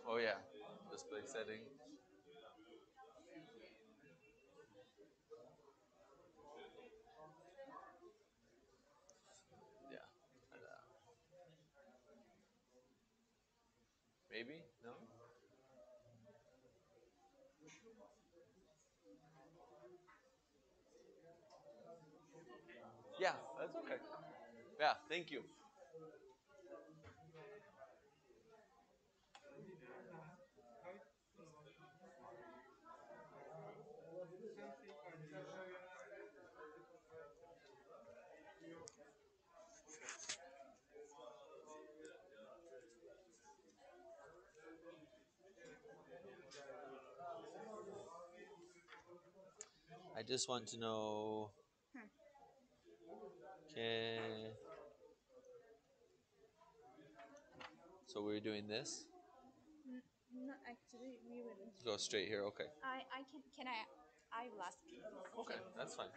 Oh yeah, display setting. Yeah. Maybe? No? Yeah, that's okay. Yeah, thank you. I just want to know. Can so we're doing this. No, actually, we will. Go straight here. Okay. I can I will ask. Okay, that's fine.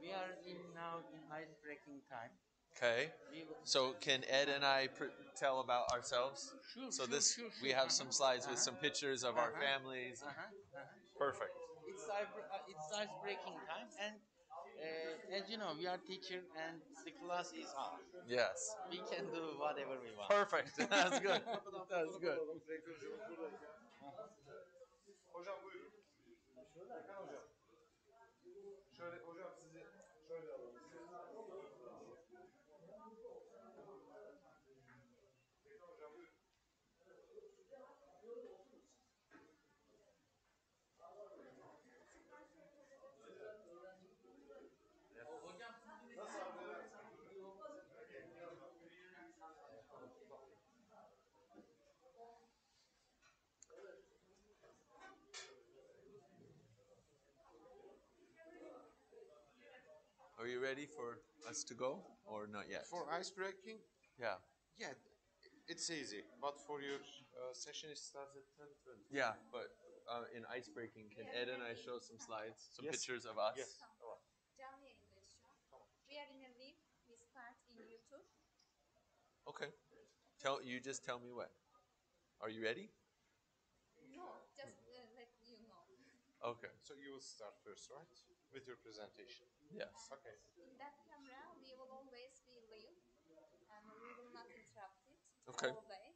We are now in ice breaking time. Okay. So can Ed and I tell about ourselves? Sure, So sure, this sure, we sure. have some slides with some pictures of our families. Perfect. It's ice breaking time, and as you know, we are teacher, and the class is hard. Yes. We can do whatever we want. Perfect. That's good. That's good. Hocam buyurun. Erkan hocam. Şöyle hocam sizi şöyle alalım. Erkan hocam buyurun. Nasıl abi? Are you ready for us to go or not yet? For ice breaking, Yeah. yeah, it's easy. But for your session, it starts at 10:20. Yeah, but in ice breaking, can Ed and I show some slides, some Yes. pictures of us? Yes. Canlı yayındayız şu an. We are in a live. We start in YouTube. Okay. You just tell me when. Are you ready? No, just let you know. Okay. So you will start first, right? With your presentation. Yes. Okay. In that camera, we will always be live, and we will not interrupt it Okay. all day.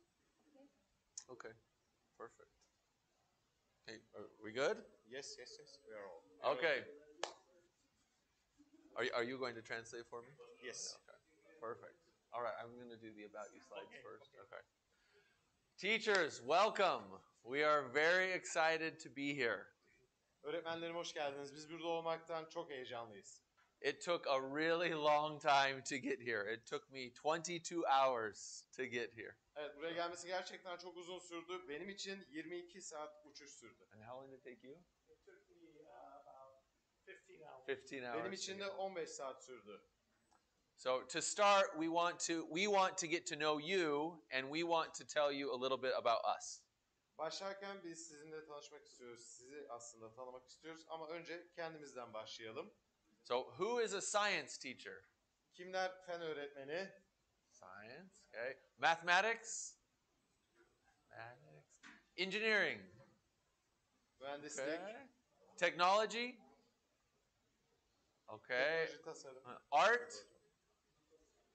Okay. Okay. Perfect. Okay. Are we good? Yes, yes, yes. We are all. Okay. Are you going to translate for me? Yes. Okay. Perfect. All right. I'm going to do the about you slides first. Okay. Teachers, welcome. We are very excited to be here. Öğretmenlerim hoş geldiniz. Biz burada olmaktan çok heyecanlıyız. It took a really long time to get here. It took me 22 hours to get here. Evet, buraya gelmesi gerçekten çok uzun sürdü. Benim için 22 saat uçuş sürdü. And how long did it take you? It took me about 15 hours. 15 hours. Benim için de 15 saat sürdü. So to start, we want to get to know you, and we want to tell you a little bit about us. Başlarken biz sizinle tanışmak istiyoruz. Sizi aslında tanımak istiyoruz ama önce kendimizden başlayalım. So who is a science teacher? Kimler fen öğretmeni? Science, okay. Mathematics? Engineering? Mühendislik, Okay. Technology? Okay. teknoloji tasarım, Art?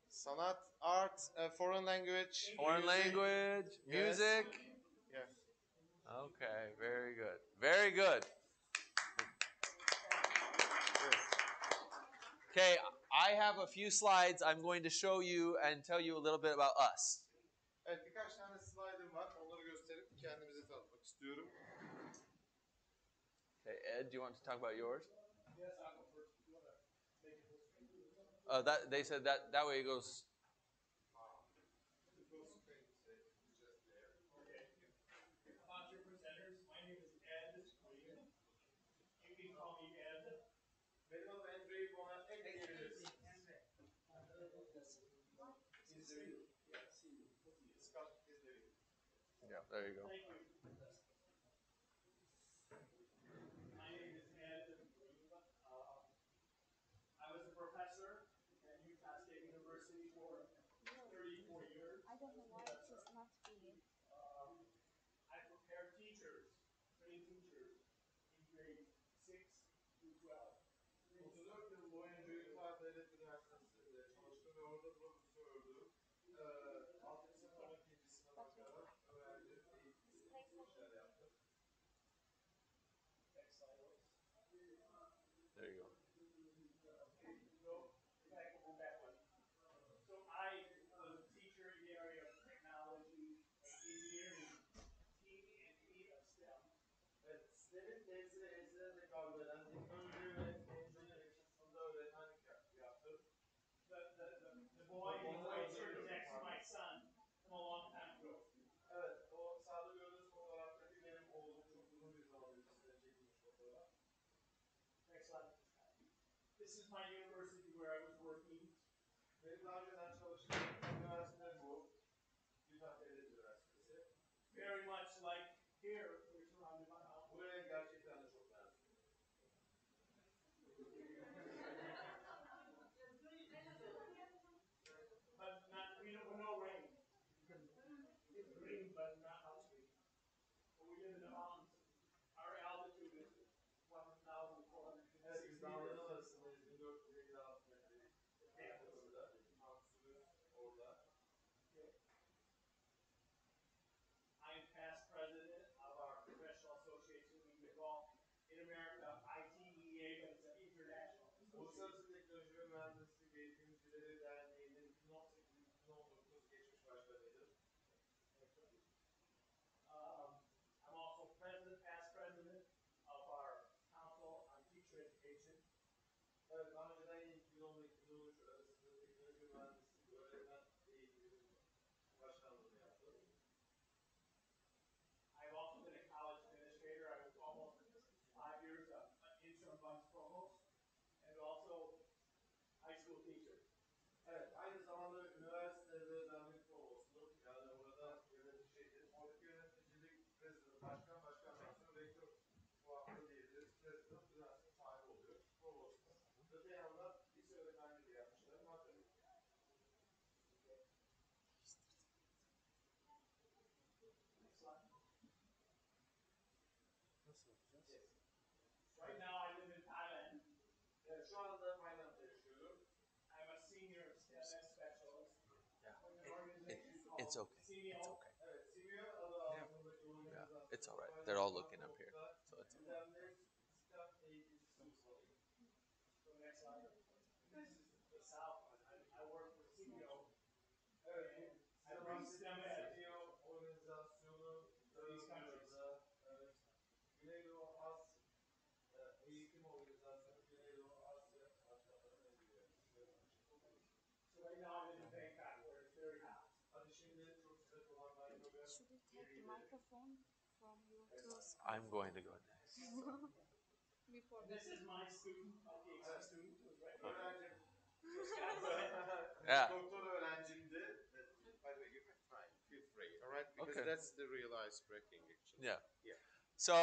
sanat, art, foreign language, Foreign language? Yes. Music? Yeah. Okay, very good. Very good. Okay, I have a few slides I'm going to show you and tell you a little bit about us. Evet, birkaç tane slaydım var. Onları gösterip kendimizi tanıtmak istiyorum. Okay, Ed, do you want to talk about yours? Yes, I'll go first. You want to make it full screen? That they said that way it goes. The full screen is just there. Okay. About your presenters, my name is Ed William. You can call me Ed. Benim adım Andrew, bana Ed diyebiliriz. İzleyin. Scott izleyin. Yeah, there you go. Thank you. My name is Ed William. I was a professor at Utah State University for 34 years. I don't know why it is not being. I prepare teachers, trained teachers in grades 6 through 12. 34 yıl boyunca Utah Devlet Üniversitesi'nde çalıştım ve orada profesördüm. 6. sınıf 12. sınıfa kadar öğrenci eğitim işler yaptım. Next slide, please. There you go. If I can move that one. So I was a teacher in the area of technology and engineering, T&E of STEM. Evet, STEM'in T'si ve S'ine tekabül eden teknoloji ve engineering kısmında öğretmenlik yaptım. The boy in the white shirt is actually my son from a long time ago. Evet, o sağda gördüğünüz fotoğraftaki benim oğlum, çok uzun bir zaman öncesinde çekilmiş fotoğraf. Next slide. This is my university where I was working. Benim daha önceden çalıştığım üniversite bu. Utah Devlet Üniversitesi. Very much like here, we're surrounded by mountains. Buraya gerçekten de çok benziyor. But not, we don't no rain. It's green, but not much green. But we live in the mountains. Our altitude is 1,450 Evet, biz dağların meters. arasındayız. 1456 metrelik yakasında. Kampüsümüz orada. I'm past president of our professional association. We call in America ITEA, but it's an international association. Uluslararası Teknoloji ve Mühendislik Eğitimcileri Derneği'nin 2018-2019 geçmiş başkanıydım. I'm also president, past president of our council on teacher education. Evet, daha önceden 2012-2013 arasında teknoloji ve mühendislik öğretmen eğitiminin başkanlığını yaptım. I've also been a college administrator. I was almost 5 years an interim vice provost and also high school teacher. Evet, aynı zamanda üniversitede ben bir provostum. Yani orada yöneticiydim. Oradaki yöneticilik president, başkandan sonra rektör puanlı diyebiliriz. President üniversite sahibi oluyor. Provost. Öte yandan lise öğretmenliği de yapmışlarım var tabii. Next slide. Yes. Right now I live in Thailand. Evet, şu anda Tayland'da yaşıyorum. I'm a senior STEM specialist. Yeah. With an organization called It's okay. CMO. It's okay. Evet, Simeo adı altındaki organizasyon. Yeah, it's all right. They're all looking up here, so it's okay. Düzenli sistem eğitimcisi uzmanıyım. So next slide. This is the South. I work for CMO. Evet, I bring STEM ed. Simeo organizasyonu These countries. Dağı'da, evet, Güneydoğu Asya eğitim organizasyonu Güneydoğu Asya başkanlarına giriyor. So right now I live in Bangkok where it's very hot. Hadi şimdi çok sıcak olan Bangkok'a Should we take the microphone from you to I'm going to go next. before This is my student, the exact student who's right here. öğrencim. So Scott, go ahead. Yeah. Doktor öğrencimdi. By the way, you can try. Feel free. All right, because Okay. that's the real ice breaking actually. Yeah. Yeah. So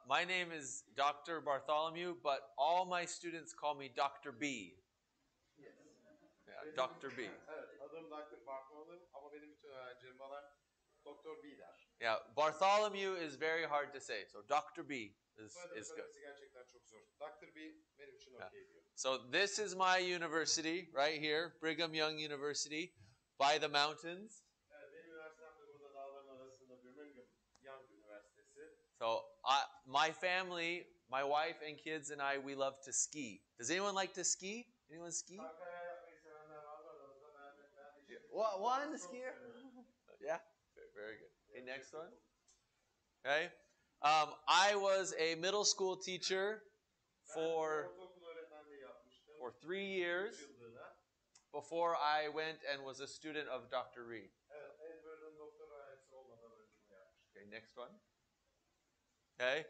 my name is Dr. Bartholomew, but all my students call me Dr. B. Yes. Yeah, Dr. B. Evet, adım Dr. Bartholomew ama benim bütün öğrencilerim bana Doktor B der. Yeah, Bartholomew is very hard to say, so Dr. B is Soyadı good. söylemesi gerçekten çok zor. Dr. B benim için Yeah. okey diyor. So this is my university right here, Brigham Young University, by the mountains. Evet, benim üniversitem de burada dağların arasında Birmingham Young Üniversitesi. So my family, my wife and kids and I, we love to ski. Does anyone like to ski? Anyone ski? Kaykay yapmayı sevenler var mı aranızda? Ben işimi One çok skier? seviyorum. Yeah, very good. Okay, next one. Okay. I was a middle school teacher Ben for ortaokul öğretmenliği yapmıştım. 3 years 3 yıllığına. before I went and was a student of Dr. Reed. Evet, Edward'ın doktor öğrencisi olmadan önce bunu yapmıştım. Okay, next one. Okay.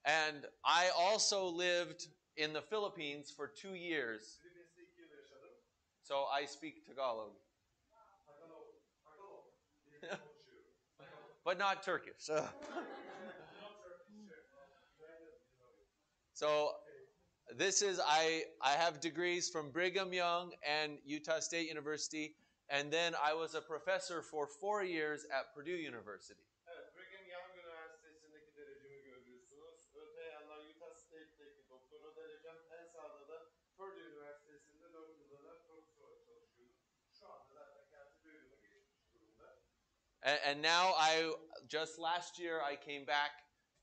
And I also lived in the Philippines for 2 years, Philippins'te 2 yıl yaşadım. so I speak Tagalog, Tagalog diye konuşuyorum. Tagalog. but not Turkish. No Turkish, sir. So this is I have degrees from Brigham Young and Utah State University, and then I was a professor for 4 years at Purdue University. Evet, Brigham Young Üniversitesi'ndeki derecemi görüyorsunuz. Öte yandan Utah State'deki doktora derecem. En sağda da Purdue Üniversitesi'nde 4 yıllığına profesör olarak çalışıyorum. Şu anda zaten kendisi bir yılı geçmiş durumda. And now just last year I came back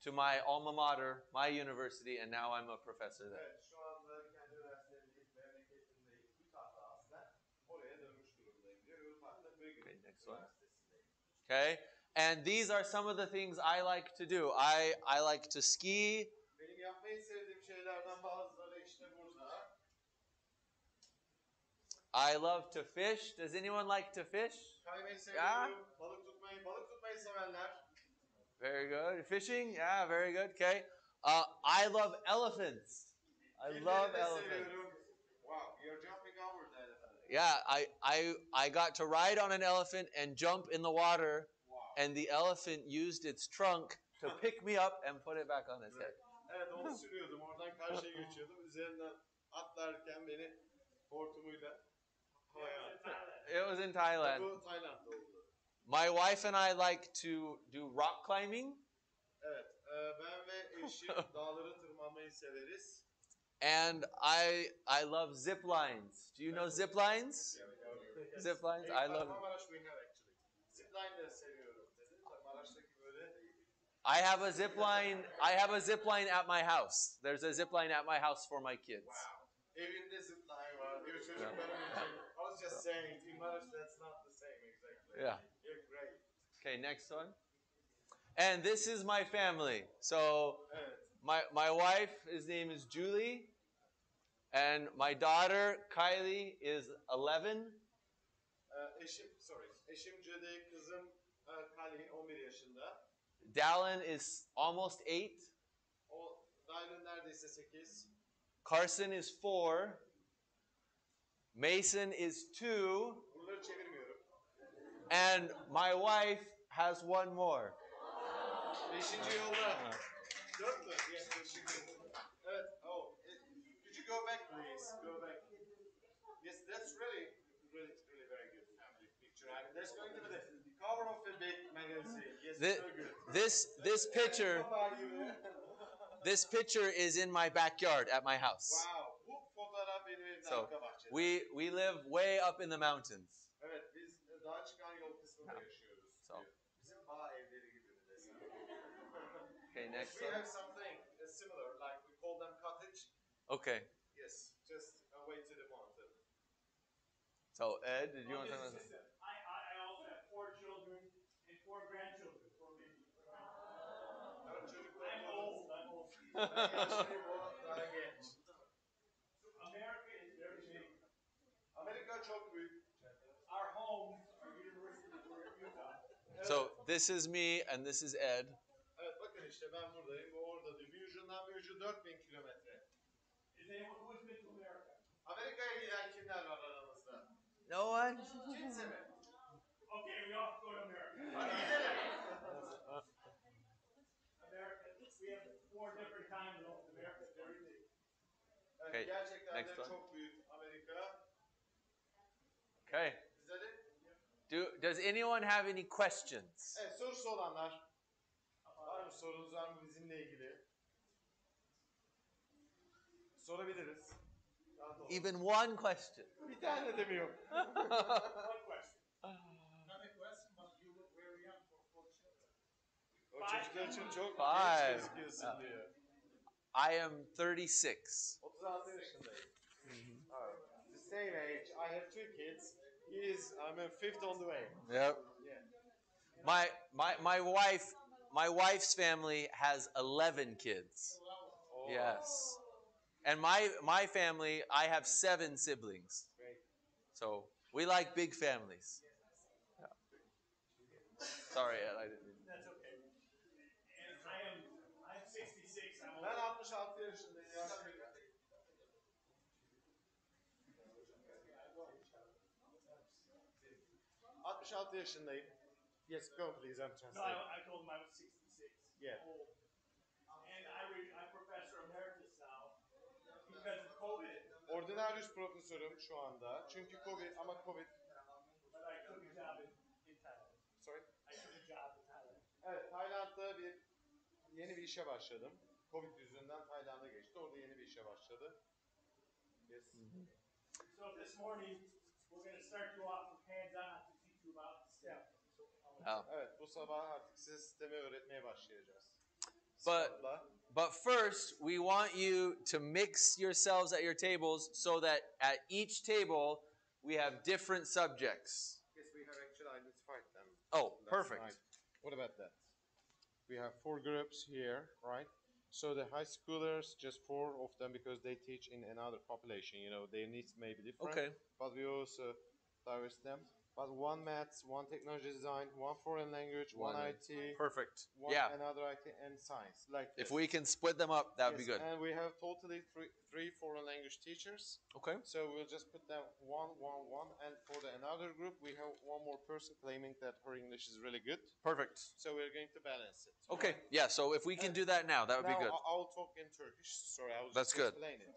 to my alma mater, my university, and now I'm a professor there. Evet, şu anda kendi üniversitemdeyim, memleketimdeyim. Utah'da aslında. Oraya dönmüş durumdayım diyor. Utah'da Brigham Okay, next one. Üniversitesi'ndeyim. Okay? And these are some of the things I like to do. I like to ski. Benim yapmayı sevdiğim şeylerden bazıları işte burada. I love to fish. Does anyone like to fish? Kaymayı seviyorum, balık tutmayı sevenler. Very good. Fishing? Yeah, very good. Okay. I love elephants. I love Filmleri de elephants. seviyorum. Wow, you're jumping over the elephant. Yeah, I got to ride on an elephant and jump in the water, Wow. and the elephant used its trunk to pick me up and put it back on its head. Evet, onu sürüyordum. Oradan karşıya geçiyordum. Üzerinden atlarken beni hortumuyla havaya attı. It was in Thailand. Bu Tayland'da oldu. My wife and I like to do rock climbing, Evet, ben ve eşim dağları tırmanmayı severiz. and I love zip lines. Do you know zip lines? Zip lines? I love. Maraş we have actually. Zipline de seviyorum dedi. Maraş'taki böyle. I have a zip line. I have a zip line at my house. There's a zip line at my house for my kids. Wow. Evinde zipline var diyor çocuklarım için. I was just saying, in Maraş that's not the same exactly. Yeah. You're great. Okay, next one. And this is my family. So Evet. my wife, his name is Julie, and my daughter Kylie is 11. Eşim Judy, kızım Kali 11 yaşında. Dallin is almost 8. O Dylan neredeyse 8. Carson is 4. Mason is 2. Bunları çevirmiyorum. And my wife has one more. 5. yolda. 4 mü? Yes, 5. Evet. Oh, could you go back please? Go back. Yes, that's really very good family picture. I mean, that's going to be the cover of a big magazine. Yes, This, so good. this picture is in my backyard at my house. Wow, bu fotoğraf benim evimde So arka bahçede. we live way up in the mountains. Evet, biz dağa çıkan yol kısmında yaşıyoruz. So. Bizim bağ evleri gibi mi desem. Okay, next We one. have something similar, like we call them cottage. Okay. Yes, just away to the mountain. So Ed, did you want to? I also have 4 children and 4 grandchildren. 4 babies. Evet, çocuk I'm old. Ben yaşlıyım, o daha genç. America is very big. Amerika çok büyük. Our homes, our universities, we're in Utah. So this is me and this is Ed. Evet, bakın işte ben buradayım, bu orada diyor. Bir ucundan bir ucu 4000 kilometre. Is anyone who's been to America? Amerika'ya giden kimler var aramızda? No one? Kimse mi? Okay, we all go to America. Hadi gidelim. America, we have 4 different time zones. America is very big. Evet, Okay, gerçekten next de one. çok büyük Amerika. Okay. İzledin? Does anyone have any questions? Evet, sorusu olanlar. Var mı sorunuz var mı bizimle ilgili? Sorabiliriz. Rahat olun. Even one question. Bir tane de mi yok? One question. Not a question, but you look very young for children. O çocuklar için çok Five. genç gözüküyorsun diyor. I am 36. 36 yaşındayım. Evet. same age. I have 2 kids. I'm a fifth on the way. Yep. Yeah. My wife's family has 11 kids. Oh, Yes. And my family, I have 7 siblings. great. So we like big families. Yeah. Sorry, Ed, I didn't mean. That's okay. And I'm 66. I'm Ben old. 66 yaşındayım. Yaşlıyım. 66 yaşındayım. Yes, go please. I'm No, translating. I told him I was 66. Yeah. Old. And I'm professor emeritus now because of COVID. Ordinarius profesörüm şu anda. Çünkü Covid ama Covid. But I took a job in Thailand. Sorry. I took a job in Thailand. Evet, Tayland'da yeni bir işe başladım. Covid yüzünden Tayland'a geçti. Orada yeni bir işe başladı. Yes. So this morning we're going to start you off with hands-on to teach you about the STEM. Oh. Evet, bu sabah artık size sistemi öğretmeye başlayacağız. But Scout'la. but first, we want you to mix yourselves at your tables so that at each table we have different subjects. Yes, we have actually identified them. Oh, last perfect. night. What about that? We have 4 groups here, right? So the high schoolers, just 4 of them because they teach in another population, their needs may be different. Okay. But we also diverse them. But 1 maths, 1 technology design, 1 foreign language, 1 IT, Perfect. 1 Yeah. another IT, and science. Like If this. we can split them up, that would be Yes, good. And we have totally 3 foreign language teachers. Okay. So we'll just put them 1, 1, 1. And for another group, we have 1 more person claiming that her English is really good. Perfect. So we're going to balance it. Okay. Yeah. So if we can do that now, that would Now be good. I'll talk in Turkish. Sorry, I'll That's just good. explain it.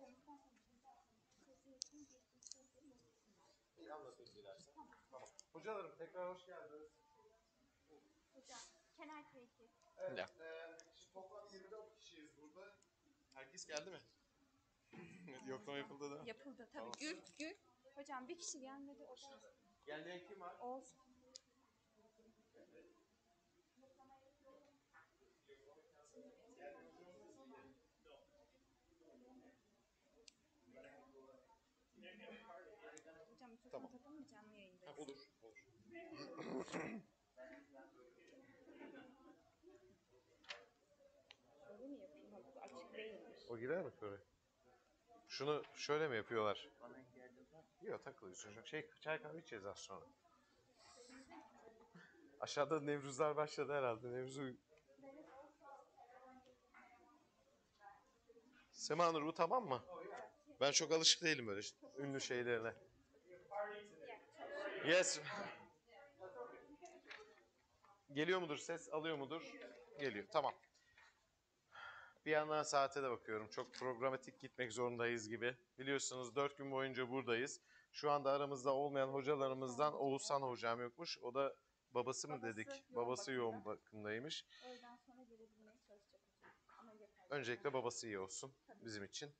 Anlatayım dilersen. Tamam. Hocalarım tekrar hoş geldiniz. Hocam, can I take it? Evet, Ya. Şimdi toplam 24 kişiyiz burada. Herkes geldi mi? Yoklama yapıldı değil mi? Yapıldı tabii. Tamam. Gül. Hocam bir kişi gelmedi. O da Gelmeyen kim var? olsun. Hocam mikrofonu Tamam. takın mı canlı yayındayız? Olur. Öyle mi yapayım? Ha, bu açık değilmiş. O girer mi şöyle? Şunu şöyle mi yapıyorlar? Bana ihtiyacınız var mı? Yok, takılıyoruz çocuk. Çay kahve içeceğiz az sonra. Aşağıda Nevruzlar başladı herhalde. Nevruzu... Sema Nur, bu tamam mı? Ben çok alışık değilim böyle ünlü şeylerine. Yes. Geliyor mudur ses? Alıyor mudur? Geliyor. Tamam. Bir yandan saate de bakıyorum. Çok programatik gitmek zorundayız gibi. Biliyorsunuz 4 gün boyunca buradayız. Şu anda aramızda olmayan hocalarımızdan Oğuzhan hocam yokmuş. O da babası mı dedik? Babası yoğun bakımdaymış. Öğleden sonra gelebilmeye çalışacak hocam. Ama yeter. Öncelikle babası iyi olsun bizim için.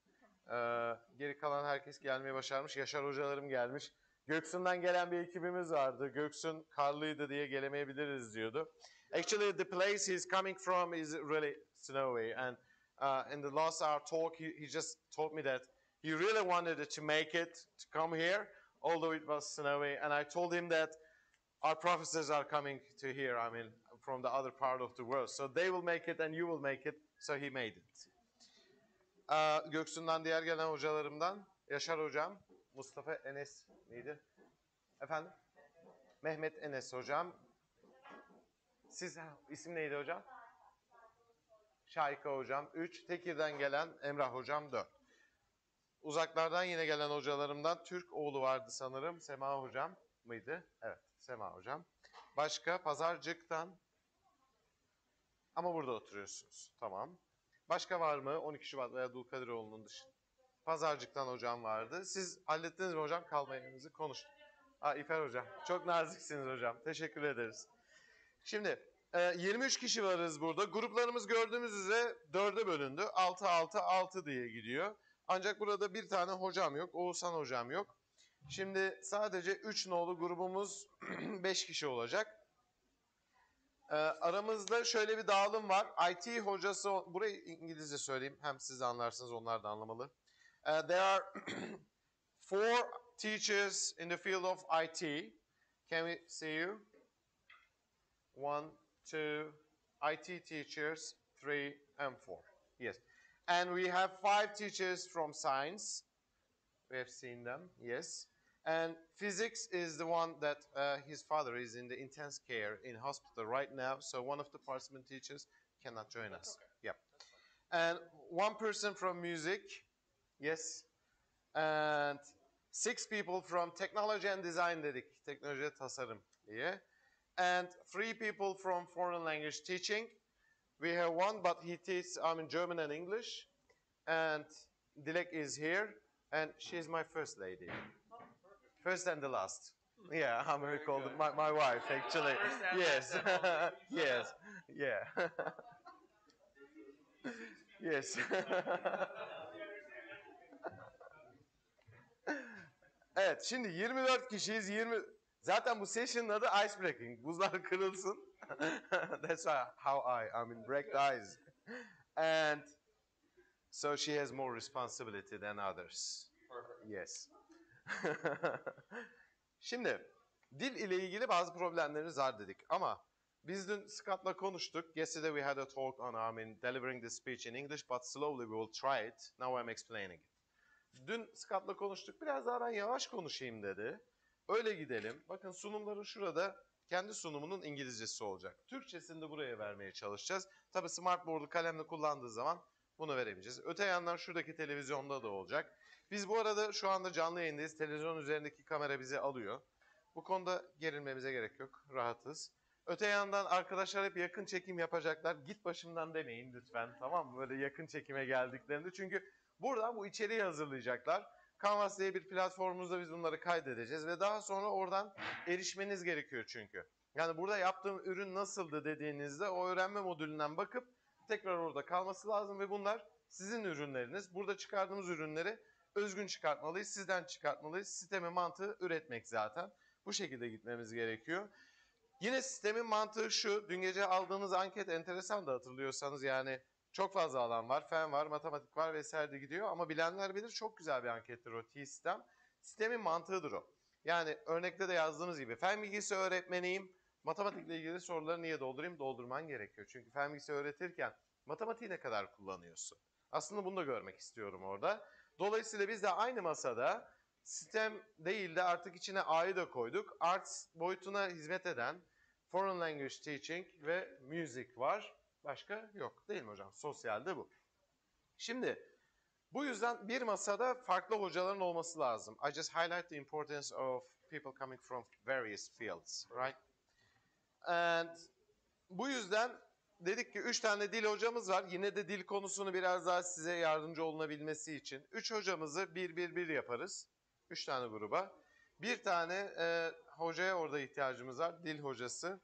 Geri kalan herkes gelmeyi başarmış. Yaşar hocalarım gelmiş. Göksun'dan gelen bir ekibimiz vardı. Göksun karlıydı diye gelemeyebiliriz diyordu. Actually, the place he's coming from is really snowy. And in the last hour talk, he just told me that he really wanted to make it to come here, although it was snowy. And I told him that our professors are coming to here, from the other part of the world. So they will make it and you will make it. So he made it. Göksun'dan diğer gelen hocalarımdan Yaşar hocam, Mustafa Enes neydi? Efendim? Mehmet Enes hocam. Siz isim neydi hocam? Şahika hocam 3. Tekir'den gelen Emrah hocam 4. Uzaklardan yine gelen hocalarımdan Türk oğlu vardı sanırım. Sema hocam mıydı? Evet, Sema hocam. Başka Pazarcık'tan ama burada oturuyorsunuz. Tamam. Başka var mı? 12 Şubat veya Dulkadiroğlu'nun dışında. Pazarcık'tan hocam vardı. Siz hallettiniz mi hocam? Kalmayanınızı konuştuk. İfer hocam. Çok naziksiniz hocam. Teşekkür ederiz. Şimdi 23 kişi varız burada. Gruplarımız gördüğümüz üzere 4'e bölündü. 6-6-6 diye gidiyor. Ancak burada bir tane hocam yok. Oğuzhan hocam yok. Şimdi sadece 3 nolu grubumuz 5 kişi olacak. Aramızda şöyle bir dağılım var. IT hocası, burayı İngilizce söyleyeyim. Hem siz de anlarsınız, onlar da anlamalı. There are 4 teachers in the field of IT. Can we see you? 1, 2, IT teachers, 3 and 4. Yes. And we have 5 teachers from science. We have seen them, yes. And physics is the one that his father is in the intense care in hospital right now. So one of the department teachers cannot join us. Okay. Yep. And one person from music, yes. And 6 people from technology and design dedik. Teknoloji ve tasarım diye. And 3 people from foreign language teaching. We have one, but he teaches German and English. And Dilek is here, and she's my first lady. First and the last. Yeah, I'm very called my wife actually. Yes, yes, yeah, yes. Evet, şimdi 24 kişiyiz. Zaten bu session'ın adı ice breaking. Buzlar kırılsın. That's how I mean break the ice. And so she has more responsibility than others. Perfect. Yes. Şimdi dil ile ilgili bazı problemlerimiz var dedik ama biz dün Scott'la konuştuk. Yesterday we had a talk on delivering the speech in English, but slowly we will try it. Now I'm explaining it. Dün Scott'la konuştuk. Biraz daha ben yavaş konuşayım dedi. Öyle gidelim. Bakın sunumların şurada kendi sunumunun İngilizcesi olacak. Türkçesini de buraya vermeye çalışacağız. Tabii smartboard'u kalemle kullandığı zaman bunu veremeyeceğiz. Öte yandan şuradaki televizyonda da olacak. Biz bu arada şu anda canlı yayındayız. Televizyon üzerindeki kamera bizi alıyor. Bu konuda gerilmemize gerek yok. Rahatız. Öte yandan arkadaşlar hep yakın çekim yapacaklar. Git başımdan demeyin lütfen, tamam mı? Böyle yakın çekime geldiklerinde. Çünkü buradan bu içeriği hazırlayacaklar. Canvas diye bir platformumuzda biz bunları kaydedeceğiz ve daha sonra oradan erişmeniz gerekiyor çünkü. Yani burada yaptığım ürün nasıldı dediğinizde o öğrenme modülünden bakıp tekrar orada kalması lazım ve bunlar sizin ürünleriniz. Burada çıkardığımız ürünleri özgün çıkartmalıyız, sizden çıkartmalıyız. Sistemin mantığı üretmek zaten. Bu şekilde gitmemiz gerekiyor. Yine sistemin mantığı şu, dün gece aldığınız anket enteresan da hatırlıyorsanız yani çok fazla alan var, fen var, matematik var vesaire de gidiyor ama bilenler bilir çok güzel bir ankettir o T-sistem. Sistemin mantığıdır o. Yani örnekte de yazdığımız gibi fen bilgisi öğretmeniyim, matematikle ilgili soruları niye doldurayım? Doldurman gerekiyor. Çünkü fen bilgisi öğretirken matematiği ne kadar kullanıyorsun? Aslında bunu da görmek istiyorum orada. Dolayısıyla biz de aynı masada sistem değil de artık içine A'yı da koyduk. Arts boyutuna hizmet eden Foreign Language Teaching ve Music var. Başka yok değil mi hocam? Sosyalde bu. Şimdi bu yüzden bir masada farklı hocaların olması lazım. I just highlight the importance of people coming from various fields, right? And bu yüzden dedik ki 3 tane dil hocamız var. Yine de dil konusunu biraz daha size yardımcı olunabilmesi için 3 hocamızı bir yaparız. 3 tane gruba. Bir tane hocaya orada ihtiyacımız var. Dil hocası.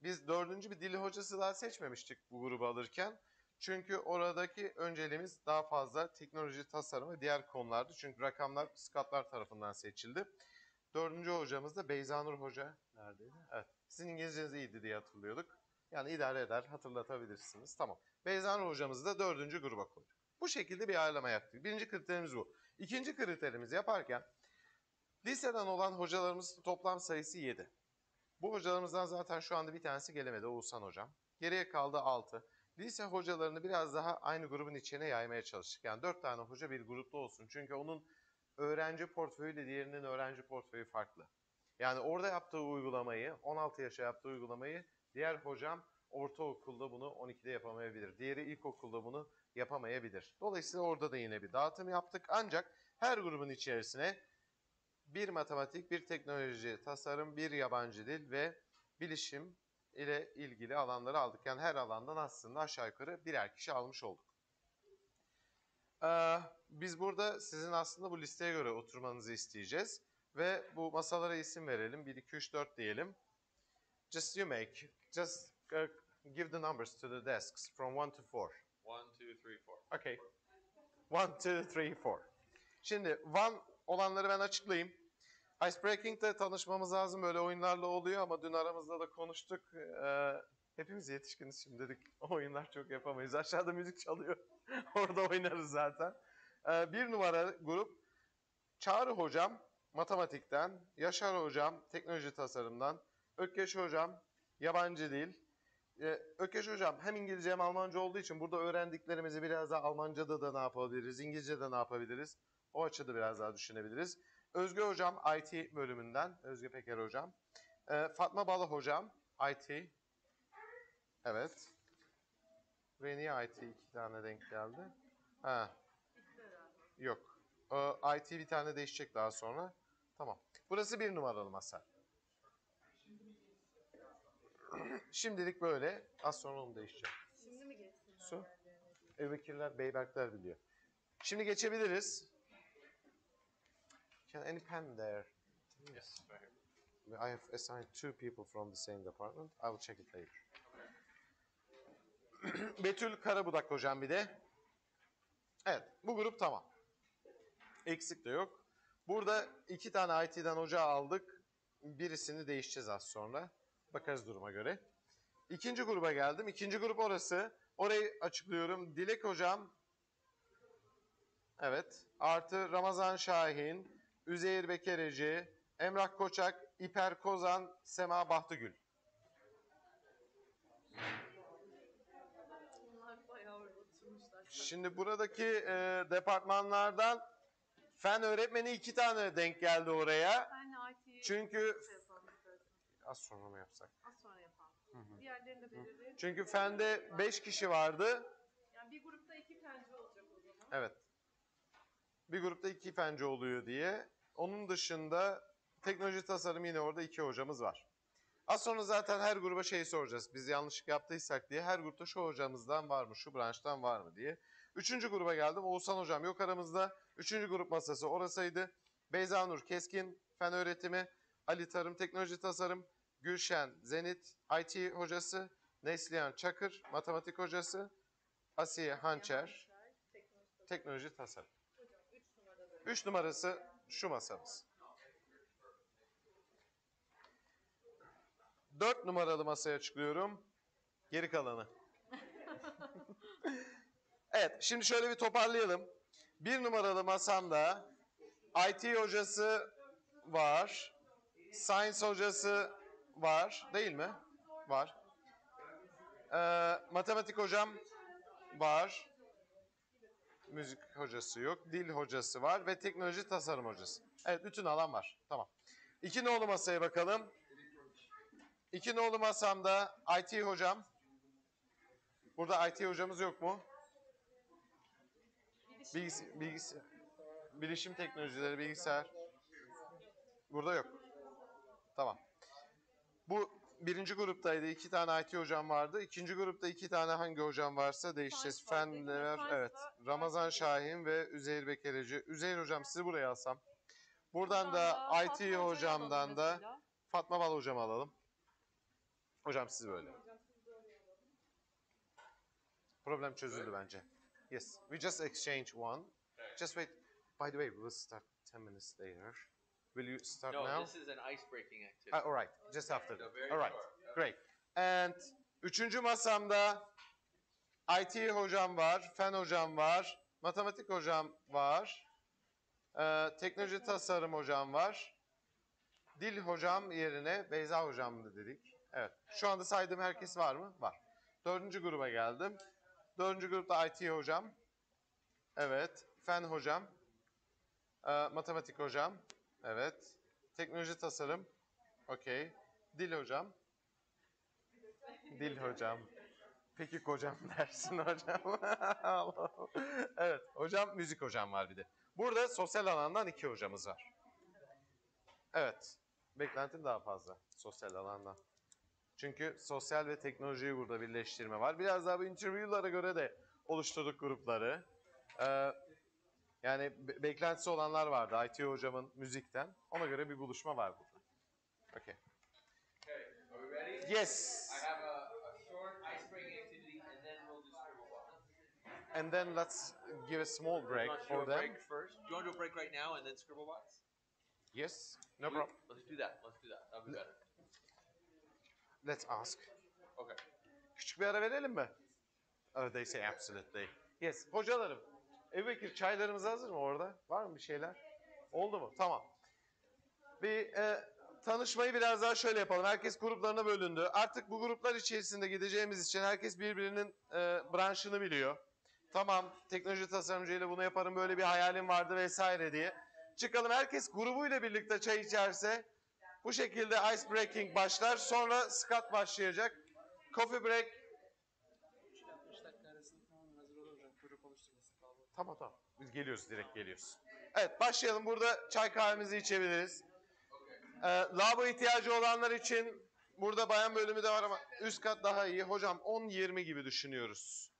Biz 4. bir dil hocası daha seçmemiştik bu grubu alırken. Çünkü oradaki önceliğimiz daha fazla teknoloji, tasarım ve diğer konulardı. Çünkü rakamlar Scott'lar tarafından seçildi. 4. hocamız da Beyzanur Hoca. Neredeydi? Evet. Sizin İngilizceniz iyiydi diye hatırlıyorduk. Yani idare eder, hatırlatabilirsiniz. Tamam. Beyzanur hocamızı da 4. gruba koyduk. Bu şekilde bir ayarlama yaptık. Birinci kriterimiz bu. İkinci kriterimizi yaparken liseden olan hocalarımızın toplam sayısı 7. Bu hocalarımızdan zaten şu anda bir tanesi gelemedi, Oğuzhan hocam. Geriye kaldı 6. Lise hocalarını biraz daha aynı grubun içine yaymaya çalıştık. Yani 4 tane hoca bir grupta olsun. Çünkü onun öğrenci portföyüyle diğerinin öğrenci portföyü farklı. Yani orada yaptığı uygulamayı, 16 yaşa yaptığı uygulamayı diğer hocam ortaokulda bunu 12'de yapamayabilir. Diğeri ilkokulda bunu yapamayabilir. Dolayısıyla orada da yine bir dağıtım yaptık. Ancak her grubun içerisine bir matematik, bir teknoloji, tasarım, bir yabancı dil ve bilişim ile ilgili alanları aldık. Yani her alandan aslında aşağı yukarı birer kişi almış olduk. Biz burada sizin aslında bu listeye göre oturmanızı isteyeceğiz. Ve bu masalara isim verelim. 1, 2, 3, 4 diyelim. Just give the numbers to the desks from 1 to 4. 1, 2, 3, 4. Okay. 1, 2, 3, 4. Şimdi 1 olanları ben açıklayayım. Icebreaking'de tanışmamız lazım. Böyle oyunlarla oluyor ama dün aramızda da konuştuk. Hepimiz yetişkiniz şimdi dedik. O oyunlar çok yapamayız. Aşağıda müzik çalıyor. Orada oynarız zaten. 1 numara grup Çağrı hocam matematikten, Yaşar hocam teknoloji tasarımdan, Ökkeş hocam yabancı dil. Ökkeş hocam hem İngilizce hem Almanca olduğu için burada öğrendiklerimizi biraz daha Almanca'da da ne yapabiliriz, İngilizce'de ne yapabiliriz? O açıda biraz daha düşünebiliriz. Özge hocam IT bölümünden, Özge Peker hocam. Fatma Bala hocam IT. Evet. Ve niye IT iki tane denk geldi? Ha. Yok. IT bir tane değişecek daha sonra. Tamam. Burası 1 numaralı masa. Şimdilik böyle. Az sonra onu değişecek. Şimdi mi geçsinler? Su. Evvekiller, Beyberkler biliyor. Şimdi geçebiliriz. Can any pen there? Yes, right here. I have assigned 2 people from the same department. I will check it later. Betül Karabudak hocam bir de. Evet, bu grup tamam. Eksik de yok. Burada 2 tane IT'den hoca aldık. Birisini değişeceğiz az sonra. Bakarız duruma göre. İkinci gruba geldim. İkinci grup orası. Orayı açıklıyorum. Dilek hocam. Evet. Artı Ramazan Şahin, Üzeyir Bekereci, Emrah Koçak, İper Kozan, Sema Bahtıgül. Bunlar bayağı oturmuşlar. Şimdi buradaki departmanlardan fen öğretmeni 2 tane denk geldi oraya. Benle IT'yi Çünkü yapalım istersen. az sonra mı yapsak? Az sonra yapalım. Diğerlerini de belirleyelim. Çünkü fende 5 kişi vardı. Yani bir grupta 2 fence olacak o zaman. Evet. Bir grupta 2 fence oluyor diye. Onun dışında teknoloji tasarım yine orada 2 hocamız var. Az sonra zaten her gruba şeyi soracağız. Biz yanlışlık yaptıysak diye her grupta şu hocamızdan var mı, şu branştan var mı diye. Üçüncü gruba geldim. Oğuzhan hocam yok aramızda. Üçüncü grup masası orasıydı. Beyza Nur Keskin, fen öğretimi. Ali Tarım, teknoloji tasarım. Gülşen Zenit, IT hocası. Neslihan Çakır, matematik hocası. Asiye Hançer, teknoloji tasarım. 3 numarası şu masamız. 4 numaralı masaya çıkıyorum. Geri kalanı. Evet, şimdi şöyle bir toparlayalım. 1 numaralı masamda IT hocası var. Science hocası var, değil mi? Var. Matematik hocam var. Müzik hocası yok. Dil hocası var ve teknoloji tasarım hocası. Evet, bütün alan var. Tamam. 2 nolu masaya bakalım. 2 nolu masamda IT hocam. Burada IT hocamız yok mu? Bilişim teknolojileri, bilgisayar. Burada yok. Tamam. Bu birinci gruptaydı. 2 tane IT hocam vardı. İkinci grupta 2 tane hangi hocam varsa değişeceğiz. Fenler, evet. Ramazan Şahin ve Üzeyir Bekereci. Üzeyir hocam sizi buraya alsam. Buradan da IT hocamdan da Fatma Bal hocam alalım. Hocam siz böyle. Problem çözüldü bence. Yes, we just exchange one. Just wait. By the way, we'll start 10 minutes later. Will you start No, now? this is an ice-breaking activity. All right, just after. So very All right, short. great. And üçüncü masamda IT hocam var, fen hocam var, matematik hocam var, teknoloji tasarım hocam var. Dil hocam yerine Beyza hocam da dedik. Evet, şu anda saydığım herkes var mı? Var. Dördüncü gruba geldim. Dördüncü grupta IT hocam. Evet, fen hocam. Matematik hocam. Evet. Teknoloji tasarım. Okey. Dil hocam. Dil hocam. Peki kocam dersin hocam. Evet. Hocam müzik hocam var bir de. Burada sosyal alandan 2 hocamız var. Evet. Beklentim daha fazla sosyal alandan. Çünkü sosyal ve teknolojiyi burada birleştirme var. Biraz daha bu interview'lara göre de oluşturduk grupları. Yani beklentisi olanlar vardı. IT hocamın müzikten. Ona göre bir buluşma var burada. Okay. Okay, are we ready? Yes. I have a short ice-breaking activity, and then we'll do Scribble Bots. And then let's give a small break Want to do for a them. break first? Do you want to do a break right now and then Scribble Bots? Yes. No problem. Let's do that. Let's do that. That'll be better. Let's ask. Okay. Küçük bir ara verelim mi? Oh, they say absolutely. Yes. Hocalarım. Ebu Bekir çaylarımız hazır mı orada? Var mı bir şeyler? Oldu mu? Tamam. Tanışmayı biraz daha şöyle yapalım. Herkes gruplarına bölündü. Artık bu gruplar içerisinde gideceğimiz için herkes birbirinin branşını biliyor. Tamam, teknoloji tasarımcıyla bunu yaparım, böyle bir hayalim vardı vesaire diye. Çıkalım, herkes grubuyla birlikte çay içerse bu şekilde ice breaking başlar. Sonra skat başlayacak. Coffee break. 60 dakika arasında tamam hazır olur hocam. Grup oluşturması kaldı. Tamam. Biz geliyoruz, direkt geliyoruz. Evet, başlayalım. Burada çay kahvemizi içebiliriz. Lavabo ihtiyacı olanlar için burada bayan bölümü de var ama üst kat daha iyi. Hocam 10-20 gibi düşünüyoruz.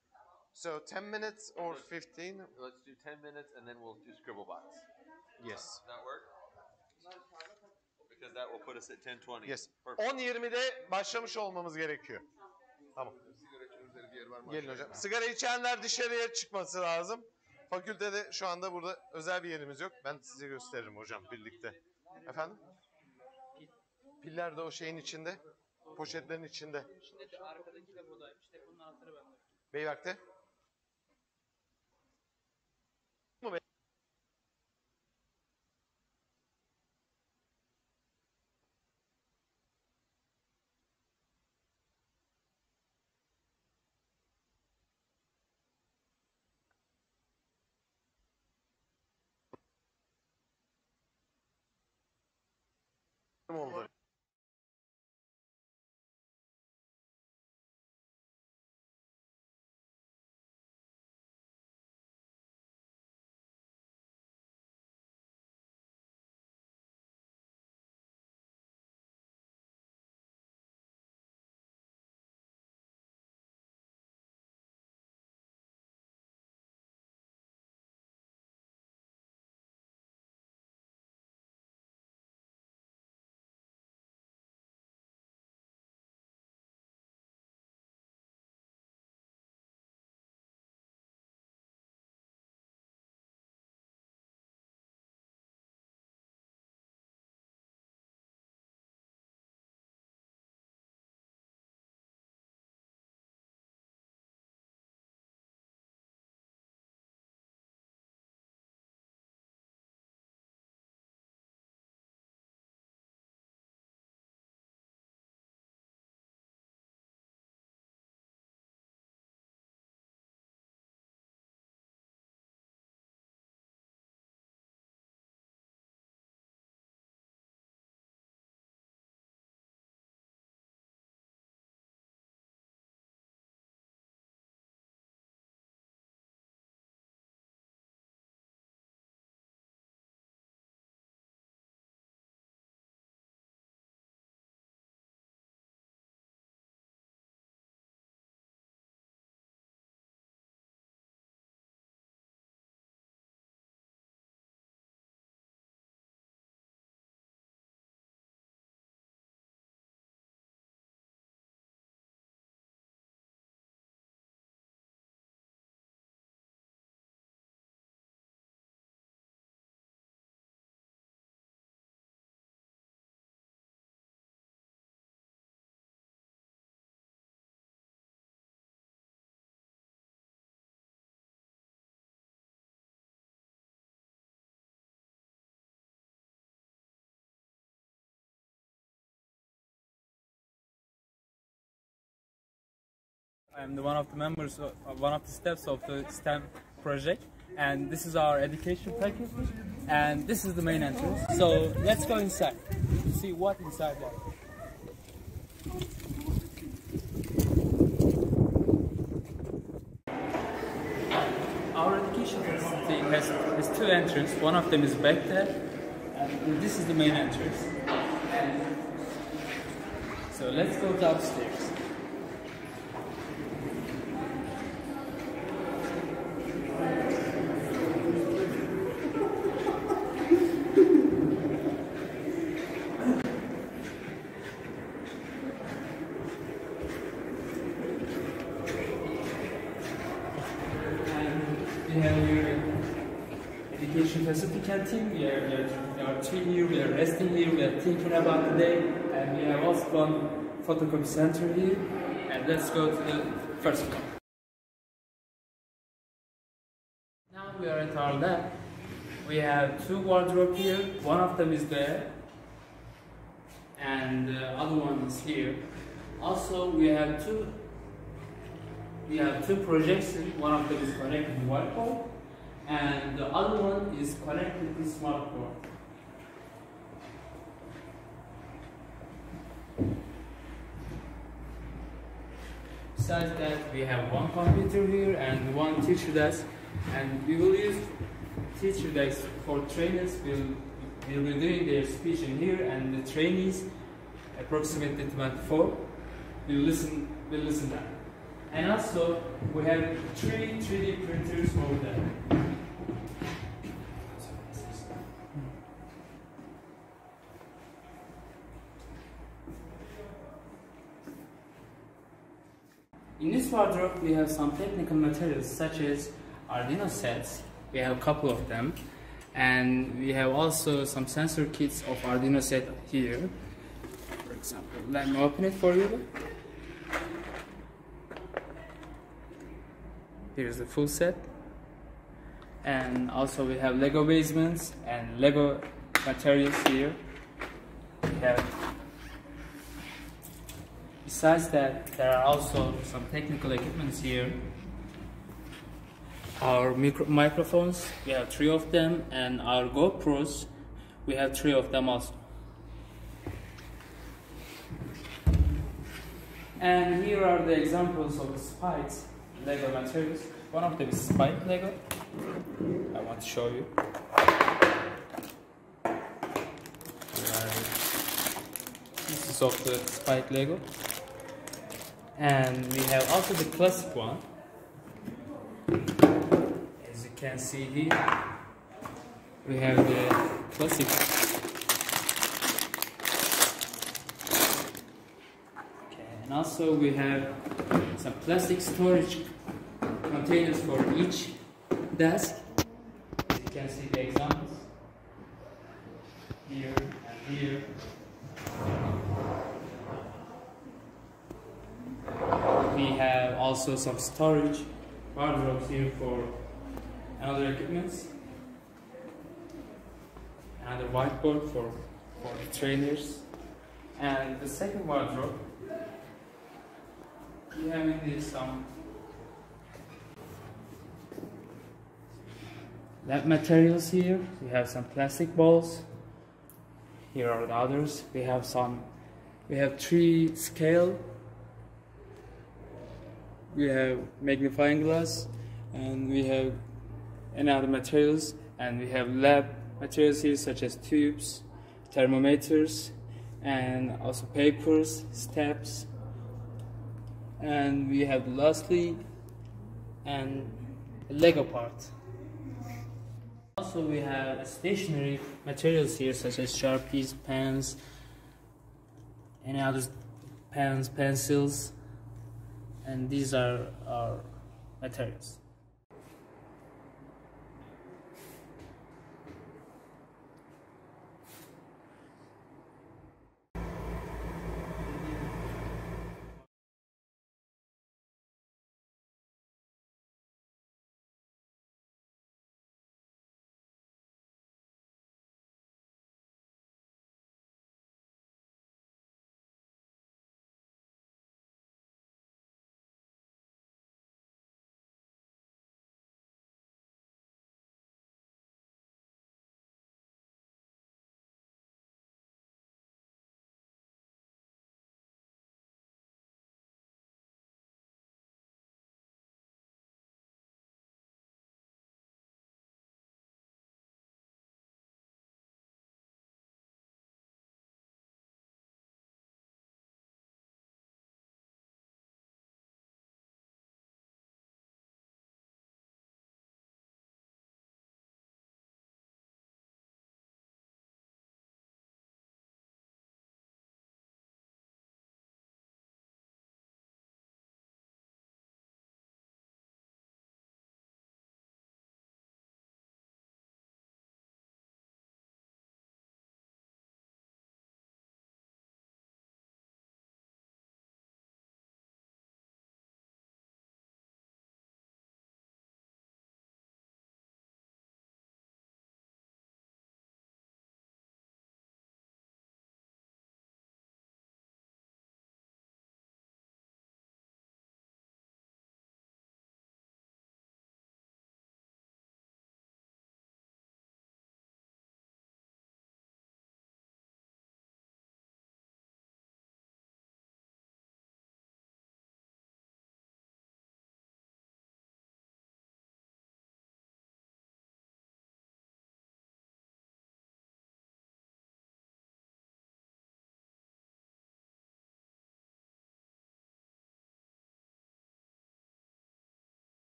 So 10 minutes or 15? Let's do 10 minutes and then we'll do Scribble Bots. Yes. Does that work? Because that will put us at 10:20. Yes. Perfect. 10-20'de başlamış olmamız gerekiyor. Tamam. Gelin hocam. Sigara içenler dışarıya çıkması lazım. Fakültede şu anda burada özel bir yerimiz yok. Ben size gösteririm hocam birlikte. Efendim? Piller de o şeyin içinde. Poşetlerin içinde. Şimdi de arkadaki de buradaymış. Telefonun anahtarı bende. Beyberk'te. Oldu. I am one of the members of one of the steps of the STEM project, and this is our education package, and this is the main entrance. So let's go inside to see what inside there. Our education facility has two entrances. One of them is back there, and this is the main entrance. So let's go downstairs. We have your education facility canteen. We are chilling here, we are resting here, we are thinking about the day, and we have also one photocopy center here. And let's go to the first one. Now we are at our lab. We have two wardrobes here. One of them is there, and the other one is here. Also, we have two projections. One of them is connected to whiteboard, and the other one is connected to smartboard. Besides that, we have one computer here and one teacher desk, and we will use teacher desk for trainers. We'll be doing their speech in here, and the trainees, approximately 24, will listen that. And also, we have 3D printers over there. In this wardrobe, we have some technical materials such as Arduino sets. We have a couple of them, and we have also some sensor kits of Arduino set here. For example, let me open it for you. Here's the full set, and also we have Lego basements and Lego materials here. We have. Besides that, there are also some technical equipments here. Our microphones, we have 3 of them, and our GoPros, we have 3 of them also. And here are the examples of the spikes, Lego materials. One of them is spike Lego. I want to show you. Pieces of the spike Lego. And we have also the classic one. As you can see here, we have the classic. Okay, and also we have some plastic storage containers for each desk. As you can see the examples here and here. We have also some storage wardrobes here for other equipments. Another whiteboard for the trainers. And the second wardrobe, we have in this some lab materials here. We have some plastic balls. Here are the others. We have 3 scale. We have magnifying glass, and we have any other materials, and we have lab materials here such as tubes, thermometers, and also papers, steps, and we have lastly and a Lego part. Also we have stationary materials here such as Sharpies, pens, any other pens, pencils, and these are our materials.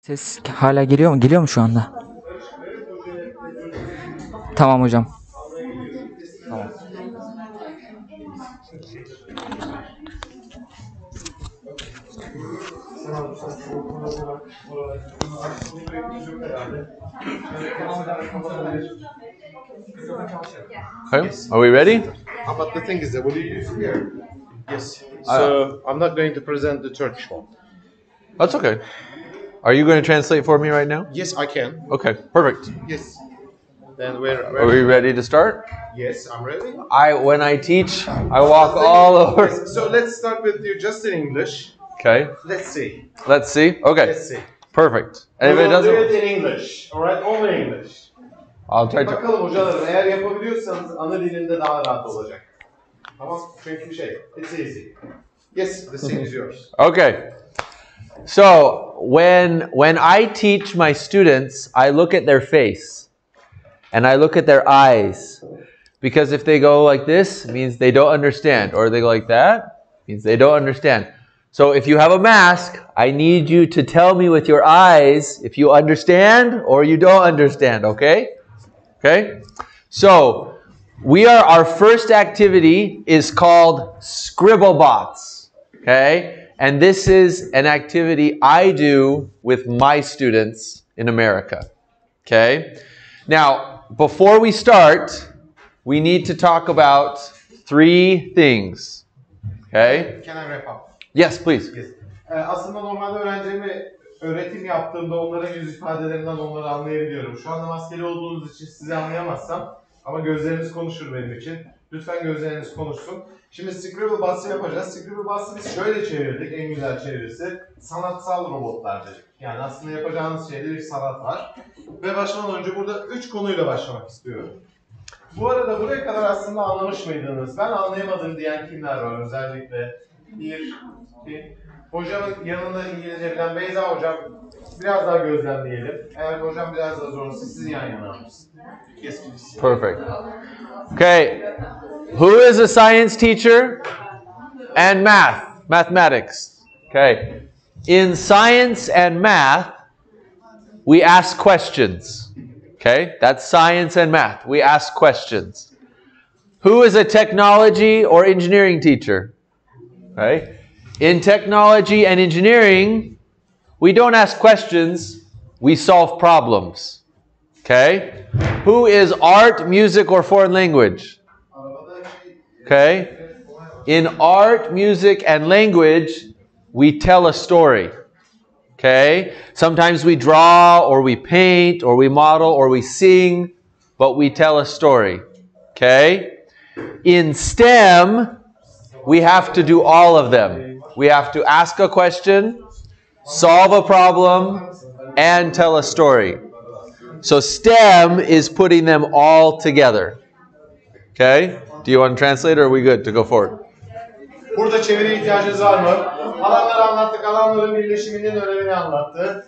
Ses hala geliyor mu? Geliyor mu şu anda? Tamam hocam. Tamam. Okay, are we ready? But the thing is that what do you use here? Yes. So I'm not going to present the Turkish one. That's okay. Are you going to translate for me right now? Yes, I can. Okay, perfect. Yes. Then Are we ready to start? Yes, I'm ready. When I teach, I walk all over. Yes, so let's start with you just in English. Okay. Let's see. Let's see. Okay. Let's see. Perfect. And if We it will do doesn't, it in English. Alright, only English. I'll try to. Bakalım hocalarım, eğer yapabiliyorsanız ana dilinde daha rahat olacak. Tamam, çünkü it's easy. Yes, the scene is yours. Okay. So when I teach my students, I look at their face and I look at their eyes, because if they go like this, it means they don't understand, or they go like that, it means they don't understand. So if you have a mask, I need you to tell me with your eyes if you understand or you don't understand, okay? Okay? So our first activity is called Scribble Bots, okay? And this is an activity I do with my students in America, okay? Now, before we start, we need to talk about 3 things, okay? Can I wrap up? Yes, please. Yes. Aslında normalde öğrencilerime öğretim yaptığımda onların yüz ifadelerinden onları anlayabiliyorum. Şu anda maskeli olduğunuz için sizi anlayamazsam ama gözleriniz konuşur benim için. Lütfen gözleriniz konuşsun. Şimdi Scribble Bots'ı yapacağız. Scribble Bots'ı biz şöyle çevirdik, en güzel çevirisi. Sanatsal robotlar dedik. Yani aslında yapacağınız şeyde bir sanat var. Ve başlamadan önce burada 3 konuyla başlamak istiyorum. Bu arada buraya kadar aslında anlamış mıydınız? Ben anlayamadım diyen kimler var özellikle? 1, 2, hocamın yanında İngilizce bilen Beyza hocam, biraz daha gözlemleyelim. Eğer hocam biraz daha zorlasa sizi yan yana alırsın. Yes, please. Perfect. Okay. Who is a science teacher? And mathematics. Okay. In science and math, we ask questions. Okay? That's science and math. We ask questions. Who is a technology or engineering teacher? Okay? In technology and engineering, we don't ask questions, we solve problems. Okay? Who is art, music, or foreign language? Okay? In art, music, and language, we tell a story. Okay? Sometimes we draw, or we paint, or we model, or we sing, but we tell a story. Okay? In STEM, we have to do all of them. We have to ask a question, solve a problem, and tell a story. So STEM is putting them all together. Okay? Do you want to translate, or are we good to go forward? Burada çeviri ihtiyacınız var mı? Alanları anlattık, alanların birleşiminin önemini anlattı.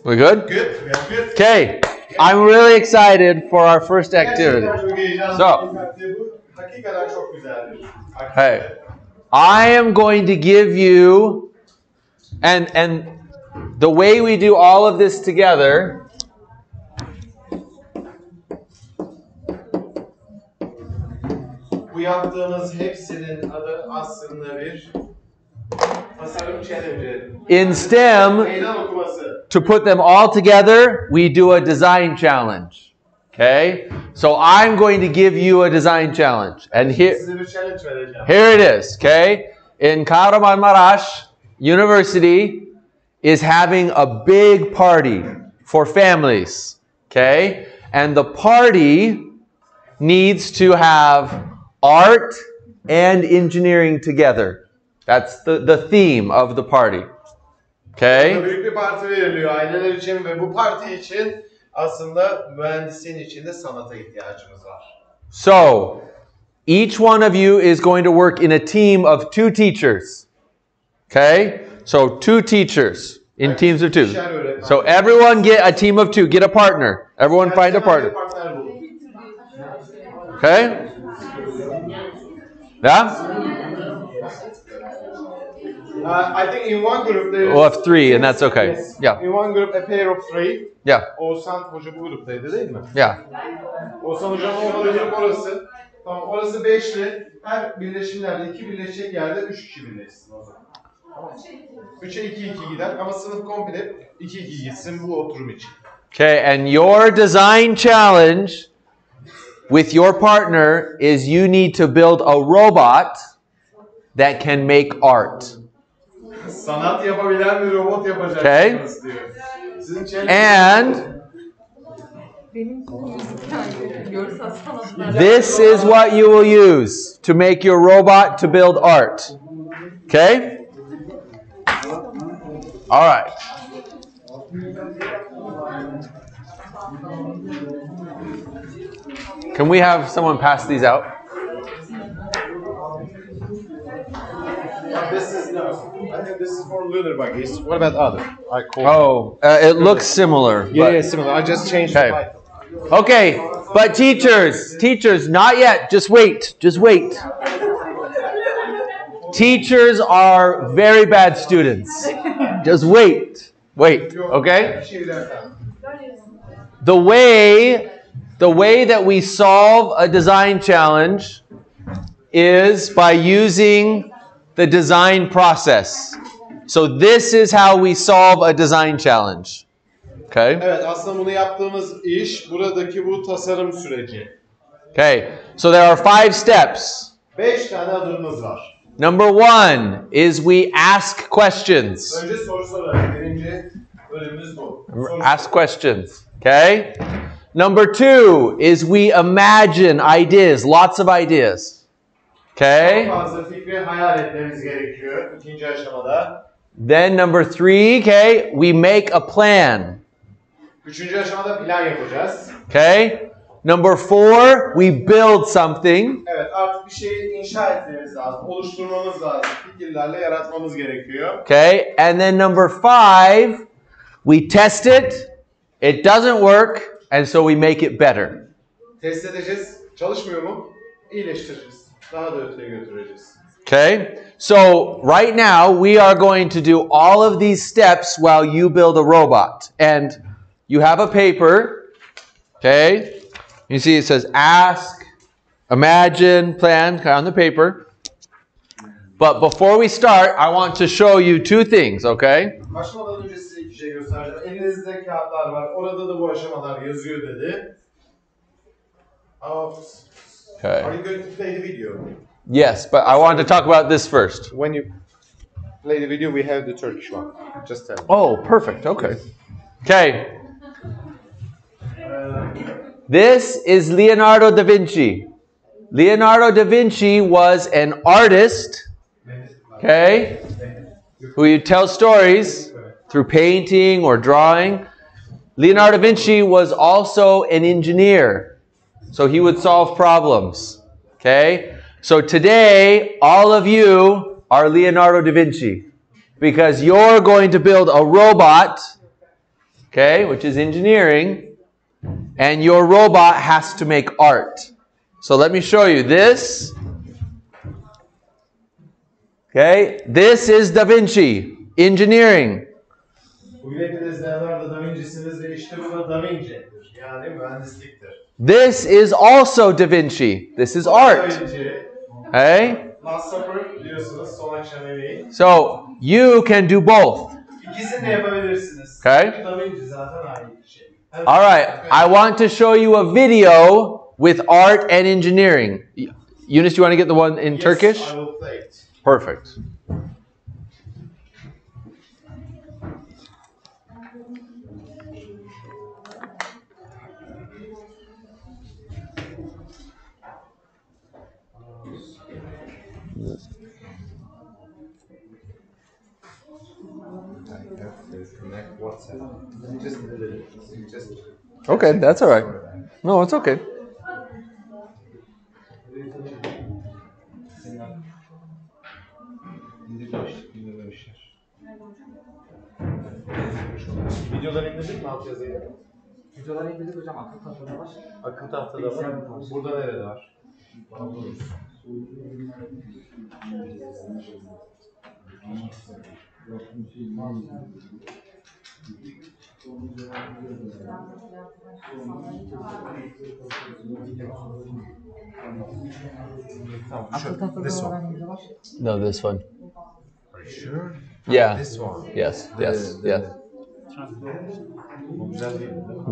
We good? Good. Good. Okay. I'm really excited for our first activity. So, Hakikaten çok güzel bir hey, I am going to give you, and the way we do all of this together, bu yaptığımız hepsinin adı aslında bir tasarım challenge. in STEM, Meydan okuması. to put them all together, we do a design challenge. Okay? So I'm going to give you a design challenge. And Size bir challenge vereceğim. here it is, okay? In Kahramanmaraş University is having a big party for families, okay? And the party needs to have art and engineering together. That's the theme of the party, okay? Büyük bir parti veriliyor aileler için ve bu parti için aslında mühendisliğin içinde sanata ihtiyacımız var. So, each one of you is going to work in a team of 2 teachers. Okay? So 2 teachers in teams of 2. So everyone get a team of 2. Get a partner. Everyone find a partner. Okay? Yeah? I think in one group there is... We'll have 3 and that's okay. Yes. Yeah. In one group a pair of 3. Yeah. Oğuzhan Hoca bu gruptaydı değil mi? Yeah. Oğuzhan Hoca'nın olduğu grup orası. Tamam, orası 5'li. Her birleşimlerde 2 birleşecek yerde 3 kişi birleşsin o zaman. Tamam. 3'e 2-2 gider ama sınıf komple 2-2 gitsin bu oturum için. Okay, and your design challenge with your partner is you need to build a robot that can make art. Sanat yapabilen bir robot yapacaksınız Okay. diyor. Sizin challenge... And this is what you will use to make your robot to build art. Okay? All right. Can we have someone pass these out? This is no. I think this is for lunar buggies. What about other? I call. Oh, it looks similar. Yeah, but- similar. I just changed Okay. the title. Okay, but teachers, not yet. Just wait. Just wait. Teachers are very bad students. Just wait. Wait, okay? The way that we solve a design challenge is by using the design process. So this is how we solve a design challenge. Okay? Evet, aslında bunu yaptığımız iş buradaki bu tasarım süreci. Okay. So there are 5 steps. 5 tane adımımız var. Number 1 is we ask questions. Önce soru sorarız. Birinci bölümümüz bu. Ask questions. Okay? Number 2 is we imagine ideas, lots of ideas. Okay? Çok fazla fikri hayal etmemiz gerekiyor ikinci aşamada. Then number 3, okay, we make a plan. Üçüncü aşamada plan yapacağız. Okay? Number 4, we build something. Evet, artık bir şeyi inşa etmemiz lazım, oluşturmamız lazım. Fikirlerle yaratmamız gerekiyor. Okay? And then number 5, we test it. It doesn't work, and so we make it better. Test edeceğiz. Çalışmıyor mu? İyileştireceğiz. Daha da öteye götüreceğiz. Okay? So right now we are going to do all of these steps while you build a robot. And you have a paper. Okay? You see it says ask, imagine, plan on the paper. But before we start, I want to show you 2 things, okay? Başlamadan önce size 2 şey göstereceğim. Elinizde kağıtlar var. Orada da bu aşamalar yazıyor dedi. Okay. Are you going to play the video? Yes, but I want to talk about this first. When you play the video, we have the Turkish one. Just tell me. Oh, perfect. Okay. Okay. This is Leonardo da Vinci. Leonardo da Vinci was an artist, okay, who you tell stories through painting or drawing. Leonardo da Vinci was also an engineer, so he would solve problems, okay? So today, all of you are Leonardo da Vinci because you're going to build a robot, okay, which is engineering, and your robot has to make art. So let me show you this. Okay, this is Da Vinci, engineering. Bugün hepiniz Leonardo da Vinci'siniz ve işte bu da Da Vinci'dir. Yani mühendisliktir. This is also Da Vinci. This is art. Da Vinci. Okay? Last Supper biliyorsunuz, son akşam yemeği. So you can do both. İkisini de yapabilirsiniz. Okay. Da Vinci zaten aynı bir şey. All right, I want to show you a video with art and engineering. Eunice, you want to get the one in Yes, Turkish? I will play it. Perfect. Connect WhatsApp. Just Okay, that's all right. No, it's okay. Videoları indirdin mi alt yazıyla? Videoları indirdik hocam, akıl tahtada var. Akıl tahtada var. Burada nerede var? This one. No, this one. Are you sure? Yeah. This one. Yes. Yes. Yes. Bu güzel değil, değil mi?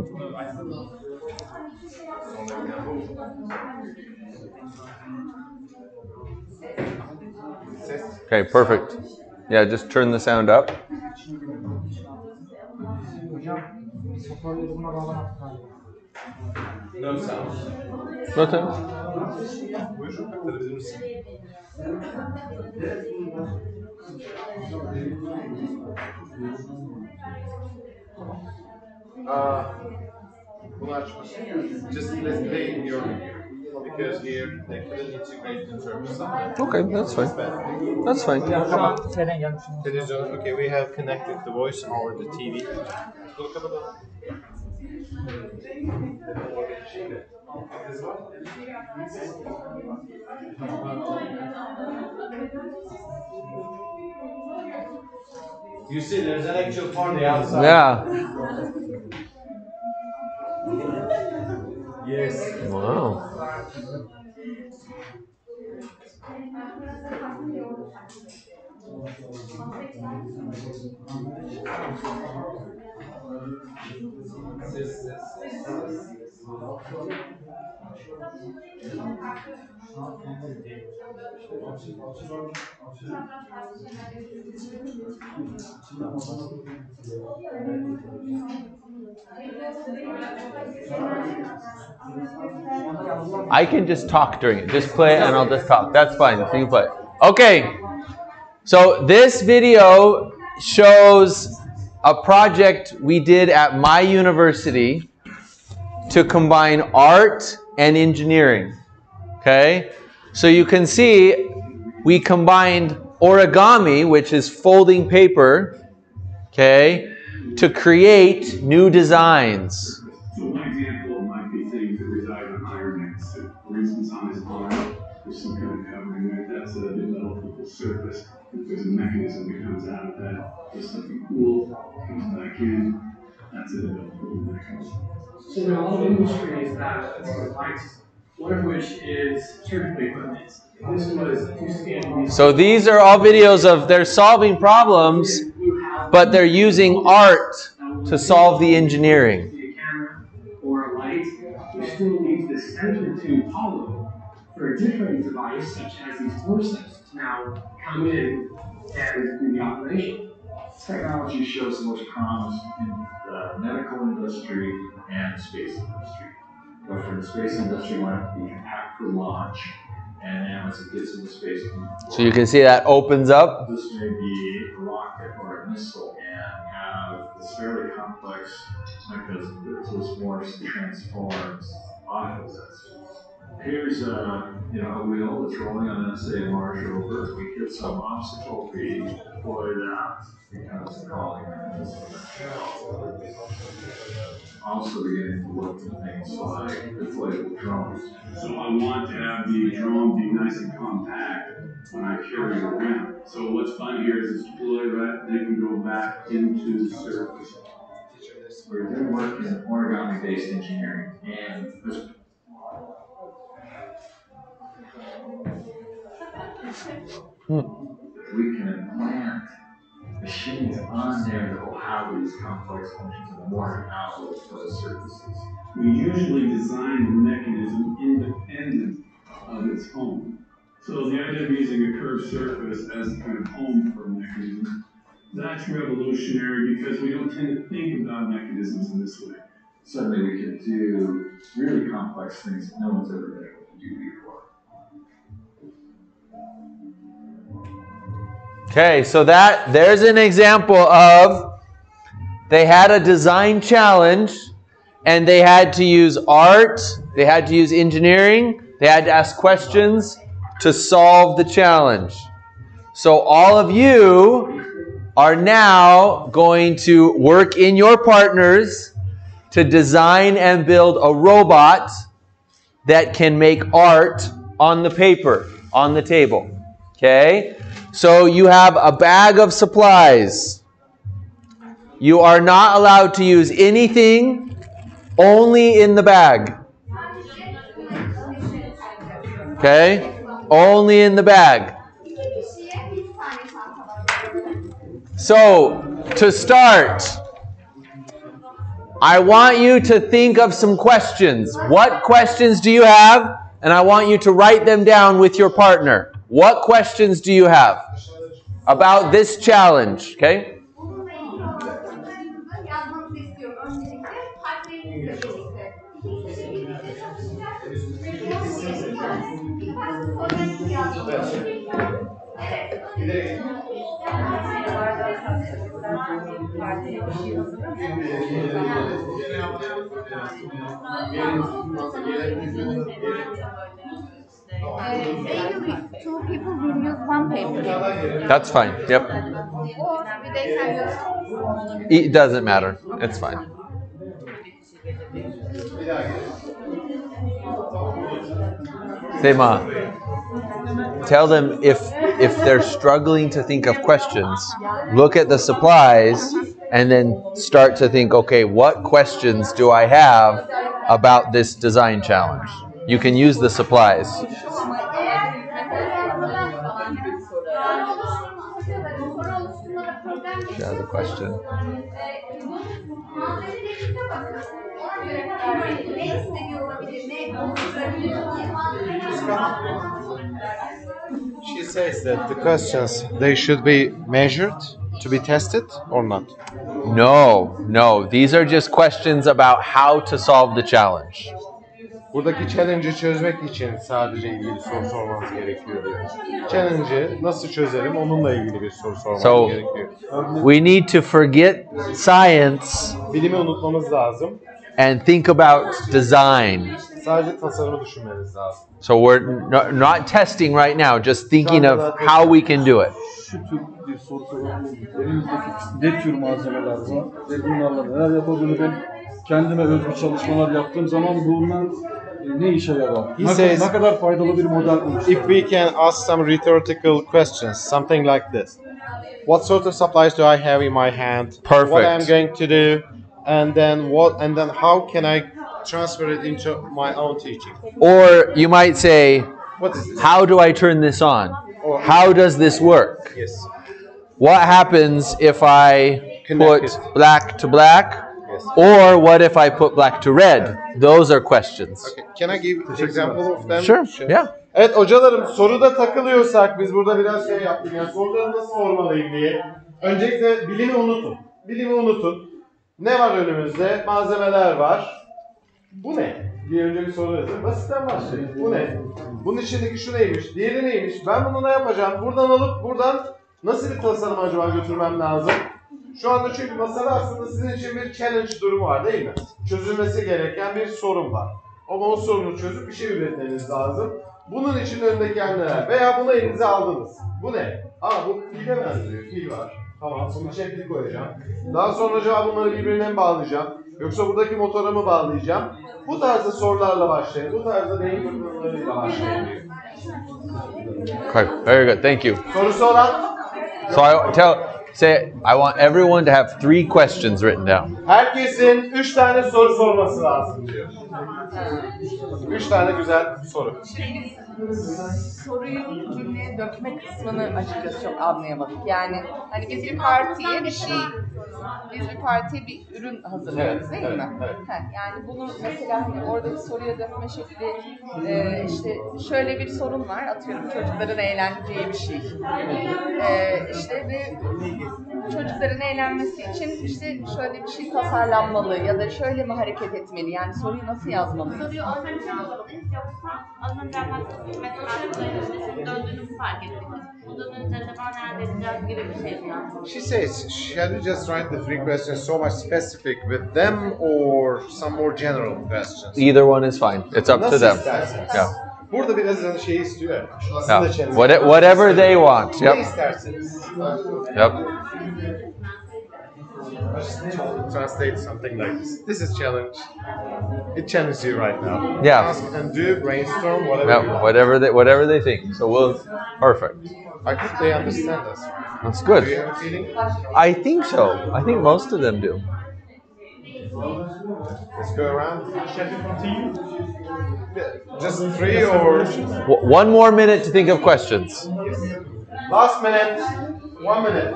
Okay, perfect. Yeah, just turn the sound up. No sound. No sound. Buyur, aktarabilir misin? Just let's play in your computer because here they couldn't integrate the terms. Okay, that's fine. That's fine. Television. Okay, we have connected the voice over the TV. You see, there's an actual party outside. Yeah. Yes. Wow. I can just talk during it. Just play it and I'll just talk. That's fine. So you play it. Okay. So this video shows a project we did at my university to combine art and engineering. Okay? So you can see we combined origami, which is folding paper, okay, to create new designs. So one example might be things that reside on Iron Man's suit. For instance, on his arm, there's some kind of covering there. That's a developable surface. If there's a mechanism that comes out of that, there's something cool, comes back in, that's a developable mechanism. So there are a lot of industries that provide, one of which is surgical equipment. This was to scan. So these are all videos of they're solving problems, but they're using art to solve the engineering. A camera or a light, which still needs the center to hollow for a different device, such as these forceps, to now come in and do the operation. Technology shows the most promise in the medical industry and the space industry. But for the space industry, you want it to be packed for launch, and then once it gets into space, So you can see that opens up. this may be a rocket or a missile and have this fairly complex mechanism that just morphs and transforms off of this. Here's a wheel that's rolling on an SA Mars rover. We hit some obstacle, we deploy that because the calling mechanism. Also beginning to look at things like inflatable drones. So I want to have the drone be nice and compact when I carry it around. So what's fun here is it's deployed right, they can go back into surface. We're doing work in origami-based engineering, and there's we can implant machines on there that will have these complex functions and more out of those surfaces. We usually design the mechanism independent of its home. So the idea of using a curved surface as a kind of home for a mechanism, that's revolutionary because we don't tend to think about mechanisms in this way. Suddenly we can do really complex things that no one's ever been able to do before. Okay, so there's an example of they had a design challenge and they had to use art, they had to use engineering, they had to ask questions to solve the challenge. So all of you are now going to work in your partners to design and build a robot that can make art on the paper, on the table. Okay? So you have a bag of supplies. You are not allowed to use anything only in the bag. Okay? Only in the bag. So, to start, I want you to think of some questions. What questions do you have? And I want you to write them down with your partner. What questions do you have about this challenge? Okay? Maybe two people will use one paper. That's fine. Yep. Or they can use. It doesn't matter. It's fine. Sema, tell them if they're struggling to think of questions, look at the supplies and then start to think, okay, what questions do I have about this design challenge? You can use the supplies. She has a question. She says that the questions, they should be measured to be tested or not? No. These are just questions about how to solve the challenge. Buradaki challenge'ı çözmek için sadece ilgili soru sormanız gerekiyor diyor. Challenge'ı nasıl çözelim onunla ilgili bir soru sormanız gerekiyor. We need to forget science. Bilimi unutmamız lazım. And think about design. Sadece tasarımı düşünmeniz lazım. So we're not testing right now, just thinking of how we can do it. Şu tür bir soru sorabilirim. Elimizdeki ne tür malzemeler var ve bunlarla neler yapabilirim? Kendime özgü çalışmalar yaptığım zaman bunlar ne işe yarar? Ne kadar faydalı bir model oluşturur? If we can ask some rhetorical questions, something like this. What sort of supplies do I have in my hand? Perfect. What I'm going to do? And then how can I transfer it into my own teaching? Or you might say, what is this? How do I turn this on? Or how does this work? Yes. What happens if I put black to black? Yes. Or what if I put black to red? Those are questions. Okay. Can I give example of them? Sure. Yeah. Evet hocalarım, soruda takılıyorsak biz burada biraz şey yaptık. Yani soruları nasıl sormalıyım diye. Öncelikle bilimi unutun. Bilimi unutun. Ne var önümüzde? Malzemeler var. Bu ne? diye önce bir soru yazın. Basitten başlayın. Bu ne? Bunun içindeki şu neymiş? Diğeri neymiş? Ben bunu ne yapacağım? Buradan alıp buradan nasıl bir tasarım acaba götürmem lazım? Şu anda çünkü masada aslında sizin için bir challenge durumu var değil mi? Çözülmesi gereken bir sorun var. Ama o sorunu çözüp bir şey üretmeniz lazım. Bunun için önündekiler neler? Veya bunu elinize aldınız. Bu ne? Bu pile benziyor. Pil var. Tamam, bunun içine pil koyacağım. Daha sonra acaba bunları birbirine mi bağlayacağım? Yoksa buradaki motora mı bağlayacağım? Bu tarzda sorularla başlayın. Bu tarzda beyin fırtınalarıyla başlayın diyor. Okay, very good. Thank you. Sorusu olan? So say I want everyone to have 3 questions written down. Herkesin 3 tane soru sorması lazım diyor. 3 tane güzel soru. Soruyu cümleye dökme kısmını açıkçası çok anlayamadık. Yani hani biz bir partiye bir ürün hazırlıyoruz değil mi? Evet. Yani bunu mesela hani oradaki soruya dökme şekli işte şöyle bir sorun var, atıyorum çocukların eğleneceği bir şey. İşte ve çocukların eğlenmesi için işte şöyle bir şey tasarlanmalı ya da şöyle mi hareket etmeli? Yani soruyu nasıl yazmalıyız? Soruyu organize olmalıyız yoksa az önce anlattığım mesela sizin döndüğünüzü fark ettik. Bundan önce acaba nerede edeceğiz gibi bir şey mi yapmalıyız? She says, shall we just write the 3 questions so much specific with them or some more general questions? Either one is fine. It's up to them. Yeah. Burada biraz şey istiyor. Yeah. Whatever they want. Yep. Ne isterseniz. Yep. Translate something like this. This is challenge. It challenges you right now. Yeah. Ask and do, brainstorm, whatever. Yep. You want. Whatever they think. So perfect. I think they understand us. That's good. Do you have a feeling? I think so. I think most of them do. Let's go around. Shall we continue? Just 3 or... One more minute to think of questions. Last minute. 1 minute.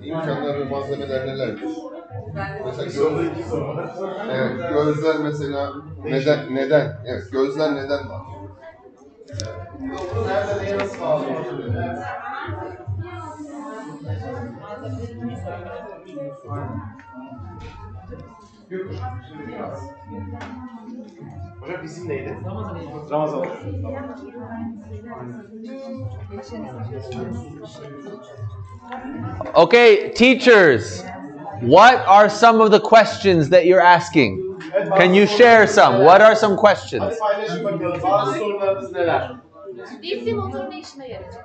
İmkanlar ve malzemeler nelerdir? Mesela evet, gözler mesela neden? Evet, gözler neden var? Nerede neye nasıl bağlıyor? Hocam bizim neydi? Ramazan hocam. Okay, teachers, what are some of the questions that you're asking? Can you share some? What are some questions? Hadi paylaşın bakalım. Bazı sorularınız neler? DC motor ne işine yarayacak?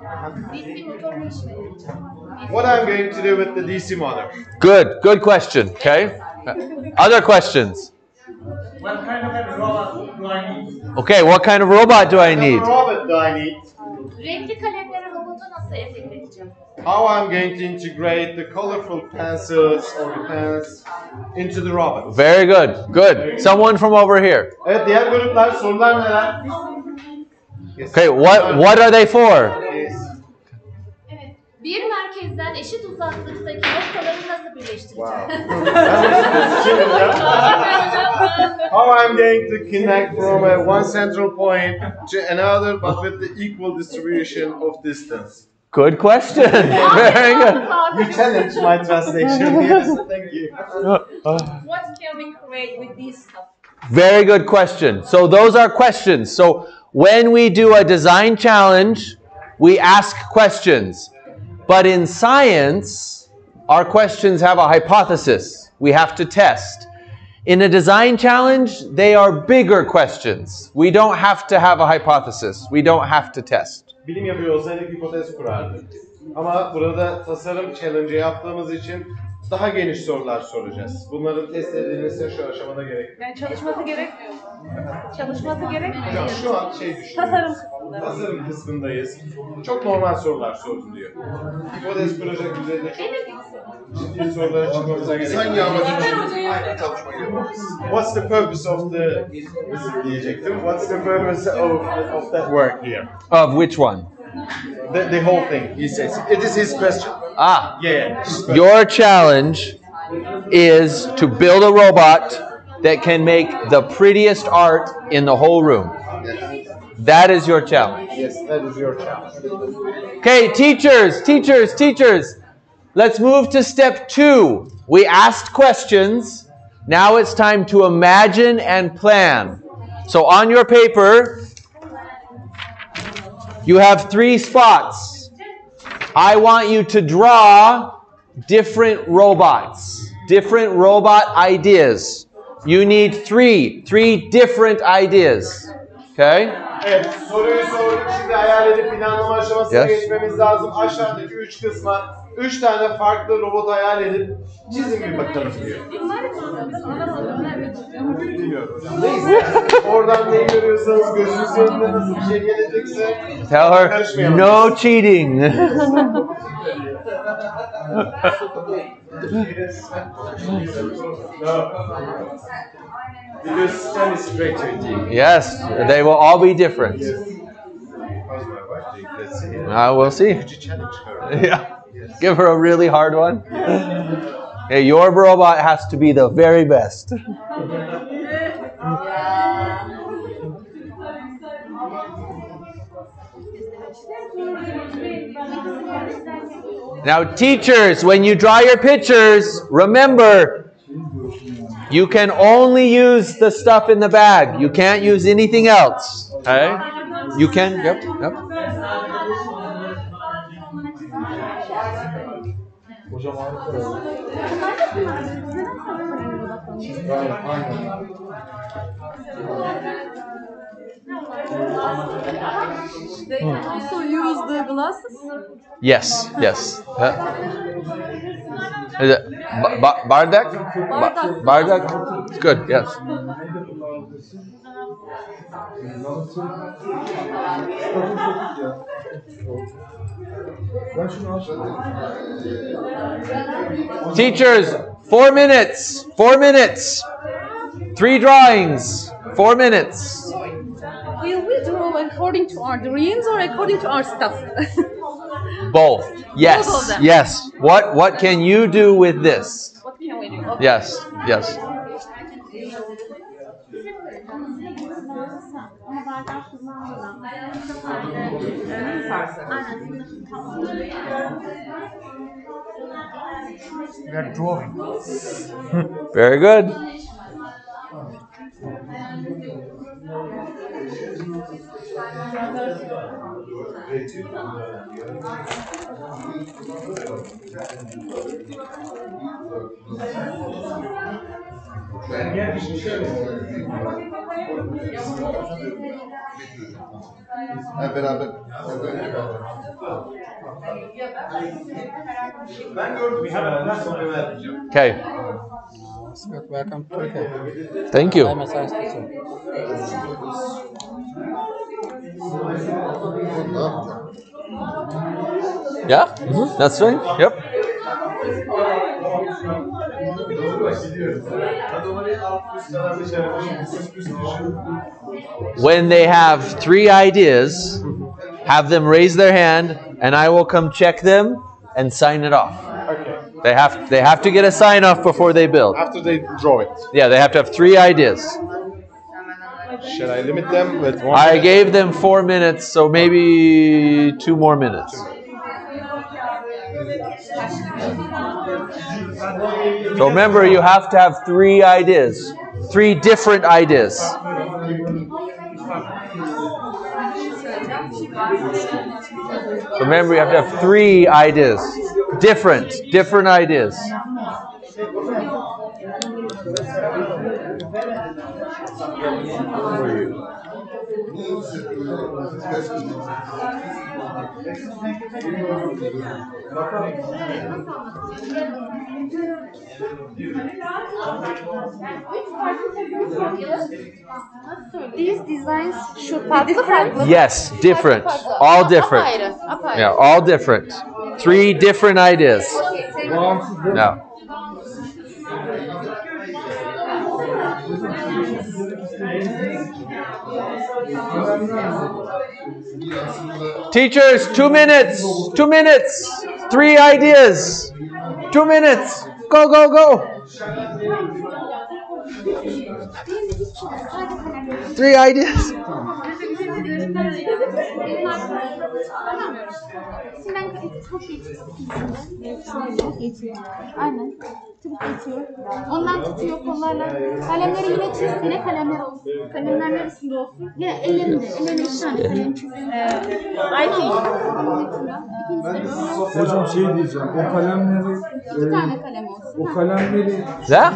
DC motor ne işine yarayacak? What I'm going to do with the DC motor? Good question, okay? Other questions? What kind of a robot do I need? Okay, what kind of robot do I need? What robot do I need? Renkli kalemleri robota nasıl entegre edeceğim? How I'm going to integrate the colorful pencils or the pens into the robot? Very good, good. Someone from over here. Evet, diğer gruplar sorular neler? Yes. Okay, what are they for? Yes. Evet. Bir merkezden eşit uzaklıktaki noktaları nasıl birleştireceğim? How I'm going to connect from one central point to another, but with the equal distribution of distance. Good question. Very good. You challenged my translation. Yes, thank you. What can we create with this stuff? Very good question. So those are questions. So when we do a design challenge, we ask questions. But in science, our questions have a hypothesis. We have to test. In a design challenge, they are bigger questions. We don't have to have a hypothesis. We don't have to test. Bilim yapıyor olsaydık hipotez kurardık. Ama burada tasarım challenge yaptığımız için daha geniş sorular soracağız. Bunların test edilmesi şu aşamada gerekmiyor. Yani çalışması gerekmiyor. Çalışması gerekmiyor. Hocam şu an şey düşünüyorum. Tasarım kısmında. Tasarım kısmındayız. Çok normal sorular soruluyor. Hipotez proje üzerinde çok ciddi sorulara çıkmamıza gerek yok. Hangi amacı çalışmayı yaparız? What's the purpose of the visit diyecektim. What's the purpose of that work here? Of which one? The whole thing, he says. It is his question. Ah, Yeah. your challenge is to build a robot that can make the prettiest art in the whole room. That is your challenge. Yes, that is your challenge. Okay, teachers. Let's move to step 2. We asked questions. Now it's time to imagine and plan. So on your paper, you have 3 spots. I want you to draw different robots, different robot ideas. You need 3 different ideas. Okay? Evet, soruyu sorduk. Şimdi hayal edip planlama aşamasına Yes. geçmemiz lazım. Aşağıdaki 3 kısma 3 tane farklı robot hayal edip çizin bir bakalım diyor. Bilmiyorum hocam. Neyse. Oradan ne görüyorsanız gözünüzün önünde nasıl bir şey gelecekse Tell her karışmayalım. no cheating. No. Because Stan is straight to it. Yes, they will all be different. How's my wife? Let's see. We'll see. Could you challenge her? Yeah. Give her a really hard one. Hey, your robot has to be the very best. Now, teachers, when you draw your pictures, remember, you can only use the stuff in the bag. You can't use anything else. Okay? You can, yep. Hocam harika. Aynen. They can also use the glasses. Yes. Is it bardak? Bardak? It's good, yes. Teachers, 4 minutes. 4 minutes. 3 drawings. 4 minutes. Will we draw according to our dreams or according to our stuff? Both. Yes. Both of them. Yes. What can you do with this? What can we do? Okay. Yes. Yes. We are drawing. Very good. Beraber. Okay. Welcome to Turkey. Thank you. I'm a science teacher. Yeah? That's right. Yep. When they have 3 ideas, have them raise their hand, and I will come check them and sign it off. Okay. They have to get a sign off before they build. After they draw it. Yeah, they have to have 3 ideas. Should I limit them with 1 I minute? gave them 4 minutes, so maybe 2 more minutes. So remember, you have to have 3 ideas. 3 different ideas. Remember, you have to have 3 ideas. Different ideas. These designs should be Yes, different. All different. Yeah, all different. 3 different ideas. No. Teachers, 2 minutes. 2 minutes. 3 ideas. 2 minutes. Go, go, go. 3 ideas. Aynen. Geçiyor. Ondan tutuyor kollarla. Kalemleri yine çiz. Yine kalemler olsun. Kalemler neresinde olsun? Yine ellerinde. Ellerinde 2 tane kalem çiz. Hocam şey diyeceğim, o kalemleri... 2 tane kalem olsun. O kalemleri... Yeah.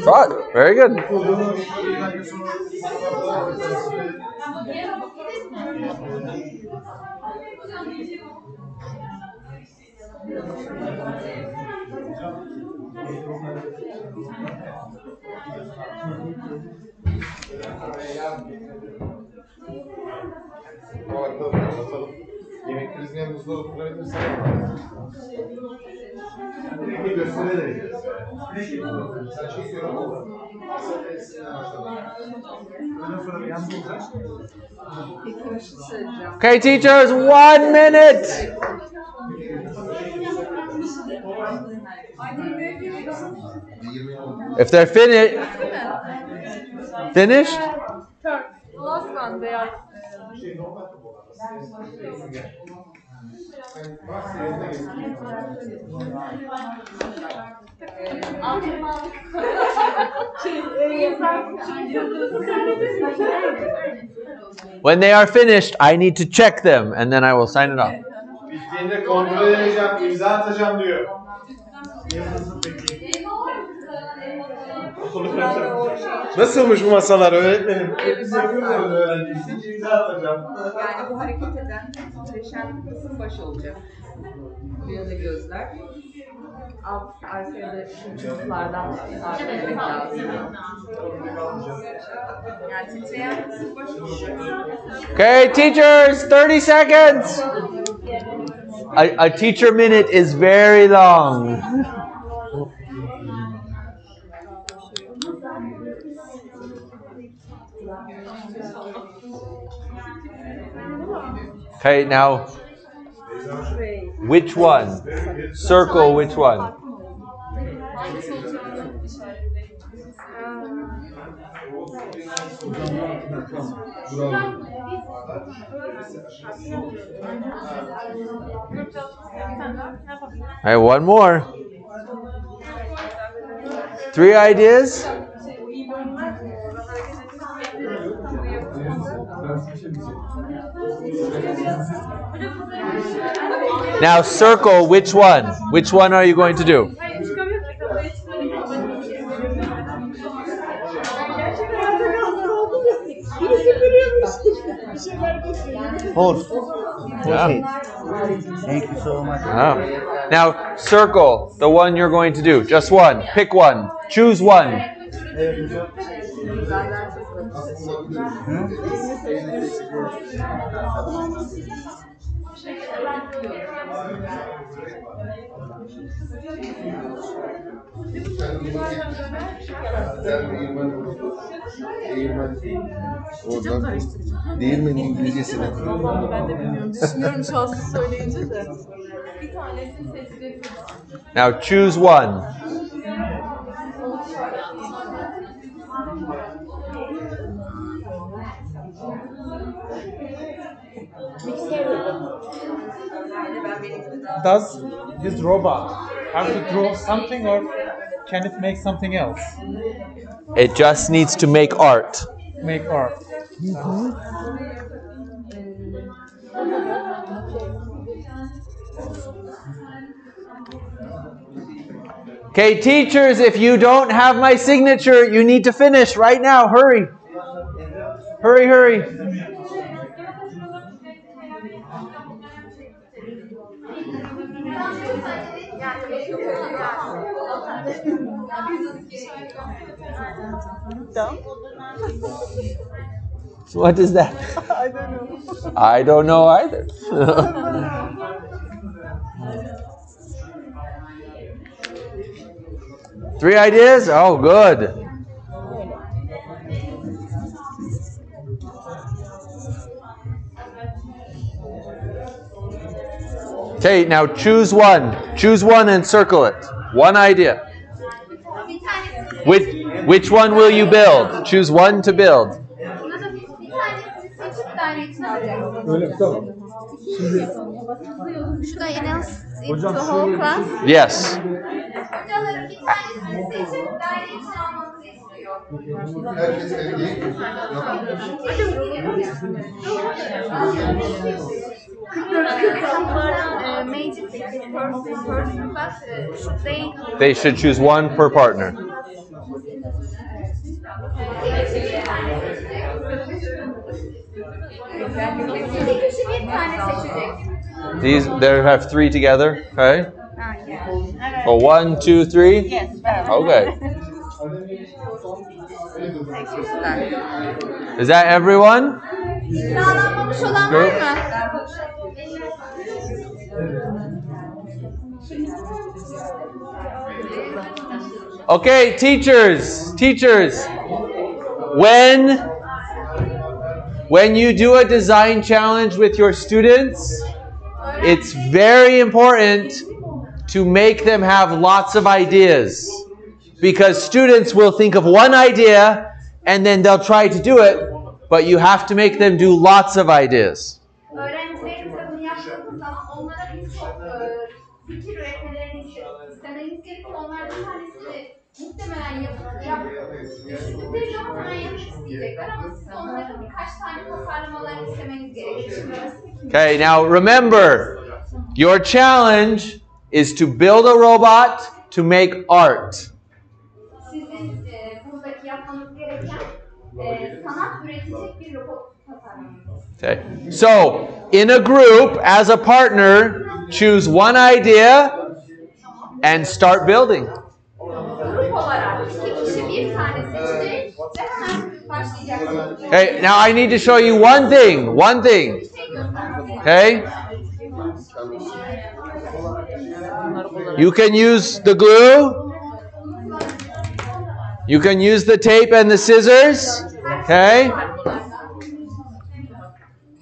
Right. Very good. Yemek krizine yanımızda oturabilirsen. Bir gösterelim. Sen çekiyorum ama. Okay, teachers, 1 minute. If they're finished. Third, last one, they are. When they are finished, I need to check them and then I will sign it off. Bittiğinde kontrol edeceğim, imza atacağım diyor. Nasılmış bu masalar öğretmenim? Yani bu hareket eden titreşen kısım baş olacak. Buraya da gözler. Arkaya da çocuklardan takip etmek lazım. Yani titreyen kısım baş olacak. Okay, teachers, 30 seconds. A teacher minute is very long. Okay, now, which one? Circle which one? All right, one more. 3 ideas? Now circle which one? Which one are you going to do? Horse. Yeah. Thank you so much. Now circle the one you're going to do. Just one. Pick one. Choose one. Değirmenin İngilizcesi ne? Ben de bilmiyorum. Düşünüyorum şu an siz söyleyince de. Bir tanesini seçeceksin. Now choose one. Does this robot have to draw something, or can it make something else? It just needs to make art. Make art. Okay, teachers, if you don't have my signature, you need to finish right now. Hurry. Hurry, hurry. What is that? I don't know. I don't know either. 3 ideas? Oh, good. Okay, now choose one. Choose one and circle it. One idea. Which one will you build? Choose one to build. Yes. They should choose one per partner. These there have 3 together, okay? Oh, 1, 2, 3? Yes. Okay. Is that everyone? Okay, teachers, when you do a design challenge with your students, it's very important to make them have lots of ideas, because students will think of one idea and then they'll try to do it, but you have to make them do lots of ideas. Öğrencilerimize bunu yaptığımız zaman onlara birçok fikir üretmelerini istemeniz gerekiyor. Onlar bir tanesini muhtemelen düşündükleri zaman hemen yapmak isteyecekler ama siz onların birkaç tane tasarlamalarını istemeniz gerekiyor. Okay, now remember, your challenge is to build a robot to make art. Sizin sanat üretecek bir robot tasarlamak. Okay. So, in a group, as a partner, choose one idea and start building. Grup olarak iki kişi bir tane seçecek ve hemen başlayacak. Okay, now I need to show you one thing. One thing. Okay? You can use the glue. You can use the tape and the scissors. Okay?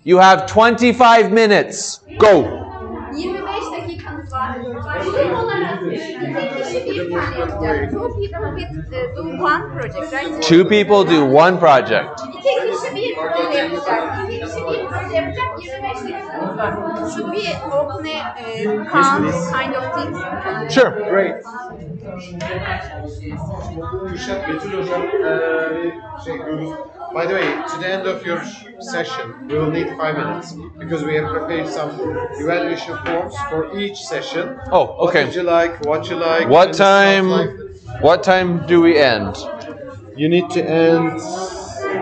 You have 25 minutes. Go. 25 dakikanız var. Grup olarak iki kişi bir tane yapacak. Two people with do one project, right? Two people do one project. İki kişi bir proje yapacak. İki kişi bir proje yapacak. 25 dakikanız var. Should we open a count kind of things? Sure. Great. Kürşat, Betül Hocam, by the way, to the end of your session, we will need 5 minutes because we have prepared some evaluation forms for each session. Oh, okay. What did you like? What you like? What time? What time do we end? You need to end.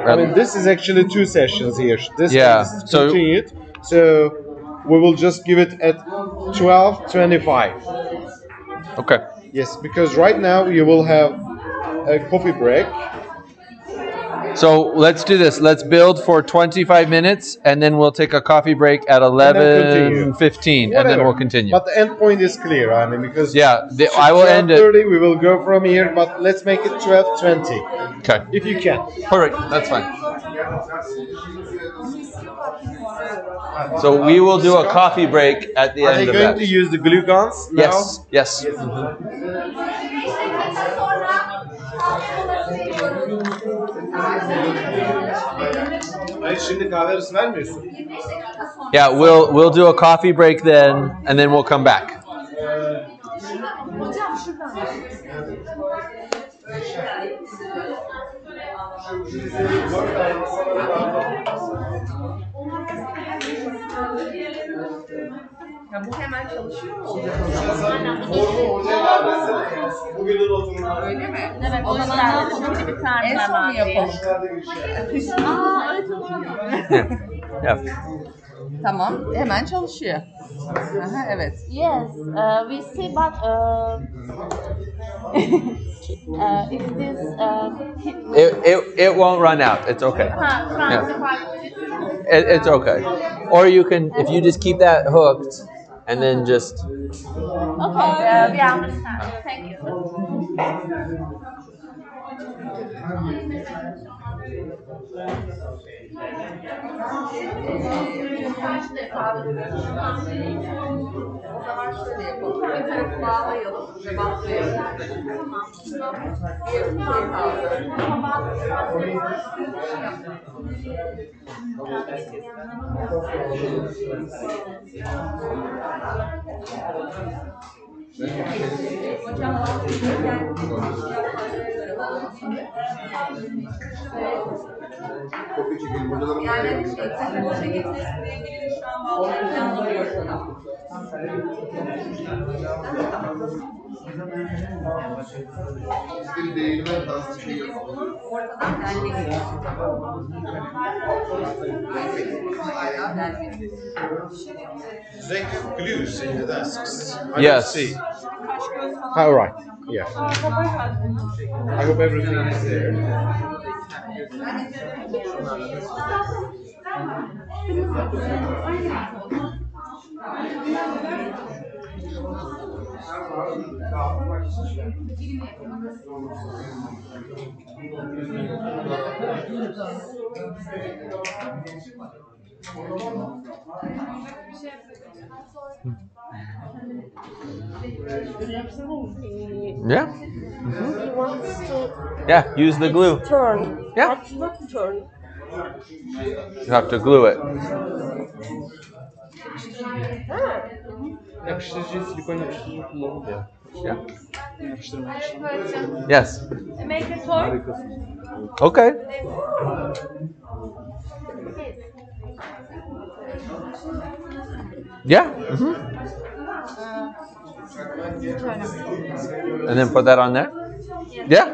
I mean, this is actually 2 sessions here. This is continued. So we will just give it at 12:25. Okay. Yes, because right now you will have a coffee break. So let's do this. Let's build for 25 minutes, and then we'll take a coffee break at 11:15, and then we'll continue. But the end point is clear. I mean, because I will end it. 12:30. We will go from here, but let's make it 12:20. Okay. If you can. Perfect. That's fine. So we will do a coffee break at the end of that. Are they going to use the glue guns now? Yes. Yes. Hayır, şimdi kahve arası vermiyorsun. Yeah, we'll do a coffee break then, and then we'll come back. Ya bu hemen çalışıyor mu? Bugünün oturumları. Öyle mi? Evet, o zaman en son mu yapalım? Yeah. Tamam, hemen çalışıyor. Aha, evet. Yes, we see, but if this It won't run out. It's okay. Yeah. It's okay. Or you can, if you just keep that hooked, and then just. Okay, we understand. Thank you. O zaman şöyle yapalım. Bir tarafı bağlayalım ve bantlayalım. Diğer ucuna yani teknoloji getirisiyle ilgili şu an bağlı planlanıyor. Stil değirmen tarzı şey Bunun ortadan delmesi. Hala delmesi. They have glues in the desks. I Yes. don't see. All right. Yeah. I hope everything is there. Yeah. He wants to Yeah. Use the glue. turn. Yeah. Not turn. You have to glue it. Yapıştırıcı, silikon yapıştırıcı kullanılıyor. Yeah. Yapıştırmak için. Yes. Make a toy. Okay. Yeah. And then put that on there. Yeah.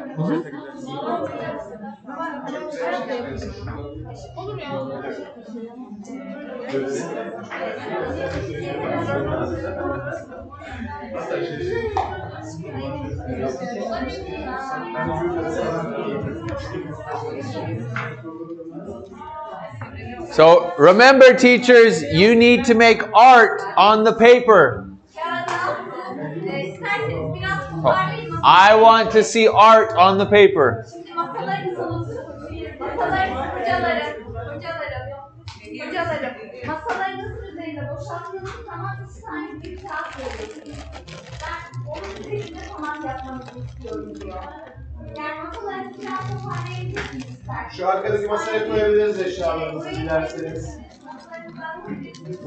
So remember, teachers, you need to make art on the paper. I want to see art on the paper. Masalarınızın üzerinde boşalttığınız zaman 3 tane bir kağıt veriyorsunuz. Ben onun üzerinde sanat yapmanızı istiyorum diyor. Yani masalarınızı biraz toparlayabilirsiniz isterseniz. Şu arkadaki masaya koyabiliriz eşyalarınızı dilerseniz. Masalarınızı atabilirsiniz.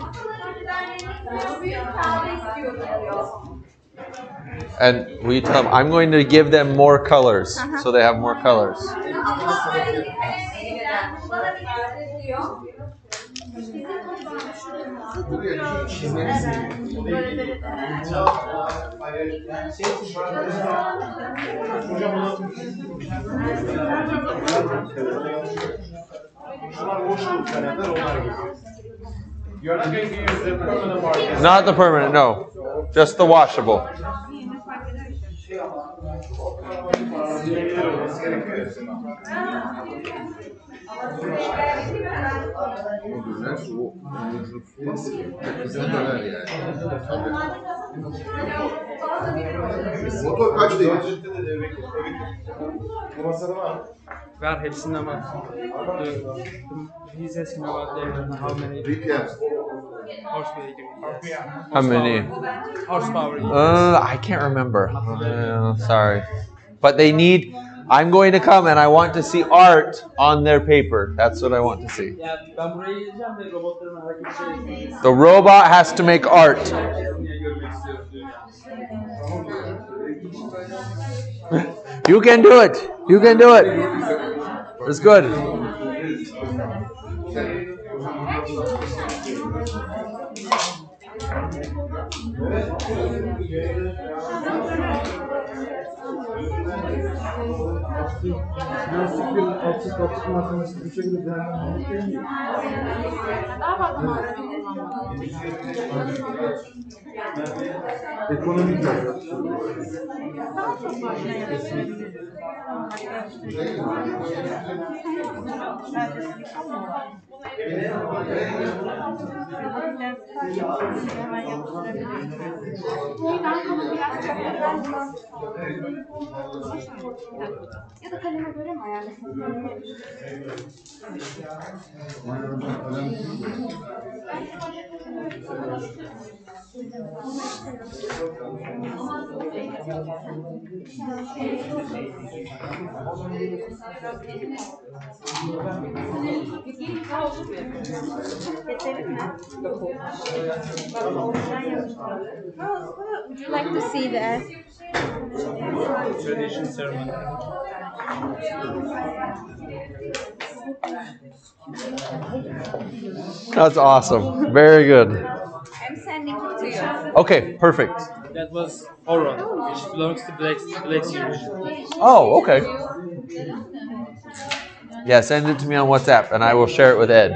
Masaların üzerlerine istiyor, büyük kağıdı istiyorum diyor. And we tell them, I'm going to give them more colors, so they have more colors. You're not going to use the permanent markers. Not the permanent, no. Just the washable. Motor kaç değil? Bu masada var mı? Var, hepsinde var. He's asking about how many How many? horsepower. I can't remember. Sorry. But they need, I'm going to come and I want to see art on their paper. That's what I want to see. The robot has to make art. You can do it. You can do it. It's good. Plastik bir altı makinesi bir şekilde değerlendirmek değil mi? Daha fazla malzeme kullanmak. Ekonomik olarak. Daha çok makine yapabiliriz. Ya da kaleme göre mi ayarlasın? Would you like to see that? Tradition ceremony. That's awesome. Very good. I'm sending it to you. Okay, perfect. That was oral, which belongs to Black's region. Oh, okay. Yeah, send it to me on WhatsApp and I will share it with Ed.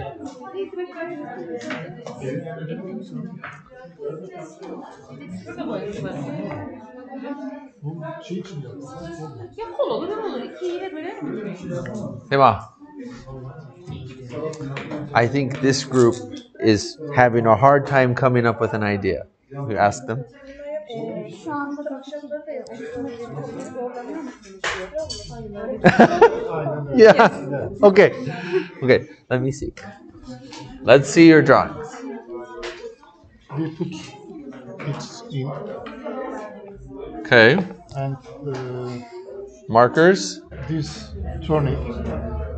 Ya kol olur ya olur. İki yere böler mi? Hema, I think this group is having a hard time coming up with an idea. You ask them. Şu anda da Yeah. Okay. Okay. Let me see. Let's see your drawings. We put it in Okay. and Markers. this turning.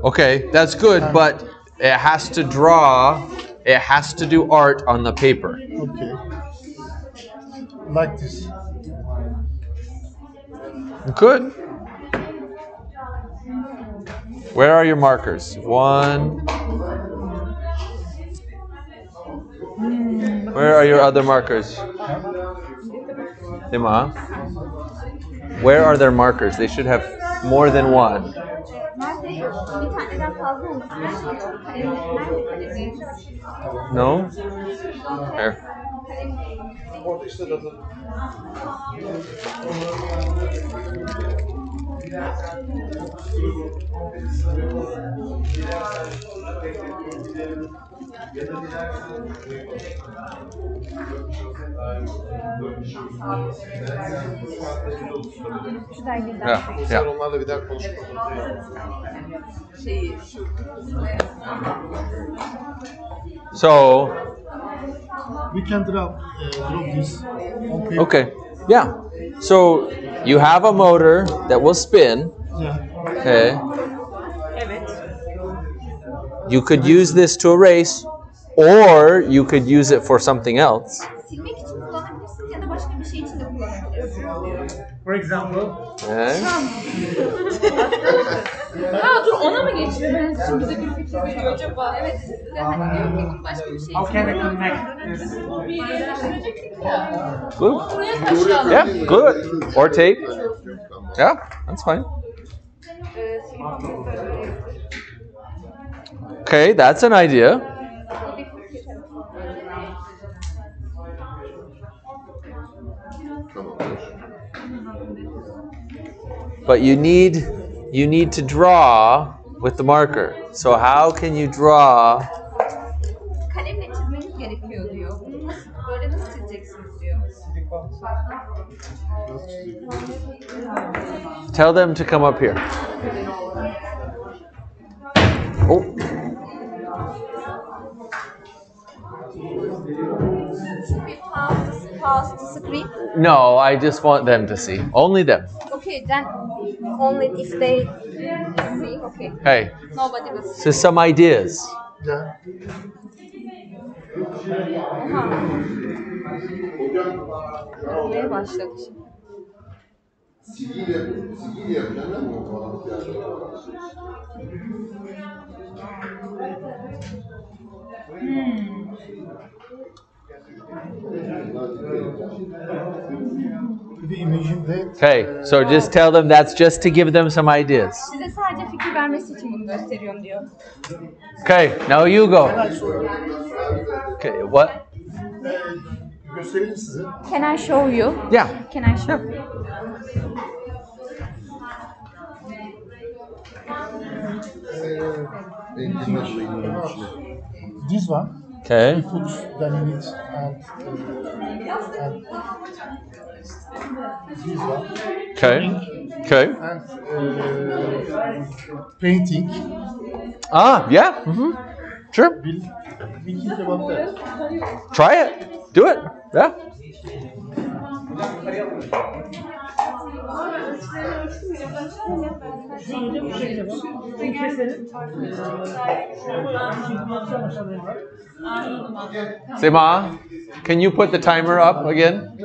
Okay, that's good, but it has to draw. It has to do art on the paper. Okay. Like this. Good. Where are your markers? One. Where are your other markers? Dima. Where are their markers? They should have more than one. Nerede? Bir tane fazla olmuş. Nerede kalemlerim? No? Here. Orada işte data. Yeah. Onlarla bir daha konuşalım. So, We can drop this on paper. okay. Yeah. So, you have a motor that will spin. Yeah. Okay. You could use this to erase, or you could use it for something else. Silmek için kullanabilirsin ya da başka bir şey için de kullanabilirsin. For example. Okay. Ha dur ona mı geçti? Ben şimdi bize bir fikir veriyor acaba. Evet. Hani diyor ki bunu başka bir şey için. How can I connect this? Bir yerleştirecektik ya. Glue. Buraya taşıyalım. Yeah, glue it. Or tape. Yeah, that's fine. Okay, that's an idea. But you need to draw with the marker. So how can you draw? Kalemle çizmeniz gerekiyor diyor. Bunu nasıl, böyle nasıl çizeceksiniz diyor. Tell them to come up here. Oh. Should we pause the screen? No, I just want them to see. Only them. Okay, then only if they see. Okay. Hey. Nobody will see. So some ideas. Yeah. Olmaya başladı şimdi. Sigiyle yapacaksın değil mi? Okay, so just tell them that's just to give them some ideas. Size sadece fikir vermesi için bunu gösteriyorum diyor. Okay, now you go. Okay, what? Göstereyim size. Can I show you? Yeah. Can I show you? This one. Okay. We put them in it and this one. Okay. Okay. And painting. Ah, yeah. Mm-hmm. Sure. We think about that. Try it. Do it. Yeah. Sema, can you put the timer up again?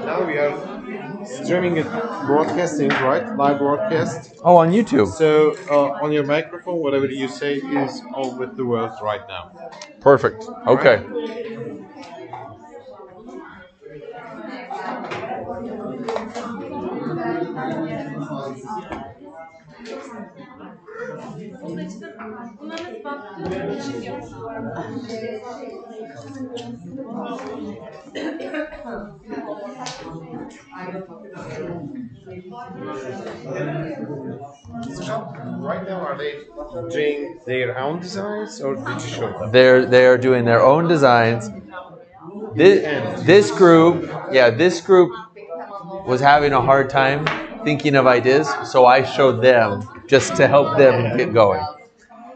Now we are streaming it, broadcasting, right? Live broadcast. Oh, on YouTube. So on your microphone, whatever you say is all with the words right now. Perfect. Okay. Right now, are they doing their own designs, or did you show them? They are doing their own designs. This group was having a hard time thinking of ideas, so I showed them just to help them get going.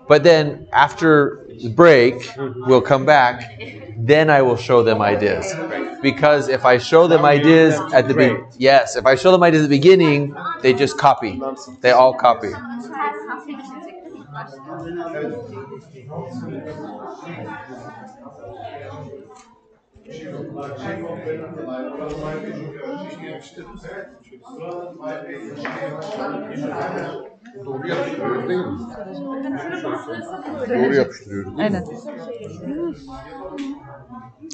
But then after the break, we'll come back. Then I will show them ideas. Because if I show them ideas at the if I show them ideas at the beginning, they just copy. They all copy. Doğru yapıştırıyoruz değil mi? Doğru yapıştırıyoruz değil mi? Aynen.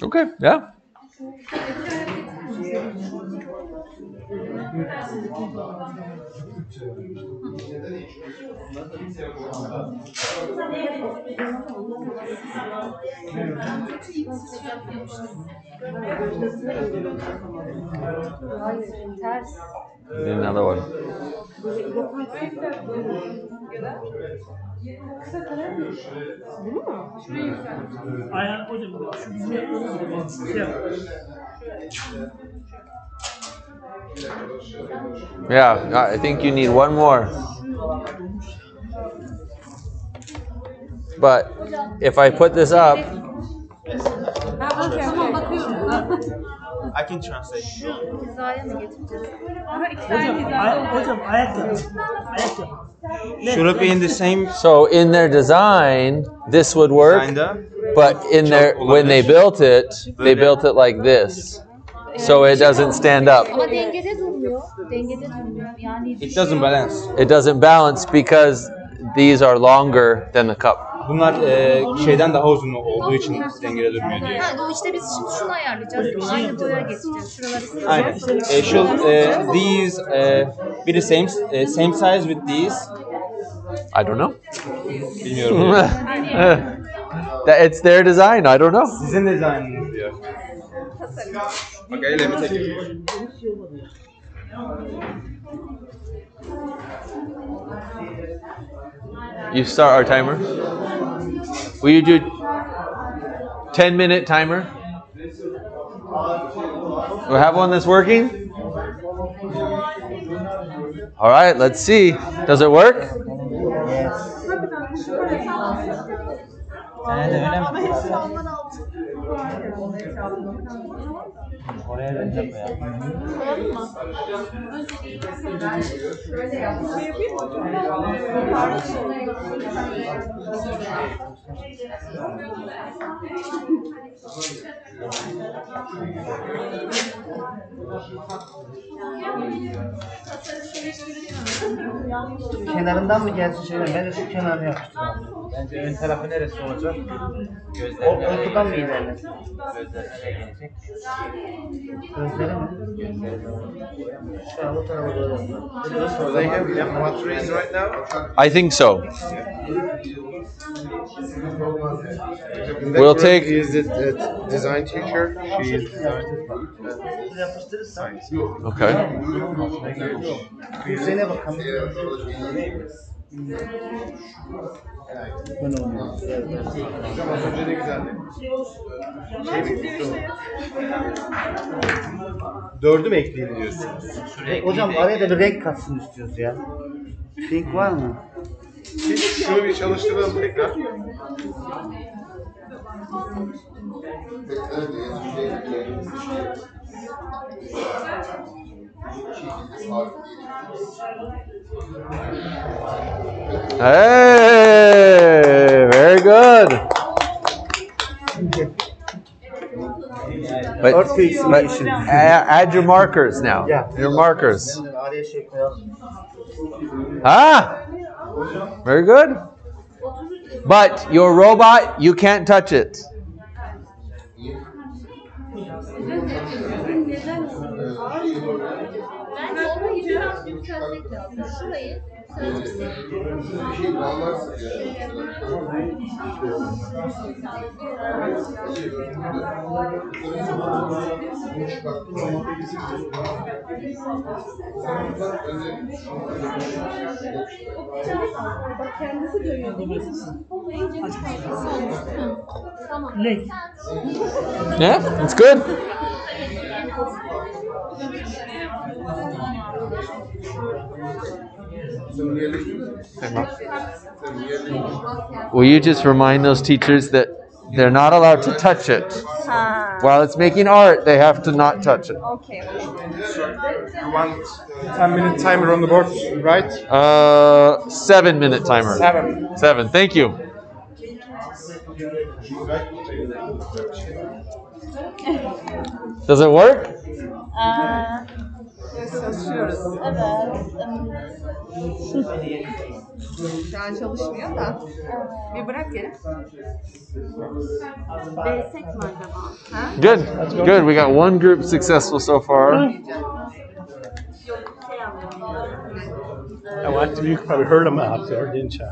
Okay, yeah. Need another one. Yeah, I think you need one more. But if I put this up, I can translate. Should it be in the same? so in their design, this would work. Kinda. But in their when they built it like this, so it doesn't stand up. Ama dengede durmuyor. Dengede durmuyor. Yani It doesn't balance. It doesn't balance because these are longer than the cup. Bunlar şeyden daha uzun olduğu için dengede durmuyor diye. Ha, işte biz şimdi şunu ayarlayacağız. Aynı boya getireceğiz. Şuraları sileceğiz. Aynen. Should these be the same size with these? I don't know. Bilmiyorum. It's their design. I don't know. Sizin dizaynınız diyor. Okay, let me take it. You start our timer. Will you do 10-minute timer? We have one that's working? All right, let's see. Does it work? Kenarından mı gelsin şeyden? Ben de şu kenarına yapıştıralım. Bence ön tarafı neresi olacak? Ortadan mı ilerlesin? Gözlerine gelecek. Gözleri mi? Şu an bu tarafa doğru. So they have batteries right now? I think so. We'll take. Is it a design teacher? She is design. Okay. Yüzeyine bakalım. Hocam az önce ne güzeldi. Dördü mü ekleyin diyorsunuz? Hocam araya da bir renk katsın istiyoruz ya. Pink var mı? Şunu bir çalıştıralım tekrar. Hey, very good. But add your markers now. Your markers. Very good. But your robot, you can't touch it. Bence orayı biraz yükseltmek lazım. Şurayı Kendisi dönüyor. Tamam. Yeah, it's good. Will you just remind those teachers that they're not allowed to touch it? While it's making art, they have to not touch it. Okay. You want 10-minute timer on the board, right? 7-minute timer. 7. 7. Thank you. Does it work? Çalışıyoruz. Evet. Şu an çalışmıyor da. Bir bırak yere. Değsek mi acaba? Ha? Good. Good. We got one group successful so far. Yok şey alıyorum. Oh, you probably heard them out there, didn't you?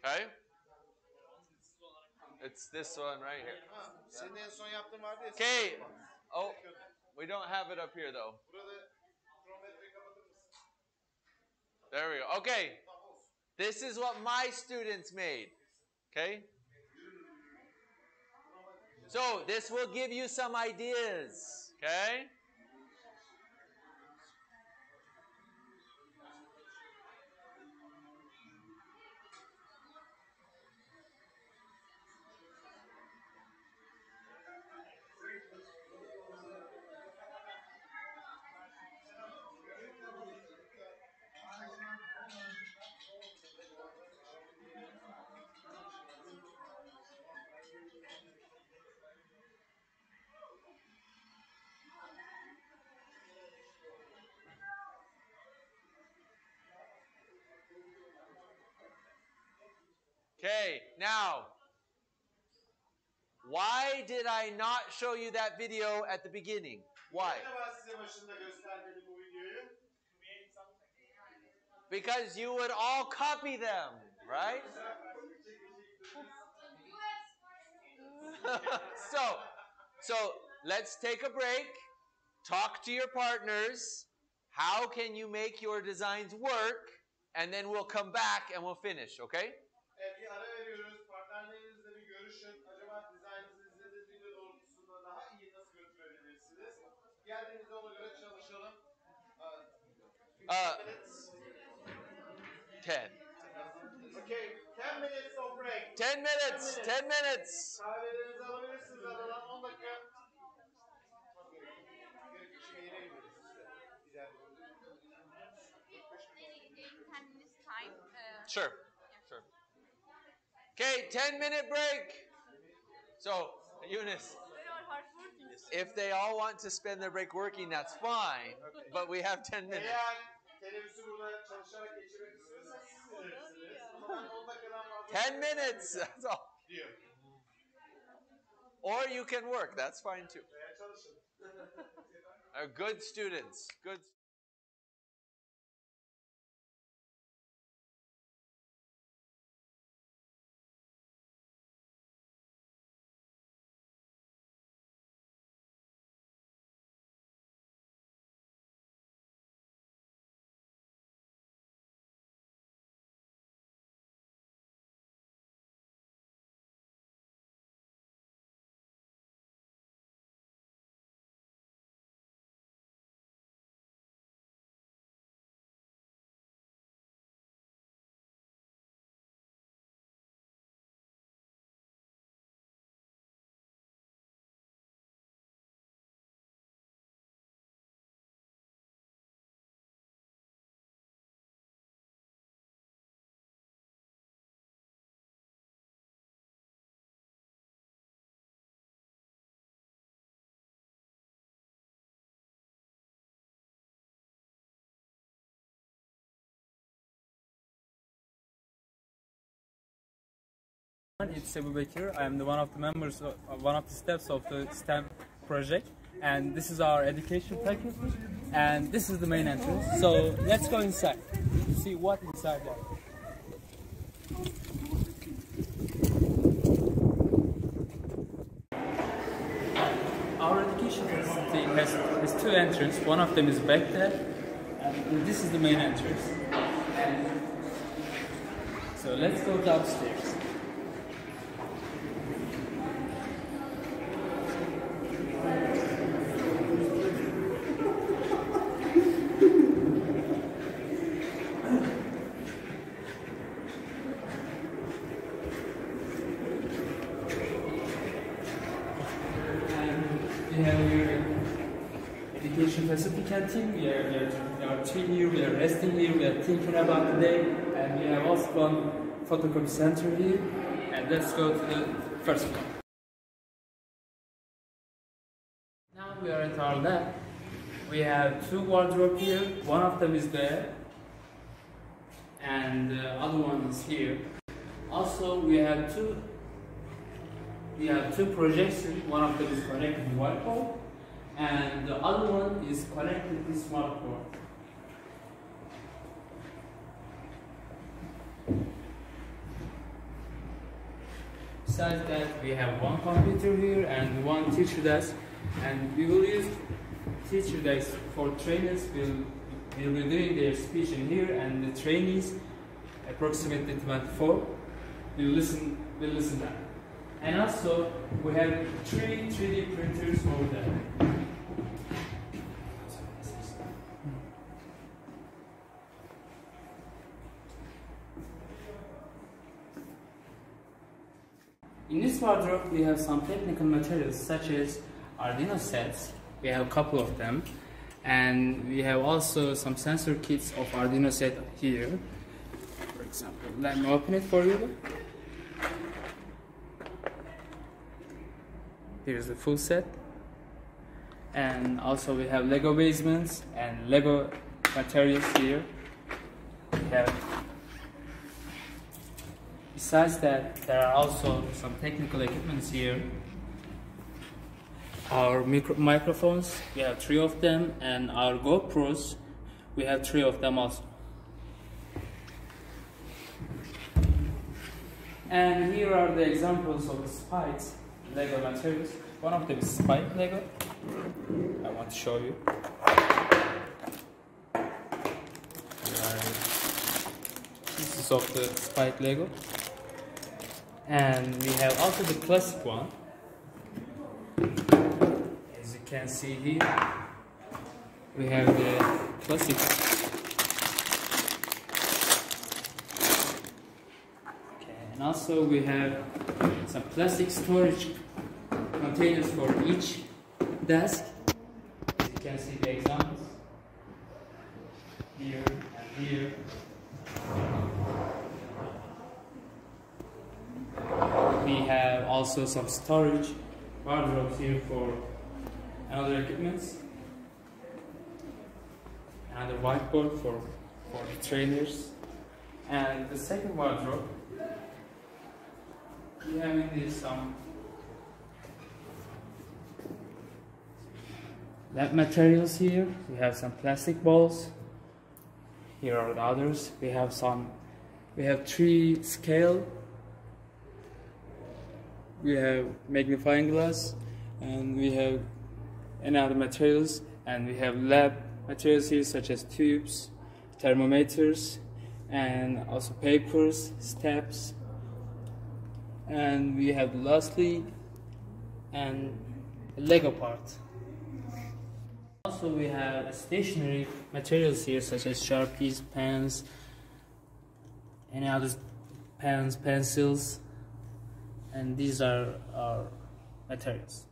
Okay? It's this one right here. Senin en son yaptığın vardı ya. Okay. Oh, we don't have it up here though. Burada kronometreyi kapatır mısın? There we go. Okay. This is what my students made. Okay? So this will give you some ideas. Okay? Okay, now, why did I not show you that video at the beginning? Why? Because you would all copy them, right? So let's take a break. Talk to your partners. How can you make your designs work? And then we'll come back and we'll finish, okay? Bir ara veriyoruz. Partnerlerinizle bir görüşün. Acaba dizaynınızı izlediğiniz video doğrultusunda daha iyi nasıl götürebilirsiniz? Geldiğinizde ona göre çalışalım. 10. Okay, 10 minutes of break. 10 minutes. 10 minutes. Kahvelerinizi alabilirsiniz aradan 10 dakika. Sure. Sure. Okay, 10-minute break. So, Eunice, if they all want to spend their break working, that's fine. But we have 10 minutes. Eğer teneffüsü burada çalışarak geçirmek istiyorsanız siz bilirsiniz. O zaman 10 dakikadan fazla 10 minutes. That's all. diyor. Or you can work. That's fine too. Veya çalışın. Good students. Good. It's Ebu Baker. I am one of the members of one of the steps of the STEM project, and this is our education faculty, and this is the main entrance. So let's go inside to see what inside there. Our education facility has two entrances. One of them is back there, and this is the main entrance. So let's go downstairs. We have your education facility canteen. We are chilling here, we are resting here, we are thinking about the day, and we have also one photocopy center here. And let's go to the first one. Now we are at our lab. We have two wardrobes here. One of them is there, and the other one is here. Also, we have two projections. One of them is connected to whiteboard, and the other one is connected to smartboard. Besides that, we have one computer here and one teacher desk, and we will use teacher desk for trainers. Will be doing their speech in here, and the trainees, approximately 24, will listen that. And also, we have 3D printers over there. In this wardrobe, we have some technical materials such as Arduino sets. We have a couple of them. And we have also some sensor kits of Arduino set here. For example, let me open it for you. Here's the full set. And also we have Lego basements and Lego materials here. We have Besides that, there are also some technical equipments here. Our microphones, we have 3 of them, and our GoPros, we have 3 of them also. And here are the examples of the spikes, Lego materials. One of them is spike Lego. I want to show you. This is of the spike Lego. And we have also the classic one. As you can see here, we have the classic. Okay, and also we have some plastic storage containers for each desk. As you can see the examples here and here. We have also some storage wardrobes here for other equipments. Another whiteboard for the trainers. And the second wardrobe, we have in this some lab materials here. We have some plastic balls. Here are the others. We have 3 scale. We have magnifying glass, and we have any other materials, and we have lab materials here such as tubes, thermometers, and also papers, steps, and we have lastly and a Lego part. Also we have stationary materials here such as Sharpies, pens, any other pens, pencils, and these are our materials.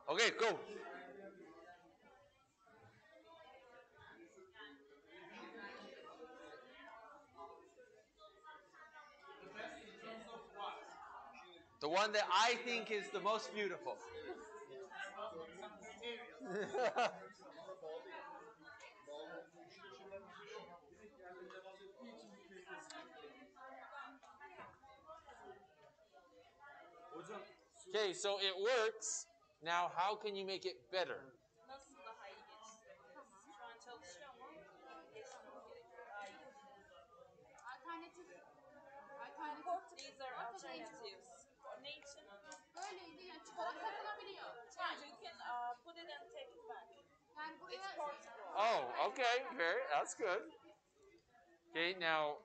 Okay, go. The best in terms of what? The one that I think is the most beautiful. Some areas. Okay, so it works. Now, how can you make it better? Nasıl daha iyi geçsin? Şu an çalışıyor ama geçmemiz gerekiyor. Daha iyi. Alternatif. These are alternatives. Ne için? Böyleydi yani çikolata takılabiliyor. Yeah, you can put it and take it back. Yani buraya... It's portable. Oh, okay, that's good. Okay, now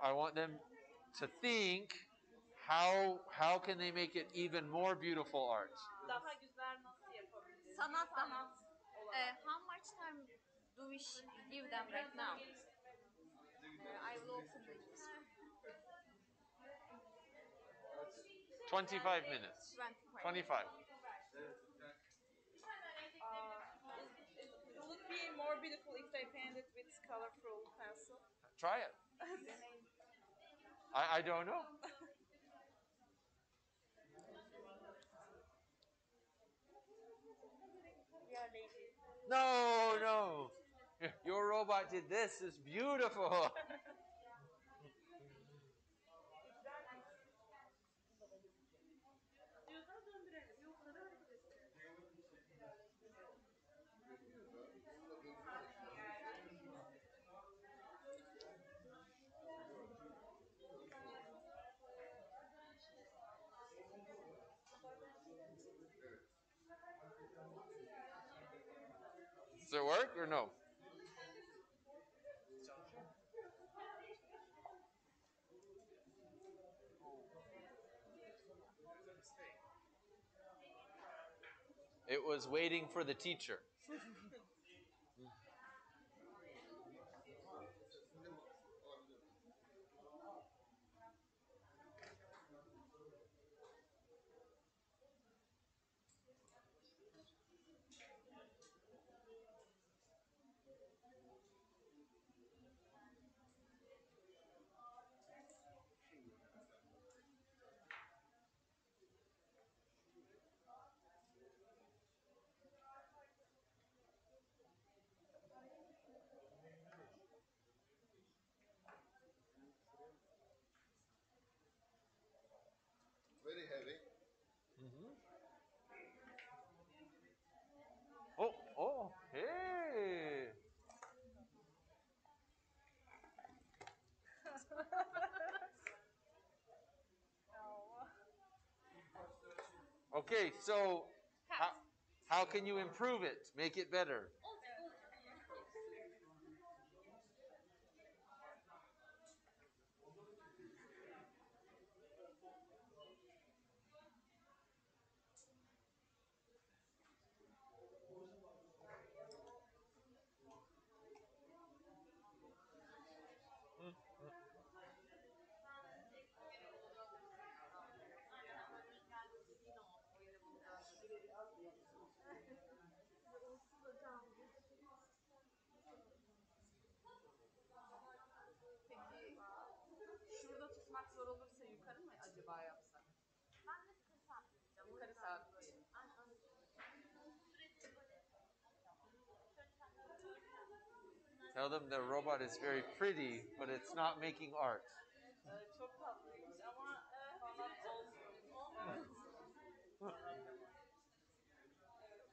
I want them to think how can they make it even more beautiful art? Daha güzel nasıl yapabiliriz? Sanat. How much time do we give them right now? I will open this. 25 minutes. 25. Will it be more beautiful if they paint it with colorful pencil? Try it. I don't know. We are lazy. No. Your robot did this. It's beautiful. Does it work or no? It was waiting for the teacher. Very heavy. Oh, hey. Okay, so how can you improve it? Make it better? Peki şurada tutmak zor olursa yukarı mı acaba yapsak? Ben de yukarı sabitlayacağım. Yukarı sabitleyelim. Tell them the robot is very pretty, but it's not making art. Çok tatlıymış ama sanat olmuyor.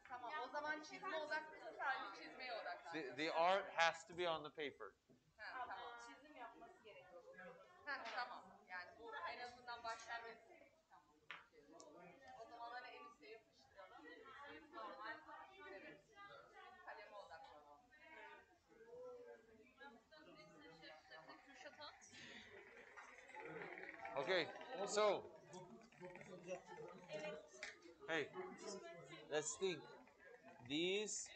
Tamam, o zaman çizme odaklıysa sadece çizmeye odaklanacağız. The art has to be on the paper. Ha, tamam. Çizim yapması gerekiyor. Ha, tamam. Yani bu en azından başlangıç. Tamam. O zaman hani elbise yapıştıralım. Biz normal, evet. Biz kaleme odaklanalım. Okay, so hey, let's think. These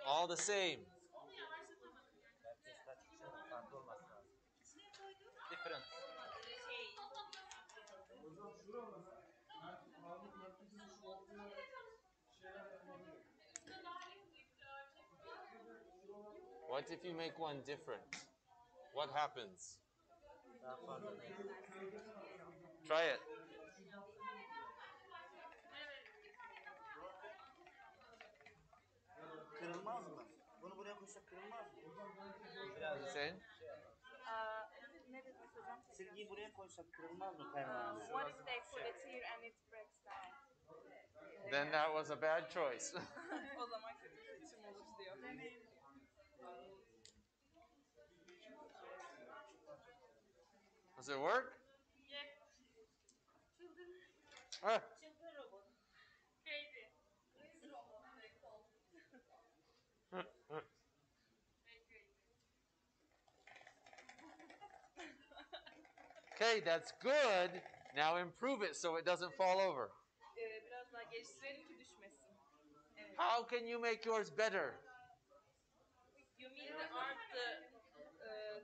all the same. Different. Hocam şuralara, ağırlık merkezinin şu ortaya What if you make one different? What happens? Try it. Kırılmaz mı? Bunu buraya koysak kırılmaz mı? Sen? Ne dediniz hocam? Silgiyi buraya koysak kırılmaz mı pervane? What if they put it here and it breaks down? Then that was a bad choice. O zaman kötü seçim olur diyor. Does it work? Ah. Çılgın robot. Crazy robot. Okay, that's good. Now improve it so it doesn't fall over. Biraz daha geliştirelim ki düşmesin. Evet. How can you make yours better? You mean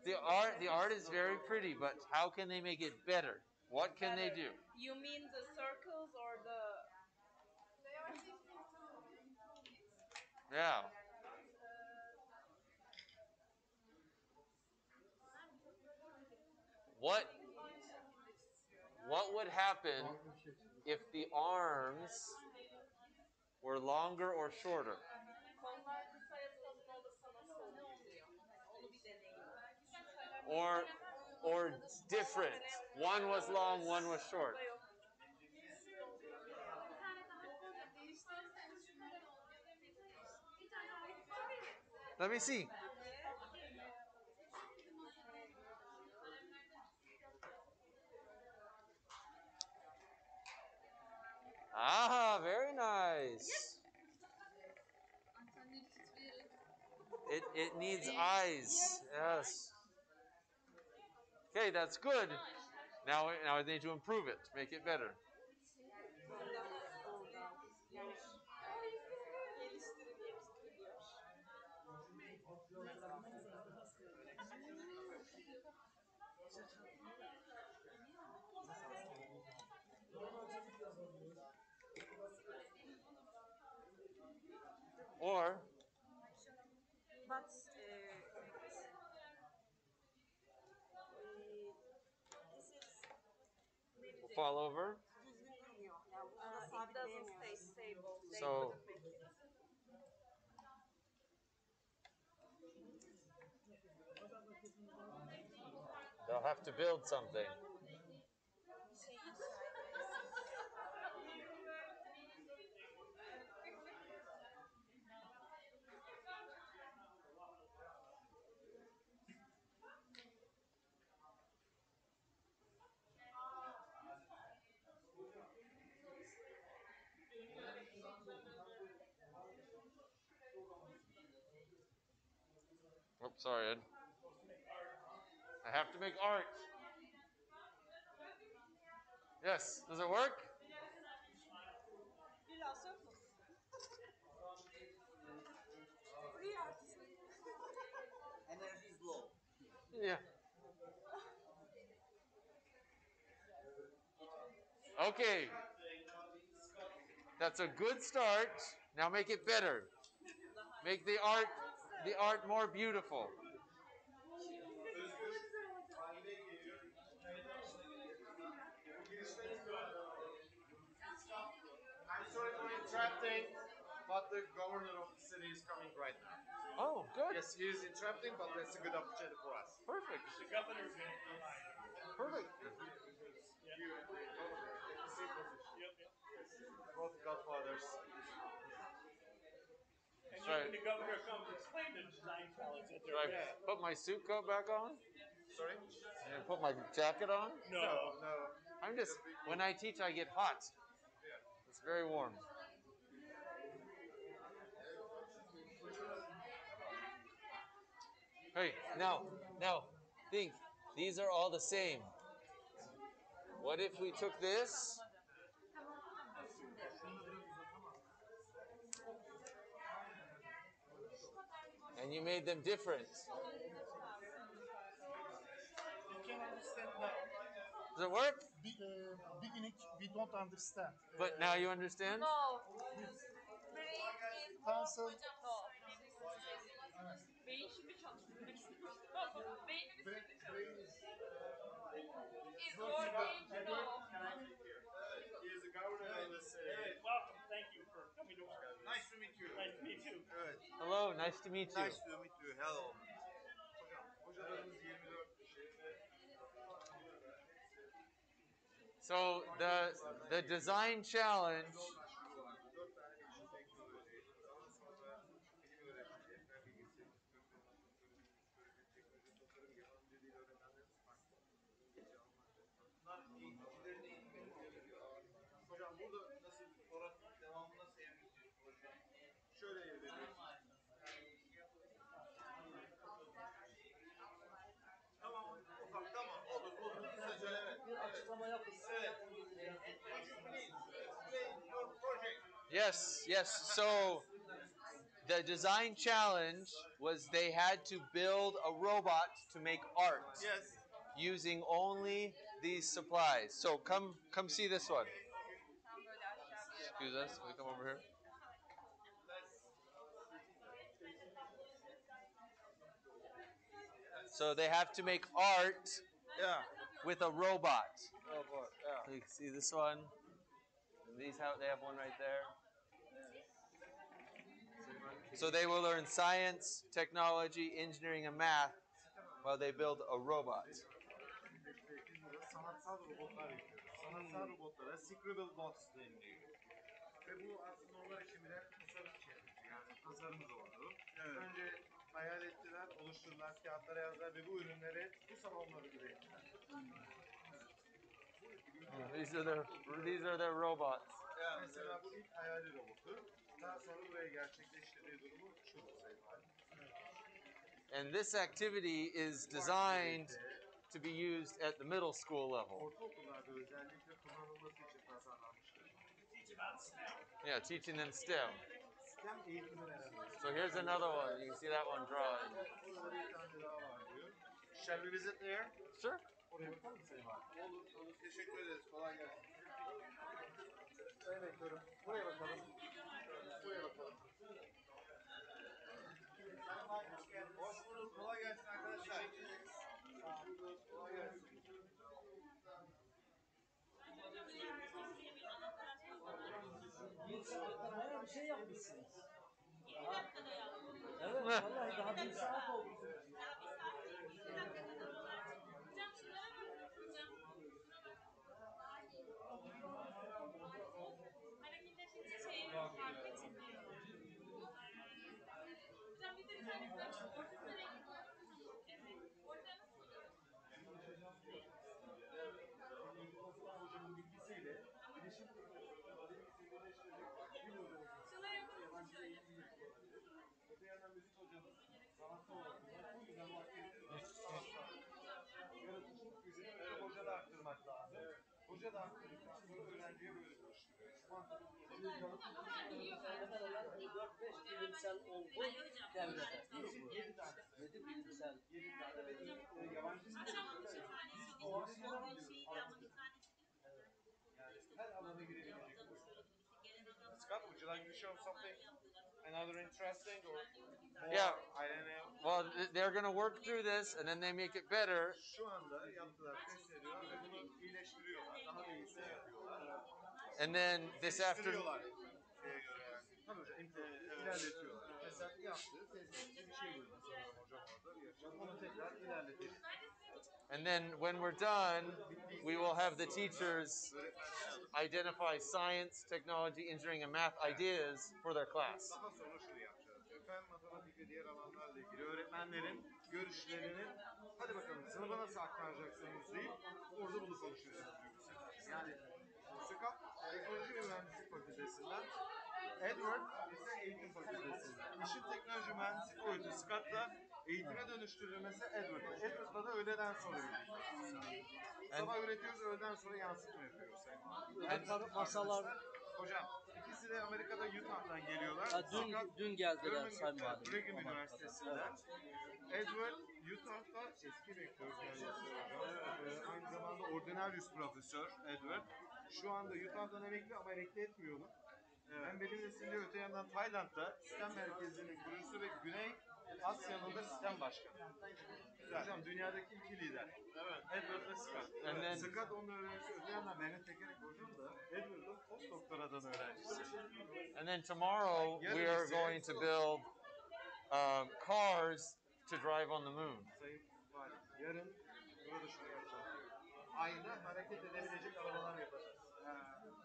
the art, The art is very pretty, but how can they make it better? What can they do? You mean the circles or the... Yeah. What would happen if the arms were longer or shorter? Kollar kısa ya da uzun olursa nasıl oluyor? Onu bir deneyin. Or different. One was long, one was short. Let me see. Ah, very nice. It needs eyes. Yes. Okay, that's good. Now I need to improve it, make it better. Or But will fall over. It doesn't stay stable. They So couldn't make it. they'll have to build something. Oops, sorry, Ed. I have to make art. Yes, does it work? Energy is low. Yeah. Okay. That's a good start. Now make it better. Make the art more beautiful. I'm sorry for interrupting, but the governor of the city is coming right now. Oh, good. Yes, he is interrupting, but that's a good opportunity for us. Perfect. The governor's going to be Perfect. Because you and the governor are in the same position. Yep. Yes. Both godfathers. And Sorry. when the governor comes, explain the design challenge that Should they're I put my suit coat back on? Sorry? Should I put my jacket on? No. I'm just, when I teach, I get hot. It's very warm. Hey, now, think. These are all the same. What if we took this? And you made them different. You can understand now. Does it work? Beginning, we don't understand. But now you understand? No. Pencil. No. Değişimi He is a governor of this city. Welcome. Thank you for coming to work. Nice to meet you. Nice to meet you. Evet. Hello, nice to meet you. Nice to meet you. Hello. Hocam, hocalarımız 24 kişi ve So the design challenge hocam burada nasıl devamlı nasıl evrileceğiz proje? Şöyle evrileceğiz. Tamam, ufak tamam olur. Kısaca evet. Bir açıklama yapın. Yes. So the design challenge was they had to build a robot to make art. Yes. Using only these supplies. So come see this one. Excuse us, can we come over here? So they have to make art with a robot. Yeah. So you can see this one. And they have one right there. So they will learn science, technology, engineering, and math while they build a robot. Sanatsal robotlar yapıyoruz. Sanatsal robotlara Scribble Bots deniliyor. Ve bu aslında onlar için birer tasarım çevresi. Yani tasarımız oldu. Evet. Önce hayal ettiler, oluşturdular, kağıtlara yazdılar ve bu ürünleri, bu salonları ürettiler. These are their robots. Mesela bu ilk hayali robotu. Daha sonra buraya gerçekleştirdiği durumu şu sayılır. And this activity is designed to be used at the middle school level. Ortaokullarda özellikle kullanılması için tasarlanmıştır. Yeah, teaching them STEM. STEM eğitimi verenler. So here's another one. You can see that one drawing. Burada bir tane daha var diyor. Shall we visit there? Sure. Oraya bakalım mı Sayın Valim? Olur. Teşekkür ederiz. Kolay gelsin. Sayın Rektörüm, buraya bakalım. Buraya bakalım. Hoş bulduk. Kolay gelsin arkadaşlar. Kolay gelsin. Bayağı bir şey yapmışsınız. Evet, vallahi daha bir saat oldu. Hareketleşince şey fark etmiyor. Hocam bir de tane ortasına renk koyalım. Evet. Orada Hocamın bilgisiyle iletişim yabancı eğitim öte yandan müzik hocamız sanatsal olarak bu yüzden bu aktiviteleri yaratıcılık gücünü ve hoca da arttırmak lazım. Hoca da arttırdıktan sonra öğrenciye böyle dönüştürüyor. Muhtemelen 4-5 bilimsel olgu devrede. 7 tane. 7 bilimsel. 7 tane ve yabancı dilleri yani her alana girebilecek. Scott, would you like to show something? Another interesting or more, Yeah. I don't know. Well, they're going to work through this and then they make it better. Şu anda yaptılar, test ediyorlar ve bunu iyileştiriyorlar. Daha da iyisini yapıyorlar. And then this afternoon. Şeye göre yani. Tabii hocam, ilerletiyorlar. Mesela yaptığı, test ettiği bir şey gördüm sanırım hocam orada. Bir yaşam. Onu tekrar ilerletiyor. And then when we're done, we will have the teachers identify science, technology, engineering, and math ideas for their class. Daha sonra şunu yapacağız diyor. Fen, matematik ve diğer alanlarla ilgili öğretmenlerin görüşlerini hadi bakalım sınıfa nasıl aktaracaksınız deyip orada bunu konuşacağız diyor. Yani Scott Teknoloji ve Mühendislik Fakültesinden, Edward ise Eğitim Fakültesinden. İşin teknoloji mühendislik boyutu Scott'la eğitime dönüştürülmesi Edward'la. Edward'la da öğleden sonra birlikte. Sabah üretiyoruz, öğleden sonra yansıtma yapıyoruz. Masalar. Hocam, ikisi de Amerika'da Utah'dan geliyorlar. Dün geldiler Sayın Valim. Brigham Üniversitesi'nden. Edward, Utah'da eski rektör kendisi hocam. Aynı zamanda ordinarius profesör Edward. Şu anda Utah'dan emekli ama emekli etmiyor onu. Hem benim nesilde öte yandan Tayland'da sistem merkezinin kurucusu ve Güney Asya'nın da sistem başkanı. Hocam dünyadaki iki lider. Evet. Edward ve Scott. Evet. Scott onun öğrencisi, öte yandan Mehmet Tekerek hocam da Edward'ın postdoktoradan öğrencisi. And then tomorrow we are going to build cars to drive on the moon. Sayın Valim, yarın burada şunu yapacağız. Ayda hareket edebilecek arabalar yapacağız.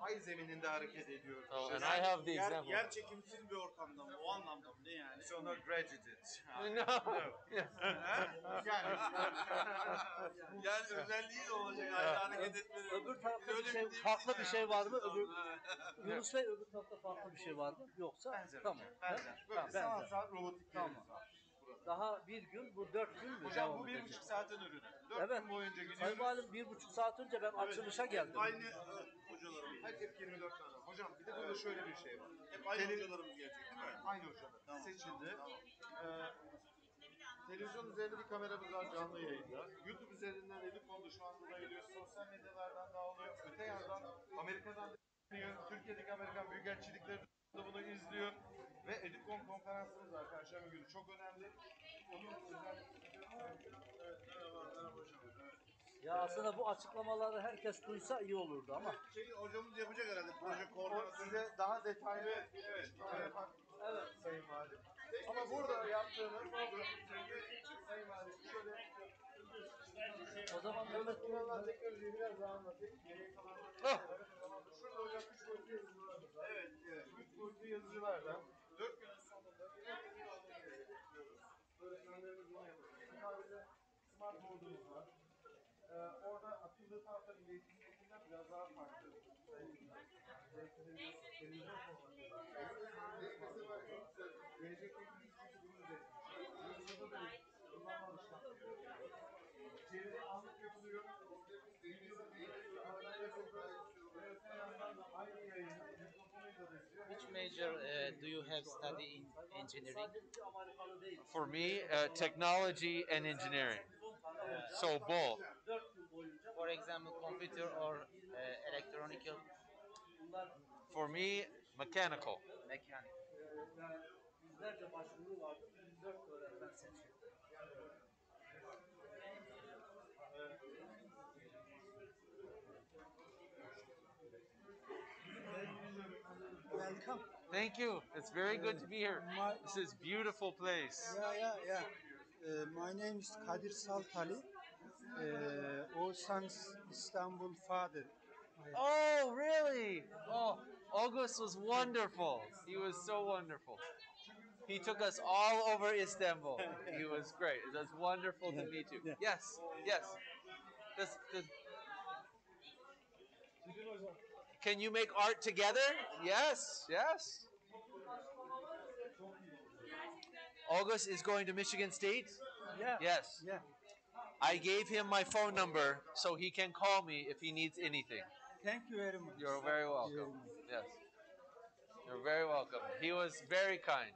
Ay zemininde hareket ediyor. Oh, and I have the example. Yer çekimsiz bir ortamda mı? O anlamda mı? Ne yani? So not graduated. No. Yani özelliği de olacak. Ayda hareket etmeleri. Öbür tarafta bir şey, farklı bir şey var mı? Yunus Bey öbür tarafta farklı bir şey var mı? Yoksa benzer. Tamam. Benzer. Böyle sanatsal robotiklerimiz var. Daha bir gün, bu 4 gün mü? Hocam bu 1,5 saatin ürünü. 4 gün boyunca gidiyoruz. Sayın Valim 1,5 saat önce ben açılışa geldim. Aynı hocalarımız. Hep 24 tane. Hocam bir de burada şöyle bir şey var. Hep aynı hocalarımız gelecek değil mi? Aynı hocalar. Seçildi. Televizyon üzerinde bir kameramız var canlı yayında. YouTube üzerinden Edipol'da şu anda da geliyor. Sosyal medyalardan dağılıyor. Öte yandan Amerika'dan da geliyor. Türkiye'deki Amerikan Büyükelçilikleri de bunu izliyor. Ve Edipol konferansımız var Perşembe günü. Çok önemli. Onun merhaba hocam. Ya aslında bu açıklamaları herkes duysa iyi olurdu ama. Hocamız yapacak herhalde. Proje koordinatörü. Size daha detaylı evet Sayın Valim. Ama burada yaptığımız Sayın Valim şöyle o zaman Mehmet kullanılan teknolojiyi biraz daha anlatayım. Şurada hocam 3 boyutlu yazıcılarımız var. Evet. 3 boyutlu yazıcılardan 4 günün sonunda öğretmenlerimiz bunu yapıyor. Smart board'umuz var. Orada atıldığı tahtanın iletişiminden biraz daha farklı. Televizyon formatı. Gelecekteki ilk bunu üretmiş. Burada da kullanma alışkanlığı. Çeviri anlık yapılıyor. Which major do you have study in engineering? For me, technology and engineering. So both. For example, computer or electronical? For me, mechanical. Mechanical. Yüzlerce başvuru vardı. 104 öğretmen seçildi. Welcome. Thank you. It's very good to be here. This is beautiful place. Yeah. My name is Kadir Saltali. Oğuzhan's Istanbul father. Oh, really? Oh, August was wonderful. He was so wonderful. He took us all over Istanbul. He was great. It was wonderful to meet you. Yes. Can you make art together? Yes. August is going to Michigan State? Yeah. Yes. Yeah. I gave him my phone number so he can call me if he needs anything. Thank you very much. You're very welcome. Yes. You're very welcome. He was very kind.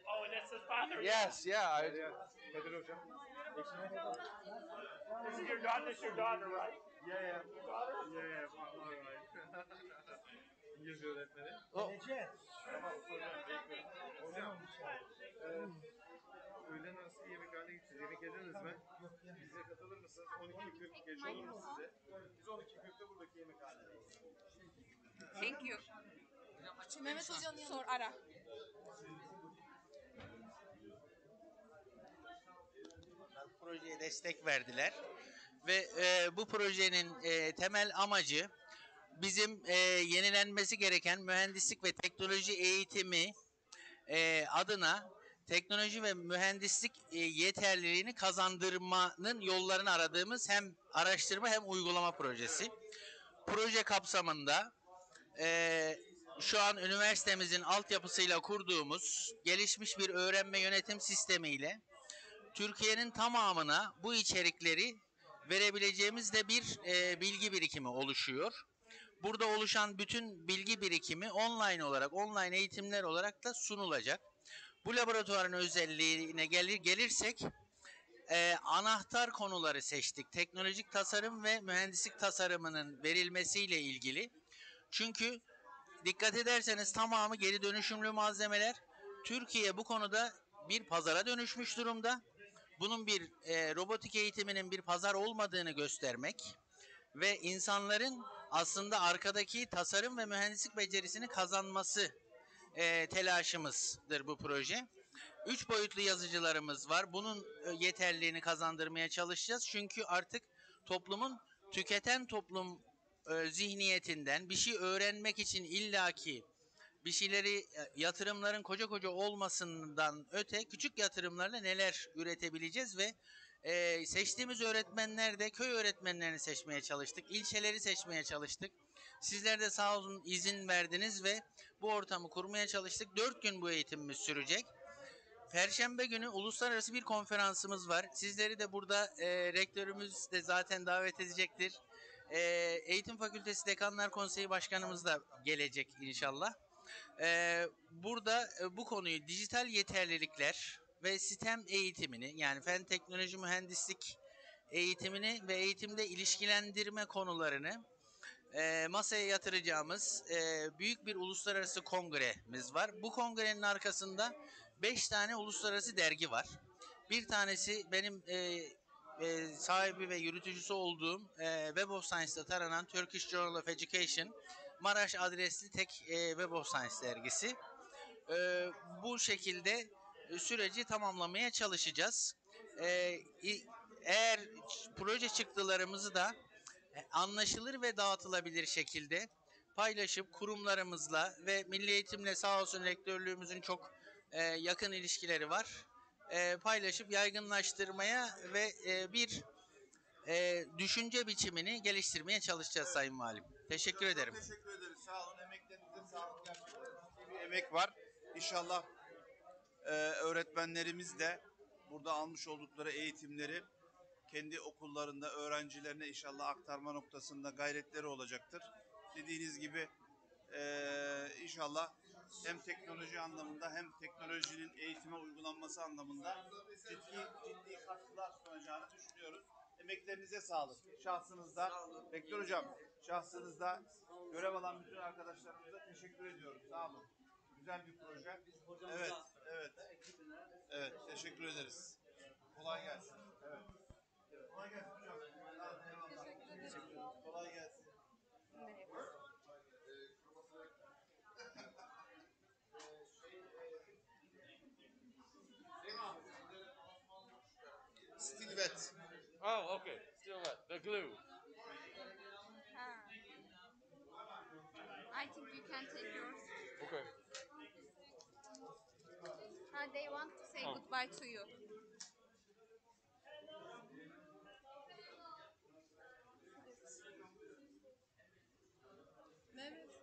Oh, and that's his father? Yes, yeah. This is your daughter, right? Yeah. Your daughter? Yeah, all right. İngilizce öğretmeni. Hocam, öğlen arası yemekhaneye gideceğiz. Yemek yediniz mi? Bize katılır mısınız? 12:40 geç olur mu size? Biz 12:40'da buradaki yemekhanedeyiz. Thank you. Mehmet Hoca'nın sor ara. Projeye destek verdiler ve bu projenin temel amacı bizim yenilenmesi gereken mühendislik ve teknoloji eğitimi adına teknoloji ve mühendislik yeterliliğini kazandırmanın yollarını aradığımız hem araştırma hem uygulama projesi. Proje kapsamında şu an üniversitemizin altyapısıyla kurduğumuz gelişmiş bir öğrenme yönetim sistemiyle Türkiye'nin tamamına bu içerikleri verebileceğimiz de bir bilgi birikimi oluşuyor. Burada oluşan bütün bilgi birikimi online eğitimler olarak da sunulacak. Bu laboratuvarın özelliğine gelirsek anahtar konuları seçtik. Teknolojik tasarım ve mühendislik tasarımının verilmesiyle ilgili. Çünkü dikkat ederseniz tamamı geri dönüşümlü malzemeler. Türkiye bu konuda bir pazara dönüşmüş durumda. Bunun bir robotik eğitiminin bir pazar olmadığını göstermek ve insanların aslında arkadaki tasarım ve mühendislik becerisini kazanması telaşımızdır bu proje. 3 boyutlu yazıcılarımız var. Bunun yeterliliğini kazandırmaya çalışacağız. Çünkü artık toplumun tüketen toplum zihniyetinden bir şey öğrenmek için illaki bir şeyleri yatırımların koca koca olmasından öte küçük yatırımlarla neler üretebileceğiz ve seçtiğimiz öğretmenler de köy öğretmenlerini seçmeye çalıştık. İlçeleri seçmeye çalıştık. Sizler de sağ olun izin verdiniz ve bu ortamı kurmaya çalıştık. 4 gün bu eğitimimiz sürecek. Perşembe günü uluslararası bir konferansımız var. Sizleri de burada rektörümüz de zaten davet edecektir. Eğitim Fakültesi Dekanlar Konseyi Başkanımız da gelecek inşallah. Burada bu konuyu dijital yeterlilikler ve STEM eğitimini yani fen, teknoloji, mühendislik eğitimini ve eğitimde ilişkilendirme konularını masaya yatıracağımız büyük bir uluslararası kongremiz var. Bu kongrenin arkasında 5 tane uluslararası dergi var. Bir tanesi benim sahibi ve yürütücüsü olduğum Web of Science'da taranan Turkish Journal of Education, Maraş adresli tek Web of Science dergisi. Bu şekilde süreci tamamlamaya çalışacağız. Eğer proje çıktılarımızı da anlaşılır ve dağıtılabilir şekilde paylaşıp kurumlarımızla ve Milli Eğitim'le sağ olsun rektörlüğümüzün çok yakın ilişkileri var. Paylaşıp yaygınlaştırmaya ve bir düşünce biçimini geliştirmeye çalışacağız Sayın Valim. Teşekkür ederim. Teşekkür ederiz. Sağ olun. Emeklerinize sağlık. Gerçekten ciddi bir emek var. İnşallah öğretmenlerimiz de burada almış oldukları eğitimleri kendi okullarında öğrencilerine inşallah aktarma noktasında gayretleri olacaktır. Dediğiniz gibi inşallah hem teknoloji anlamında hem teknolojinin eğitime uygulanması anlamında ciddi katkılar sunacağını düşünüyoruz. Emeklerinize sağlık. Şahsınızda, Rektör Hocam, şahsınızda görev alan bütün arkadaşlarımıza teşekkür ediyorum. Sağ olun. Güzel bir proje. Evet, evet. Evet, teşekkür ederiz. Kolay gelsin. Evet. Kolay gelsin hocam. Teşekkür ederim. Kolay gelsin. Still wet. Oh, okay. Still wet. The glue. I think you can take yours. Okay. They want to say goodbye to you. Mehmet.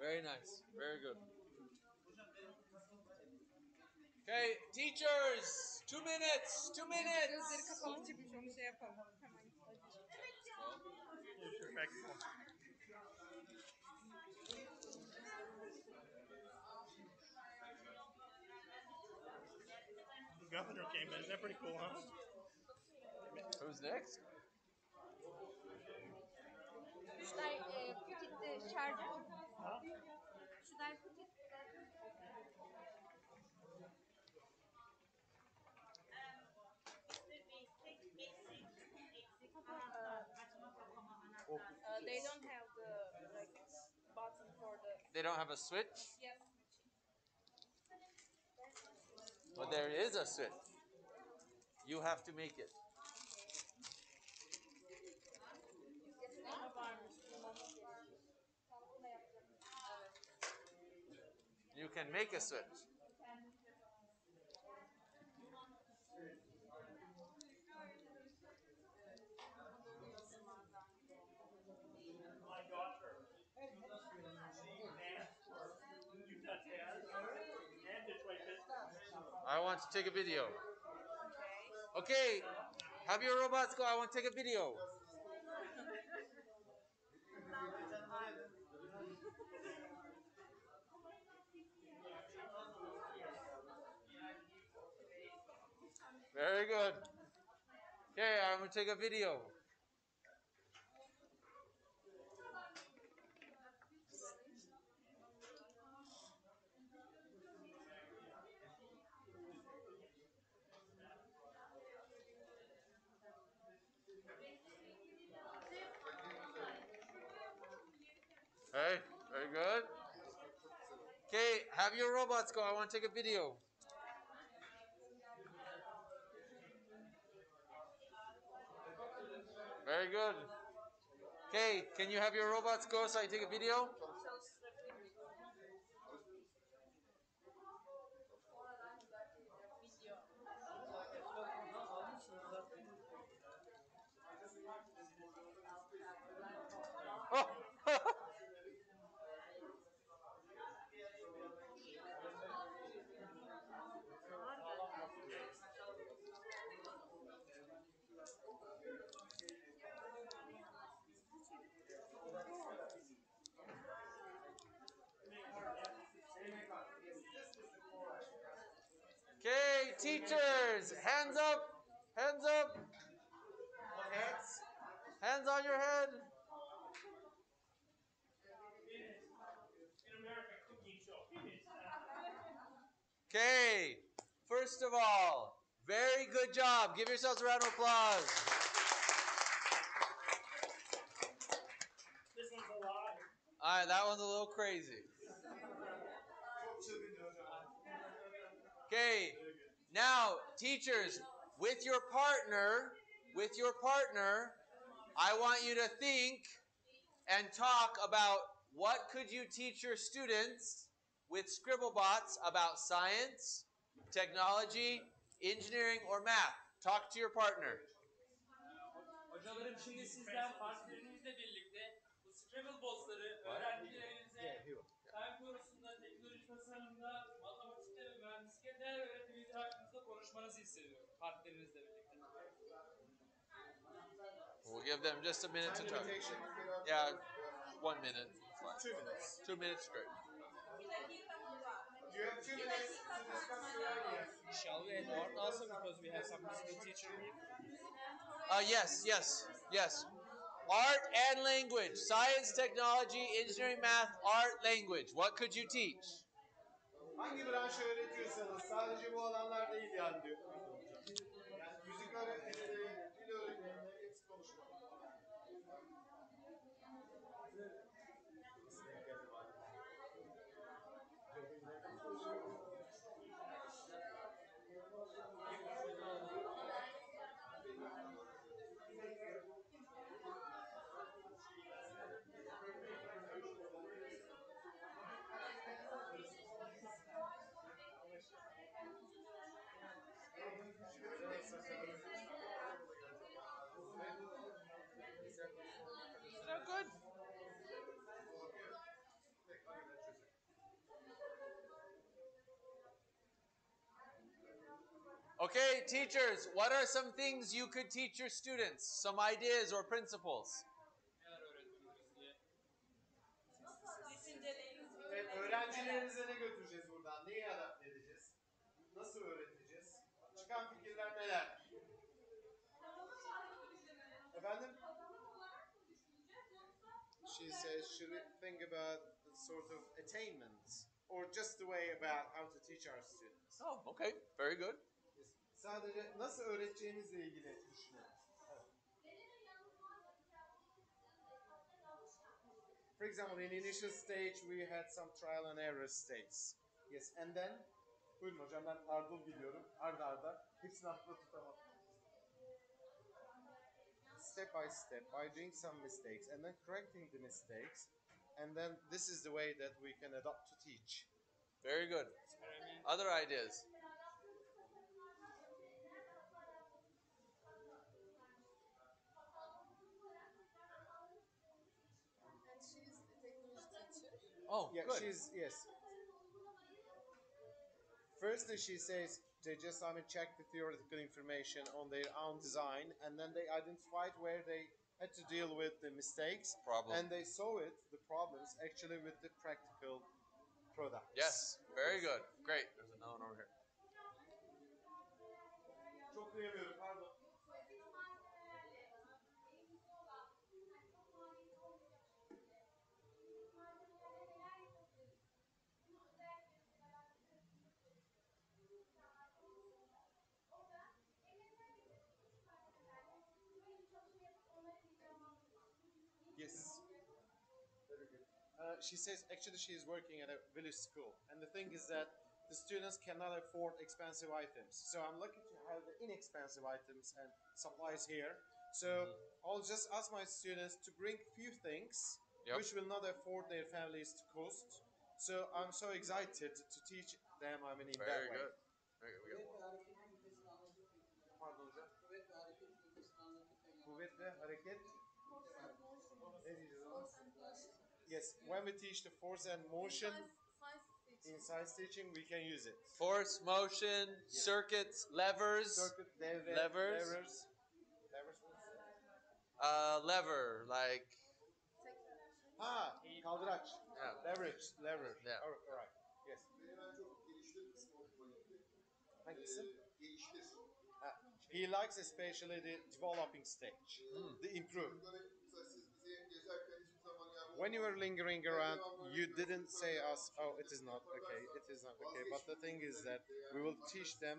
Very nice. Very good. Okay, teachers, 2 minutes. 2 minutes. Gözleri kapalı çıkmış onu şey yapalım. Hemen. The governor came in. Is that pretty cool, huh? Who's next? Should I put it the charger? Should I put it? They don't have the button for the. They don't have a switch? Yes. But there is a switch. You have to make it. You can make a switch. My daughter, she want to take a video. Okay, have your robots go. I want to take a video. Very good. Okay, I'm going to take a video. Hey, very good. Okay, have your robots go. I want to take a video. Very good. Okay, can you have your robots go so I can take a video? Oh. Okay, teachers, hands up, hands up. Heads, hands on your head. In America, cooking show. Okay, first of all, very good job. Give yourselves a round of applause. This one's a lot. All right, that one's a little crazy. Okay, now, teachers, with your partner, I want you to think and talk about what could you teach your students with Scribble Bots about science, technology, engineering, or math. Talk to your partner. Hocalarım şimdi sizden partnerinizle birlikte bu Scribble Bots'ları öğrencilerinize fen konusunda, teknoloji tasarımında, matematikte ve mühendislikte değer öğretebildiği hakkınızda konuşmanızı istiyorum partnerinizle birlikte. We'll give them just a minute to talk. Yeah, 1 minute. 2 minutes. 2 minutes, great. You have 2 minutes to discuss your ideas. Shall we add art also because we have some musical teacher here? Yes. Art and language. Science, technology, engineering, math, art, language. What could you teach? Hangi branşı öğretiyorsanız sadece bu alanlar değil yani diyor. Yani müzik öğretmenleri, dil öğretmenleri hepsi konuşmalı. Is that good? Okay, teachers, what are some things you could teach your students? Some ideas or principles? Evet, öğrencilerinize ne götüreceğiz buradan? Neyi adapte edeceğiz? Nasıl öğreteceğiz? Çıkan fikirler neler? Efendim? She says, should we think about the sort of attainments or just the way about how to teach our students? Oh, okay. Very good. Sadece nasıl öğreteceğimizle ilgili düşünün. For example, in initial stage we had some trial and error stages. Yes, and then buyurun hocam ben ardıl gidiyorum. Arda. Hepsini aklımda tutamam. Step by step, by doing some mistakes and then correcting the mistakes, and then this is the way that we can adopt to teach. Very good. Other ideas? And she's a technology teacher. Oh, yeah, good. Yes. Firstly, she says they just checked the theoretical information on their own design, and then they identified where they had to deal with the mistakes, and they saw the problems actually with the practical products. Yes, very good. Great. There's another one over here. Çok duyamıyorum, pardon. Yes. Very good. She says actually she is working at a village school, and the thing is that the students cannot afford expensive items. So I'm lucky to have the inexpensive items and supplies here. So I'll just ask my students to bring few things which will not afford their families to cost. So I'm so excited to teach them. In that way. Very good. We got one. Pardon hocam. Kuvvet ve hareket. Ne diyeceğiz ona? Yes, when we teach the force and motion in science teaching, we can use it. Force, motion, circuits, levers. Levers. Lever, like. Kaldıraç. Yeah. Leverage. Yeah. All right. Yes. Hangisi? He likes especially the developing stage, the improve. When you were lingering around, you didn't say us, oh, it is not okay, it is not okay. But the thing is that we will teach them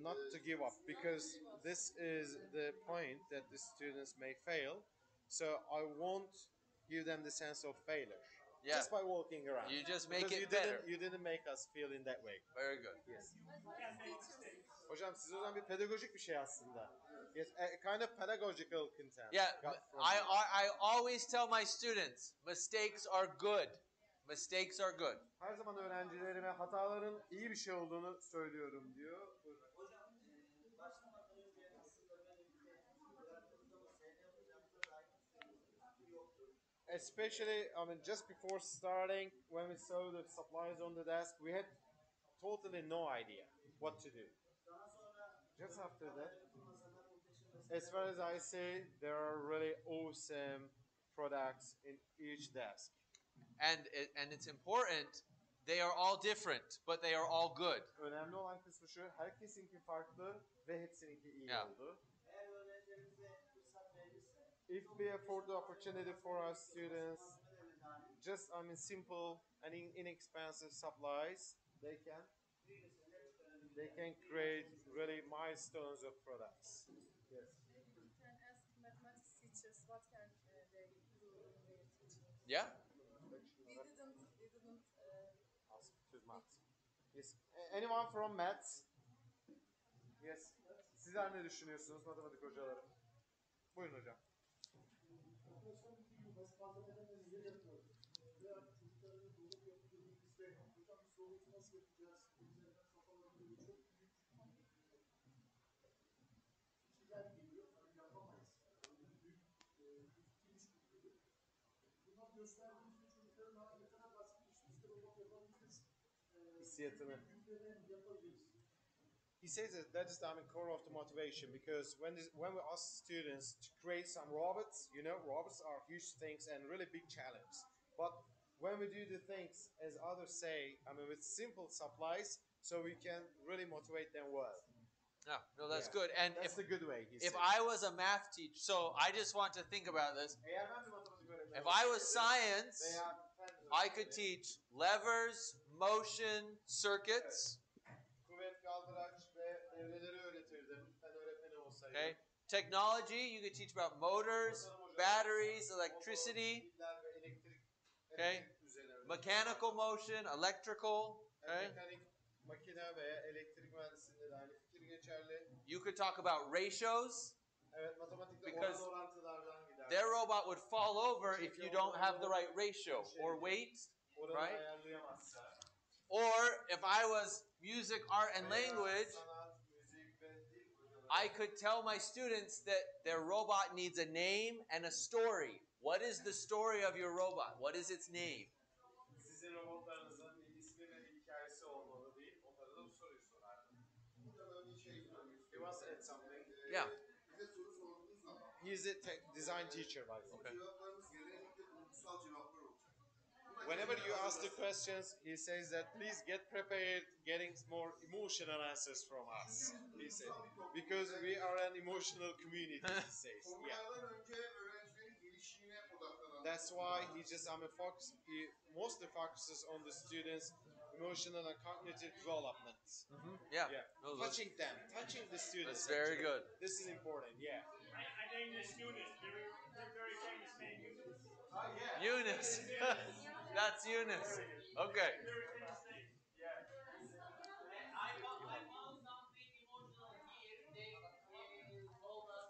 not to give up, because this is the point that the students may fail. So I won't give them the sense of failure. Yeah. Just by walking around. You just make because it better. You didn't make us feel in that way. Very good. Yes. Hocam siz o zaman bir pedagojik bir şey aslında. Yes, a kind of pedagogical content. Yeah, I always tell my students, mistakes are good. Mistakes are good. Her zaman öğrencilerime hataların iyi bir şey olduğunu söylüyorum diyor. Hocam başlamadan önce aslında böyle bir şey bıraktığımızda bu sene yapacağımıza dair bir yoktu. Especially, just before starting, when we saw the supplies on the desk, we had totally no idea what to do. Just after that, as far as I see, there are really awesome products in each desk. And it's important, they are all different, but they are all good. Önemli olan kısmı şu, herkesinki farklı ve hepsininki iyi oldu. If we afford the opportunity for our students, just simple and inexpensive supplies, they can create really milestones of products. Yes. You can ask mathematics teachers what can they do in their teaching. Yeah. We didn't ask to maths. Yes. Anyone from maths? Yes. Sizler ne düşünüyorsunuz matematik hocaları? Buyurun hocam. Arkadaşlar bir gün basit malzemelerle neler yapıyoruz? Veya çocukların dolap yaptığımızda hocam biz dolutu nasıl yapacağız? Üzerinden kafalarında böyle çok büyük fikirler geliyor. Tabii yapamayız. Öyle büyük fikirmiş gibi geliyor. Bunlar gösterdiğimizde çocukların ne kadar basit bir iş biz de robot yapabiliriz. Hissiyatını. Yüklemeden yapabiliriz. He says that is the core of the motivation, because when we ask students to create some robots, robots are huge things and really big challenge. But when we do the things as others say, with simple supplies, so we can really motivate them well. No, that's good. And that's the good way. If I was a math teacher, so I just want to think about this. If I was science, I could teach levers, motion, circuits. Okay. Technology, you could teach about motors, batteries, electricity. Okay. Mechanical motion, electrical. Okay. You could talk about ratios. Because their robot would fall over if you don't have the right ratio or weight, right? Or if I was music, art, and language, I could tell my students that their robot needs a name and a story. What is the story of your robot? What is its name? Sizin robotlarınızın bir ismi ve bir hikayesi olmalı deyip onlara da bu soruyu sorardım. He wants to add something. Yeah. Bize soru sorduğunuz zaman He's a design teacher, by the way. bu cevaplarımız genellikle kurgusal cevaplar olacak. Whenever you ask the questions, he says that please get prepared getting more emotional answers from us. He said, because we are an emotional community, he says. Yeah. Sorulardan önce öğrencilerin gelişimine odaklanan. That's why he mostly focuses on the students' emotional and cognitive development. Yeah. Touching them, touching the students. That's very good. This is important, yeah. I named this Eunice. They're very famous name, Eunice. Yeah. Eunice. That's Eunice. Okay. Very famous name. Yeah. I found something emotional here. They told us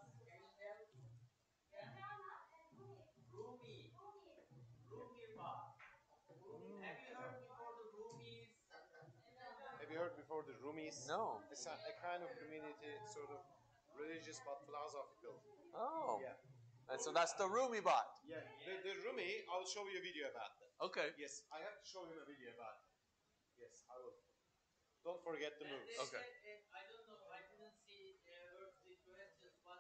Rumi bot. Have you heard before the Rumis? Have you heard before the Rumis? No. It's a kind of community, sort of religious but philosophical. Oh. Yeah. And so that's the Rumi bot. Yeah. The Rumi, I'll show you a video about that. Okay. Yes, I have to show him a video about that. Yes, I will. Don't forget the moves. Okay. I don't know. I didn't see heard the questions, but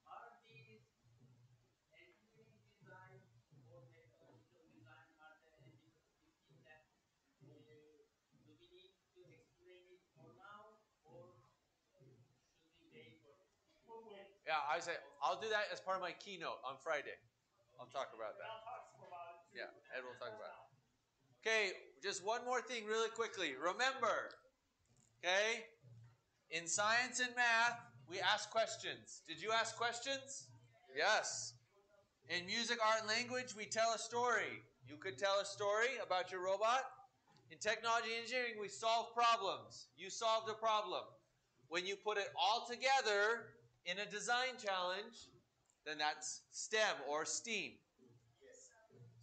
are these engineering design or technological design are there any difference between them? Do we need to explain it for now, or should we wait for it? We'll wait. Yeah, I say I'll do that as part of my keynote on Friday. I'll talk about And that. I'll talk some about it too. Yeah, Ed will talk about it. Okay, just one more thing really quickly. Remember, okay, in science and math, we ask questions. Did you ask questions? Yes. In music, art, and language, we tell a story. You could tell a story about your robot. In technology and engineering, we solve problems. You solved a problem. When you put it all together in a design challenge, then that's STEM or STEAM. Yes.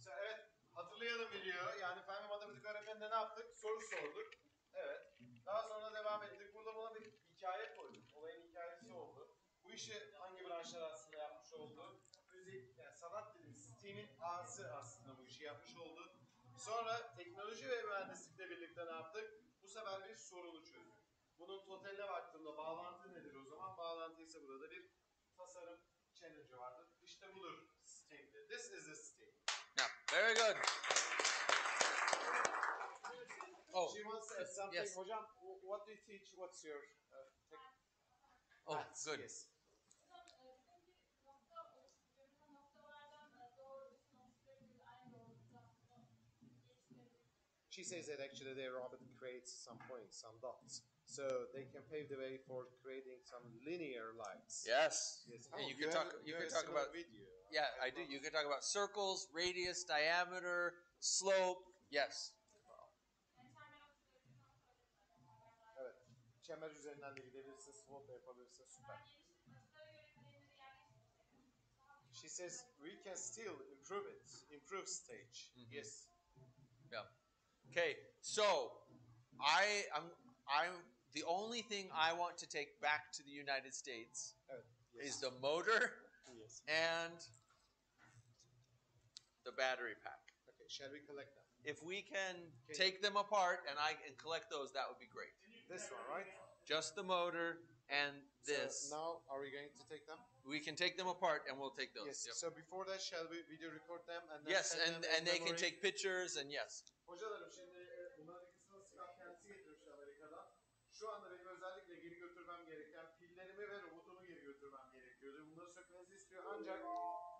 So, evet, hatırlayalım video. Yani fen ve matematik öğretmeninde ne yaptık? Soru sorduk. Evet. Daha sonra devam ettik. Burada buna bir hikaye koyduk. Olayın hikayesi oldu. Bu işi hangi branşlar aslında yapmış oldu? Müzik, yani sanat dediğimiz STEAM'in A'sı aslında bu işi yapmış oldu. Sonra teknoloji ve mühendislikle birlikte ne yaptık? Bu sefer bir sorunu çözdük. Bunun totaline baktığımda bağlantı nedir o zaman? Bağlantı ise burada bir tasarım challenge vardır. İşte budur STEAM'de. This is a STEAM. Yeah, very good. Oh, She wants to add something. yes. Hocam, what do you teach? What's your Oh, maths? good. Yes. She says that actually their robot creates some points, some dots, so they can pave the way for creating some linear lines. Yes. Yes. And Oh, you can talk. You can talk about. video. Yeah, I do. You can talk about circles, radius, diameter, slope. Yes. Evet. Çember üzerinden de gidebilirsin, slope yapabilirsin. Süper. She says we can still improve it, improve stage. Yes. Yeah. Okay. So, I'm the only thing I want to take back to the United States Evet. Yes. is the motor Yes. and the battery pack. Okay. Shall we collect them? If we can take them apart and collect those, that would be great. This one, right? Just the motor and this. So now, are we going to take them? We can take them apart and we'll take those. Yes. Yep. So before that, shall we video record them and then Yes, send them and they can memory? take pictures and yes. Hocalarım şimdi bunların ikisini Scott kendisi getirmiş Amerika'dan. Şu anda benim özellikle geri götürmem gereken pillerimi ve robotumu geri götürmem gerekiyordu. Bunları sökmenizi istiyor ancak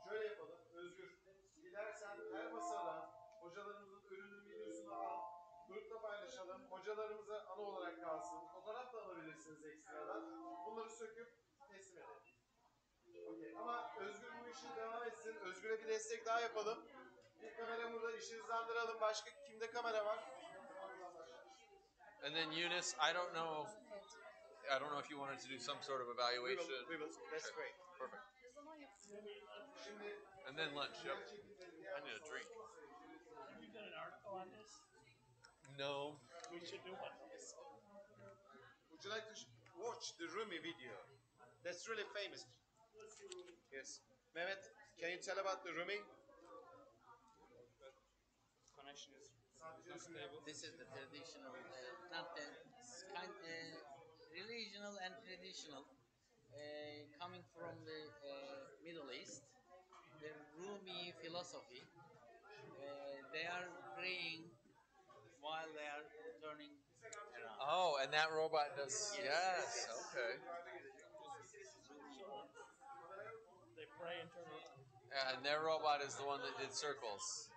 şöyle yapalım. Özgür, dilersen her masadan hocalarımızın ürünün videosunu al. Grupta paylaşalım. Hocalarımıza anı olarak kalsın. Fotoğraf da alabilirsiniz ekstradan. Bunları söküp teslim edelim. Okay. Ama Özgür bu işi devam etsin. Özgür'e bir destek daha yapalım. Bir kamera burada, işi hızlandıralım. Başka kimde kamera var? And then Eunice, I don't know if you wanted to do some sort of evaluation. We will. That's great. Perfect. Şimdi And then lunch. Yep. I need a drink. Have you done an article on this? No. We should do one. Would you like to watch the Rumi video? That's really famous. Let's see what we Yes. Mehmet, can you tell about the Rumi? Connection is not stable. This is the traditional, not the religional and traditional, coming from the Middle East, the Rumi philosophy. They are praying while they are turning around. Oh, and that robot does. Yes. Okay. They pray and turn around. Yeah, and their robot is the one that did circles.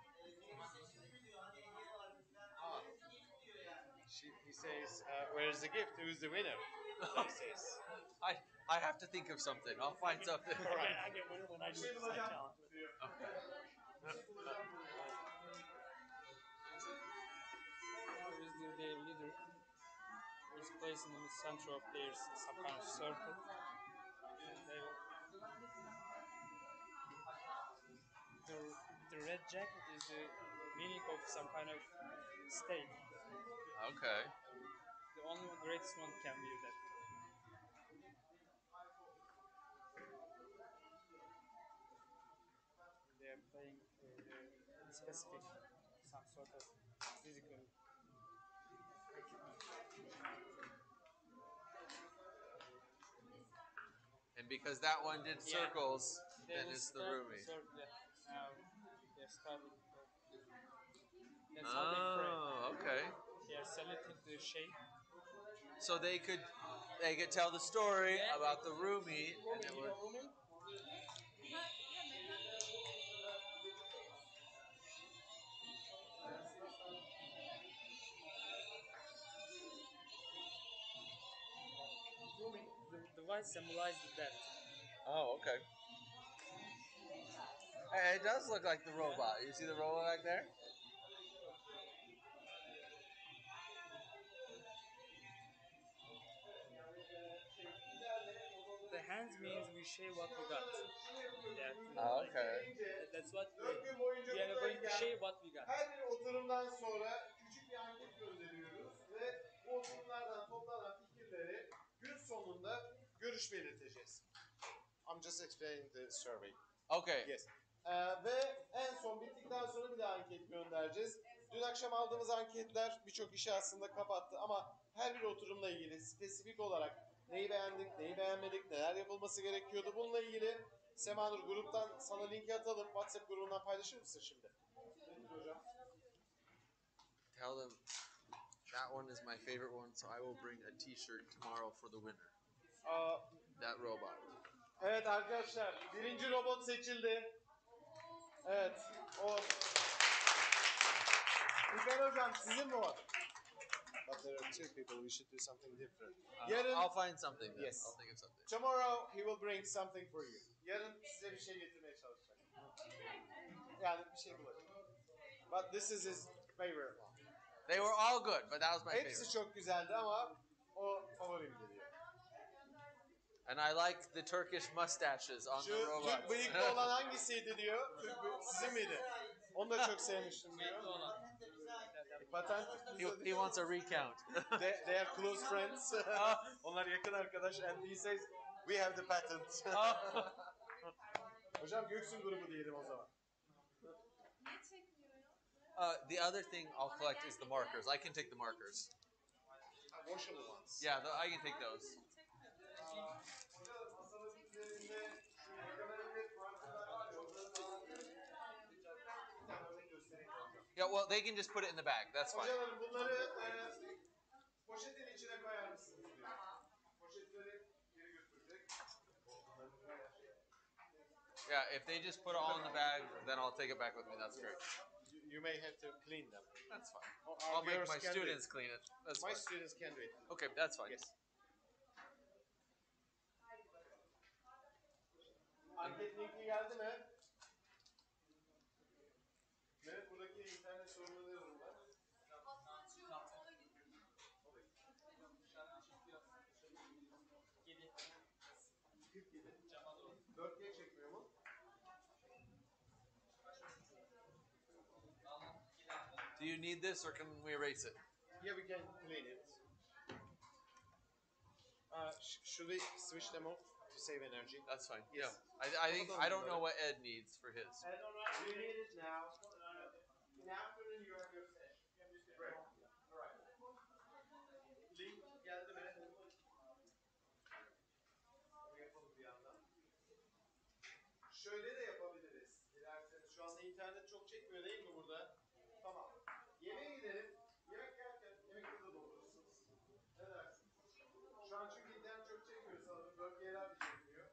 He says, "Where's the gift? Who's the winner?" He says. I have to think of something. I'll find something. All right. I get winner when I do the side challenge. Okay. Now is their leader. He's placed in the center of their some kind of circle. And the red jacket is the meaning of some kind of state. Okay. The only greatest one can wear that. They are playing specific, some sort of physical. And because that one did circles, they then will it's the start Rumi. Now they're starting. That's how they pray. Oh, okay. They are selecting the shape. So they could tell the story about the Rumi, and it would. The white symbolizes that. Oh, okay. Hey, it does look like the robot. You see the robot back there? The hands means we share what we got. Oh, okay. That's what we boyunca are going to share what we got. Her bir oturumdan sonra küçük bir anket gönderiyoruz ve bu oturumlardan toplanan fikirleri gün sonunda görüş belirteceğiz. I'm just explaining the survey. Okay. Yes. Ve en son bittikten sonra bir daha anket göndereceğiz. Dün akşam aldığımız anketler birçok işi aslında kapattı ama her bir oturumla ilgili spesifik olarak neyi beğendik, neyi beğenmedik, neler yapılması gerekiyordu bununla ilgili Semanur gruptan sana linki atalım. WhatsApp grubundan paylaşır mısın şimdi? Hocam. Tell them that one is my favorite one, so I will bring a T-shirt tomorrow for the winner. That robot. Evet arkadaşlar, birinci robot seçildi. Evet, o. İlker hocam, sizin mi o? But there are two people, we should do something different. Yarın, I'll find something. Then. Yes. I'll think of something. Tomorrow he will bring something for you. Yarın size bir şey getirmeye çalışacak. Yani bir şey bulacak. But this is his favorite one. They were all good, but that was my Hepsi favorite. çok güzeldi ama o favorimdi diyor. And I like the Turkish mustaches on the Şu robot. Türk bıyıklı olan hangisiydi diyor. Sizin miydi? Onu da çok sevmiştim diyor. Patent. He wants a recount. They are close friends. Onlar yakın arkadaş. And he says we have the patent. Hocam Göksun grubu diyelim o zaman. The other thing I'll collect is the markers. I can take the markers. Washable ones. Yeah, I can take those. Masanın üzerinde şu ekonomik markalar var ya, onların bir tane örnek göstereyim hocam. Yeah, well, they can just put it in the bag. That's fine. Hocalarım bunları poşetin içine koyar mısınız diyor. Poşetleri geri götürecek. Yeah, if they just put it all in the bag, then I'll take it back with me. That's great. You may have to clean them. That's fine. I'll make my students clean it. That's My fine. students can do it. Okay, that's fine. Yes. Anket linki geldi mi? Evet, buradaki internet sorunu ne durumda? Dörtgeye çekmiyor mu? Do you need this, or can we erase it? Yeah, we can clean it. Should we switch them off to save energy? That's fine. Yes. Yeah. I think I don't know what Ed needs for his. You need it now. In the afternoon you have your session. Şöyle de yapabiliriz. Dilerseniz şu anda internet çok çekmiyor değil mi burada? Tamam. Yemeğe gidelim. Yemek yerken yemekte de doldurursunuz. Ne dersiniz? Şu an çünkü internet çok çekmiyor sanırım. Bölgeler de çekmiyor.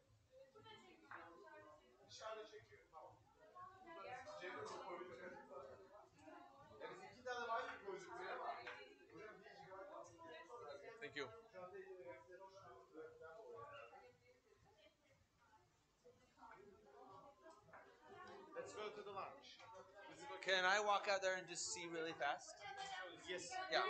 Dışarıda çekiyor. Tamam. Burada cebine de koyduk. Ya biz 2 tane var gibi gözüküyor ama. Hocam 1 GB aldık. Thank you. Şu anda üniversitede öğretmen oluyor. Let's go to the lunch. Can I walk out there and just see really fast? Yes. Yeah.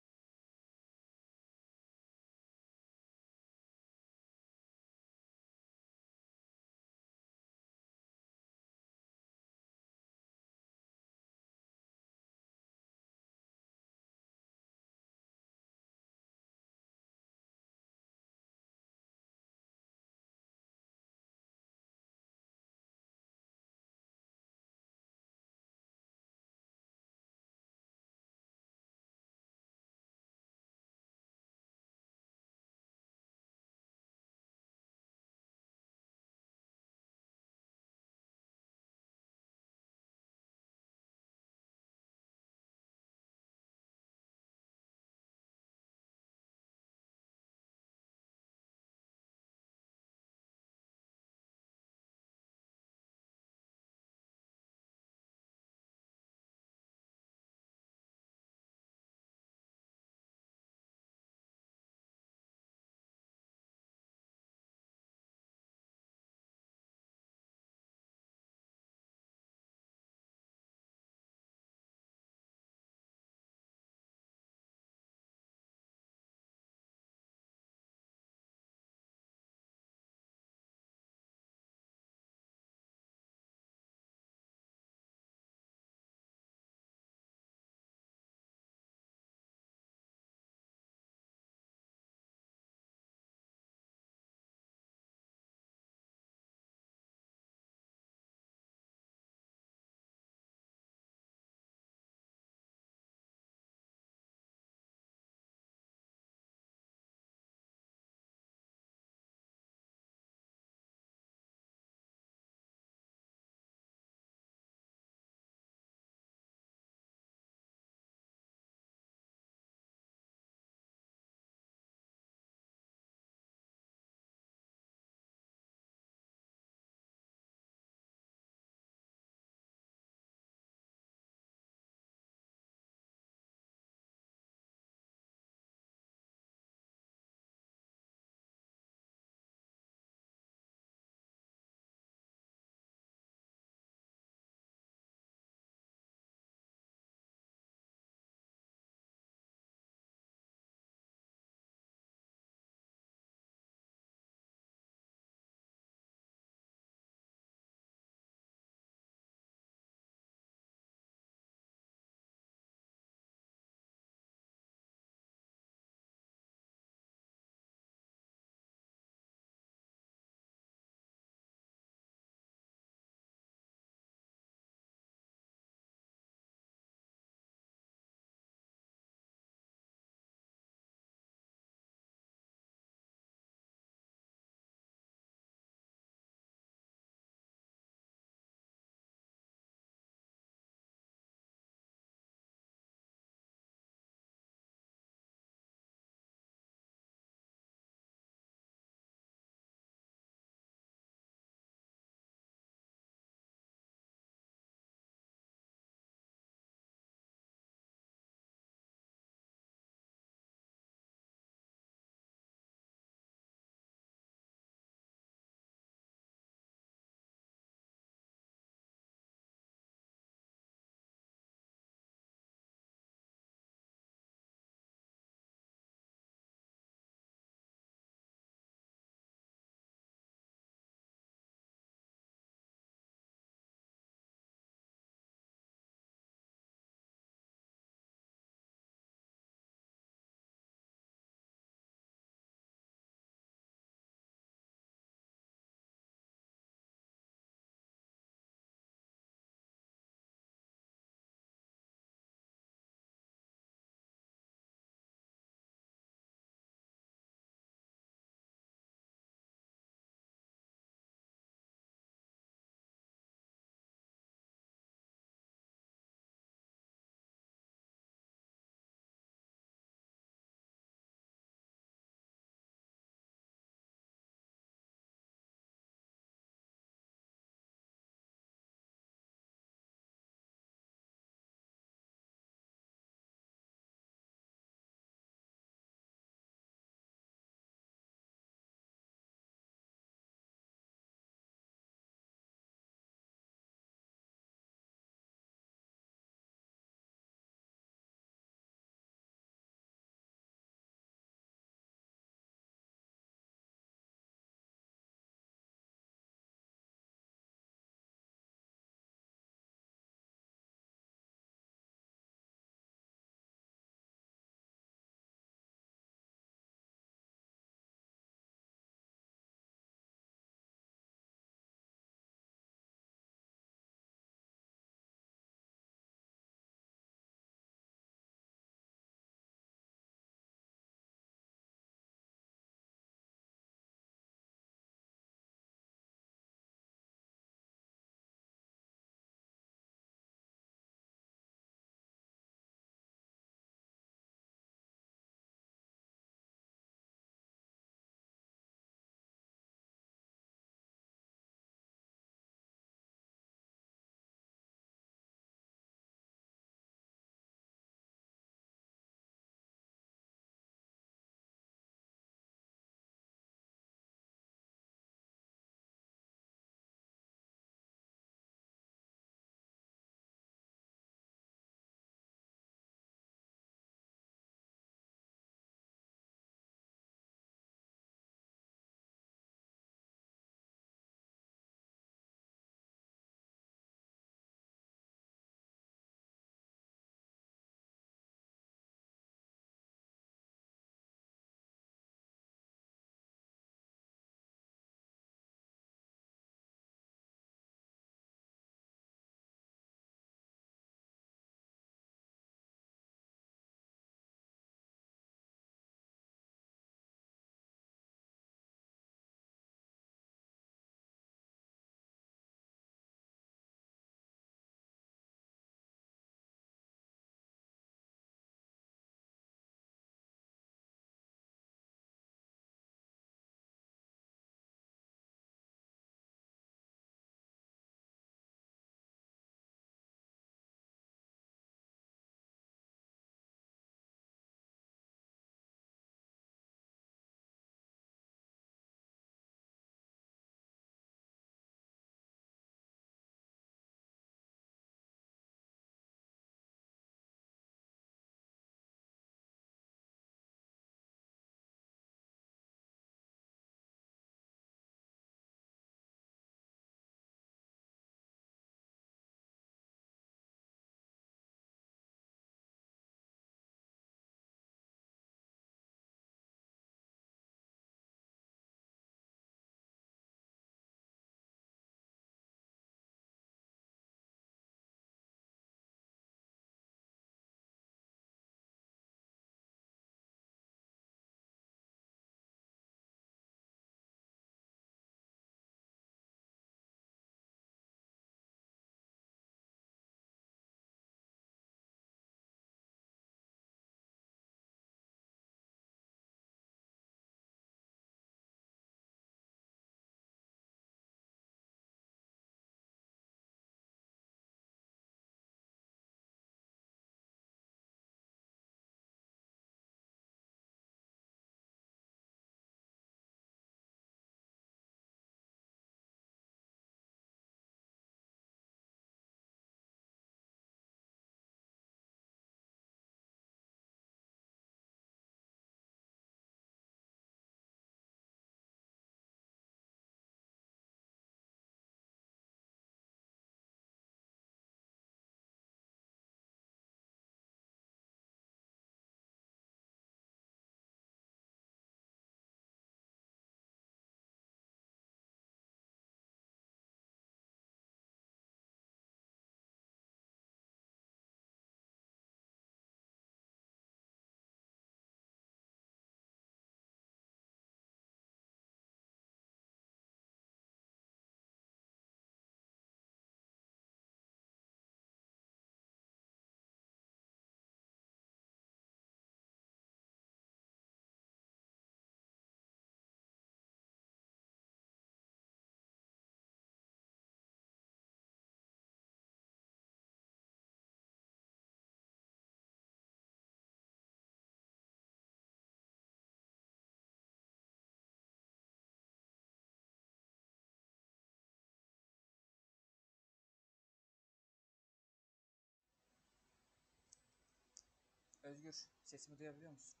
Özgür, sesimi duyabiliyor musun?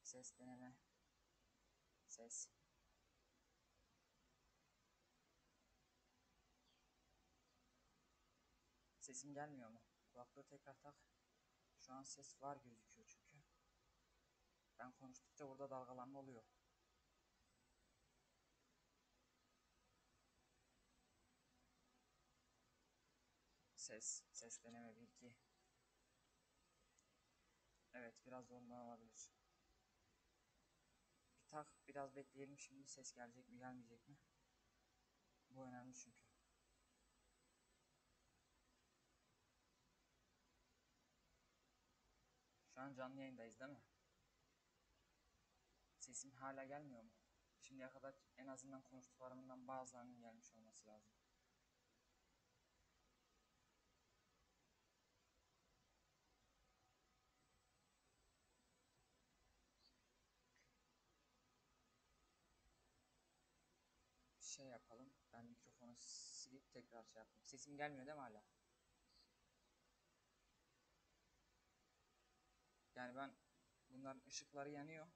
Ses deneme. Ses. Sesim gelmiyor mu? Kulaklığı tekrar tak. Şu an ses var gözüküyor çünkü. Ben konuştukça burada dalgalanma oluyor. Ses deneme 1 2. Evet, biraz ondan olabilir. Bir tak, biraz bekleyelim şimdi, ses gelecek mi gelmeyecek mi? Bu önemli çünkü. Şu an canlı yayındayız değil mi? Sesim hala gelmiyor mu? Şimdiye kadar en azından konuştuklarımdan bazılarının gelmiş olması lazım. Şey yapalım, ben mikrofonu silip tekrar şey yapayım. Sesim gelmiyor değil mi hala? Yani ben, bunların ışıkları yanıyor.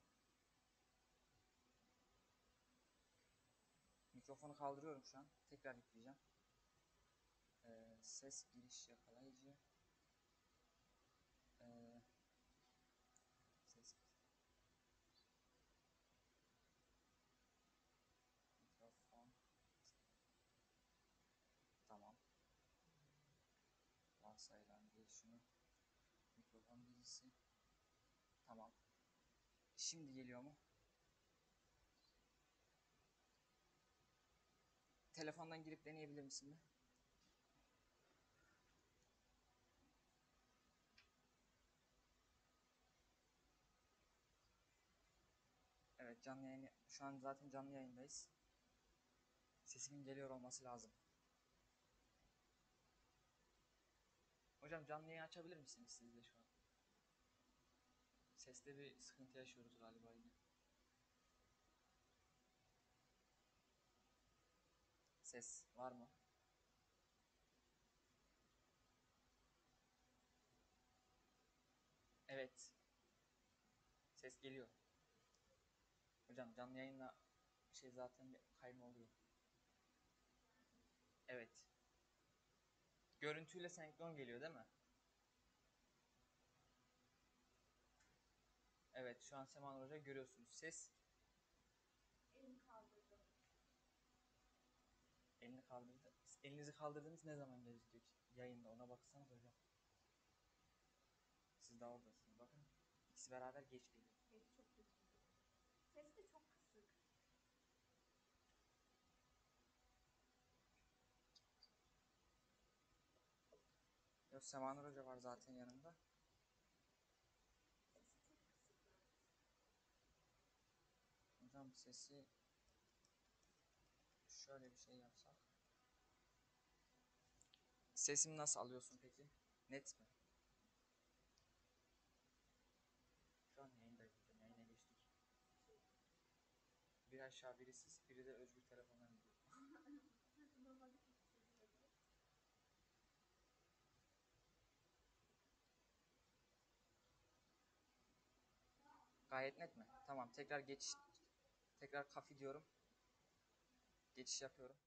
Mikrofonu kaldırıyorum şu an. Tekrar yükleyeceğim. Ses giriş yakalayıcı. Ses. Mikrofon. Tamam. Varsayılan gelişimi. Mikrofon dizisi. Tamam. Şimdi geliyor mu? Telefondan girip deneyebilir misin mi? Evet, canlı yayın. Şu an zaten canlı yayındayız. Sesimin geliyor olması lazım. Hocam canlı yayın açabilir misiniz siz de şu an? Seste bir sıkıntı yaşıyoruz galiba yine. Ses var mı? Evet. Ses geliyor. Hocam canlı yayınla şey zaten bir kayma oluyor. Evet. Görüntüyle senkron geliyor değil mi? Evet, şu an Sema Hoca görüyorsunuz. Ses. Elimi kaldırdım. Elini kaldırdı. Elinizi kaldırdığınız ne zaman gözükecek? Yayında ona baksanız hocam. Siz daha oradasınız. Bakın. İkisi beraber geç geliyor. Evet, çok kötü. Ses de çok kısık. Yok, Sema Hoca var zaten yanımda. Sesi çok kısık. Hocam sesi şöyle bir şey yapsak. Sesimi nasıl alıyorsun peki? Net mi? Şu an yayındayız hocam. Yayına geçtik. Bir aşağı biri siz, biri de Özgür telefondan gidiyor. Normalde Gayet net mi? Tamam, tekrar geçiş. Tekrar kafi diyorum. Geçiş yapıyorum.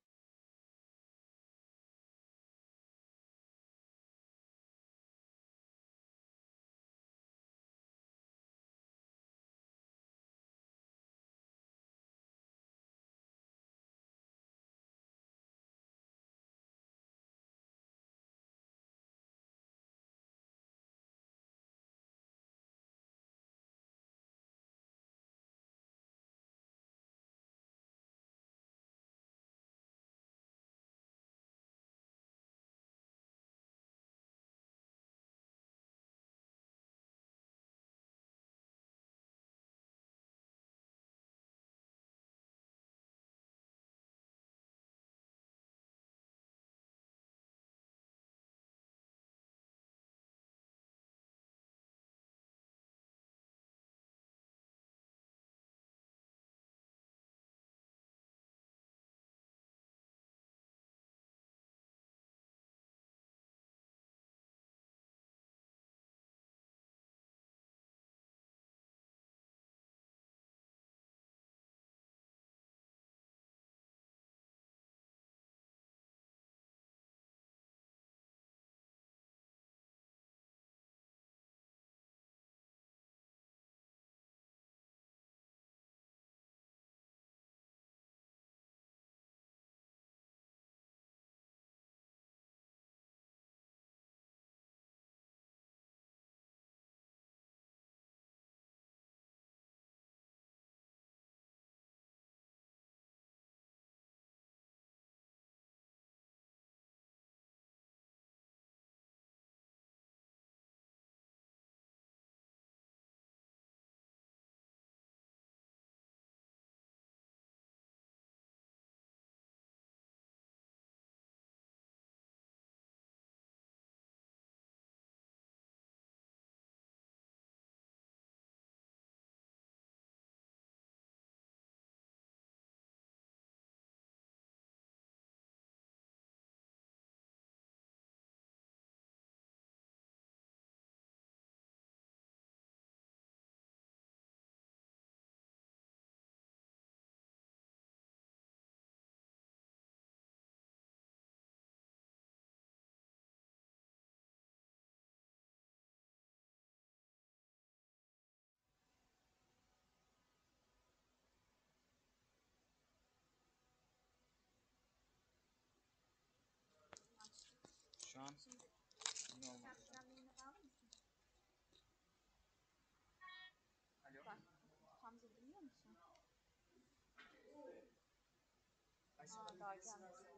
Daha gelmedi.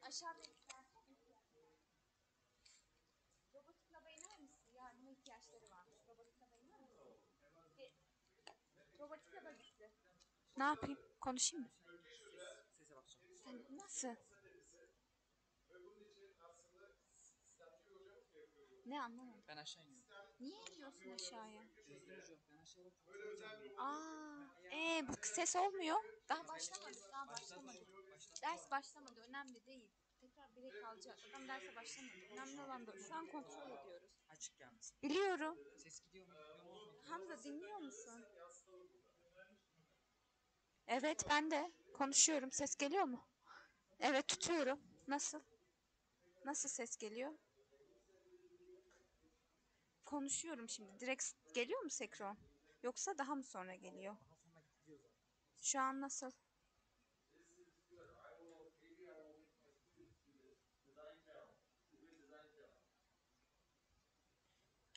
Aşağıda ister. Robotik laba iner misin? Yardıma ihtiyaçları varmış. Robotik laba iner misin? Robotik laba gitti. Ne yapayım? Konuşayım mı? Sese bakacağım. Sen nasıl? Ne anlamadım. Ben aşağı iniyorum. Niye iniyorsun aşağıya? Özgür hocam ben aşağıda kontrol edeceğim. Bu ses olmuyor. Daha başlamadı. Daha başlamadı. Ders başlamadı. Önemli değil. Tekrar bire kalacak. Adam derse başlamadı. Önemli olan da şu an kontrol ediyoruz. Açık yalnız. Biliyorum. Ses gidiyor mu? Gidiyor mu? Hamza dinliyor musun? Evet ben de konuşuyorum. Ses geliyor mu? Evet tutuyorum. Nasıl? Nasıl ses geliyor? Konuşuyorum şimdi. Direkt geliyor mu sekron? Yoksa daha mı sonra geliyor? Daha sonra gidiyor zaten. Şu an nasıl?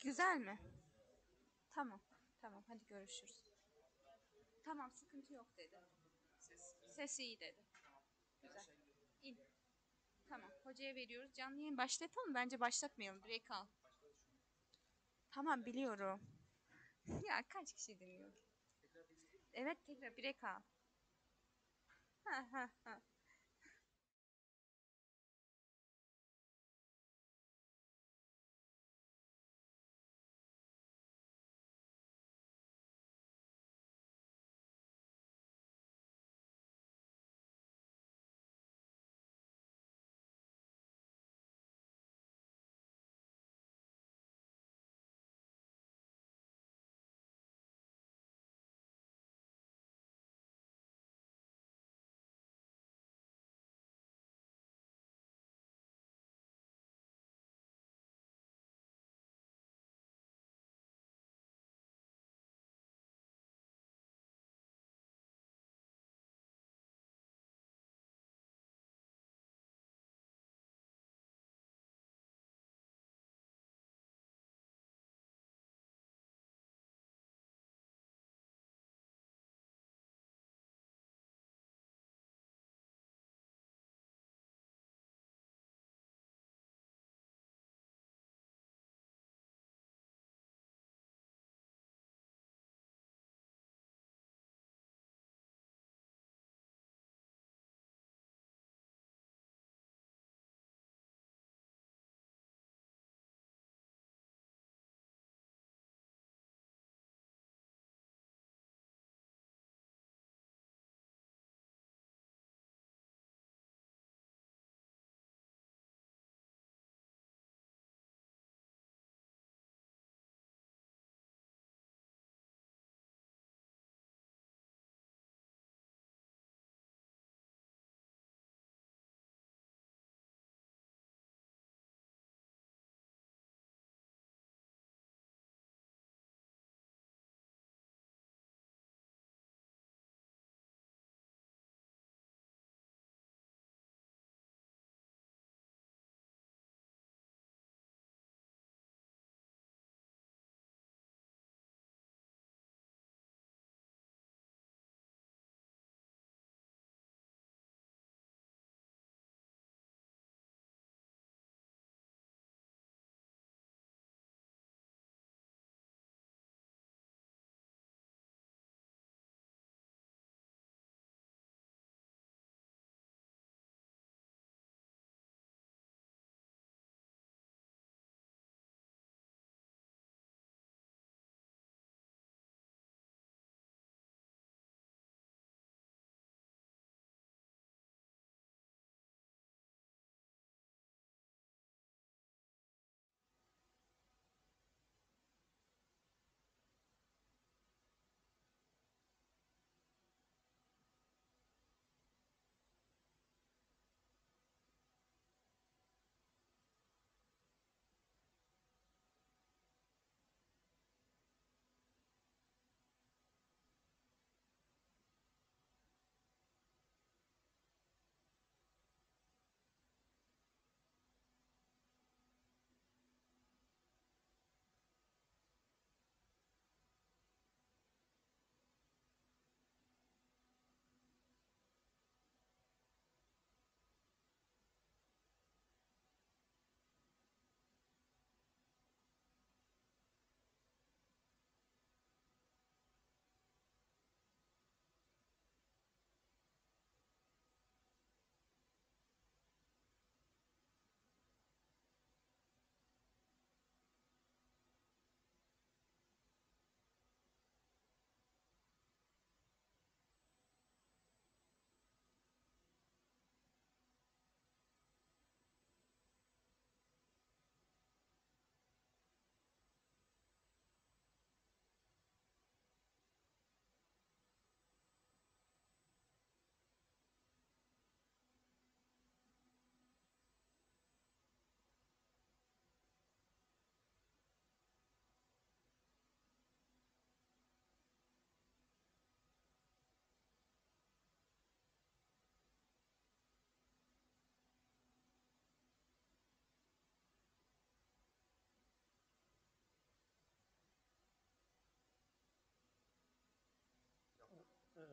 Güzel mi? Tamam. Tamam hadi görüşürüz. Tamam sıkıntı yok dedi. Ses iyi dedi. Güzel. İn. Tamam hocaya veriyoruz. Canlı yayın başlatalım. Bence başlatmayalım. Break al. Tamam biliyorum. Ya kaç kişi dinliyor? Evet tekrar break al. Ha ha ha.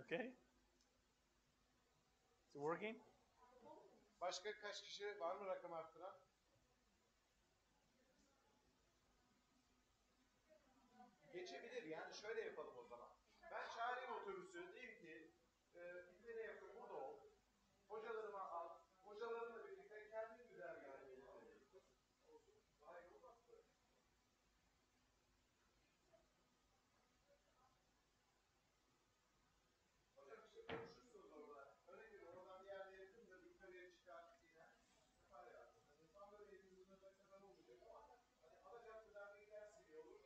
Okay. Is it working? Başka kaç kişi var mı rakam arttıran? Geçebilir yani şöyle yapalım o zaman. Ben çağırayım otobüsü diyeyim ki gitmene yakın burada ol. Hocalarıma al. Hocalarımla birlikte kendi güzergahına gidelim. Daha iyi olmaz mı? Hocam işte konuşursunuz orada. Örnek veriyorum oradan bir yerde yakındır yukarıya çıkar iner. Yapar yani. Yani tam böyle elinizin önüne kadar olmayacak ama hani ana caddeden bir gidersin iyi olur.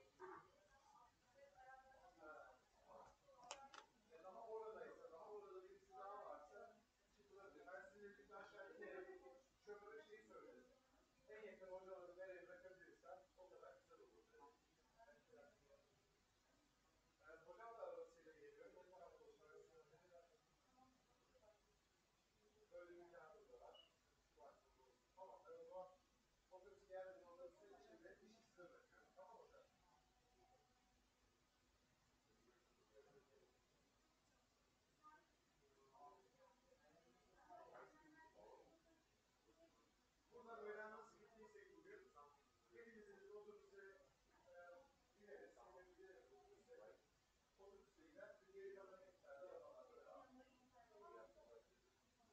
Daha oradaysa, daha orada birisi daha varsa çıkılabilir. Ben size birlikte aşağı inerim. Şoföre şeyi söyledim. En yakın hocaları nereye bırakabilirsem o kadar güzel olur. Hocam da arabasıyla geliyor. Böyle bir kağıdı da var. Tamam, ben o zaman otobüs geldiğinde otobüsün içinde işi size bırakıyorum. Tamam hocam. Buradan öğlen nasıl gittiysek bugün, hepimizin otobüse bineriz, bineriz otobüse. Otobüse gider, geri kalan eklerde arabalarda devam.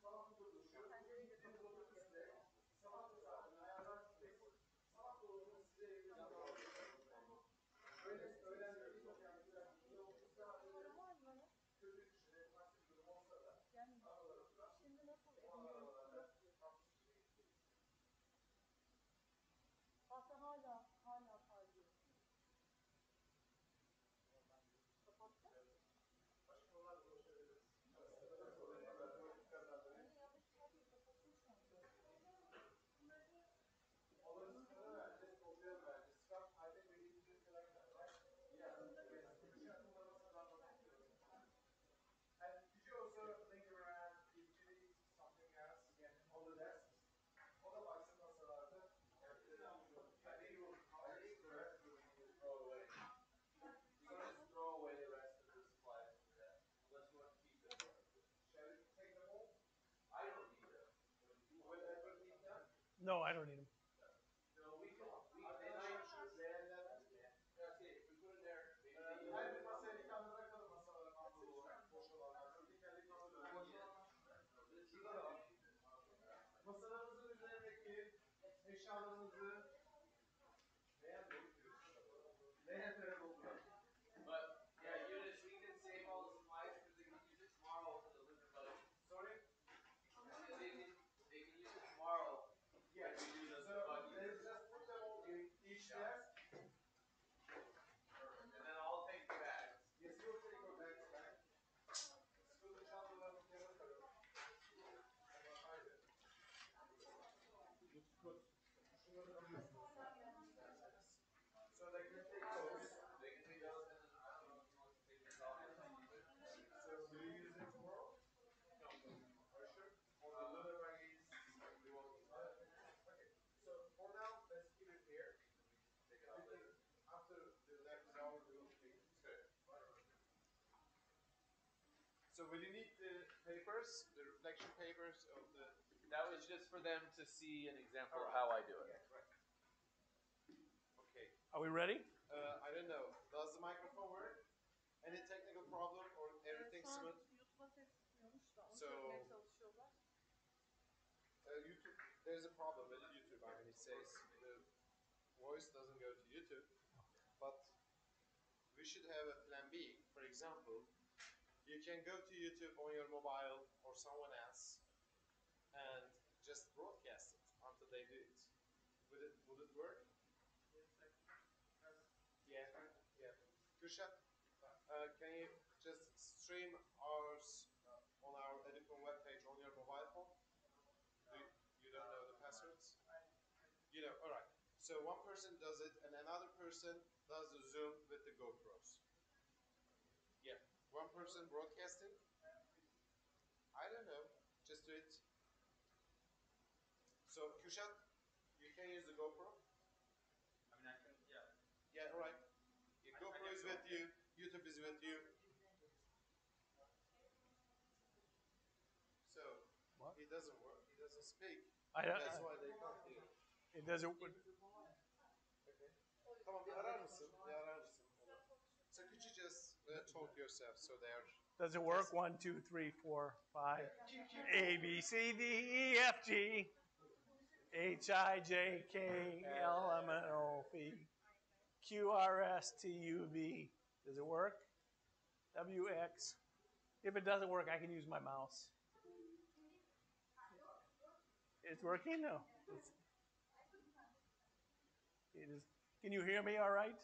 Sabah otobüsü, gittiğimiz otobüsle sabah saatini ayarlarsınız. Sabah dolabını size evde yapar. Öğlenleri çok yani mesela bir otobüste kötü bir şey, ufak bir durum olsa da arabalarında o arabalarda Hatta hala parlıyor. Kapattı. başka konularla ulaşabiliriz. Arasında sorun yok. Ben vakit kazandırayım. Onları sıkıntı vereceğiz, kopya vereceğiz. Scott, I think we need to disconnect that, right? Yeah. And did you also think around if you need something else on the desks? O da baksın masalarda. I think the rest of it we can throw away. We can just throw away the rest of the supplies from the desk. Unless you want to keep them. Shall we take them all? I don't need them. Will Edward need them? No, I don't need them. No, we can. They might choose değerlendir. Okay, we put it there. Her bir masaya bir tane bırakalım masalara mandal olarak. Boş olanlar. Şu tekerlek mandal boş olanlar. Şurada da var. Masalarımızın üzerindeki eşyalarımızı beğenlere dolduralım. But yeah, Eunice, we can save all the supplies because they can use it tomorrow for the liquor budget. Sorry? They can use it tomorrow. Yeah, so let's just put them all in each desk. Perfect. And then I'll take the bags. Yes, you'll take your bags back. Sıkıntı çantalarını kenara koyalım. Haydi. Looks good. Şunları alıyorsunuz isterseniz. So they can take those. They can take those and then I don't know if you want to take this off. So will you use it tomorrow? No. Are you sure? Or the leather baggies? We won't use that. Okay. So for now, let's keep it here. Take it out later. After the next hour, we will take it. Good. So will you need the papers, the reflection papers of the... That was just for them to see an example of how I do it. Yeah, right. Okay. Are we ready? I don't know. Does the microphone work? Any technical problem or everything smooth? So, YouTube, there's a problem with YouTube. I mean, it says the voice doesn't go to YouTube, but we should have a plan B. For example, you can go to YouTube on your mobile or someone else and just broadcast it until they do it. Would it work? Yeah. Yeah. Kürşat, can you just stream ours on our Edicom webpage on your mobile phone? You don't know the passwords? You know, all right. So one person does it and another person does the Zoom with the GoPros. Yeah. One person broadcasting? I don't know. Just do it. So Kürşat, you can use the GoPro? I mean, I can, yeah. Yeah, all right. Your GoPro is with you, YouTube is with you. doesn't work. He doesn't speak. I- That's why they can't hear. It doesn't. Okay. Tamam bir arar mısın? Bir arar mısın? So could you just talk yourself so they are... Does it work? 1, 2, 3, 4, 5. A, B, C, D, E, F, G, H, I, J, K, L, M, N, O, P, Q, R, S, T, U, V. Does it work? W, X. If it doesn't work, I can use my mouse. It's working? No. It is. Can you hear me all right?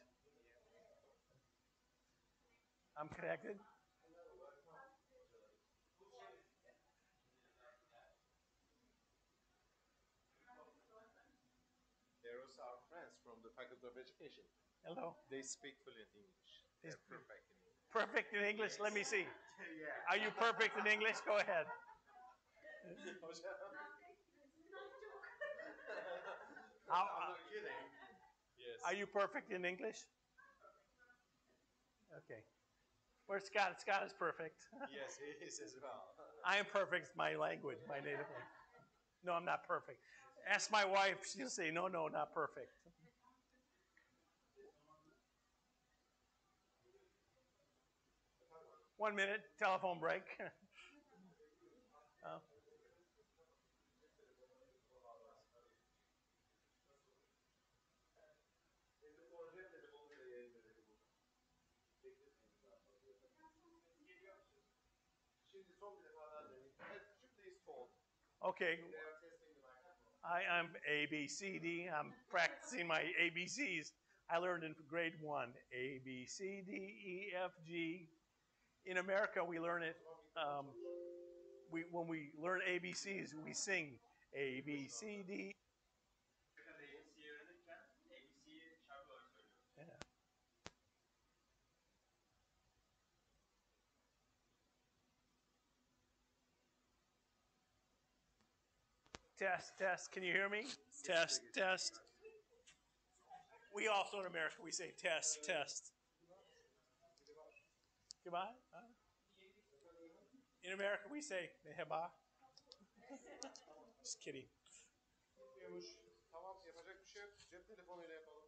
I'm connected. They're also our friends from the Faculty of Education. Hello. They speak fluent English. They're perfect in English. Perfect in English? Let me see. Yeah. Are you perfect in English? Go ahead. I'm not kidding. Yes. Are you perfect in English? Okay. Where's Scott? Scott is perfect. Yes, he is as well. I am perfect. It's my language, my native language. No, I'm not perfect. Ask my wife. She'll say, no, not perfect. One minute, telephone break. Şimdi son bir defa daha deneyim. Could you please talk? Okay. They are testing the microphone. I'm A, B, C, D. I'm practicing my ABCs. I learned in grade 1, A, B, C, D, E, F, G. In America, we learn it, when we learn ABCs, we sing A, B, C, D. Yeah. Test. Can you hear me? Test. We also in America, we say test. Goodbye. In America, we say merhaba. Just kidding. Tamam, yapacak bir şey yok. Cep telefonuyla yapalım.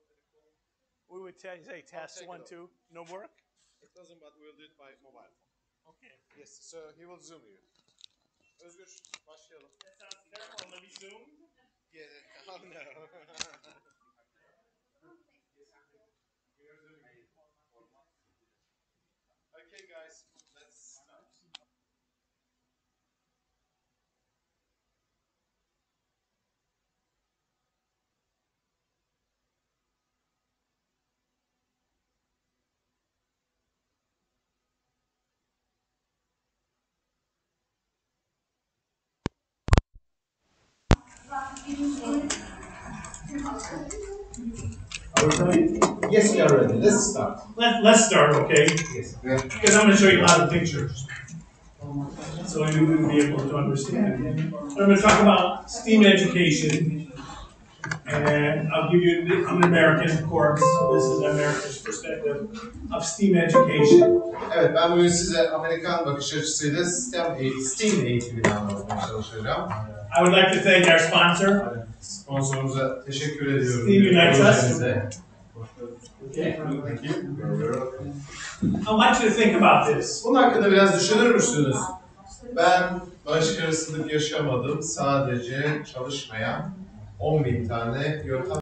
We would say test 1, 2. No work? It doesn't, but we'll do it by mobile phone. Okay. Yes, so he will zoom you. Özgür, başlayalım. That sounds terrible. Let me zoom. Yeah, oh no. Okay, guys, let's start. Yes, we are ready. Let's start. Let's start, okay? Yes. Because I'm going to show you a lot of pictures, so you will be able to understand. I'm going to talk about STEAM education, and I'll give you, I'm an American, of course, so this is America's perspective of STEAM education. Evet, ben bugün size Amerikan bakış açısıyla STEAM eğitimini anlatmaya çalışacağım. I would like to thank our sponsor. Sponsorumuza teşekkür ediyorum. STEAM Unites Us. Okay. Thank you. I want you to think about this. Bunun hakkında biraz düşünür müsünüz? Ben başarısızlık yaşamadım. Sadece çalışmayan 10.000 tane yöntem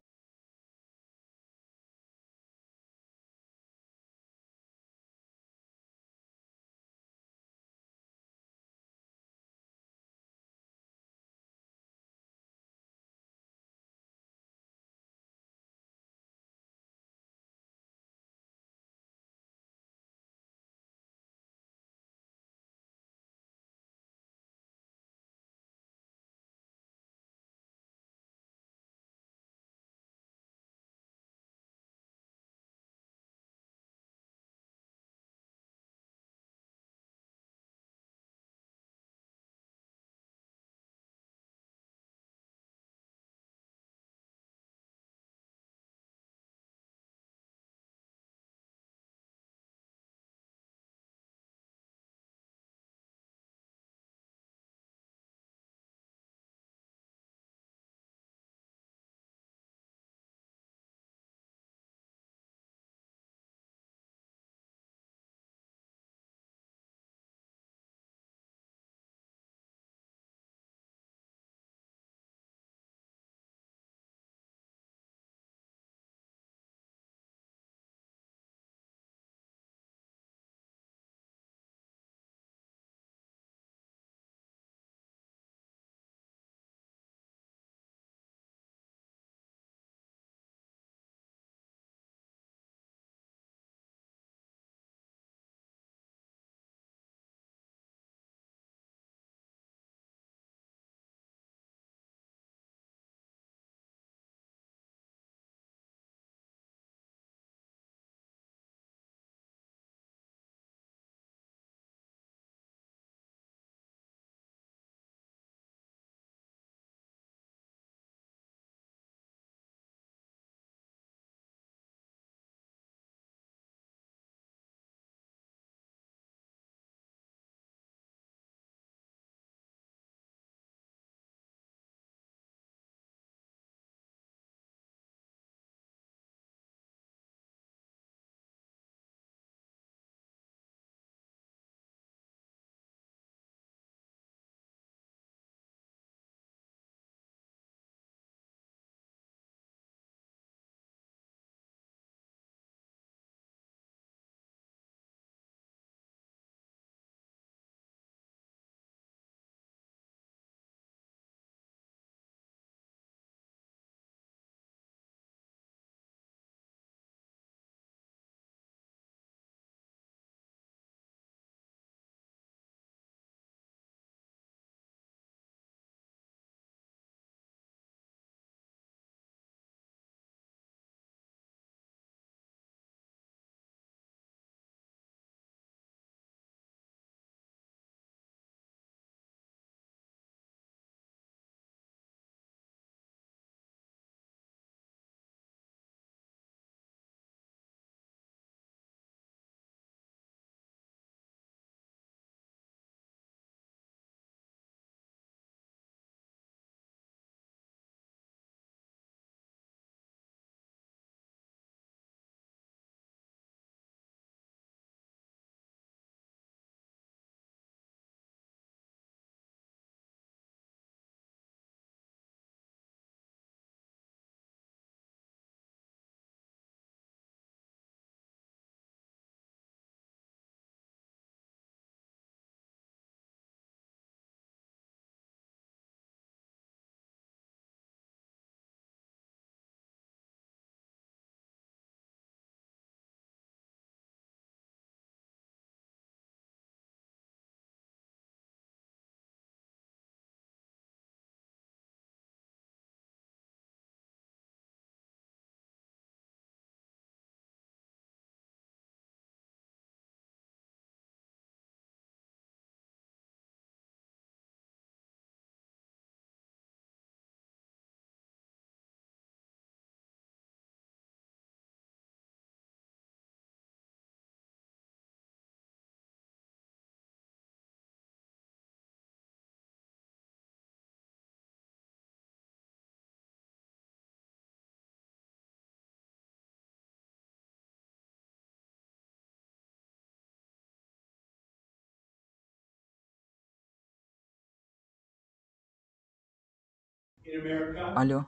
Alo.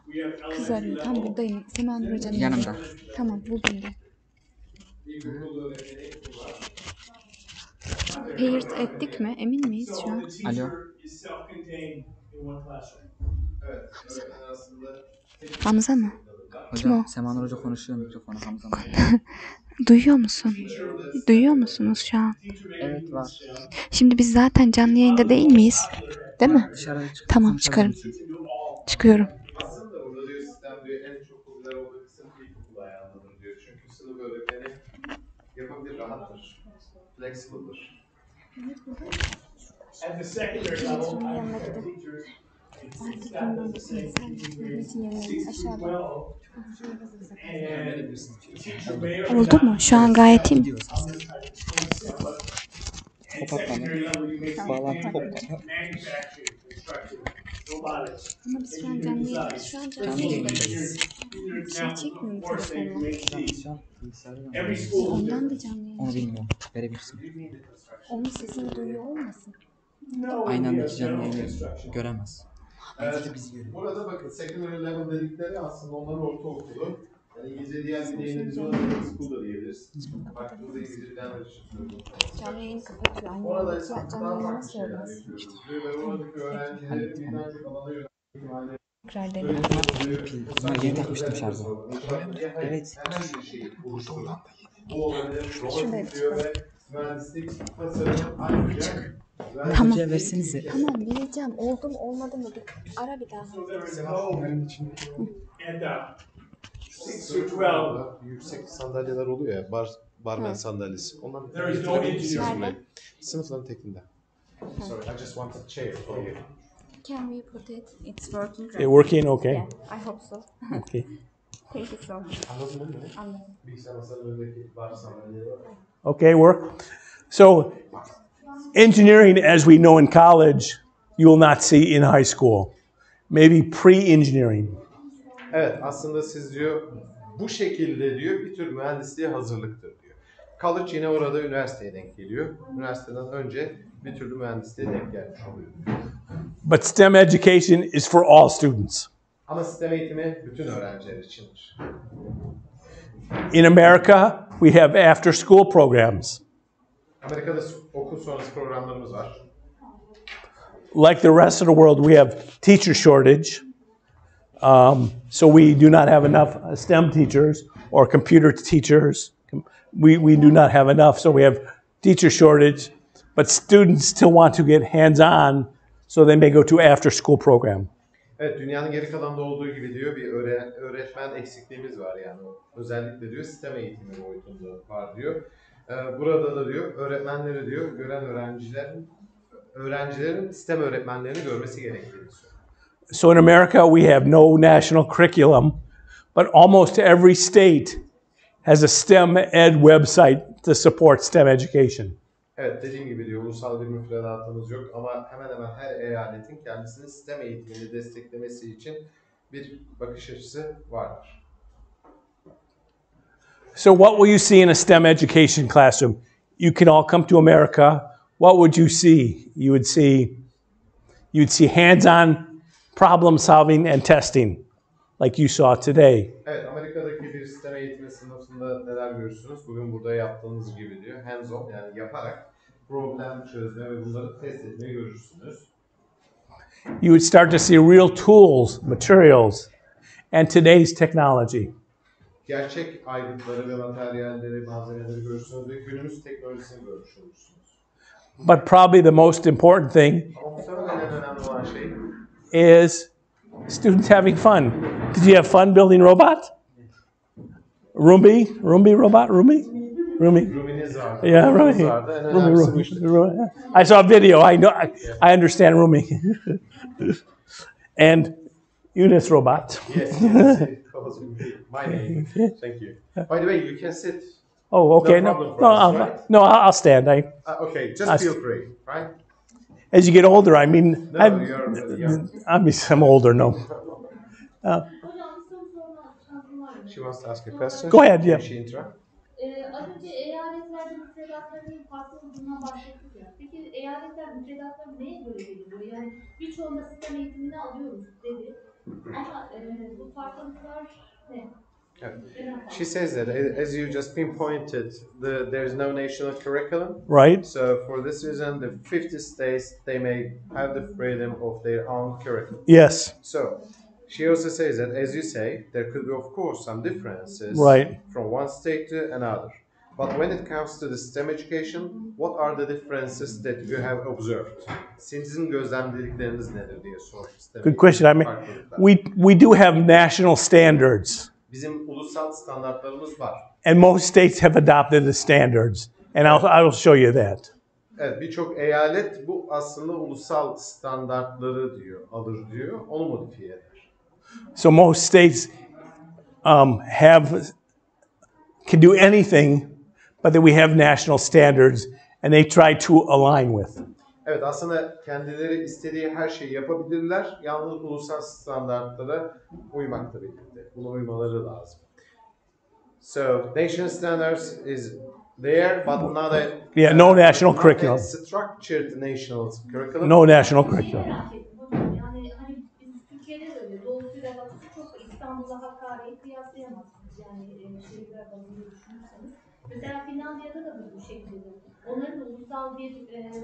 Kız arıyor. Tam buradayım. Semanur Hoca'nın Yanımda. yanında. Tamam buldum de. Paired ettik mi? Emin miyiz şu an? Alo. Hamza mı? Kim o? Hocam Semanur Hoca konuşuyor mikrofonu Hamza mı? Duyuyor musun? Duyuyor musunuz şu an? Evet var. Şimdi biz zaten canlı yayında değil miyiz? Değil mi? Dışarıda çıkıp Tamam çıkarım. Çıkıyorum. Aslında burada diyor sistem diyor en çok popüler olduğu kısım ilkokul ayağındadır diyor. Çünkü sınıf öğretmeni yapabilir, rahattır, flexible'dır. At the secondary level, I have teachers in 6th, 7th, 6 to 12. Oldu mu? Şu an gayet iyi mi? Bağlantı kopmadı. Ama biz şu an canlı yayındayız. Bir şey çekmiyor mu telefonla? Şu an bilgisayarda Ondan da canlı yayın. onu bilmiyorum. Verebilirsin. Onun sesini duyuyor olmasın? Aynı anda iki canlı yayını göremez. Burada bakın secondary level dedikleri aslında onların ortaokulu. Yani İngilizce diğer bir deyimle biz ona school da diyebiliriz. Baktığınızda İngilizce bilen bir şey. Canlı yayını kapatıyor. Anne Orada ise canlı yayını nasıl olmaz? Ve oradaki öğrencileri birden çok alana yönelmek. Tekrar deneyelim. Bunlar yeni takmıştım şarjı. Evet. Burada olan da yeni. Bu olabilir. Şuradaydı. Mühendislik, tasarım, ayrıca. Tamam. Hocaya versenize. Tamam bileceğim. Oldu mu olmadı mı? Ara bir daha. Yüksek sandalyeler oluyor ya, barmen sandalyesi. Onların sınıfların tekinde. Sorry, I just wanted a chair for you. Can we put it? It's working. It working? Okay. Yeah, I hope so. Okay. Thank you so much. Anladın mı? Anladım. Bilgisayar masanın önündeki bar sandalyeleri var. Okay, work. So, engineering, as we know in college, you will not see in high school. Maybe pre-engineering. Evet, aslında siz diyor bu şekilde diyor bir tür mühendisliğe hazırlıktır diyor. College yine orada üniversiteye denk geliyor. Üniversiteden önce bir türlü mühendisliğe denk gelmiş oluyor. But STEM education is for all students. Ama sistem eğitimi bütün öğrenciler içindir. In America, we have after-school programs. Amerika'da okul sonrası programlarımız var. Like the rest of the world, we have teacher shortage. So we do not have enough STEM teachers or computer teachers. We do not have enough, so we have teacher shortage. But students still want to get hands-on, so they may go to after-school program. Evet, dünyanın geri kalanında olduğu gibi diyor bir öğretmen eksikliğimiz var yani. Özellikle diyor sistem eğitimi boyutunda var diyor. Burada da diyor öğretmenleri diyor gören öğrencilerin sistem öğretmenlerini görmesi gerektiğini söylüyor. So in America, we have no national curriculum, but almost every state has a STEM ed website to support STEM education. Evet, dediğim gibi diyor ulusal bir müfredatımız yok ama hemen hemen her eyaletin kendisini sistem eğitimini desteklemesi için bir bakış açısı vardır. So what will you see in a STEM education classroom? You can all come to America. What would you see? You would see hands-on problem solving and testing, like you saw today. Evet, Amerika'daki bir sistem eğitimi sınıfında neler görürsünüz? Bugün burada yaptığınız gibi diyor. Hands-on yani yaparak problem çözme ve bunları test etmeyi görürsünüz. You would start to see real tools, materials, and today's technology. Gerçek aygıtları ve materyalleri, malzemeleri görürsünüz ve günümüz teknolojisini görmüş olursunuz. But probably the most important thing Ama muhtemelen en önemli olan şey is students having fun. Did you have fun building robot? Roomie robot, Roomie? Rumi'niz vardı. Yeah, Rumi'niz Roomie. vardı. En önemlisi bu işte. Roomie. I saw a video. I understand Roomie. And Eunice robot. Yes, it calls me my name. Thank you. By the way, you can sit. Oh, okay. No problem for us, right? I'll stand. Okay, just feel free, right? As you get older, I mean, No, you're really young. I'm older, no. She wants to ask a question. Go ahead, yeah. Can she interrupt? Az önce eyaletlerde müfredatların farklı olduğundan bahsettik ya. Peki eyaletler müfredatları neye göre belirliyor? Yani birçoğunda sistem eğitimini alıyoruz dedi. Ama bu farklılıklar ne? She says that, as you just pinpointed, there's no national curriculum. Right. So for this reason, the 50 states, they may have the freedom of their own curriculum. Yes. So she also says that, as you say, there could be, of course, some differences Right. from one state to another. But when it comes to the STEM education, what are the differences that you have observed? Sizin gözlemledikleriniz nedir diye sormuş. Good question. I mean, we do have national standards. Bizim ulusal standartlarımız var. And most states have adopted the standards. And I will show you that. Evet, birçok eyalet bu aslında ulusal standartları diyor, alır diyor, onu modifiye eder. So most states can do anything, but that we have national standards, and they try to align with. Evet, aslında kendileri istediği her şeyi yapabilirler, yalnız ulusal standartlara uymakla birlikte. Buna uymaları lazım. So, national standards is there, but not a no national curriculum. A structured national curriculum. No national curriculum. Yani hani biz Türkiye'de de öyle doğusuyla batısı çok İstanbul'a Hakkari'yi kıyaslayamazsınız. Yani şehirler bazında düşünürseniz. Mesela Finlandiya'da da bu şekildedir. Onların ulusal bir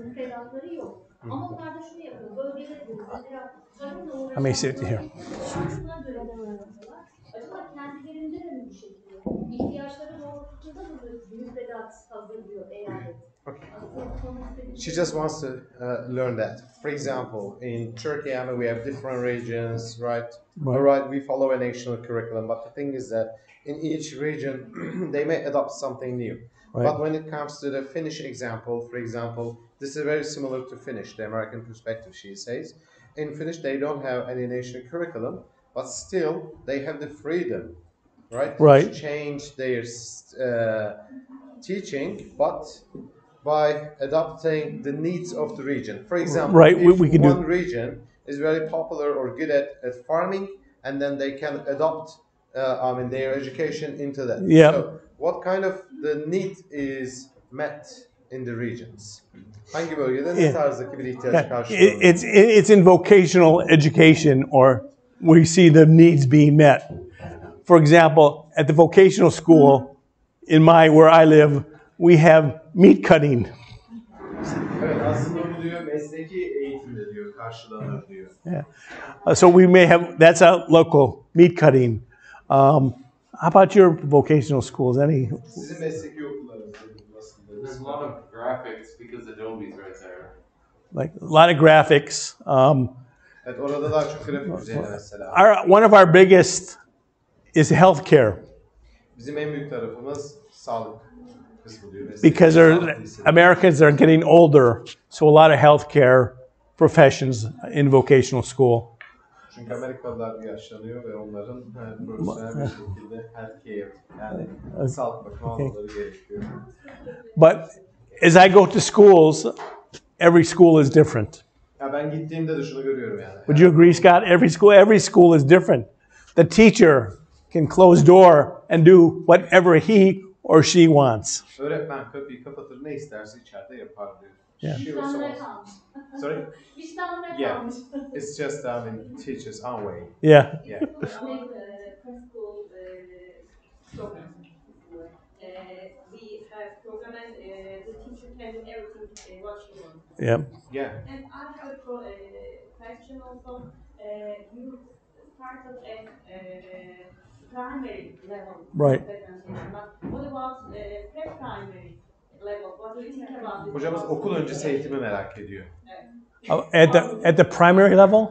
müfredatları yok. Ama onlar da şunu yapıyor. Bölgelere göre mesela tarımla uğraşanlar şuna göre davranıyorlar. Acaba kendilerinde de mi bu şekilde? İhtiyaçları doğrultusunda mı müfredat hazırlıyor eyalet? She just wants to learn that. For example, in Turkey, I mean, we have different regions, right? Right. We follow a national curriculum, but the thing is that in each region, they may adopt something new. Right. But when it comes to the Finnish example, for example, this is very similar to Finnish, the American perspective, she says. In Finnish, they don't have any national curriculum, but still, they have the freedom, right? Right. To change their teaching, but by adopting the needs of the region. For example, right. if we can one region is very popular or good at farming, and then they can adopt their education into that. Yep. So what kind of the need is met in the regions? Hangi bölgede ne tarzdaki bir ihtiyaç karşılanıyor? It's in vocational education, or we see the needs being met. For example, at the vocational school, where I live, we have meat cutting. Evet, aslında bu diyor mesleki eğitimde diyor karşılanır diyor. Yeah. So we may have, that's a local meat cutting. How about your vocational schools? Sizin mesleki okullarınız nasıl? There's a lot of graphics because Adobe's right there. Like a lot of graphics. Evet, orada daha çok grafik üzerine mesela. One of our biggest is healthcare. Bizim en büyük tarafımız sağlık kısmı diyor. Because Americans are getting older, so a lot of healthcare professions in vocational school. Çünkü Amerikalılar yaşlanıyor ve onların profesyonel bir şekilde healthcare, yani sağlık bakımı almaları gerekiyor. But as I go to schools, every school is different. Ya ben gittiğimde de şunu görüyorum yani. Would you agree, Scott? Every school is different. The teacher can close door and do whatever he or she wants. Öğretmen kapıyı kapatır, ne isterse içeride yapar diyor. Yeah. Sorry? Yeah. It's just teachers our way. Yeah. Yeah. Preschool program. We have program and the teacher can do everything what she wants. Yep. Yeah. And I have a question also. You started at primary level. Right. What about pre-primary level? What do you think about this? Hocamız okul öncesi eğitimi merak ediyor. At the primary level?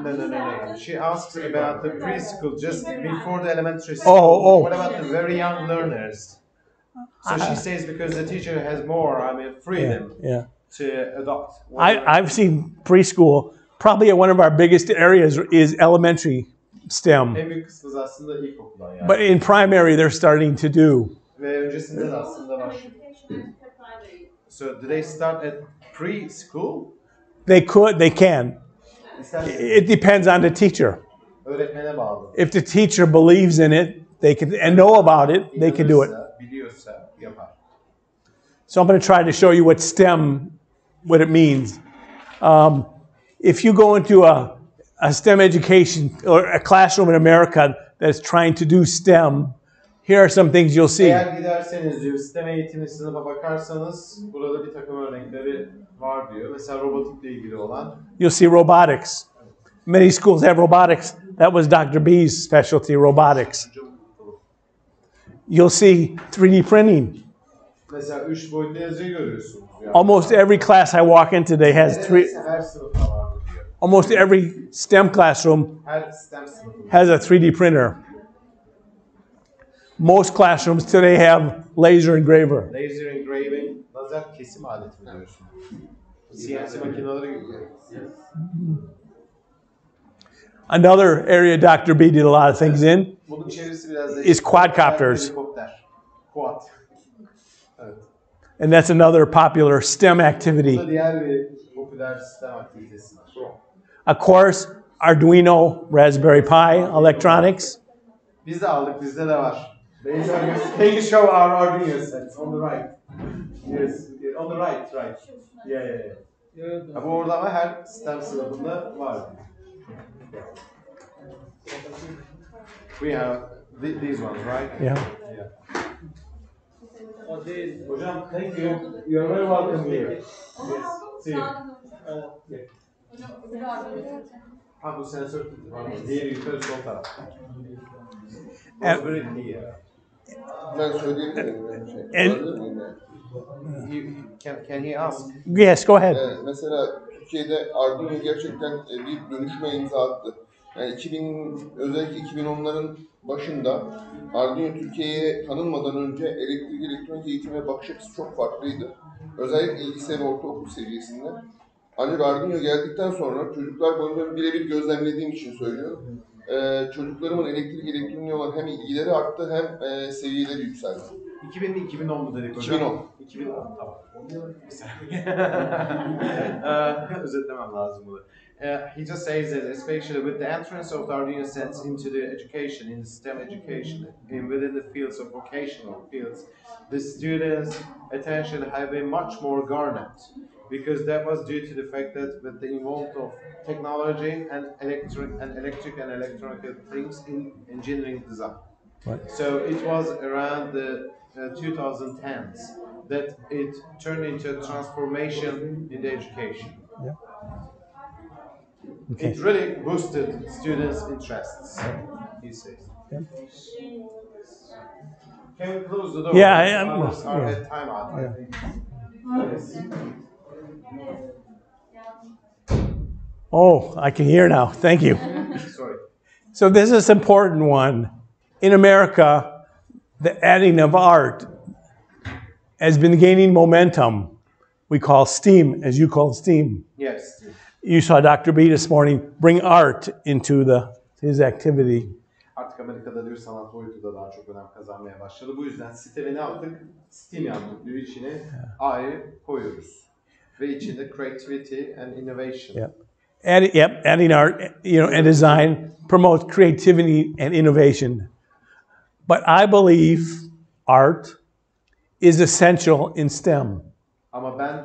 No. She asks about the preschool, just before the elementary school. Oh. What about the very young learners? So she says because the teacher has more, freedom to adopt. I've seen preschool. Probably one of our biggest areas is elementary STEM. En büyük kısmı aslında ilkokuldan yani. But in primary, they're starting to do. Ve öncesinde de aslında var. So do they start at preschool? They can. It depends on the teacher. Öğretmene bağlı. If the teacher believes in it, they can and know about it, they can do it. Biliyorsa yapar. So I'm going to try to show you what STEM, what it means. If you go into a STEM education or a classroom in America that's trying to do STEM, here are some things you'll see. Eğer giderseniz diyor, sistem eğitimi sınıfa bakarsanız burada bir takım örnekleri var diyor. Mesela robotikle ilgili olan. You'll see robotics. Many schools have robotics. That was Dr. B's specialty, robotics. You'll see 3D printing. Mesela 3 boyutlu yazıcı görüyorsunuz. Yani. Almost every class I walk in today has Her sınıfta var diyor. Almost every STEM classroom Her STEM sınıfı has a 3D printer. Most classrooms today have laser engraver. Laser engraving, lazer kesim aleti mi diyorsun? CNC makineleri gibi. Another area Dr. B did a lot of things in Bunun içerisi biraz da is quadcopters. Helikopter. Quad. Evet. And that's another popular STEM activity. Bu da diğer bir popüler sistem aktivitesidir. Of course, Arduino, Raspberry Pi, electronics. Biz de aldık, bizde de var. Can you show our Arduino sets on the right? Yes, on the right. Yeah. Bu orada ama her sistem sınıfında var. We have these ones, right? Yeah. Hocam, thank you. You're very welcome here. Yes. See you. Ha bu sensör var. Diğeri yukarı sol taraf. Ben söyleyebilir miyim? Can he ask? Yes, go ahead. Mesela Türkiye'de Arduino gerçekten bir dönüşüme imza attı. Yani özellikle 2010'ların başında Arduino Türkiye'ye tanınmadan önce elektrik elektronik eğitime bakış açısı çok farklıydı. Özellikle lise ve ortaokul seviyesinde. Ancak Arduino geldikten sonra çocuklar boyunca birebir gözlemlediğim için söylüyorum. Çocuklarımın elektrik elektroniğe olan hem ilgileri arttı hem seviyeleri yükseldi. 2000 mu dedik hocam? 2010. Tamam. Özetlemem lazım bunu. He just says that especially with the entrance of the Arduino sets into the education, in the STEM education, and within the fields of vocational fields, the students' attention have been much more garnered. Because that was due to the fact that with the involvement of technology and electric and electronic things in engineering design. Right. So it was around the 2010s that it turned into a transformation in the education. Yeah. Okay. It really boosted students' interests, he says. Yeah. Can we close the door? Yeah, I am. Others are at time out, I Yeah. think. Yes. Oh, I can hear now. Thank you. Sorry. So this is an important one. In America, the adding of art has been gaining momentum. We call STEAM, as you call STEAM. Yes. You saw Dr. B this morning bring art into his activity. Artık Amerika'da diyor sanat boyutu da daha çok önem kazanmaya başladı. Bu yüzden sitede ne yaptık? STEAM yaptık diyor, içine A'yı koyuyoruz. Ve içinde creativity and innovation. Yep. Adding art, and design promotes creativity and innovation. But I believe art is essential in STEM. Ama ben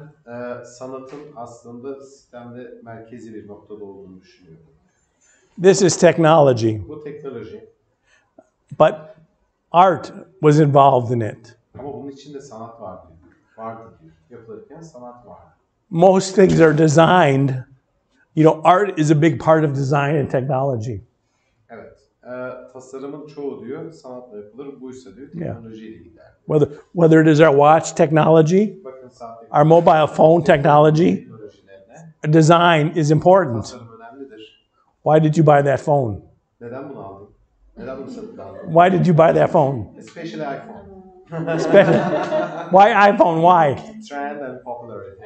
sanatın aslında sistemde merkezi bir noktada olduğunu düşünüyorum. This is technology. Bu teknoloji. But art was involved in it. Ama bunun içinde sanat var diyor. Vardı diyor. Yapılırken sanat var. Most things are designed. Art is a big part of design and technology. Evet. Tasarımın çoğu diyor sanatla yapılır. Buysa diyor teknolojiyle gider. Whether it is our watch technology, Bakın saat our mobile phone technology, design is important. tasarım önemlidir. Why did you buy that phone? Neden bunu aldın? Neden bunu satın aldın? Why did you buy that phone? Especially iPhone. Why iPhone? Why? Trend and popularity.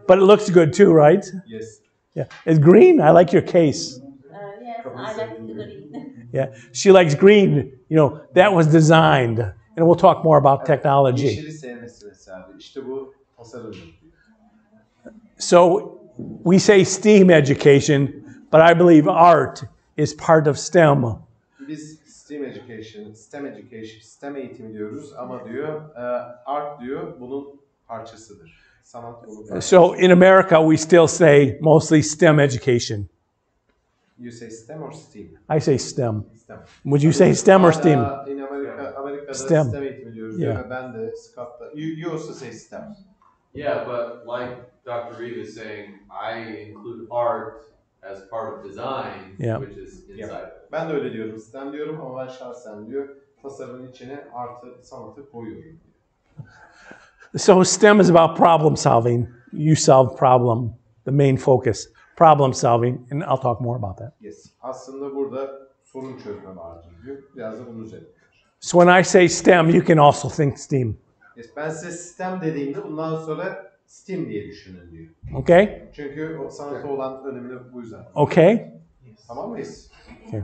But it looks good too, right? Yes. Yeah. It's green. I like your case. Yes, I like the green. Yeah. She likes green. That was designed. And we'll talk more about technology. Yeşili sevmesi mesela. İşte bu tasarımdır. So we say STEAM education, but I believe art is part of STEM. Biz STEM eğitimi diyoruz ama diyor art diyor bunun parçasıdır. sanat kolu. So in America, we still say mostly STEM education. You say STEM or STEAM? I say STEM. STEM. Would you say STEM or STEAM? In Amerika'da STEM. STEM eğitimi diyoruz Yeah. ve ben de Scott'ta. You also say STEM. Yeah, but like Dr. Reeve is saying, I include art as part of design, which is inside. Ben de öyle diyorum. STEM diyorum ama ben şahsen diyor tasarımın içine sanatı koyuyorum. So STEM is about problem solving. You solve problem, the main focus. Problem solving, and I'll talk more about that. Yes. Aslında burada sorun çözme vardır diyor. Biraz da bunun üzerine. So when I say STEM, you can also think STEAM. Yes. Ben size STEM dediğimde bundan sonra STEAM diye düşünün diyor. Okay? Çünkü o sanata olan önemli bu yüzden. Okay? Tamam mıyız? Okay.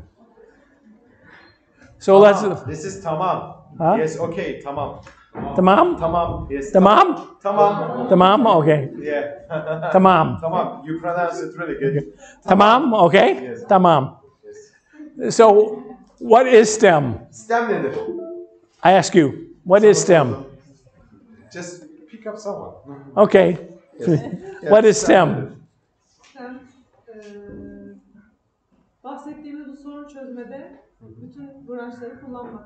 So let's... This is tamam. Huh? Yes, okay, tamam. Tamam? Tamam. Yes. Tamam? Tamam. Tamam? Okay. Yeah. Tamam. Tamam. You pronounce it really good. Tamam? Okay? Yes. Tamam. So what is STEM? STEM nedir? I ask you, what is STEM? Just pick up someone. Okay. Yes. What is STEM? STEM, bahsettiğimiz bu sorun çözmede bütün branşları kullanmak.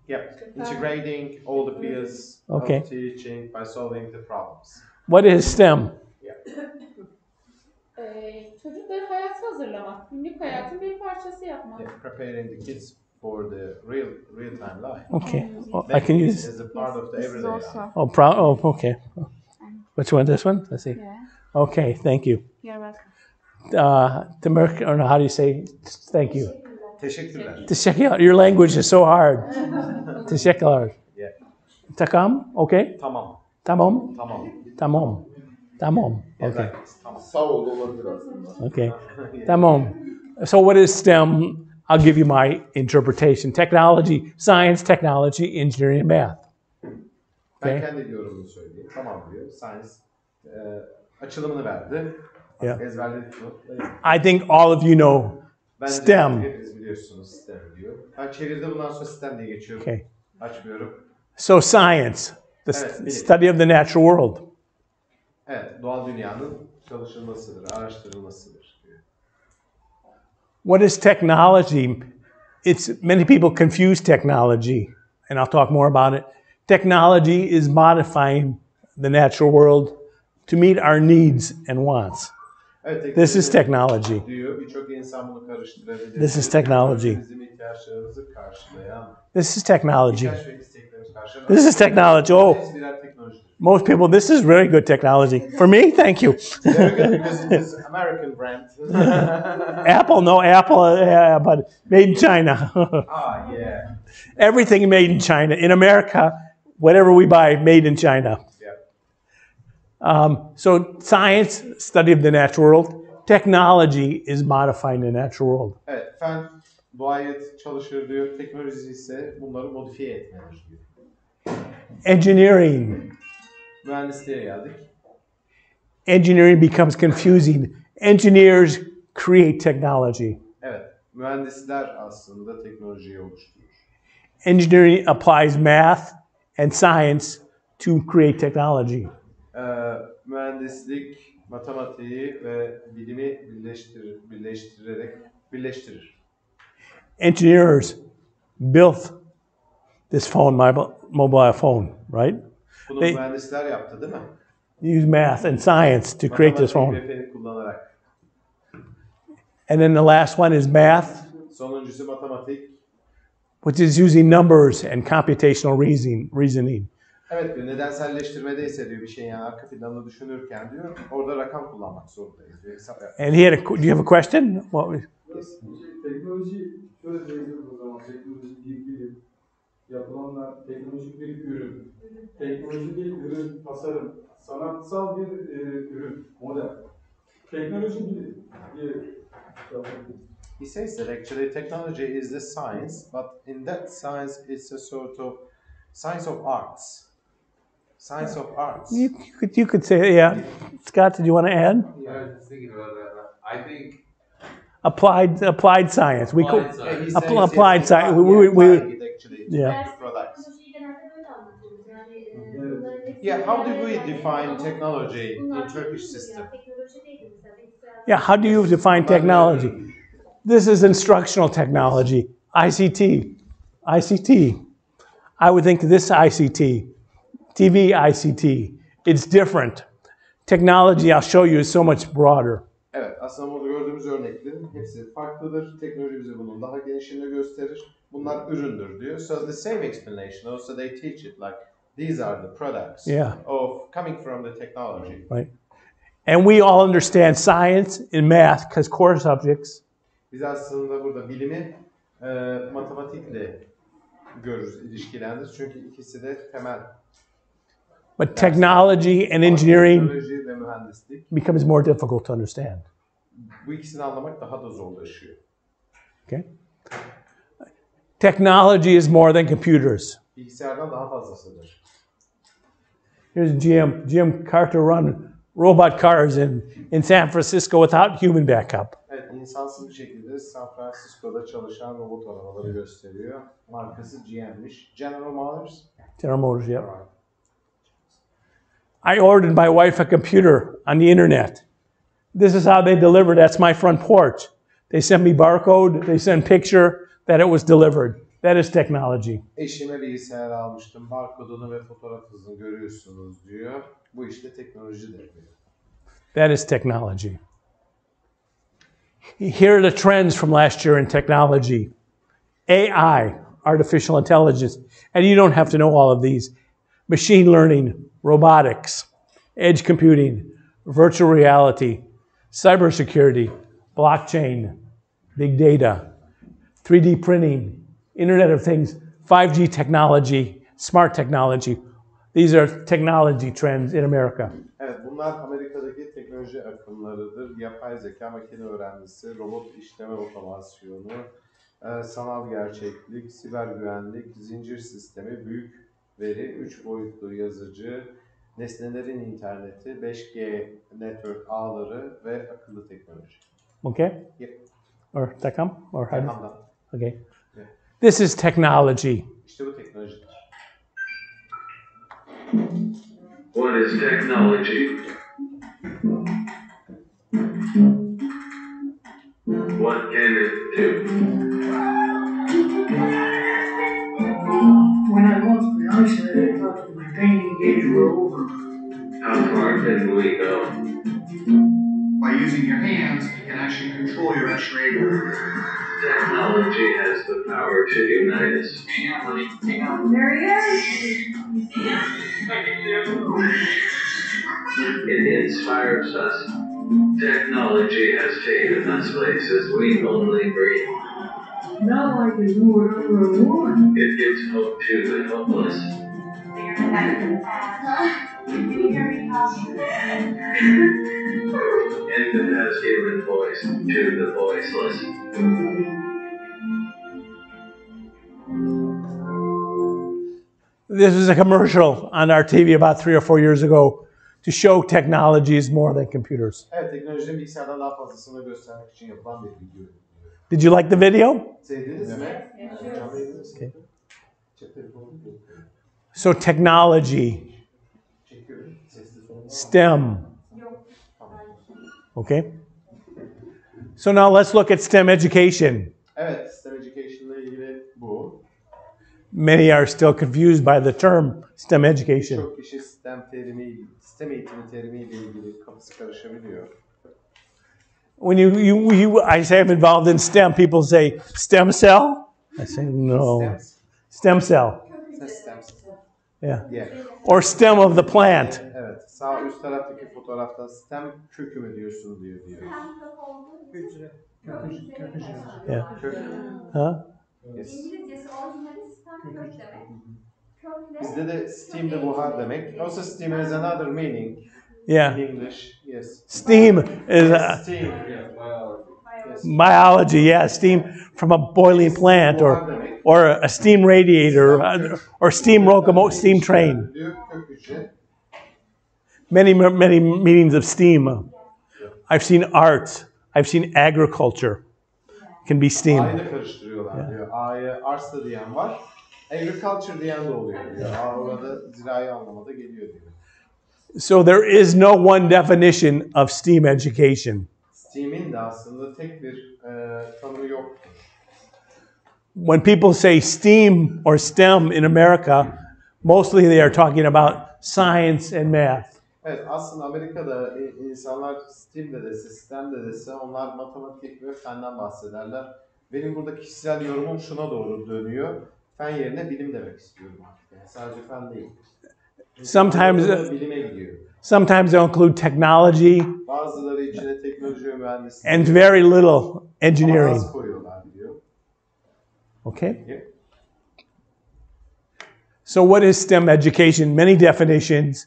Yep. Integrating all the fields Okay. of teaching by solving the problems. What is STEM? Çocukları hayata hazırlamak, günlük hayatın bir parçası yapmak. Yeah, preparing the kids for the real time life. Okay. Well, I can use... As a part of the everyday life. Oh, okay. Which one? This one? Let's see. Yeah. Okay, thank you. You're welcome. Or no, how do you say thank you? Teşekkürler. Teşekkürler. Your language is so hard. Teşekkürler. Yeah. Takam? Okay. Tamam. Tamam. Tamam. Tamam. Tamam. Okay. Sağ ol olabilir aslında. Okay. Tamam. So what is STEM? I'll give you my interpretation. Technology, science, technology, engineering, and math. Ben Okay. kendi yorumumu söyleyeyim. Tamam diyor. Science açılımını verdi. Yeah. Ezberledik mi? I think all of you know Bence STEM. hepiniz biliyorsunuz STEM diyor. Ben çevirdim bundan sonra STEM diye geçiyorum. Okay. Açmıyorum. So science, the Evet, bilim. study of the natural world. Evet, doğal dünyanın çalışılmasıdır, araştırılmasıdır diyor. What is technology? Many people confuse technology, and I'll talk more about it. Technology is modifying the natural world to meet our needs and wants. Evet, This is technology. diyor. Birçok insan bunu karıştırabilir. This is technology. Bizim ihtiyaçlarımızı karşılayan. This is technology. ihtiyaç ve isteklerimizi karşılayan. This is technology. Oh, Hepsi birer teknolojidir. most people, this is very good technology. For me, thank you. Very good because it is American brand. Apple, no, Apple, but made in China. Yeah. Everything made in China. In America, whatever we buy, made in China. So science, study of the natural world. Technology is modifying the natural world. Evet, fen doğaya çalışır diyor. Teknoloji ise bunları modifiye etmedir diyor. Engineering. Mühendisliğe geldik. Engineering becomes confusing. Engineers create technology. Evet, mühendisler aslında teknolojiyi oluşturur. Engineering applies math and science to create technology. Mühendislik, matematiği ve bilimi birleştirir. Engineers built this phone, my mobile phone, right? Bunu They mühendisler yaptı değil mi? use math and science to create this phone. Matematik ve feni kullanarak. And then the last one is math, Sonuncusu matematik. which is using numbers and computational reasoning. Evet diyor, nedenselleştirmede ise diyor bir şeyin yani arka planını düşünürken diyor, orada rakam kullanmak zorundayız diyor, hesap yapmak. And do you have a question? Teknoloji şöyle diyebiliriz o zaman. Teknoloji bir bilim. Yapılanlar teknolojik bir ürün. Teknoloji bir ürün, tasarım. Sanatsal bir ürün, model. Teknoloji bilim. He says that actually technology is the science, but in that science it's a sort of science of arts. Science of arts. You could say, yeah. Scott, did you want to add? Yeah, I was thinking about that. I think Applied science. We Applied could science. applied science. We Yeah. actually Yeah. products. Genelde böyle anlatıyoruz. Yani bunların hepsi Yeah, how do we define technology in Turkish system? Yeah, how do you define technology? This is instructional technology, ICT. ICT. I would think this ICT, TV ICT, it's different. Technology, I'll show you, is so much broader. Evet, aslında burada gördüğümüz örneklerin hepsi farklıdır. Teknoloji bize bunun daha genişini gösterir. Bunlar üründür diyor. So the same explanation. Also they teach it like these are the products of coming from the technology. Right. And we all understand science and math because core subjects. Biz aslında burada bilimi matematikle görürüz, ilişkilendiririz. Çünkü ikisi de temel. But technology and engineering teknoloji ve mühendislik becomes more difficult to understand. Bu ikisini anlamak daha da zorlaşıyor. Okay. Technology is more than computers. Bilgisayardan daha fazlasıdır. Here's GM Carter run robot cars in San Francisco without human backup. Evet, insansız bir şekilde San Francisco'da çalışan robot arabaları gösteriyor. Markası GM'miş. General Motors. General Motors, yeah. I ordered my wife a computer on the internet. This is how they delivered. That's my front porch. They send me barcode. They send picture that it was delivered. That is technology. Eşime bilgisayar almıştım. Barkodunu ve fotoğraf hızını görüyorsunuz diyor. Bu işte teknolojidir diyor. That is technology. Here are the trends from last year in technology. AI, artificial intelligence. And you don't have to know all of these. Machine learning, robotics, edge computing, virtual reality, cybersecurity, blockchain, big data, 3D printing, Internet of Things, 5G technology, smart technology. These are technology trends in America. Evet, bunlar Amerika'daki teknoloji akımlarıdır. Yapay zeka, makine öğrenmesi, robot işleme otomasyonu, sanal gerçeklik, siber güvenlik, zincir sistemi, büyük veri, 3 boyutlu yazıcı, nesnelerin interneti, 5G network ağları ve akıllı teknoloji. Okay? Yep. Or Tekam? Or how? Tekam'dan. Okay. Yeah. This is technology. İşte bu teknolojidir. What is technology? What can it do? When I lost my eyesight, I thought my painting days were over. How far can we go? By using your hands, you can actually control your X-ray. Technology has the power to unite us. There he is. It inspires us. Technology has taken us places we only dream. Now I can do whatever I want. It gives hope to the hopeless. And it has given voice to the voiceless. This was a commercial on our TV about 3 or 4 years ago to show technology is more than computers. Evet, teknolojinin bilgisayardan daha fazlasını göstermek için yapılan bir video. Did you like the video? Sevdiniz mi? Okay. So technology, STEM. Okay. So now let's look at STEM education. Evet, STEM education ile ilgili bu. Many are still confused by the term STEM education. Çok kişi STEM eğitimi terimiyle ilgili kafası karışabiliyor. When I say I'm involved in STEM, people say stem cell. I say no. Stem cell. Yeah. Or stem of the plant. Evet, sağ üst taraftaki fotoğrafta stem kökü mü diyorsun diyor. Hücre. Yeah. Huh? Yes. İngilizcesi orijinali stem kök demek. Bizde de steam de buhar demek. Also steam has another meaning. Yeah. In English, yes. Steam is steam. Biology, yeah, steam from a boiling plant or a steam radiator or steam locomotive, steam train. Many meanings of steam. I've seen art. I've seen agriculture. It can be steam. A'yı da karıştırıyorlar diyor. A'yı arts da diyen var. Agriculture diyen de oluyor diyor. A orada zirai anlamada geliyor diyor. So there is no one definition of STEAM education. STEAM'in de aslında tek bir tanımı yoktur. When people say STEAM or STEM in America, mostly they are talking about science and math. Evet, aslında Amerika'da insanlar STEAM de dese, STEM de dese onlar matematik ve fenden bahsederler. Benim burada kişisel yorumum şuna doğru dönüyor. Fen yerine bilim demek istiyorum artık. Yani sadece fen değil. Sometimes they'll include technology Bazıları içine teknoloji ve mühendislik and very little engineering. az koyuyorlar diyor. Okay? So what is STEM education? Many definitions.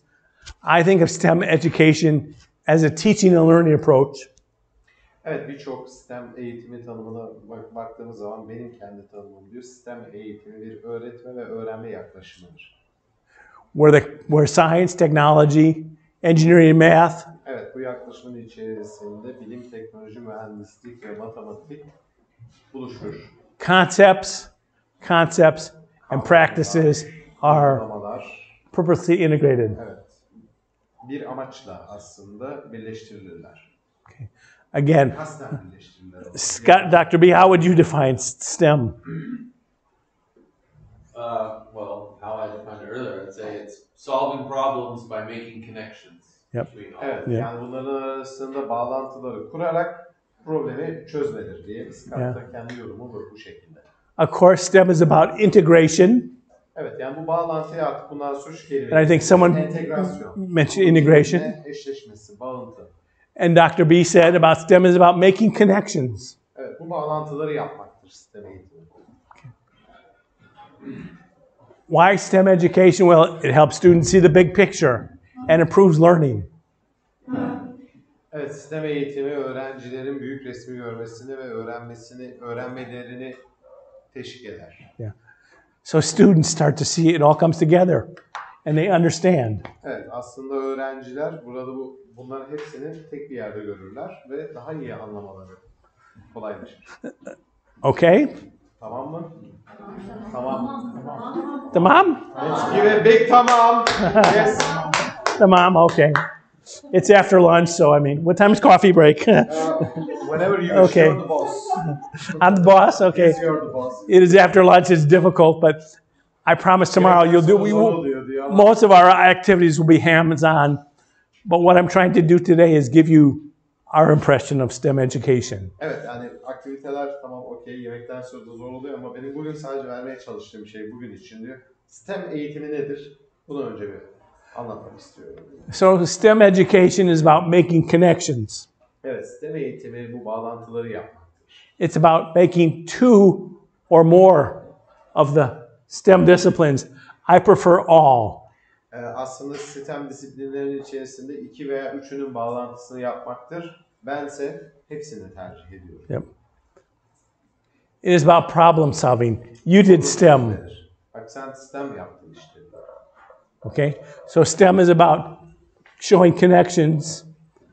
I think of STEM education as a teaching and learning approach. Evet, birçok STEM eğitimi tanımına baktığımız zaman benim kendi tanımım diyor. STEM eğitimi bir öğretme ve öğrenme yaklaşımıdır. Where science, technology, engineering, math. Evet, bu yaklaşımın içerisinde bilim, teknoloji, mühendislik ve matematik buluşur. Concepts and practices are purposely integrated. Evet. Bir amaçla aslında birleştirilirler. Okay. Again, Scott, Dr. B, how would you define STEM? Well, how I defined it earlier, I'd say it's solving problems by making connections. Yep. Evet, yani bunların arasında bağlantıları kurarak problemi çözmedir diye Scott'ta kendi yorumu bu şekilde. Of course, STEM is about integration. Evet, yani bu bağlantıyı artık bundan sonra şu kelime. And I think someone entegrasyon. mentioned integration. Eşleşmesi, bağlantı. And Dr. B said about STEM is about making connections. Evet, bu bağlantıları yapmaktır STEM eğitimi. Why STEM education? Well, it helps students see the big picture and improves learning. Evet, STEM eğitimi öğrencilerin büyük resmi görmesini ve öğrenmelerini teşvik eder. Yeah. So students start to see it all comes together and they understand. Evet, aslında öğrenciler burada bunların hepsini tek bir yerde görürler ve daha iyi anlamaları kolaylaşır. Okay? Tamam mı? Tamam. Tamam? Let's give a big tamam. Yes. Tamam, okay. It's after lunch, so I mean, what time is coffee break? Whenever you wish, you're the boss. I'm the boss? Okay. Yes, you're the boss. It is after lunch, it's difficult, but I promise tomorrow most of our activities will be hands-on. But what I'm trying to do today is give you our impression of STEM education. Evet, yani aktiviteler tamam okey, yemekten sonra da zor oluyor ama benim bugün sadece vermeye çalıştığım şey bugün için diyor. STEM eğitimi nedir? Bunu önce bir anlatmak istiyorum. So STEM education is about making connections. Evet, STEM eğitimi bu bağlantıları yapmaktır. It's about making two or more of the STEM disciplines. I prefer all. Aslında STEM disiplinlerinin içerisinde 2 veya 3'ünün bağlantısını yapmaktır. Bense hepsini tercih ediyorum. Yep. It is about problem solving. You did STEM. Bak sen STEM yaptın işte. Okay? So STEM is about showing connections,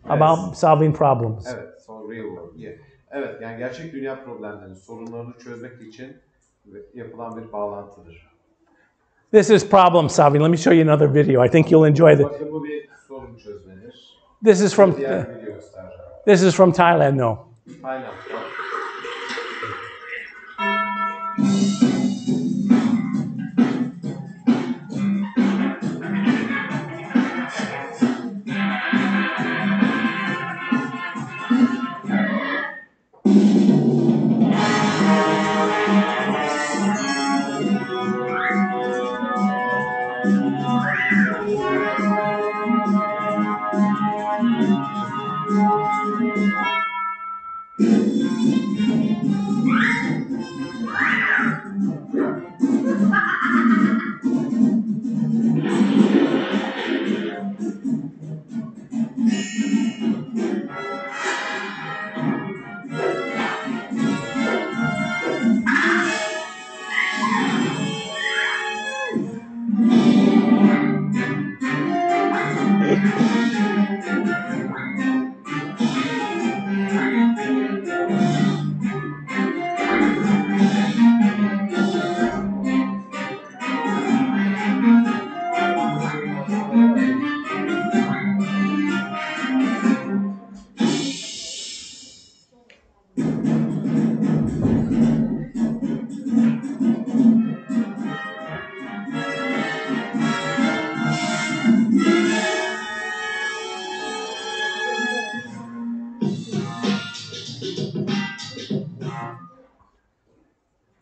about solving problems. Evet, so real world. Yeah. Evet, yani gerçek dünya problemlerinin sorunlarını çözmek için yapılan bir bağlantıdır. This is problem solving. Let me show you another video. I think you'll enjoy this. Bakın bu bir sorun çözmedir. This is from Thailand, no. Aynen.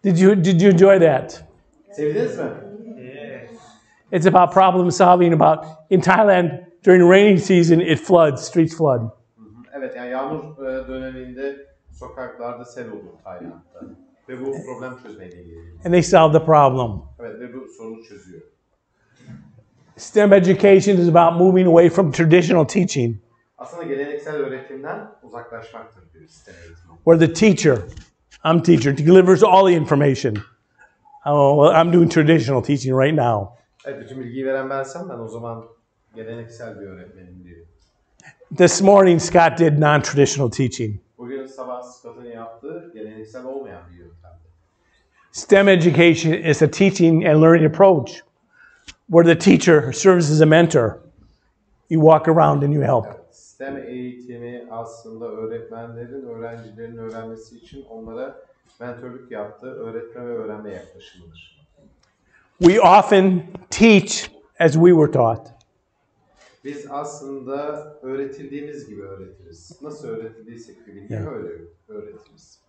Did you enjoy that? Sevdiniz mi? It's about problem solving. About in Thailand during rainy season, it floods, streets flood. Evet, yani yağmur döneminde sokaklarda sel olur Tayland'da. Ve bu problem çözmeyle ilgili. And they solve the problem. Evet, ve bu sorunu çözüyor. STEM education is about moving away from traditional teaching. Aslında geleneksel öğretimden uzaklaşmaktır bir STEM eğitimi. Where the teacher, I'm teacher, delivers all the information. Oh, well, I'm doing traditional teaching right now. Evet, bütün bilgiyi veren bensem ben o zaman geleneksel bir öğretmenim diyor. This morning Scott did non-traditional teaching. Bugün sabah Scott'ın yaptığı geleneksel olmayan bir yöntemdi. STEM education is a teaching and learning approach where the teacher serves as a mentor. You walk around and you help. Evet, STEM eğitimi aslında öğretmenlerin, öğrencilerin öğrenmesi için onlara mentörlük yaptığı öğretme ve öğrenme yaklaşımıdır. We often teach as we were taught. Biz aslında öğretildiğimiz gibi öğretiriz. Nasıl öğretildiysek bir bilgiyi öyle öğretiriz.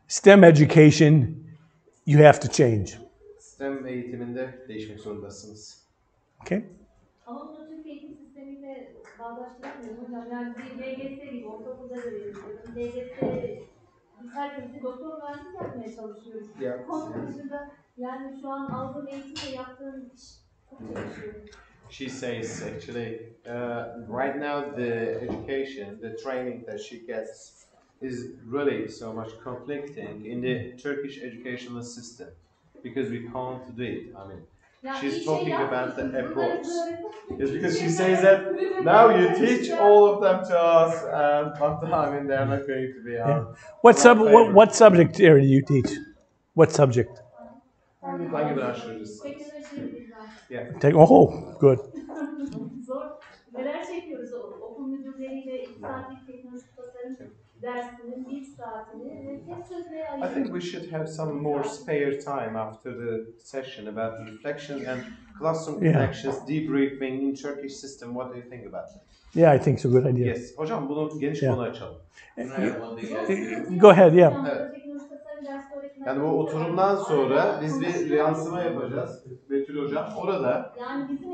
STEM education, you have to change. STEM eğitiminde değişmek zorundasınız. Okay? Ama bunu Türk eğitim sistemiyle bağdaştıramıyorum hocam. Yani bir LGS gibi ortaokulda da veriyorum. LGS biz herkesi doktor mühendis yapmaya çalışıyoruz. Onun dışında yani şu an aldığım eğitimle yaptığım iş çok çalışıyor. She says actually, right now the education, the training that she gets is really so much conflicting in the Turkish educational system because we can't do it. I mean, she's talking about the approach. It's because she says that now you teach all of them to us, but I mean they're not going to be out. What subject area do you teach? What subject? Hangi branşlarınız? Yeah. Oh, good. Zor. Neler çekiyoruz okul müdürleriyle 2 saatlik teknolojik tasarım dersinin 1 saatini ve tek çözmeye ayırıyoruz. I think we should have some more spare time after the session about the reflections and classroom connections, debriefing in Turkish system. What do you think about that? Yeah, I think it's a good idea. Yes. Hocam bunu geniş konu açalım. Go ahead, yeah. Evet. Yani bu oturumdan sonra biz bir yansıma yapacağız. Betül Hocam. Orada yani bizim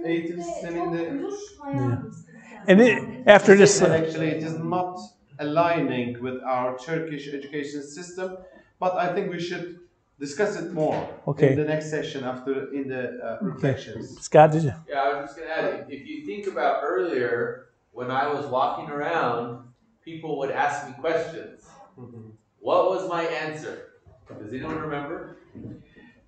eğitim sisteminde uyuşmayan bir sistem. And after this, actually it is not aligning with our Turkish education system, but I think we should discuss it more in the next session after in the reflections. Scott, did you? Yeah, I was just going to add, if you think about earlier, when I was walking around, people would ask me questions. What was my answer? Does anyone remember?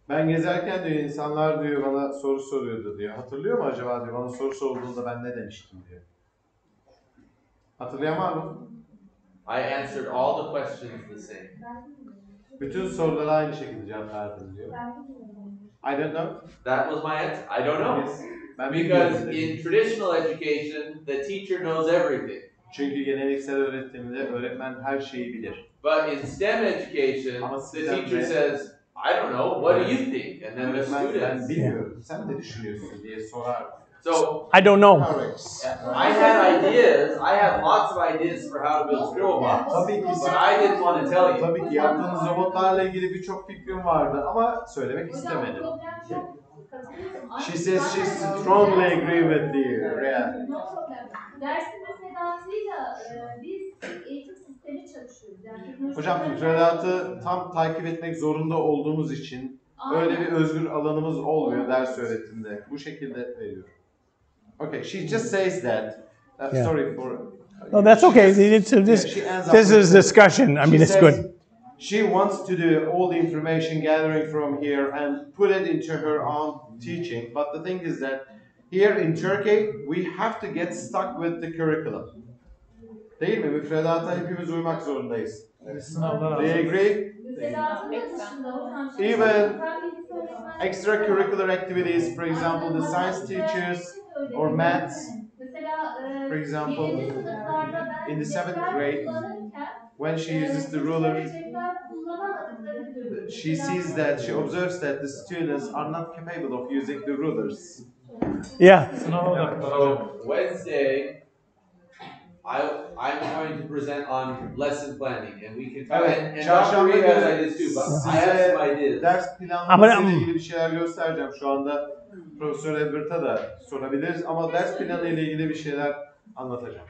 Ben gezerken diyor insanlar diyor bana soru soruyordu diyor. Hatırlıyor mu acaba diyor bana soru sorduğunda ben ne demiştim diyor. Hatırlayan var mı? I answered all the questions the same. Bütün sorulara aynı şekilde cevap verdim diyor. I don't know. That was my answer. I don't know. Yes. Because in traditional education, the teacher knows everything. Çünkü geleneksel öğretimde öğretmen her şeyi bilir. But in STEM education, the teacher says, I don't know, what do you think? And then the students. Ben bilmiyorum. Sen ne düşünüyorsun diye sorar. So I don't know. I had ideas. I have lots of ideas for how to build Scribble Bots. But I didn't want to tell you. Tabii ki yaptığınız robotlarla ilgili birçok fikrim vardı ama söylemek istemedim. She says she strongly agree with you. Yeah. Dersin müfredatıyla biz eğitim sistemi çalışıyoruz. Yani Hocam müfredatı tam takip etmek zorunda olduğumuz için öyle bir özgür alanımız olmuyor ders öğretimde. Bu şekilde veriyorum. Okay, she just says that. Sorry for. No, that's okay. This is discussion. I mean, it's good. She wants to do all the information gathering from here and put it into her own teaching. But the thing is that here in Turkey, we have to get stuck with the curriculum. Değil mi? Müfredata hepimiz uymak zorundayız. They agree? Even extracurricular activities, for example, the science teachers or maths, for example, in the 7th grade, when she uses the ruler, she sees that, she observes that the students are not capable of using the rulers. Yeah. So Wednesday, I'm going to present on lesson planning, and we can talk. Evet, And çarşamba Dr. Reed has günü ideas too, but I have some size ideas. ders planlaması ile ilgili bir şeyler göstereceğim. Şu anda Profesör Ebert'a da sorabiliriz ama ders planı ile ilgili bir şeyler anlatacağım.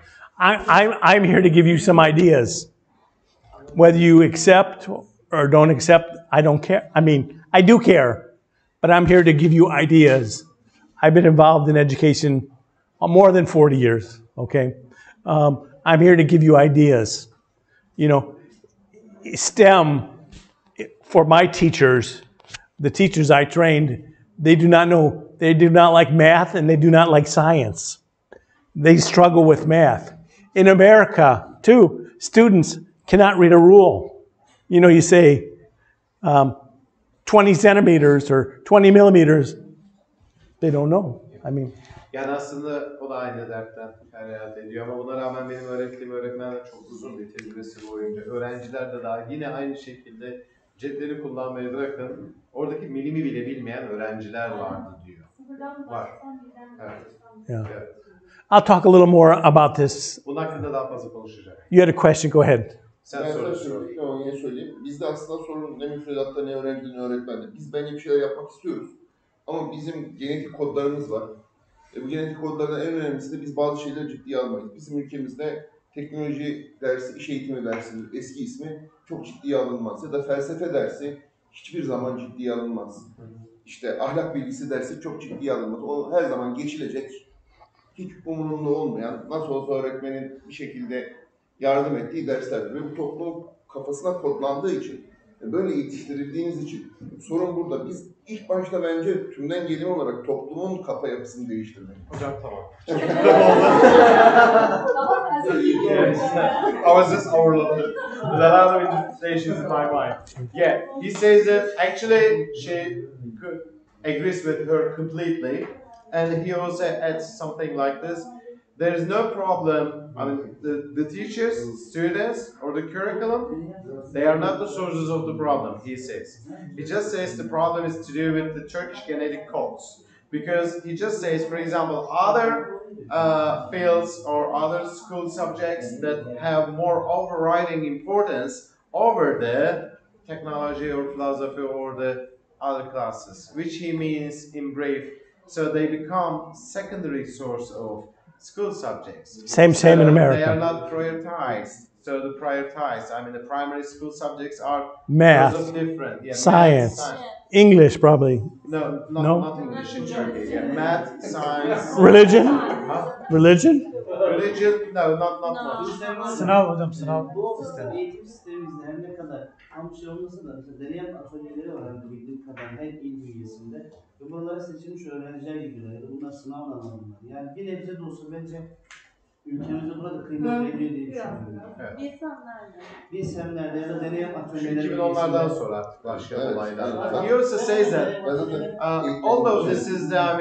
I'm here to give you some ideas. Whether you accept or don't accept, I don't care. I mean, I do care, but I'm here to give you ideas. I've been involved in education more than 40 years, okay? I'm here to give you ideas. You know, STEM, for my teachers, the teachers I trained, they do not like math and they do not like science. They struggle with math. In America, too, students cannot read a rule. You know, you say 20 centimeters or 20 millimeters, they don't know. I mean, Yani aslında o da aynı dertten feryat ediyor ama buna rağmen benim öğrettiğim öğretmenler çok uzun bir tecrübesi boyunca öğrenciler de daha yine aynı şekilde cetveli kullanmayı bırakın oradaki milimi bile bilmeyen öğrenciler vardı diyor. Var. Evet. yeah. Evet. I'll talk a little more about this. Bunun hakkında daha fazla konuşacağım. You had a question, go ahead. Sen sor. Yine söyleyeyim. Bizde aslında sorun ne müfredatta ne öğrencide ne öğretmende. Biz bence bir şeyler yapmak istiyoruz. Ama bizim genetik kodlarımız var. Bu genetik kodlardan en önemlisi de biz bazı şeyleri ciddiye almayız. Bizim ülkemizde teknoloji dersi, iş eğitimi dersi, eski ismi çok ciddiye alınmaz. Ya da felsefe dersi hiçbir zaman ciddiye alınmaz. İşte ahlak bilgisi dersi çok ciddiye alınmaz. O her zaman geçilecek, hiç umurunda olmayan, nasıl olsa öğretmenin bir şekilde yardım ettiği dersler. Ve bu toplum kafasına kodlandığı için, böyle yetiştirildiğiniz için sorun burada. Biz ilk başta bence tümden gelin olarak toplumun kafa yapısını değiştirmek. Hocam tamam. I was just overloaded. There's a lot of interpretations in my mind. Yeah, he says that actually she agrees with her completely, and he also adds something like this. There is no problem. I mean, the teachers, students, or the curriculum, they are not the sources of the problem, he says. He just says the problem is to do with the Turkish genetic codes. Because he just says, for example, other fields or other school subjects that have more overriding importance over the technology or philosophy or the other classes, which he means in brief. So they become secondary source of school subjects. Same in America. They are not prioritized. So the prioritized, I mean, the primary school subjects are Math, different. Yeah, science, math, English probably. No, not English in Turkey. Yeah, math, science. Religion? Huh? Religion? Religion? No, not much. Sınav hocam, sınav. Eğitim sistemimizde her ne kadar tam bir şey olmasa da mesela deney atölyeleri var hani bildiğim kadarıyla her il bünyesinde ve buralara seçilmiş öğrenciler gidiyorlar ya da bunlar sınavla alınırlar. Yani bir nebze de olsa bence ülkemizde burada kıymet veriliyor diye düşünüyorum. Evet. Bilsemlerde ya da deney atölyeleri 2010'lardan sonra başlayan olaylar. He also says that although this is a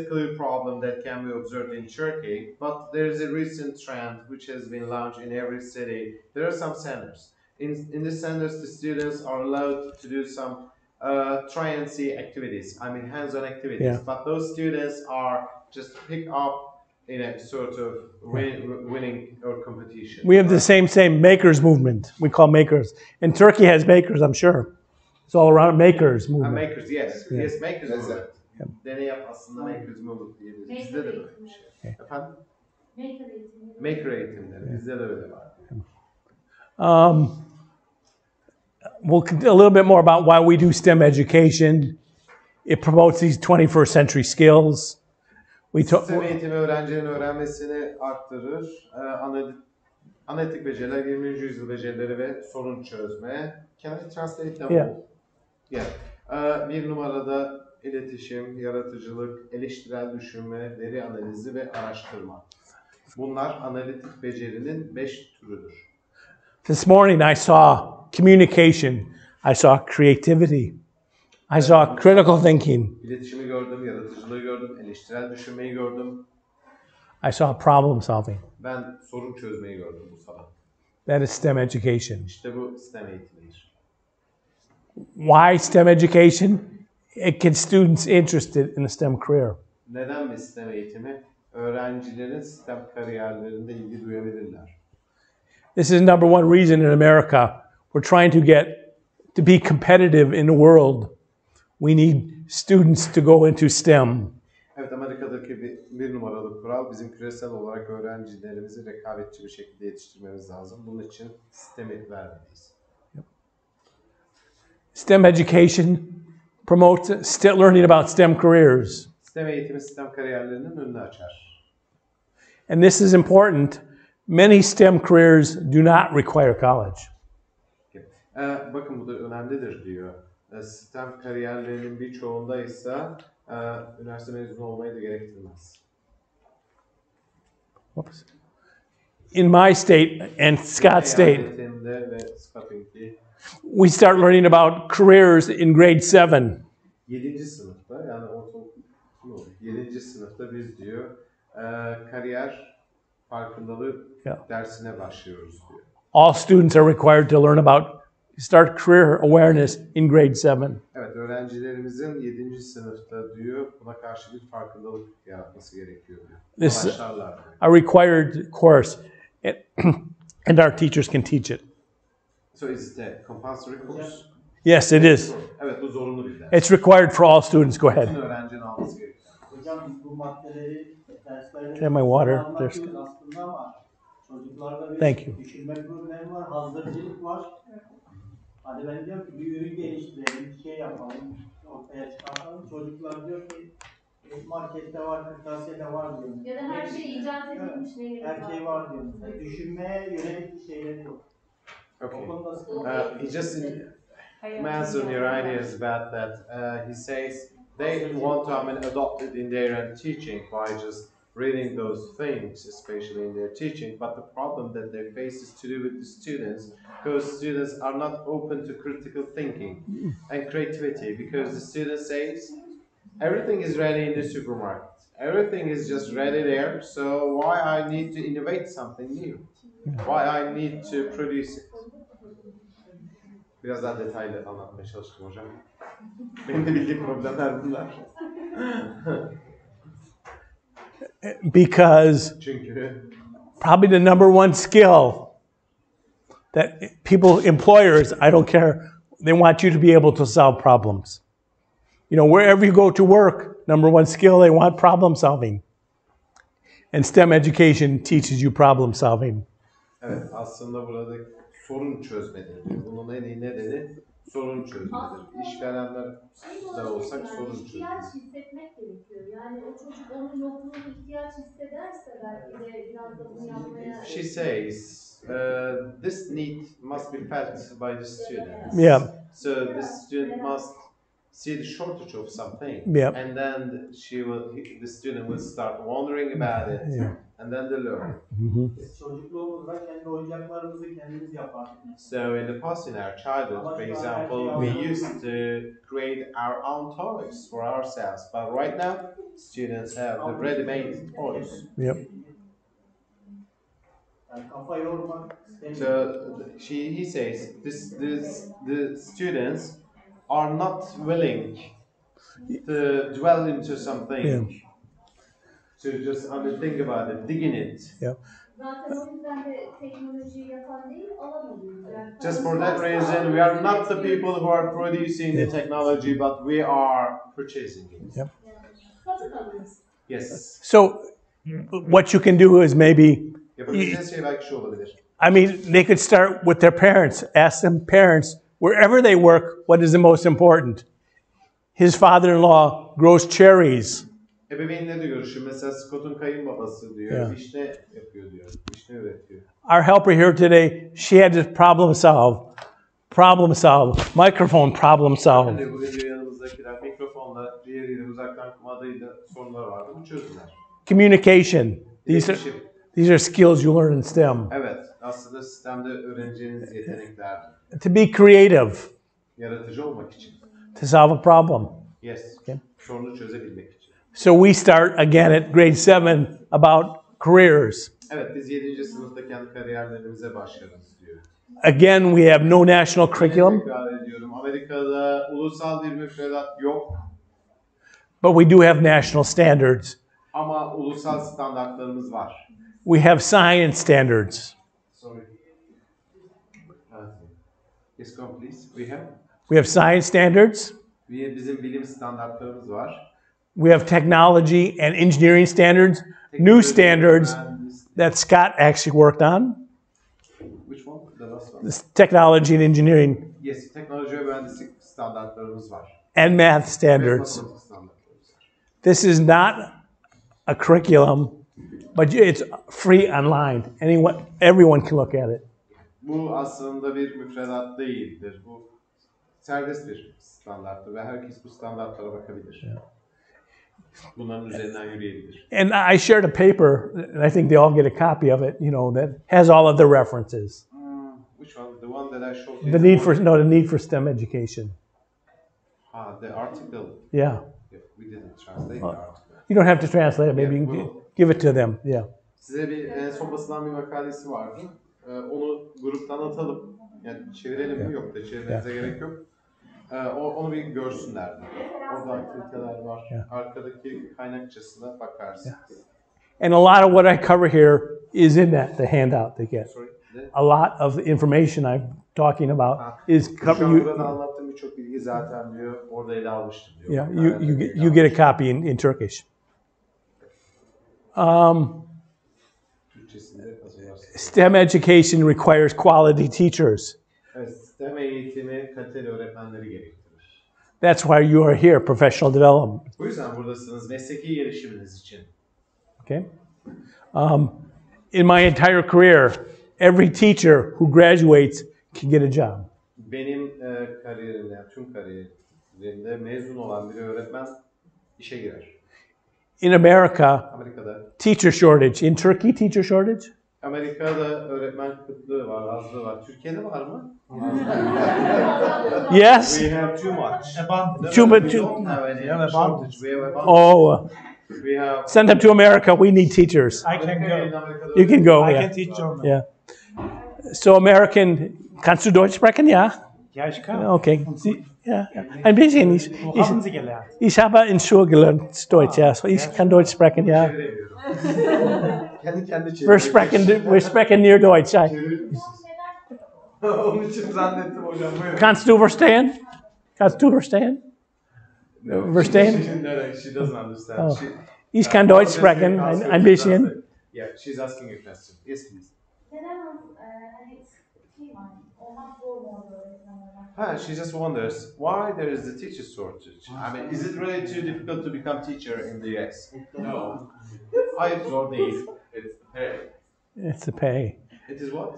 clear problem that can be observed in Turkey, but there is a recent trend which has been launched in every city. There are some centers. In the centers, the students are allowed to do some try and see activities. I mean, hands-on activities. Yeah. But those students are just picked up in a sort of winning or competition. We have the same makers movement. We call makers. And Turkey has makers, I'm sure. It's all around makers movement. Makers, yes. Yeah. Yes, makers movement. Deney yap aslında makers movement diyebiliriz. Bizde de böyle bir şey. Efendim? Maker eğitimleri. Bizde de öyle var. A little bit more about why we do STEM education. It promotes these 21st century skills. STEM eğitimi öğrencinin öğrenmesini arttırır. Analitik beceriler, 20. yüzyıl becerileri ve sorun çözme. Can I translate them all? Yeah. Bir numarada iletişim, yaratıcılık, eleştirel düşünme, veri analizi ve araştırma. Bunlar analitik becerinin 5 türüdür. This morning I saw communication. I saw creativity. I saw critical thinking. İletişimi gördüm, yaratıcılığı gördüm, eleştirel düşünmeyi gördüm. I saw problem solving. Ben sorun çözmeyi gördüm bu sabah. That is STEM education. İşte bu STEM eğitimidir. Why STEM education? It gets students interested in a STEM career. Neden mi STEM eğitimi? öğrencilerin STEM kariyerlerinde ilgi duyabilirler. This is number one reason in America. We're trying to get to be competitive in the world. We need students to go into STEM. Evet, Amerika'daki bir numaralı kural, bizim küresel olarak öğrencilerimizi rekabetçi bir şekilde yetiştirmemiz lazım. Bunun için STEM'i vermeliyiz. STEM education promotes learning about STEM careers. STEM eğitimi STEM kariyerlerinin önünü açar. And this is important. Many STEM careers do not require college. Bakın bu da önemlidir diyor. STEM kariyerlerinin birçoğunda ise üniversite mezunu olmayı da gerektirmez. Oops. In my state and Scott State, we start learning about careers in grade 7. 7. sınıfta, yani ortaokul 7. sınıfta biz diyor kariyer farkındalığı dersine başlıyoruz diyor. All students are required to learn about start career awareness in grade 7. Evet, öğrencilerimizin 7. sınıfta diyor buna karşı bir farkındalık yaratması gerekiyor diyor. This is a required course, and our teachers can teach it. So is it a compulsory course? Yes, it is. Evet, bu zorunlu bir ders. It's required for all students. Go ahead. Bütün öğrencinin alması gerekiyor. Hocam biz bu maddeleri derslerde Can I have my water? anlatıyoruz aslında ama çocuklarda bir Thank you. düşünme problemi var, hazırcılık var. Hani ben diyorum ki bir ürün geliştirelim, bir şey yapalım, ortaya çıkartalım. Çocuklar diyor ki markette var, kırtasiyede var diyor. Ya da her şey icat edilmiş. Her şey var diyor. Düşünmeye yönelik bir şeyleri yok. Okay. He just mentioned your ideas about that. He says they want to adopt it in their teaching by just reading those things, especially in their teaching. But the problem that they face is to do with the students, because students are not open to critical thinking and creativity. Because the student says everything is ready in the supermarket, everything is just ready there. So why I need to innovate something new? Why I need to produce it? Biraz daha detaylı anlatmaya çalıştım hocam. Benim de bildiğim problemler bunlar. Because probably the number one skill that people, employers, I don't care, they want you to be able to solve problems. You know, wherever you go to work, number one skill, they want problem solving. And STEM education teaches you problem solving. Evet, aslında burada sorun çözmedir diyor. Bunun en iyi nedeni sorun çözmedir. İşverenler de olsak sorun çözmedir. İhtiyaç hissetmek gerekiyor. Yani o çocuk onun yokluğunu ihtiyaç hissederse belki de biraz da bunu yapmaya... She says, this need must be felt by the students. Yeah. So the student must see the shortage of something. Yeah. And then the student will start wondering about it. Yeah. And then they learn. Çocukluğumuzda kendi oyuncaklarımızı kendimiz yapardık. So in the past, in our childhood, for example, we used to create our own toys for ourselves. But right now, students have the ready-made toys. Yep. So he says the students are not willing to dwell into something. Yeah. To just think about it, dig in it. Yeah. Zaten o yüzden de teknolojiyi yapan değil, alan oluyoruz. Yani Just for that reason, we are not the people who are producing the technology, but we are purchasing it. Yep. satın alıyoruz. Yes. So what you can do is maybe, Yapabileceğiniz şey belki şu olabilir. I mean, they could start with their parents. Ask them, parents, wherever they work, what is the most important? His father-in-law grows cherries. Ebeveynle görüşün. Mesela Scott'un kayınbabası diyor, Yeah. vişne yapıyor diyor, vişne üretiyor. Our helper here today, she had to problem solve, microphone problem solve. Hani bugün diyor yanımızdakiler mikrofonla, diğeriyle uzaktan kumadayla sorunlar vardı. Bu çözümler. Communication. These are skills you learn in STEM. Evet, aslında sistemde öğreneceğiniz yeteneklerdir. To be creative. Yaratıcı olmak için. To solve a problem. Yes. Okay. Sorunu çözebilmek için. So we start again at grade 7 about careers. Evet, biz 7. sınıfta kendi kariyerlerimize başlarız diyor. Again, we have no national curriculum, Tekrar ediyorum. Amerika'da ulusal bir müfredat yok. but we do have national standards. Ama ulusal standartlarımız var. We have science standards. Sorry. Yes, come please. We have science standards. Bizim bilim standartlarımız var. We have technology and engineering standards. New standards that Scott actually worked on. Which one? The last one. This technology and engineering. Yes, teknoloji ve mühendislik standartlarımız var. And math standards. This is not a curriculum, but it's free online. Everyone can look at it. Bu aslında bir müfredat değildir. Bu serbest bir standarttır ve herkes bu standartlara bakabilir. Bunların üzerinden yürüyebilir. And I shared a paper, and I think they all get a copy of it, that has all of the references. Which one? The one that I showed you? The need for STEM education. The article. Yeah. We didn't translate the article. You don't have to translate it. Maybe you can give it to them. Yeah. Size en son basılan bir makalesi vardı. Onu gruptan atalım. Yani çevirelim mi? Yok da çevirmenize gerek yok. Onu bir görsünler. Orada aktiviteler var. Arkadaki kaynakçasına bakarsınız. And a lot of what I cover here is in the handout they get. A lot of the information I'm talking about is covered. Burada anlattığım birçok bilgi zaten diyor orada ele almıştım diyor. Yeah, you get a copy in Turkish. STEM education requires quality teachers. STEM eğitimi kaliteli öğretmenleri gerektirir. That's why you are here, professional development. Bu yüzden buradasınız mesleki gelişiminiz için. Okay. In my entire career, every teacher who graduates can get a job. Benim kariyerimde, tüm kariyerimde mezun olan bir öğretmen işe girer. In Amerika'da teacher shortage. In Turkey, teacher shortage? Amerika'da öğretmen kıtlığı var, azlığı var. Türkiye'de var mı? Yes. We have too much. Too much. We don't have any advantage. We have advantage. Oh. We have. Send them to America. We need teachers. I can go. You can go. I Yeah. can teach German. Yeah. So American, kannst du Deutsch sprechen? Ja. Ja, ich kann. Okay. Ja. Ein bisschen. Wo haben Sie gelernt? Ich habe in Schule gelernt Deutsch. Ja. So ich kann Deutsch sprechen. Ja. Wir sprechen nur Deutsch. Onun için zannettim hocam. Kannst du verstehen? Kannst du verstehen? Verstehen? No, she doesn't understand. Oh. Ich kann Deutsch sprechen, ein bisschen. Yeah, she's asking a question. Yes, please. She just wonders why there is the teacher shortage. I mean, is it really too difficult to become teacher in the US? No. Hayır, zor değil. It's the pay. It's the pay. It is what?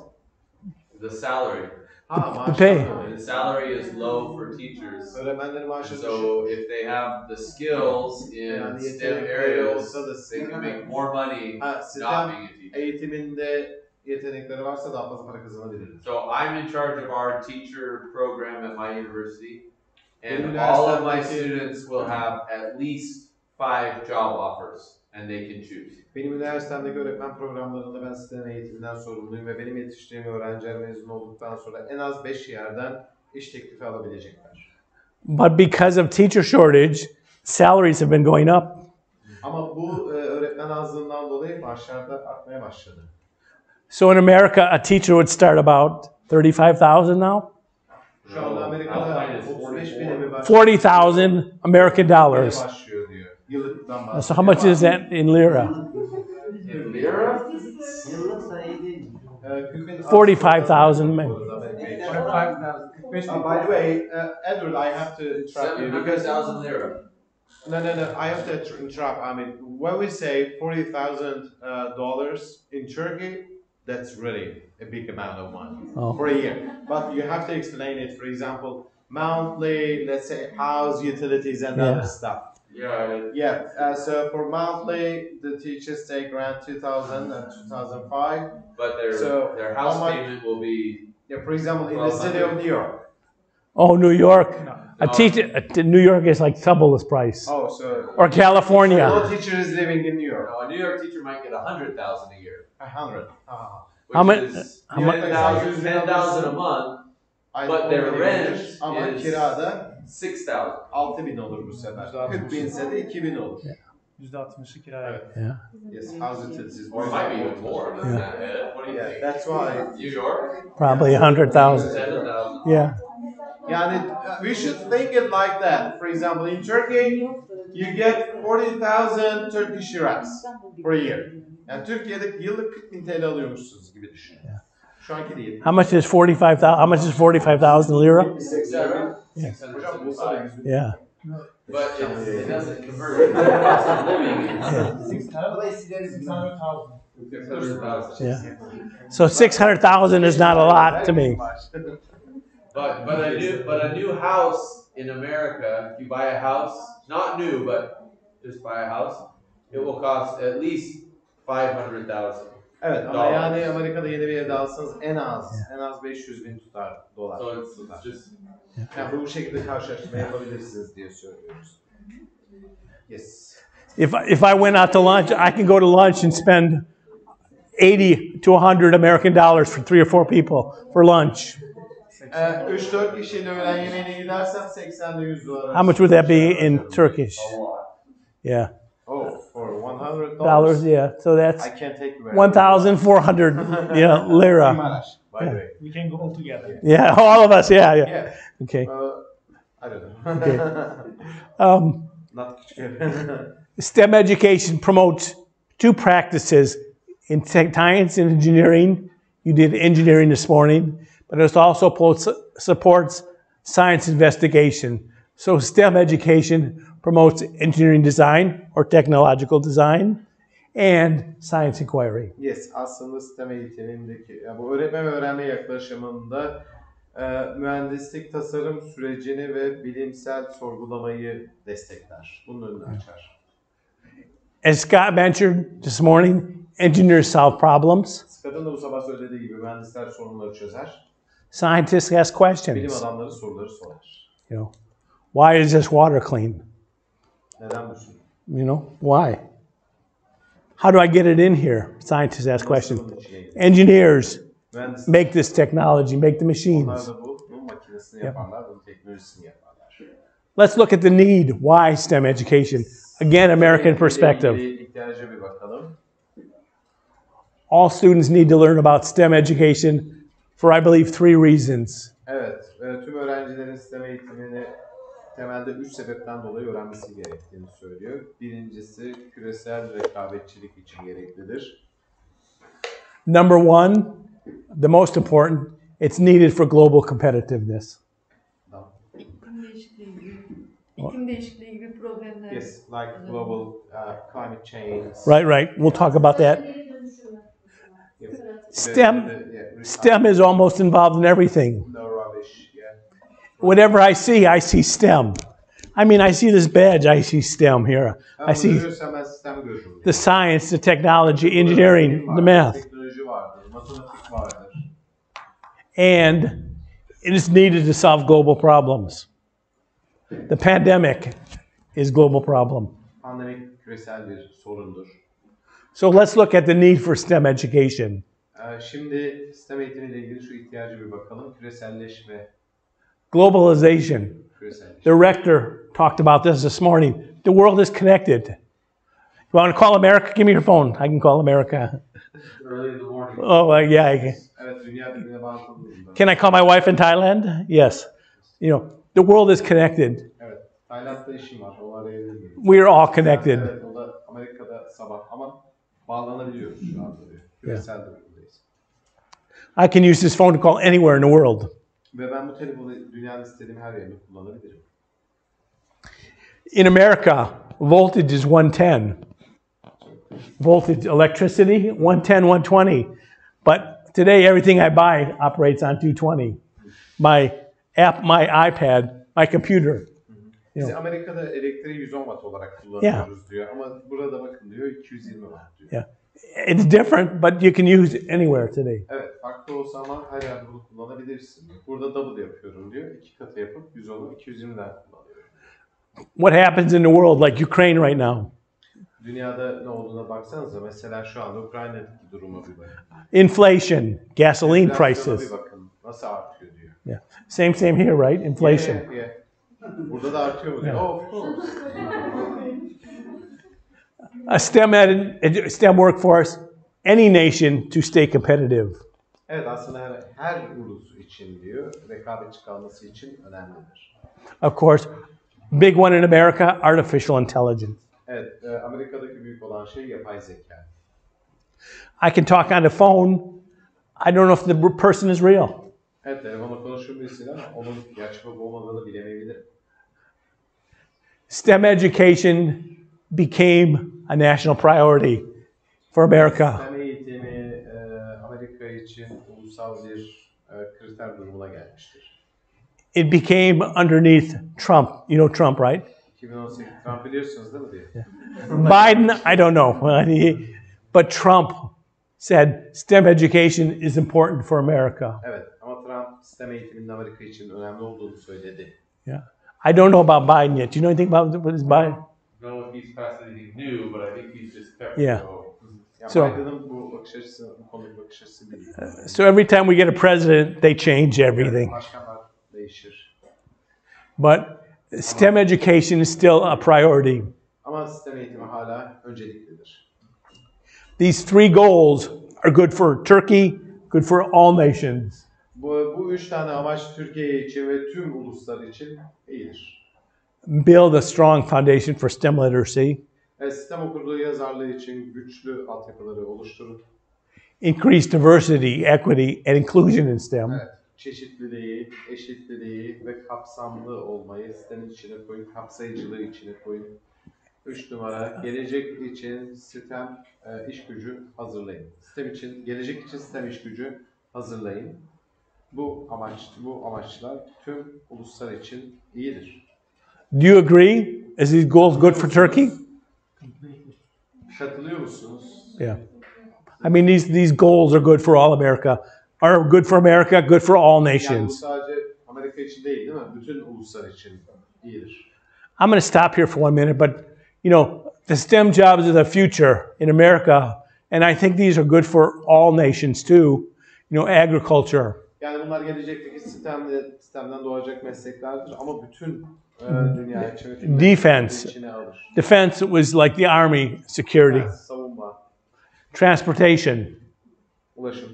The salary. The pay. The salary is low for teachers. So if they have the skills in STEM areas, they can make more money not being a teacher. Eğitiminde yetenekleri varsa daha fazla para kazanabilirler. So I'm in charge of our teacher program at my university, and all of my students will have at least 5 job offers, and they can choose. Benim üniversitemdeki öğretmen programlarında ben STEM eğitiminden sorumluyum ve benim yetiştiğim öğrenciler mezun olduktan sonra en az 5 yerden iş teklifi alabilecekler. But because of teacher shortage, salaries have been going up. Ama bu öğretmen azlığından dolayı maaşlar da artmaya başladı. So in America, a teacher would start about $35,000 now. Şu anda Amerika'da 35.000'e mi başlıyor? 40,000 American dollars. Başlıyor diyor. Yıllıktan başlıyor. So how much is that in lira? In lira? 45,000 maybe. 45,000. By the way, Edward, I have to interrupt you because 700,000 lira. No. I have to interrupt. I mean, when we say $40,000 in Turkey, that's really a big amount of money for a year. But you have to explain it. For example, monthly, let's say house utilities and other stuff. Yeah. So for monthly, the teachers take around 2,000 and 2,005. But their house payment will be. Yeah. For example, in the city of New York. Oh, New York. A teacher, New York is like double this price. Oh, so. Or California. No teacher is living in New York. No, a New York teacher might get 100,000 a year. 100. How much? 10,000 a month. But their rent is kirada 6,000. 6.000 olur bu sefer. 40.000 ise de 2.000 olur. %60'ı kiraya. Yeah. Yes, house utilities. Or it might be even more than Yeah. that, Ed. What do you think? That's why. New York? Probably 100,000. 7,000. Yeah. Yani we should think it like that. For example, in Turkey, you get 40,000 Turkish liras per year. Yani Türkiye'de yıllık 40.000 TL alıyormuşsunuz gibi düşünün. Şu anki değil. How much is 45,000? How much is 45,000 lira? Lira? Yeah. 675. Yeah. But it doesn't convert to the cost of living. Yeah. So 600,000 is not a lot to me. But a new house in America, if you buy a house, not new, but just buy a house, it will cost at least 500,000. Evet ama yani Amerika'da yeni bir evde alsanız en az 500.000 tutar dolar. So it's just yani bu şekilde karşılaştırma yapabilirsiniz diye söylüyoruz. Yes. If I went out to lunch, I can go to lunch and spend 80 to 100 American dollars for 3 or 4 people for lunch. 3-4 kişiyle öğlen yemeğine gidersem 80 ile 100 dolar. How much would that be in Turkish? Yeah. Oh, for $100. Dollars, yeah. So that's I can't take 1,400 lira. By the way. We can go all together. Yeah, all of us, yeah. Okay. I don't know. Okay. Not STEM education promotes 2 practices in science and engineering. You did engineering this morning, but it also supports science investigation. So STEM education promotes engineering design or technological design and science inquiry. Yes, aslında STEM eğitimindeki, yani bu öğretmen ve öğrenme yaklaşımında mühendislik tasarım sürecini ve bilimsel sorgulamayı destekler. Bunun önünü açar. As Scott mentioned this morning, engineers solve problems. Scott'ın da bu sabah söylediği gibi mühendisler sorunları çözer. Scientists ask questions. Bilim adamları soruları sorar. You know, why is this water clean? Neden bu su? You know, why? How do I get it in here? Scientists ask questions. Engineers make this technology, make the machines. Onlar da bunun makinesini yaparlar, bunun teknolojisini yaparlar. Let's look at the need. Why STEM education? Again, American perspective. İhtiyaca bir bakalım. All students need to learn about STEM education for, I believe, 3 reasons. Evet, tüm öğrencilerin STEM eğitimini temelde 3 sebepten dolayı öğrenmesi gerektiğini söylüyor. Birincisi küresel rekabetçilik için gereklidir. Number 1, the most important, it's needed for global competitiveness. İklim değişikliği gibi problemler. Yes, like global climate change. Right. We'll talk about that. STEM is almost involved in everything. No rubbish, yeah. Whatever I see STEM. I mean, I see this badge, I see STEM here. I see the science, the technology, engineering, the math. And it is needed to solve global problems. The pandemic is a global problem. Pandemik küresel bir sorundur. So let's look at the need for STEM education. Şimdi STEM eğitimiyle ilgili şu ihtiyacı bir bakalım. Küreselleşme. Globalization. The rector talked about this morning. The world is connected. You want to call America? Give me your phone. I can call America. Early in the morning. Oh, yeah. I can. Evet, dünya birbirine bağlı. Can I call my wife in Thailand? Yes. You know, the world is connected. Evet, Tayland'da işim var. O arayabilir. We are all connected. Evet, o da Amerika'da sabah ama bağlanabiliyoruz şu anda diyor. Küresel durumdayız. I can use this phone to call anywhere in the world. Ve ben bu telefonu dünyanın istediğim her yerinde kullanabilirim. In America, voltage is 110. Voltage, electricity, 110, 120. But today, everything I buy operates on 220. My app, my iPad, my computer. Biz Amerika'da elektriği 110 watt olarak kullanıyoruz diyor. Ama burada bakın diyor 220 watt diyor. Yeah. It's different, but you can use it anywhere today. Evet, farklı olsa ama her yerde bunu kullanabilirsin. Burada double yapıyorum diyor. 2 katı yapıp 110'u 220'den kullanıyorum. What happens in the world, like Ukraine right now? Dünyada ne olduğuna baksanıza. Mesela şu anda Ukrayna'daki duruma bir bakın. Inflation, gasoline prices. Bir bakın. Nasıl artıyor diyor. Yeah. Same here, right? Inflation. Yeah. Burada da artıyor mu diyor. Yeah. Oh, of course. a STEM workforce, any nation to stay competitive. Evet, aslında her ulus için diyor, rekabetçi kalması için önemlidir. Of course, big one in America, artificial intelligence. Evet, Amerika'daki büyük olan şey yapay zeka. I can talk on the phone. I don't know if the person is real. Evet, telefonla konuşabilirsin ama onun gerçek olup olmadığını bilemeyebilirim. STEM education became a national priority for America. STEM eğitimi Amerika için ulusal bir kriter durumuna gelmiştir. It became underneath Trump. You know Trump, right? 2018 Trump biliyorsunuz değil mi diye. Biden, I don't know. But Trump said STEM education is important for America. Evet, ama Trump STEM eğitiminin Amerika için önemli olduğunu söyledi. Yeah. I don't know about Biden yet. Do you know anything about what is Biden? I don't know if he's passed anything new, but I think he's just kept Yeah. Yani So- Biden'ın bu bakış açısı, bu konudaki bakış açısı değil. So every time we get a president, they change everything. Başkanlar değişir. But STEM education is still a priority. Ama STEM eğitimi hala önceliklidir. These three goals are good for Turkey, good for all nations. Bu üç tane amaç Türkiye için ve tüm uluslar için iyidir. Build a strong foundation for STEM literacy. STEM okurluğu yazarlığı için güçlü altyapıları oluşturun. Increase diversity, equity, and inclusion in STEM. Evet, çeşitliliği, eşitliliği ve kapsamlı olmayı STEM'in içine koyun, kapsayıcılığı içine koyun. 3 numara, gelecek için STEM iş gücü hazırlayın. Gelecek için STEM iş gücü hazırlayın. Bu amaçlar tüm uluslar için iyidir. Do you agree? Is these goals good for Turkey? Katılıyor musunuz? Yeah. I mean, these goals are good for all America. Are good for America, good for all Yani bu nations. sadece Amerika için değil mi? Bütün uluslar için iyidir. I'm going to stop here for 1 minute, but you know, the STEM jobs are the future in America, and I think these are good for all nations too. You know, agriculture. Yani bunlar gelecekteki STEM'den doğacak mesleklerdir ama bütün dünya için Defense. içine alır. Defense was like the army, security. Evet, savunma, Transportation, ulaşım,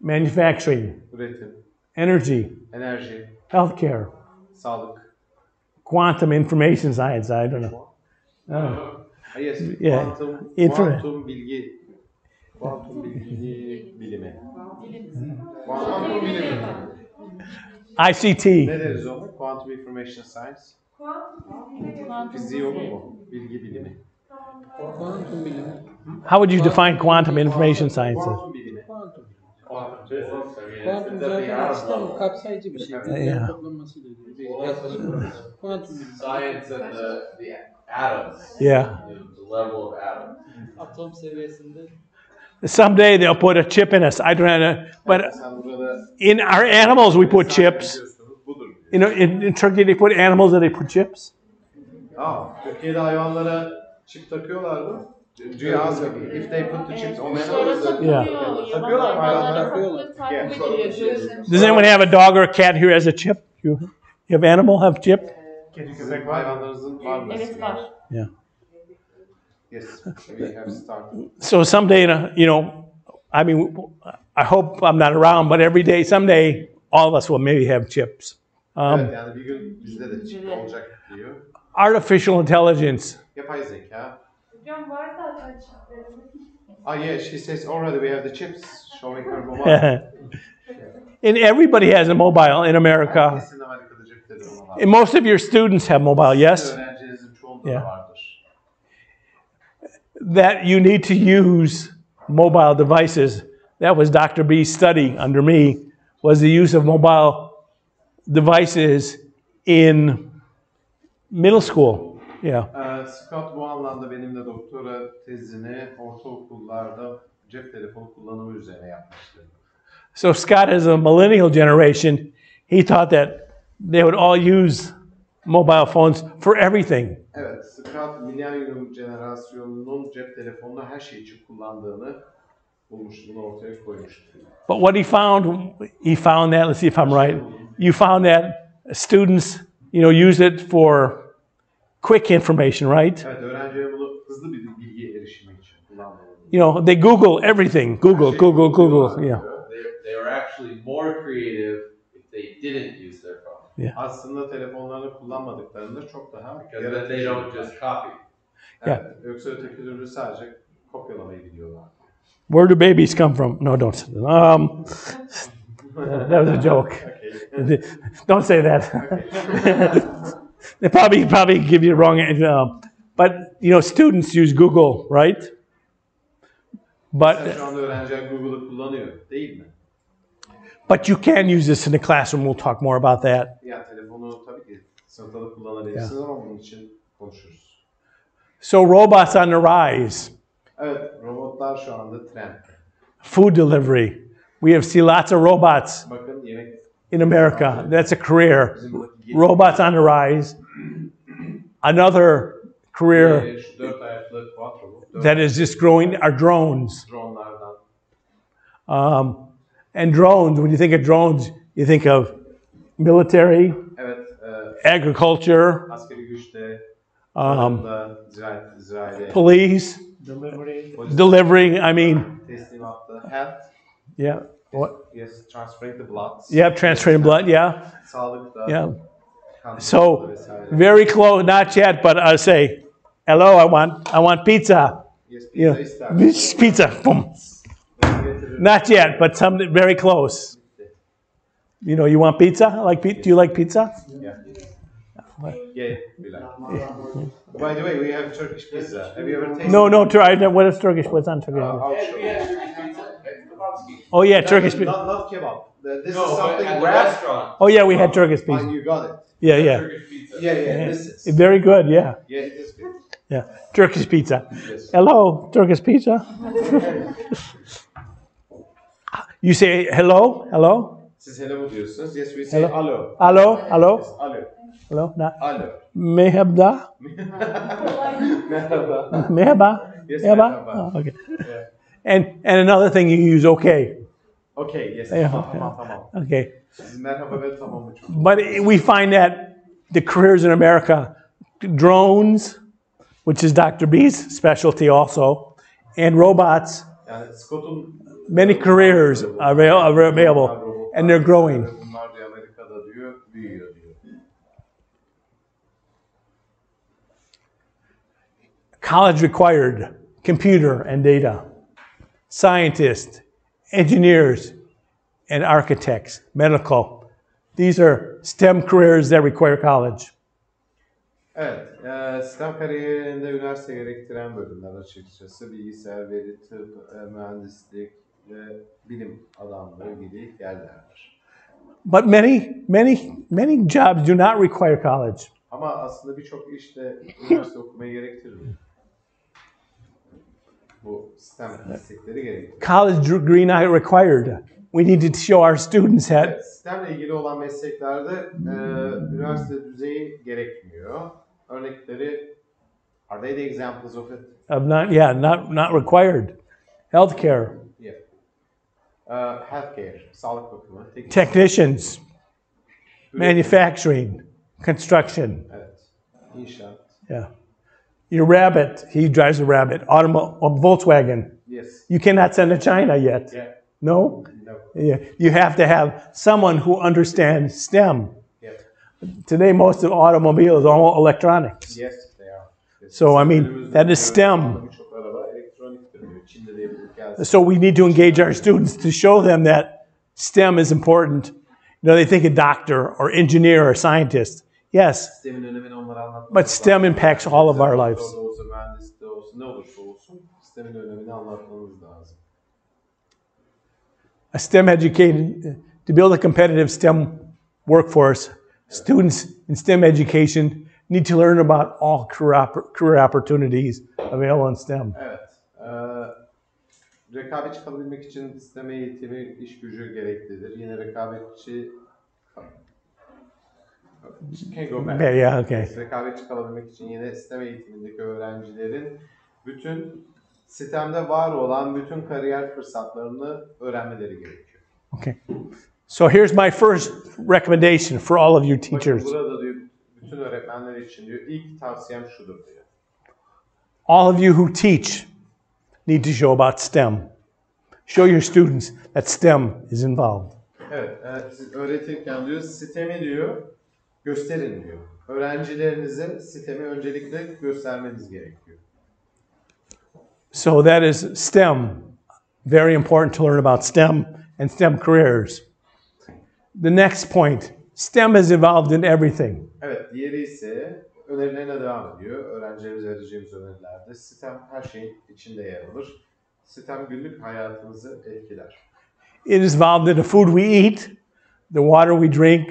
manufacturing, üretim, energy, enerji, healthcare, sağlık. quantum information science. I don't know. Yes, Yeah. kuantum bilgi bilimi. Kuantum bilimi. ICT. Ne deriz ona? Quantum Information Science. Fiziği olur mu? Bilgi bilimi. Kuantum bilimi. How would you define quantum information sciences? Kuantum bilimi. Kuantum zaten sistem kapsayıcı bir şey. Yeah. Toplanmasıyla ilgili bir yaklaşım. Kuantum bilimi. Science and the atoms. Yeah. The level of atoms. Atom seviyesinde. Someday they'll put a chip in us. I don't know, but in our animals we put chips. You know, in Turkey they put animals and they put chips. Türkiye'de hayvanlara çip takıyorlar mı? Do you ask if they put the chips on animals? Yeah. Takıyorlar mı hayvanlara? Does anyone have a dog or a cat here has a chip? You have animal have chip? Kedi köpek hayvanlarınızın var mı? Evet var. Yeah. Yes, we have started. So someday, you know, I mean, I hope I'm not around, but every day, someday, all of us will maybe have chips. Evet, yani bir gün bizde de çip olacak diyor. Artificial intelligence. Yapay zeka. Hocam var zaten çiplerimiz. Yeah, she says already we have the chips showing her mobile. And everybody has a mobile in America. Herkesin Amerika'da cep telefonu var. And most of your students have mobile, yes? Öğrencilerinizin çoğunda Yeah. da vardır. That you need to use mobile devices. That was Dr. B's study under me, was the use of mobile devices in middle school. Yeah. Scott bu anlamda benimle doktora tezini ortaokullarda cep telefonu kullanımı üzerine yapmıştı. So Scott, as a millennial generation, he thought that they would all use mobile phones for everything. Evet, Scott milenyum jenerasyonunun cep telefonunu her şey için kullandığını bulmuştu, bunu ortaya koymuştu. But what he found that, let's see if I'm right, you found that students, you know, use it for quick information, right? Evet, öğrenciler bunu hızlı bir bilgi You know, they Google everything. Google. Yeah. They were actually more creative if they didn't use their phone. Yeah. Aslında telefonlarını kullanmadıklarında çok daha Because then they don't just copy. Evet. Yoksa öteki türlü sadece kopyalamayı biliyorlar. Where do babies come from? No, don't. That was a joke. Okay. Don't say that. They probably give you the wrong answer. But you know, students use Google, right? But Mesela şu anda öğrenciler Google'ı kullanıyor, değil mi? But you can use this in the classroom. We'll talk more about that. Ya telefonu tabii ki sınıfta da kullanabilirsiniz ama bunun için konuşuruz. So robots on the rise. Evet, robotlar şu anda trend. Food delivery. We see lots of robots Bakın, yemek in America. That's a career. Robots on the rise. Another career that is just growing are drones. And drones, when you think of drones, you think of military, agriculture, police, delivery. I mean, health. Yeah. What? Yes, transferring the blood. Yeah, transferring blood. Yeah. Yeah. So very close, not yet, but I say, hello, I want pizza. Yes, pizza. Pizza. Boom. Not yet, but something very close. You know, you want pizza? Do you like pizza? Yeah. Yeah, we like. By the way, we have Turkish pizza. Have you ever tasted? No. What is Turkish? What's on Turkish? Oh yeah, Turkish pizza. Not kebab. This is something restaurant. Oh yeah, we had Turkish pizza. You got it. Yeah. Turkish pizza. Yeah. This is very good. Yeah. Yeah, it is good. Yeah, Turkish pizza. Yes. Hello, Turkish pizza. You say hello. Siz hello diyorsunuz. Yes, we say alo. Alo. Yes, alo. Hello. Alo. Merhaba. Merhaba. Yes, merhaba. Oh, okay. Yeah. And another thing you use okay. Okay, yes. Tamam. Okay. Merhaba ve tamam. But we find that the careers in America, drones, which is Dr. B's specialty also, and robots, Yani Scott'un many careers are available, and they're growing. Bunlar diyor Amerika'da diyor, büyüyor diyor. College required computer and data, scientists, engineers, and architects, medical. These are STEM careers that require college. Evet, STEM kariyerinde üniversite gerektiren bölümler açıkçası bilgisayar, veri, tıp, mühendislik ve bilim adamları gibi yerler var. But many jobs do not require college. Ama aslında birçok işte üniversite okumayı gerektirmiyor. Bu STEM meslekleri gerektiriyor. College degree not required. We need to show our students that. Evet, STEM ile ilgili olan mesleklerde üniversite düzeyi gerekmiyor. Örnekleri, are they the examples of it? Not required. Healthcare. Yeah. Healthcare, sağlık bakımı. Technicians. Manufacturing. Construction. Evet. İnşaat. Yeah. Your rabbit, he drives a rabbit. Volkswagen. Yes. You cannot send to China yet. Yeah. No? No. Yeah. You have to have someone who understands STEM. Yeah. Today, most of automobiles are all electronics. Yes, they are. Yes. So, I mean, that is STEM. Birçok araba elektroniktir diyor. Çin'de de yapılıp gelsin. So we need to engage our students to show them that STEM is important. You know, they think a doctor or engineer or scientist. Yes, STEM'in önemini onlara anlatmak. but STEM impacts all of our lives. Doktor da olsa, mühendis de olsa, ne olursa olsun STEM'in önemini anlatmamız lazım. A STEM educated, to build a competitive STEM workforce, students in STEM education need to learn about all career opportunities available in STEM. Evet. Rekabetçi kalabilmek için STEM eğitimi, iş gücü gereklidir. Yine rekabetçi... Can go back. Yeah, okay. Rekabetçi kalabilmek için yine STEM eğitimindeki öğrencilerin bütün sistemde var olan bütün kariyer fırsatlarını öğrenmeleri gerekiyor. Okay. So here's my first recommendation for all of you teachers. Bakın burada diyor, bütün öğretmenler için diyor, ilk tavsiyem şudur diyor. All of you who teach, need to show about STEM. Show your students that STEM is involved. Evet, siz öğretirken diyor, STEM'i diyor, gösterin diyor. Öğrencilerinize STEM'i öncelikle göstermeniz gerekiyor. So that is STEM. Very important to learn about STEM and STEM careers. The next point, STEM is involved in everything. Evet, diğeri ise önerilerine devam ediyor. Öğrencilerimize vereceğimiz önerilerde STEM her şeyin içinde yer alır. STEM günlük hayatımızı etkiler. It is involved in the food we eat, the water we drink,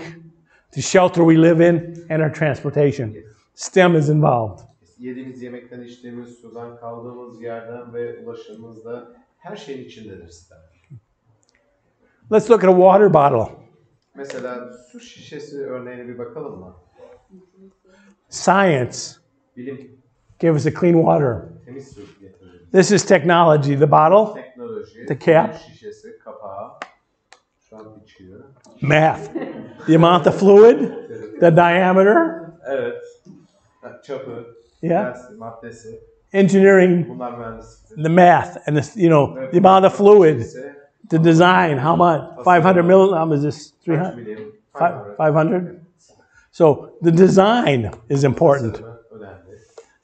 the shelter we live in, and our transportation. STEM is involved. Yediğimiz yemekten, içtiğimiz sudan, kaldığımız yerden ve ulaşımımızda her şeyin içindedir STEM. Let's look at a water bottle. Mesela su şişesi örneğine bir bakalım mı? Science Bilim gave us a clean water. temiz su getirir. This is technology. The bottle, Teknoloji, the cap, su şişesi, kapağı. Şu an içiyor. math, the amount of fluid, the diameter, Evet. Çapı, Yeah. maddesi. engineering, Bunlar mühendisliktir. the math, and the, the amount of fluid, the design, how much? 500 million, how much is this? 300? 500? So the design is important.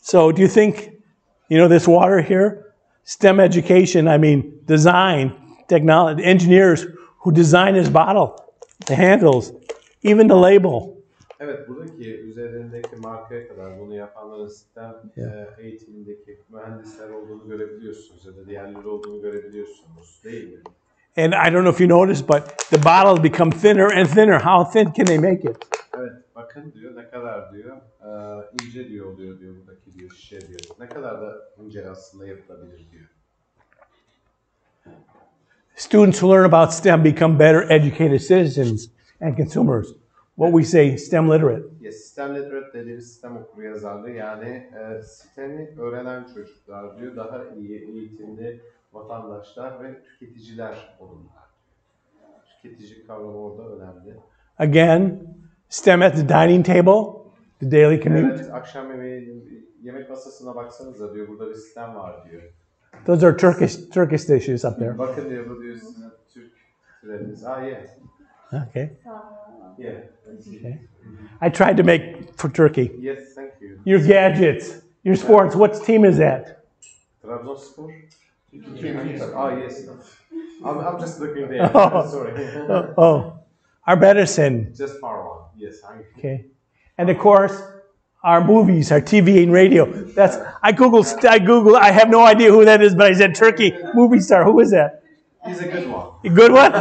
So do you think, this water here, STEM education, I mean, design, technology, engineers who design this bottle, the handles, even the label. Evet, buradaki üzerindeki markaya kadar bunu yapanların STEM eğitimindeki mühendisler olduğunu görebiliyorsunuz ya da diğerleri olduğunu görebiliyorsunuz, değil mi? And I don't know if you noticed, but the bottles become thinner and thinner. How thin can they make it? Evet, bakın diyor, ne kadar diyor, ince diyor oluyor diyor buradaki diyor, şişe diyor. Ne kadar da ince aslında yapılabilir diyor. Students who learn about STEM become better educated citizens and consumers. What we say, STEM literate. Yes, STEM literate dediğimiz STEM okuryazarlığı, yani STEM'i öğrenen çocuklar diyor, daha iyi eğitimli vatandaşlar ve tüketiciler olurlar. Tüketici kavramı orada önemli. Again, STEM at the dining table, the daily commute. Evet, akşam yemeği, yemek masasına baksanıza diyor, burada bir STEM var diyor. Those are Turkish dishes up there. Bakın diyor, bu diyor Türk türevimiz. Yeah. Okay. Yeah. Okay. I tried to make for Turkey. Yes, thank you. Your gadgets, your sports. What team is that? Trabzonspor. Yes. I'm just looking there. Sorry. Our medicine. Just far one. Yes. Okay. And of course, our movies, our TV and radio. I Googled. I have no idea who that is, but I said Turkey movie star. Who is that? He's a good one. A good one?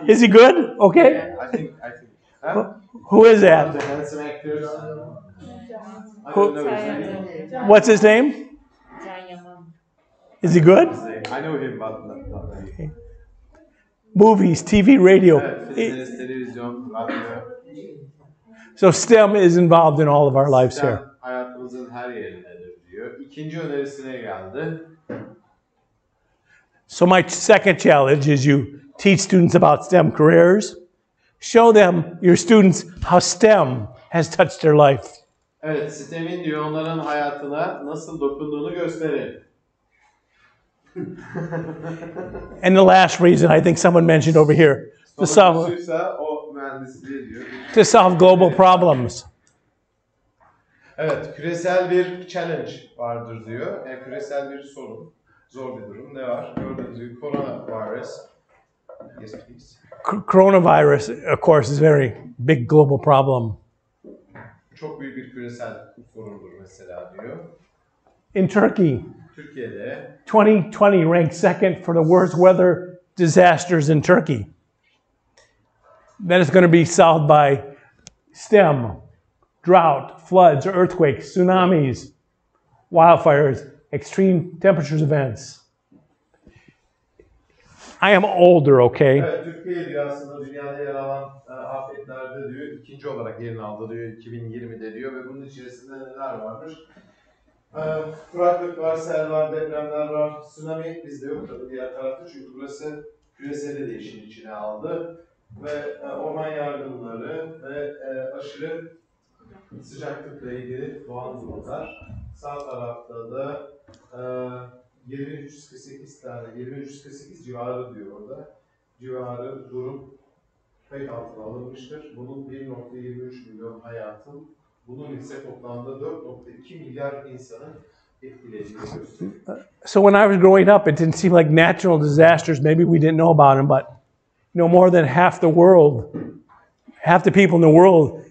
Is he good? Okay. I think. Huh? Who is that? The handsome actors. I don't know his name. What's his name? Is he good? I know him, but not really. Okay. Movies, TV, radio. Filmler, televizyon, radyo. So STEM is involved in all of our lives here. Hayatımızın her yerindedir diyor. İkinci önerisine geldi. So my second challenge is you teach students about STEM careers. Show them, your students, how STEM has touched their life. Evet, STEM'in diyor onların hayatına nasıl dokunduğunu gösterin. And the last reason I think someone mentioned over here, to solve global problems. Evet, küresel bir challenge vardır diyor. Küresel bir sorun, zor bir durum. Ne var? Gördüğünüz gibi coronavirus. Yes, please. Coronavirus, of course, is a very big global problem. Çok büyük bir küresel sorundur mesela diyor. In Turkey, Türkiye'de 2020 ranked second for the worst weather disasters in Turkey. That is going to be solved by STEM, drought, floods, earthquakes, tsunamis, wildfires, extreme temperatures events. I am older, okay? Evet, Türkiye diyor aslında dünyada yer alan afetlerde diyor ikinci olarak yerini aldı diyor 2020'de diyor ve bunun içerisinde neler varmış? Kuraklık var, sel var, depremler var, tsunami bizde yok tabii diğer tarafta çünkü burası küreseli de işin içine aldı ve orman yangınları ve aşırı sıcaklıkla ilgili doğal durumlar. Sağ tarafta da 2348 tane, 2348 civarı diyor orada. Civarı durum kayıt altına alınmıştır. Bunun 1.23 milyon hayatın, bunun ise toplamda 4.2 milyar insanın etkilediğini gösteriyor. So when I was growing up, it didn't seem like natural disasters. Maybe we didn't know about them, but more than half the world, half the people in the world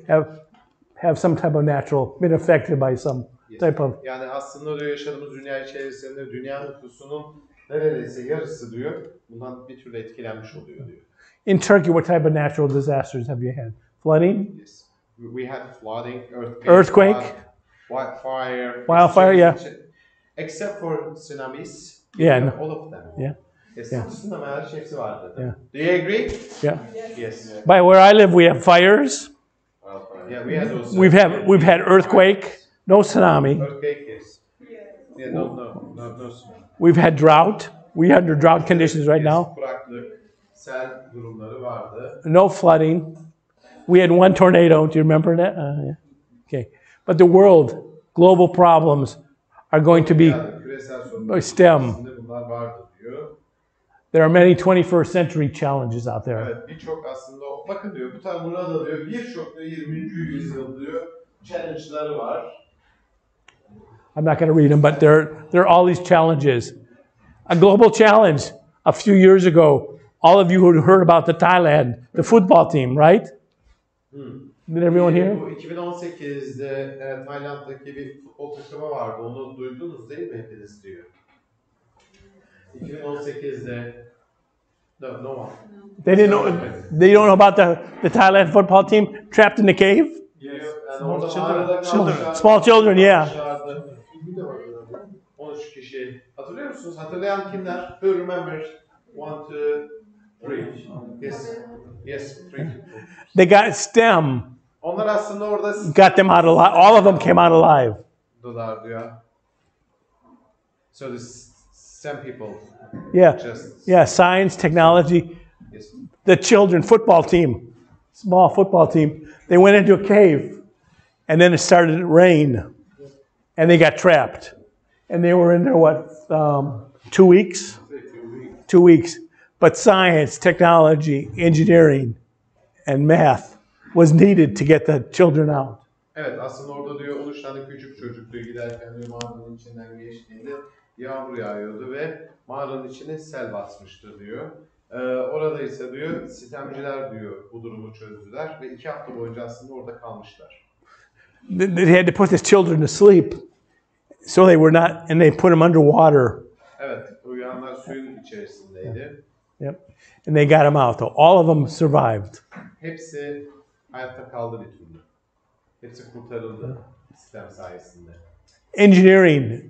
have some type of been affected by some type of. Yani aslında diyor yaşadığımız dünya içerisinde dünya nüfusunun neredeyse yarısı diyor bundan bir türlü etkilenmiş oluyor diyor. In Turkey, what type of natural disasters have you had? Flooding? Yes. We had flooding, Earthquake? Wildfire, yeah. Except for tsunamis. Yeah. All of them. Yeah. Yes. Yeah. Tsunami hepsi vardı. Yeah. Do you agree? Yeah. Yes. By where I live, we have fires. Yeah, we had those. We've had earthquake, no tsunami. Earthquake, yes. Yeah, no tsunami. We've had drought. We're under drought conditions right now. Kuraklık, sel durumları vardı. No flooding. We had one tornado. Do you remember that? Yeah. Okay. But the world, global problems are going to be STEM. There are many 21st century challenges out there. Evet, birçok aslında bakın diyor burada diyor birçok 20. yüzyıl diyor challenge'ları var. I'm not going to read them, but there are all these challenges. A global challenge a few years ago. All of you who heard about the football team, right? Did everyone hear? Bu 2018'de Tayland'daki bir futbol takımı vardı. Onu duydunuz değil mi hepiniz diyor. 2018'de no one. They don't know about the Thailand football team trapped in the cave? Yes. Small children, yeah. 13 kişi. Hatırlıyor musunuz? Hatırlayan kimler? Who remembers? 1, 2, 3. Yes, 3. They got STEM. Onlar aslında orada got them out alive. All of them came out alive. Dolar diyor. So the STEM people. Yeah, science, technology. Yes. The children football team, small football team, they went into a cave and then it started to rain and they got trapped. And they were in there, 2 weeks? 2 weeks. But science, technology, engineering, and math was needed to get the children out. Evet, aslında orada diyor 13 tane küçük çocuk diyor giderken diyor mağaranın içinden geçtiğinde yağmur yağıyordu ve mağaranın içine sel basmıştı diyor. Orada ise diyor sistemciler diyor bu durumu çözdüler ve 2 hafta boyunca aslında orada kalmışlar. They had to put the children to sleep, so they were not, and they put them underwater. Evet, uyuyanlar suyun içerisindeydi. Yep, and they got them out. All of them survived. Hepsi hayatta kaldı bir türlü. Hepsi kurtarıldı sistem sayesinde. Engineering,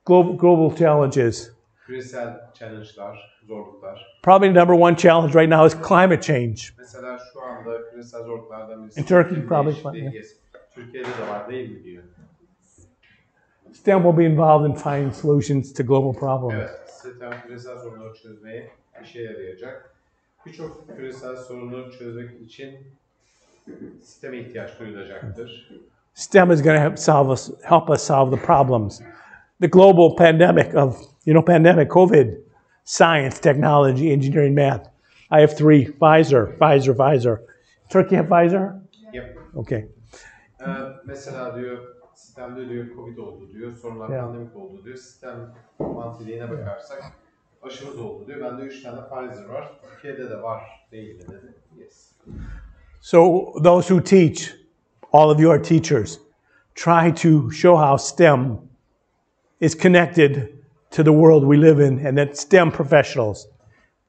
global challenges. Küresel challenge'lar, zorluklar. Probably the number one challenge right now is climate change. Mesela şu anda küresel zorluklardan birisi. In Turkey, probably. Yes. Türkiye'de de var değil mi diyor. STEM will be involved in finding solutions to global problems. Evet, STEM küresel sorunları çözmeye işe yarayacak. Birçok küresel sorunu çözmek için STEM'e ihtiyaç duyulacaktır. STEM is going to help us solve the problems. The global pandemic of, pandemic, COVID, science, technology, engineering, math. I have 3. Pfizer. Turkey have Pfizer? Yep. Okay. Mesela diyor, sistemde diyor Covid oldu diyor, sonra pandemik oldu diyor. Sistem mantığına bakarsak aşımız oldu diyor. Bende 3 tane Pfizer var. Türkiye'de de var değil mi dedi. Yes. So those who teach, all of you are teachers, try to show how STEM is connected to the world we live in and that STEM professionals.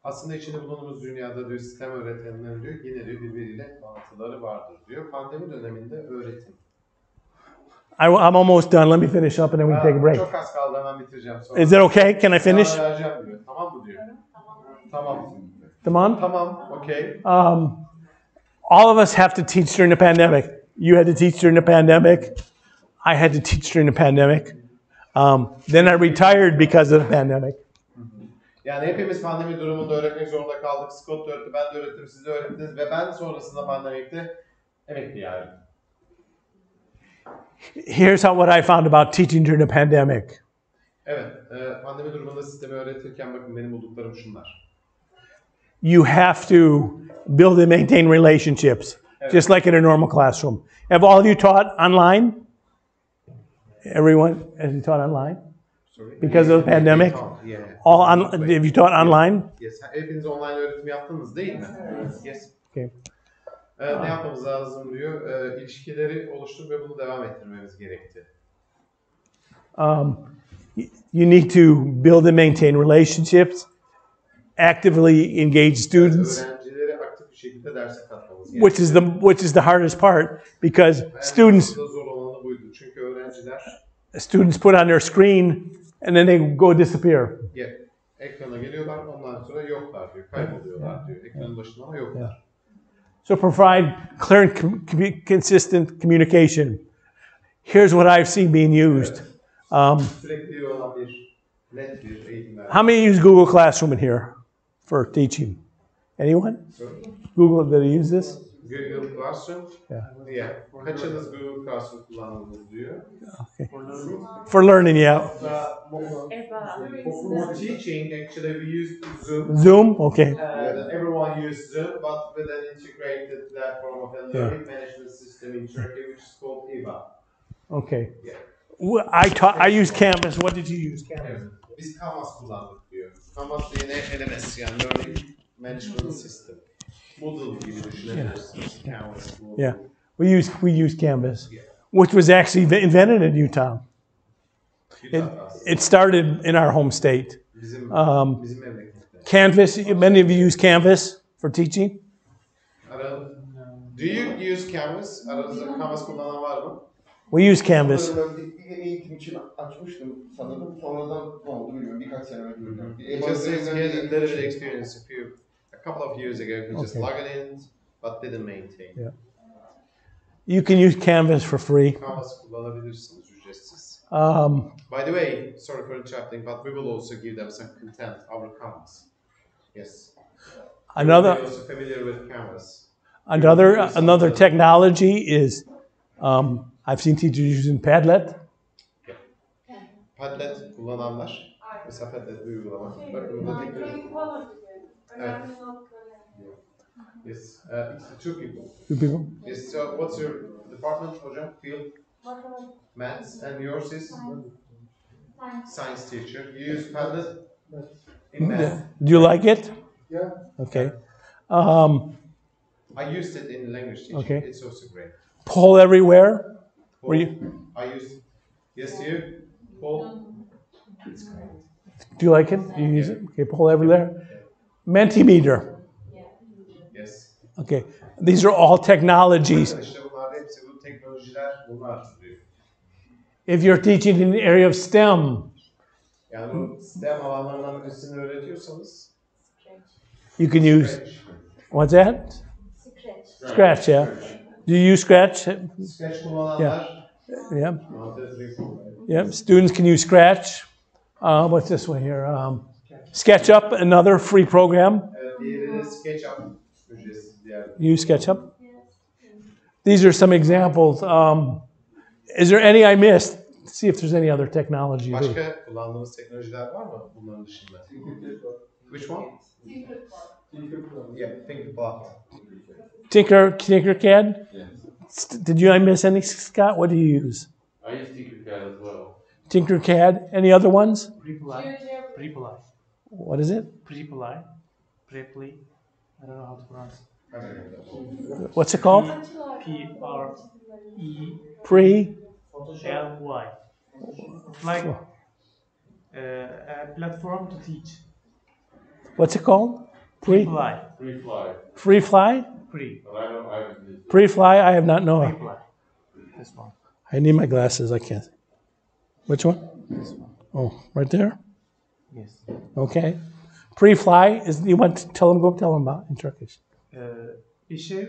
Aslında içinde bulunduğumuz dünyada diyor sistem öğretmenleri diyor yine diyor birbiriyle bağlantıları vardır diyor. Pandemi döneminde öğretim. I'm almost done. Let me finish up and then we can take a break. Çok az kaldı hemen bitireceğim sonra. Is it okay? Can I finish? Diyor. Tamam mı diyor? Tamam. Tamam, okay. All of us have to teach during the pandemic. You had to teach during the pandemic. I had to teach during the pandemic. Then I retired because of the pandemic. Yani hepimiz pandemi durumunda öğretmek zorunda kaldık. Scott öğretti, ben de öğrettim, siz de öğrettiniz ve ben sonrasında pandemikte emekli ayrıldım. Here's what I found about teaching during the pandemic. Evet, pandemi durumunda sistemi öğretirken bakın benim bulduklarım şunlar. You have to build and maintain relationships, just like in a normal classroom. Have all of you taught online? Everyone, have you taught online? Sorry? Because of the pandemic? Yeah. Have you taught online? Yes. Hepiniz online öğretim yaptınız değil mi? Yes. Okay. Ne yapmamız lazım diyor. İlişkileri oluştur ve bunu devam ettirmemiz gerekti. You need to build and maintain relationships, actively engage students, Öğrencileri aktif bir şekilde derse katmamız gerekti. which is the hardest part because students Zor olanı buydu. Çünkü öğrenciler put on their screen and then they go disappear. ekrana geliyorlar, ondan sonra yoklar diyor, kayboluyorlar diyor. Ekranın başında ama yoklar. So provide clear and consistent communication. Here's what I've seen being used. Sürekli olan net bir eğitim vermek. How many use Google Classroom in here for teaching? Anyone? Google, did he use this? Google Classroom. Yeah. Kaçınız Google Classroom kullandınız diyor. Okay. For learning, yeah. For teaching, actually we used Zoom. Zoom, okay. Everyone used Zoom, but with an integrated platform of a learning management system in Turkey, which is called EBA. Okay. I used Canvas. What did you use? Canvas. Biz Canvas kullandık diyor. Canvas yine LMS yani Learning Management System. Moodle gibi düşünebilirsiniz. Canvas. Yeah, we used Canvas, which was actually invented in Utah. It started in our home state. Bizim memlekette. Canvas. Many of you use Canvas for teaching. Do you use Canvas? Aranızda Canvas kullanan var mı? We use Canvas. Bir eğitim için açmıştım sanırım. Sonradan ne oldu bilmiyorum. Birkaç sene önce. Just get little experience a couple of years ago. We just logged in, but didn't maintain. Yeah. You can use Canvas for free. Canvas kullanabilirsiniz ücretsiz. By the way, sorry for interrupting, but we will also give them some content over Canvas. Yes. Another. You're also familiar with Canvas. Another technology is. I've seen teachers using Padlet. Padlet kullananlar. Mesela Padlet bir uygulama. Bakın burada tekrar. Evet. Yes. It's two people. Two people. Yes. So what's your department, hocam? Field? Maths. And yours is? Science teacher. You use Padlet in math. Do you like it? Yeah. Okay. I used it in language teaching. Okay. It's also great. Poll everywhere. Poll. I used. Yes, you. Poll. It's great. Do you like it? Do you use it? Okay. Poll everywhere. Mentimeter. Yes. Okay. These are all technologies. İşte bunlar hepsi bu teknolojiler bunlar. If you're teaching in the area of STEM. Yani bu STEM alanlarından birisini öğretiyorsanız. You can use. What's that? Scratch, yeah. Do you use Scratch? Scratch kullananlar. Yeah. Yeah. Students can use Scratch. What's this one here? SketchUp, another free program. Diğeri SketchUp. Use SketchUp. These are some examples. Is there any I missed? See if there's any other technology. Başka kullandığımız teknolojiler var mı bunların dışında? Which one? Yeah, Tinkerbot. Tinkercad? Yes. Did I miss any, Scott? What do you use? I use Tinkercad as well. Tinkercad. Any other ones? Preply. What is it? Preply. Preply. I don't know how to pronounce it. What's it called? P-R-E. L-Y. It's like a platform to teach. What's it called? Preply. Free Fly? Free. Prefly, I have not known. Preply. This one. I need my glasses, I can't. Which one? This one. Oh, right there? Yes. Okay. Prefly is, you want to tell them about in Turkish. İşi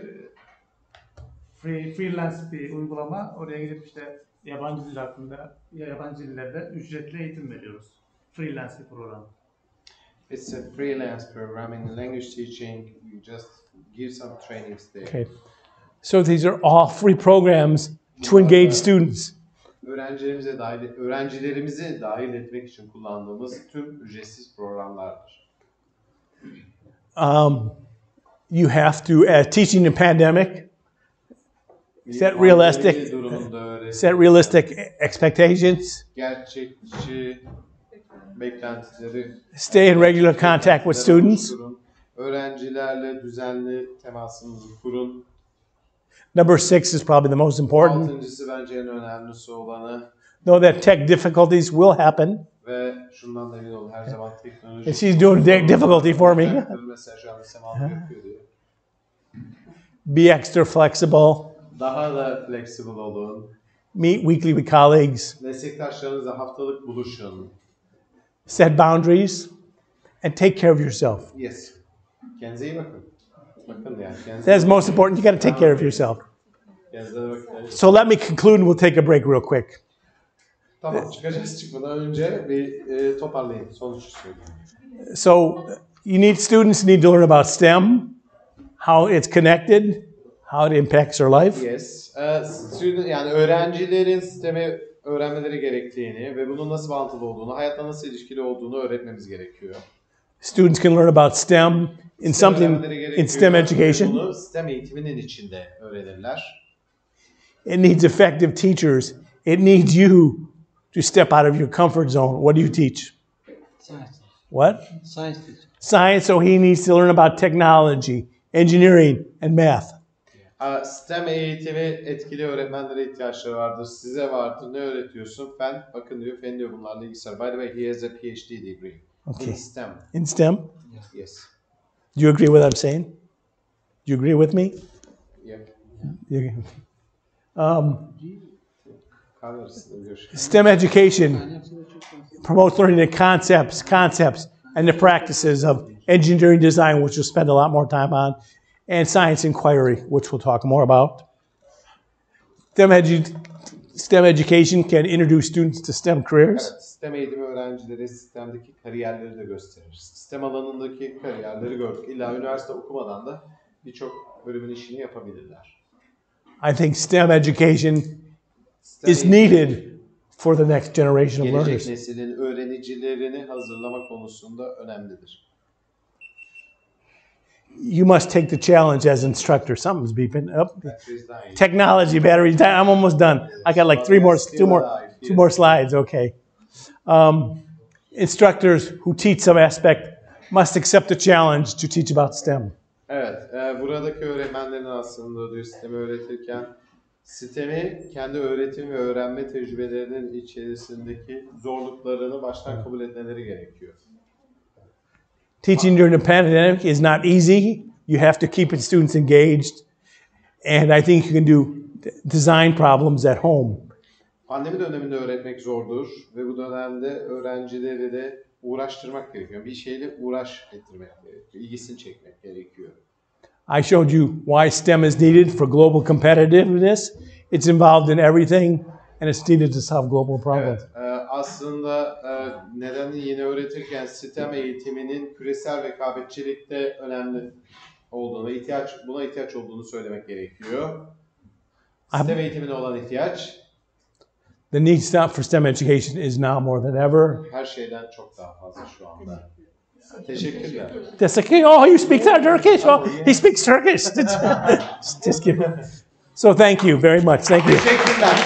freelance bir uygulama. Oraya gidip işte yabancı dil hakkında, yabancı dillerde ücretli eğitim veriyoruz. Freelance bir program. It's a freelance program in language teaching. You just give some trainings there. Okay. So these are all free programs to engage students. öğrencilerimizi dahil etmek için kullandığımız tüm ücretsiz programlardır. You have to, teaching in pandemic, set realistic expectations. Gerçekçi beklentileri. Stay in regular contact with students. Öğrencilerle düzenli temasınızı kurun. Number 6 is probably the most important. Altıncısı bence en önemlisi olanı. Know that tech difficulties will happen. Ve şundan da emin olun, her zaman teknoloji. And she's doing difficulty for me. Mesela şu anda Sema yapıyor diyor. Be extra flexible. Daha da flexible olun. Meet weekly with colleagues. Meslektaşlarınızla haftalık buluşun. Set boundaries. And take care of yourself. Yes. Kendinize iyi bakın. Bakın yani. That's most important. You got to take care of yourself. So let me conclude and we'll take a break real quick. Tamam, çıkmadan önce bir toparlayayım. Sonuç söyleyeyim. So students need to learn about STEM, how it's connected, how it impacts their life. Yes. Yani öğrencilerin STEM'i öğrenmeleri gerektiğini ve bunun nasıl bağlantılı olduğunu, hayatla nasıl ilişkili olduğunu öğretmemiz gerekiyor. Students can learn about STEM in STEM education. Bunu STEM eğitiminin içinde öğrenirler. It needs effective teachers. It needs you to step out of your comfort zone. What do you teach? Science. What? Science teacher. Science, so he needs to learn about technology, engineering, and math. STEM eğitimi etkili öğretmenlere ihtiyaçları vardır. Size vardır. Ne öğretiyorsun? Fen. Bakın diyor, fen diyor bunlarla ilgisi var. By the way, he has a PhD degree. Okay. In STEM. In STEM? Yes. Do you agree with what I'm saying? Do you agree with me? Yeah. STEM education promotes learning the concepts, and the practices of engineering design, which we'll spend a lot more time on, and science inquiry, which we'll talk more about. STEM education can introduce students to STEM careers. Evet, STEM eğitimi öğrencilere STEM'deki kariyerleri de gösterir. STEM alanındaki kariyerleri gördük. İlla üniversite okumadan da birçok bölümün işini yapabilirler. I think STEM education is needed for the next generation of learners. Gelecek neslin öğrenicilerini hazırlama konusunda önemlidir. You must take the challenge as instructor. Something's beeping up. Technology, batteries. I'm almost done. I got like two more slides. Okay. Instructors who teach some aspect must accept the challenge to teach about STEM. Evet, buradaki öğretmenlerin aslında diyor STEM'i öğretirken STEM'i kendi öğretim ve öğrenme tecrübelerinin içerisindeki zorluklarını baştan kabul etmeleri gerekiyor. Teaching during the pandemic is not easy. You have to keep students engaged. And I think you can do design problems at home. Pandemi döneminde öğretmek zordur ve bu dönemde öğrencileri de uğraştırmak gerekiyor. Bir şeyle uğraş ettirmek gerekiyor. İlgisini çekmek gerekiyor. I showed you why STEM is needed for global competitiveness. It's involved in everything and it's needed to solve global problems. Evet, aslında nedenini yine öğretirken STEM eğitiminin küresel rekabetçilikte önemli olduğunu ve buna ihtiyaç olduğunu söylemek gerekiyor. STEM eğitimine olan ihtiyaç. The need for STEM education is now more than ever. Her şeyden çok daha fazla şu anda. Teşekkürler. Oh, you speak Turkish? Oh, he speaks Turkish. Just kidding. So thank you very much. Thank you. Teşekkürler.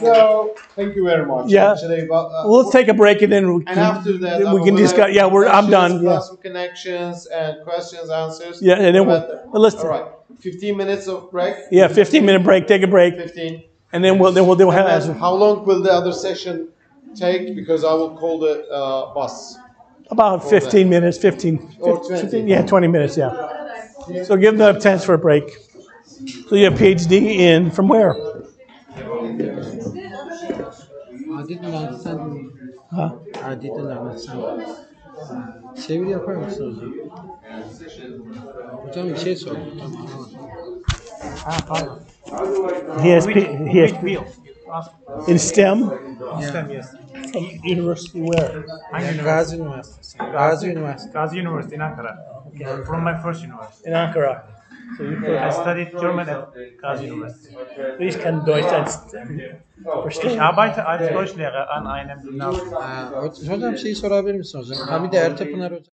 So, thank you very much. Yeah. Actually, we'll take a break and then after that, we can discuss. Yeah, I'm done. Yeah. Some connections and questions, answers. Yeah, and then let's. All right. 15 minutes of break. Yeah, 15-minute break. Take a break. 15. And then we'll have. How long will the other session take? Because I will call the bus. About 15 minutes. 15 or 20. 15, yeah, 20 minutes. Yeah. So give them a chance for a break. So you have PhD in from where? I didn't understand. Huh? I didn't understand. Çeviri yapar mısın hocam? Hocam bir şey sor. He has in STEM. STEM, yes. From university where? Gazi Üniversitesi. Gazi Üniversitesi. Gazi University in Ankara. From my first university. In Ankara. So I studied German at Gazi University. Ich kann Deutsch als verstehen. Ich arbeite als Deutschlehrer an einem Gymnasium. Hocam şeyi sorabilir misin hocam? Hamide Ertepınar hocam.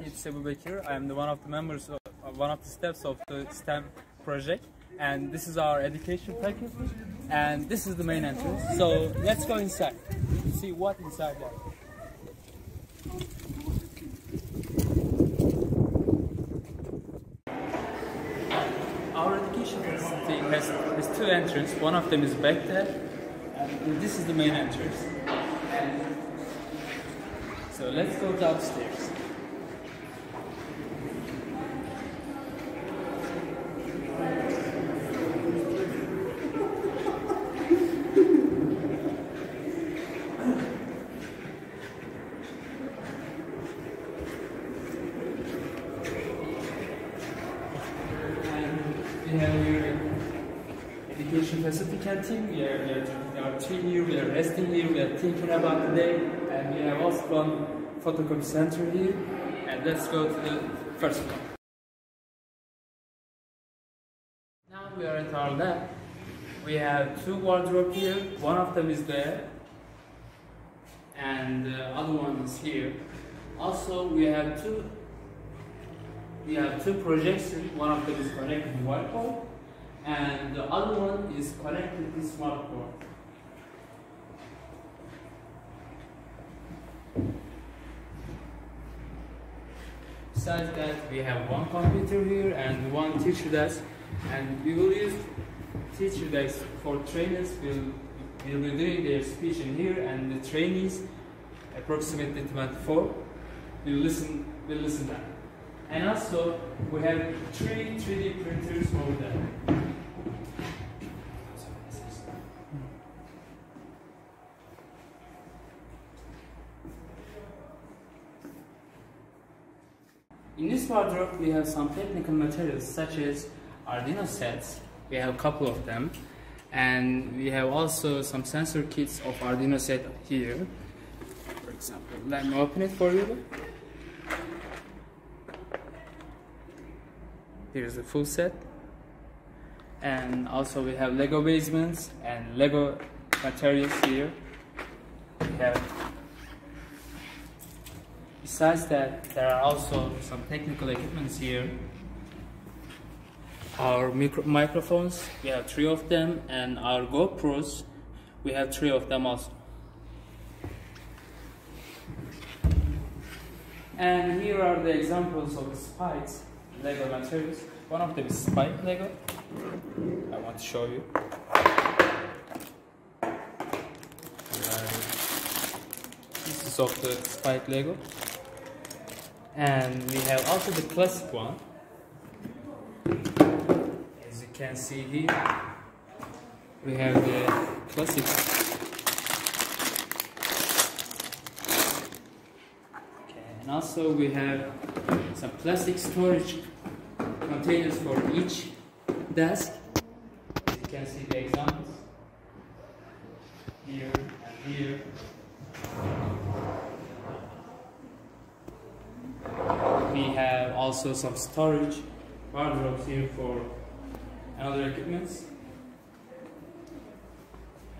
It's Ebu Baker. I am one of the members of one of the steps of the STEM project, and this is our education package, and this is the main entrance. So let's go inside to see what inside there. Our education facility has two entrances. One of them is back there, and this is the main entrance. So let's go downstairs. We have your education facility canteen. We are chilling here, we are resting here, we are thinking about the day, and we have also one photocopy center here. And let's go to the first one. Now we are at our lab. We have two wardrobes here. One of them is there, and the other one is here. Also, we have two projections. One of them is connected to whiteboard, and the other one is connected to smartboard. Besides that, we have one computer here and one teacher desk, and we will use teacher desk for trainers. Will be doing their speech in here, and the trainees, approximately 24, will listen that. And also, we have 3D printers over there. In this wardrobe, we have some technical materials such as Arduino sets. We have a couple of them. And we have also some sensor kits of Arduino set here. For example, let me open it for you. Here's the full set. And also we have Lego basements and Lego materials here. We have Besides that, there are also some technical equipments here. Our microphones, we have 3 of them, and our GoPros, we have 3 of them also. And here are the examples of the spikes, Lego materials. One of them is spike Lego. I want to show you. This is of the spike Lego. And we have also the classic one. As you can see here, we have the classic. Okay, and also we have some plastic storage containers for each desk. As you can see the examples here and here. We have also some storage wardrobes here for other equipments.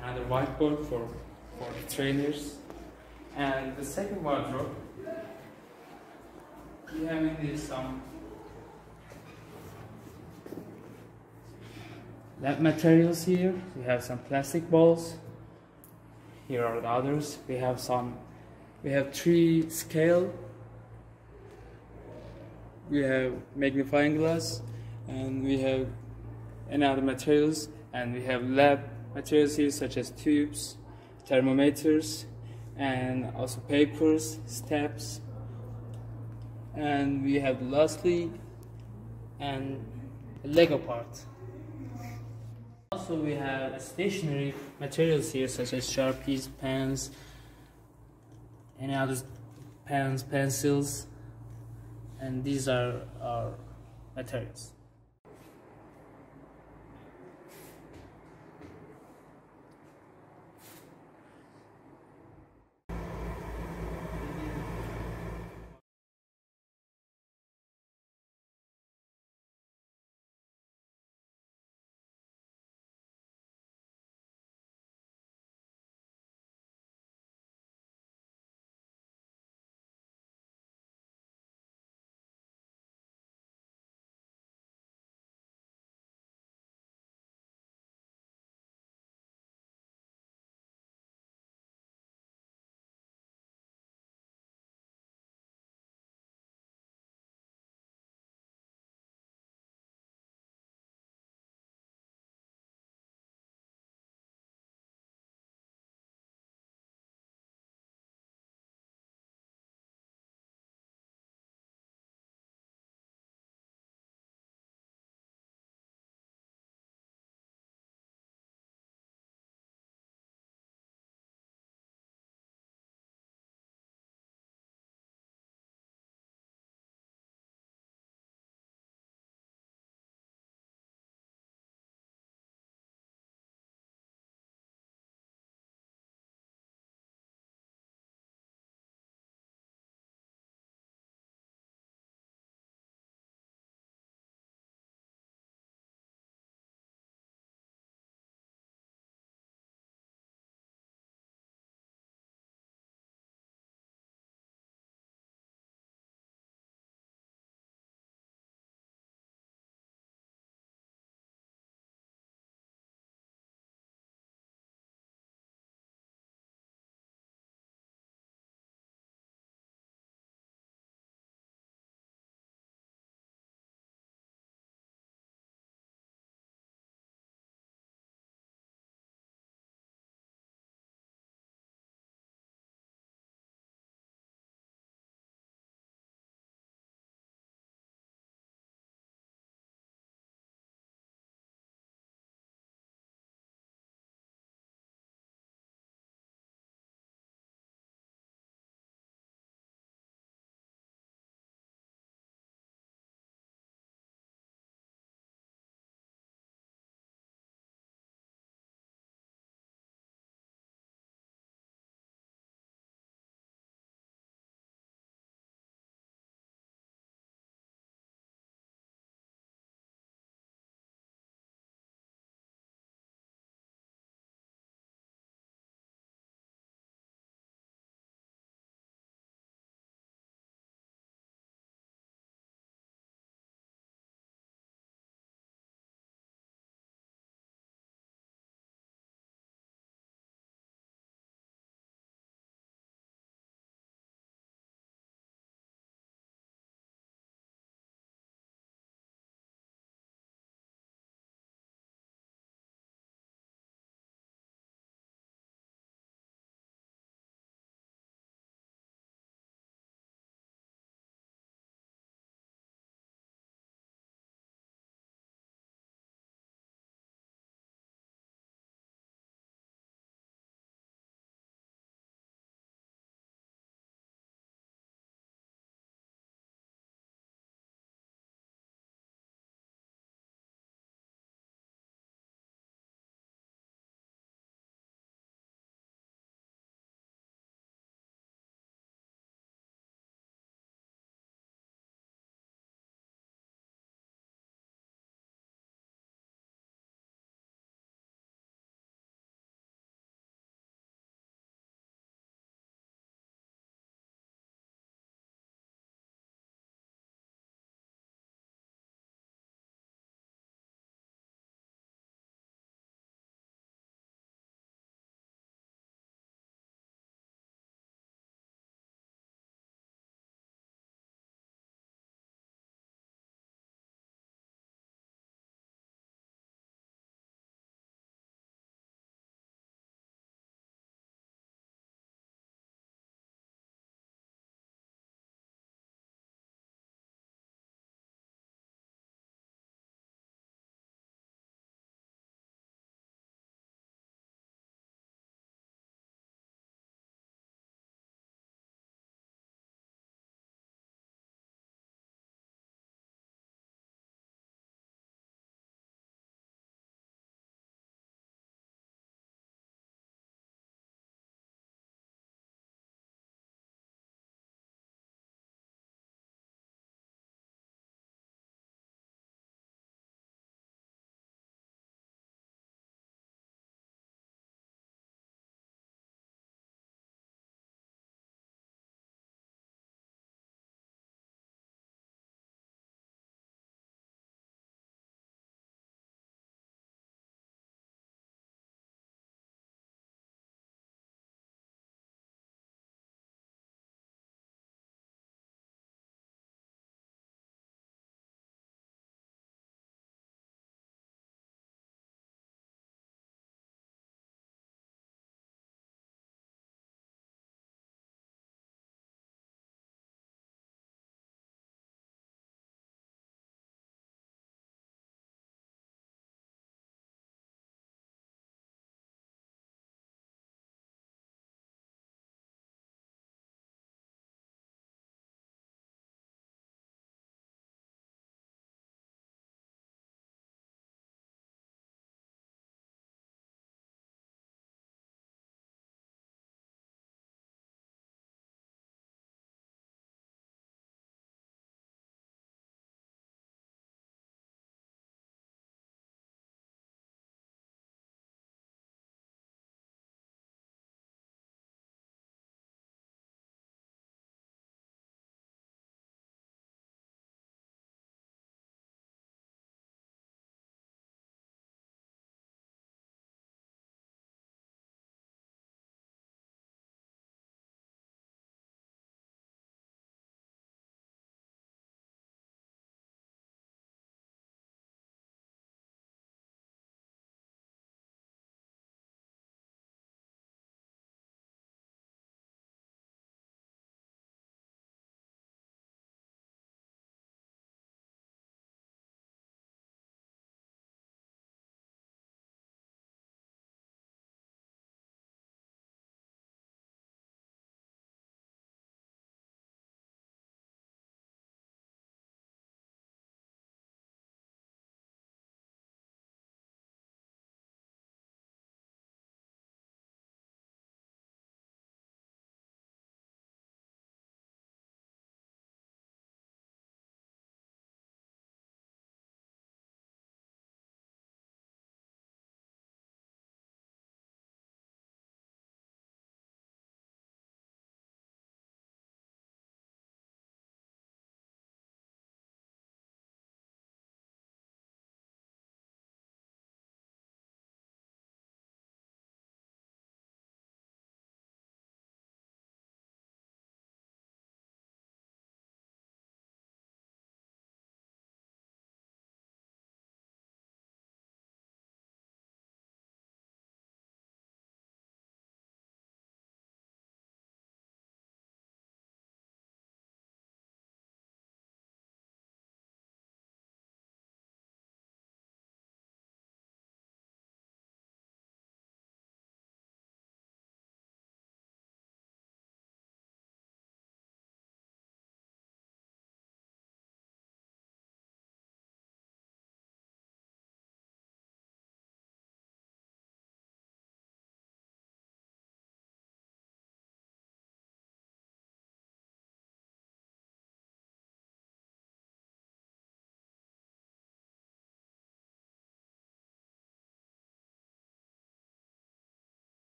Another whiteboard for the trainers. And the second wardrobe, we have in this some lab materials here. We have some plastic balls. Here are the others. We have 3 scale. We have magnifying glass, and we have any other materials, and we have lab materials here such as tubes, thermometers, and also papers, steps, and we have lastly and a Lego part. Also we have stationery materials here such as Sharpies, pens, any other pens, pencils, and these are our materials.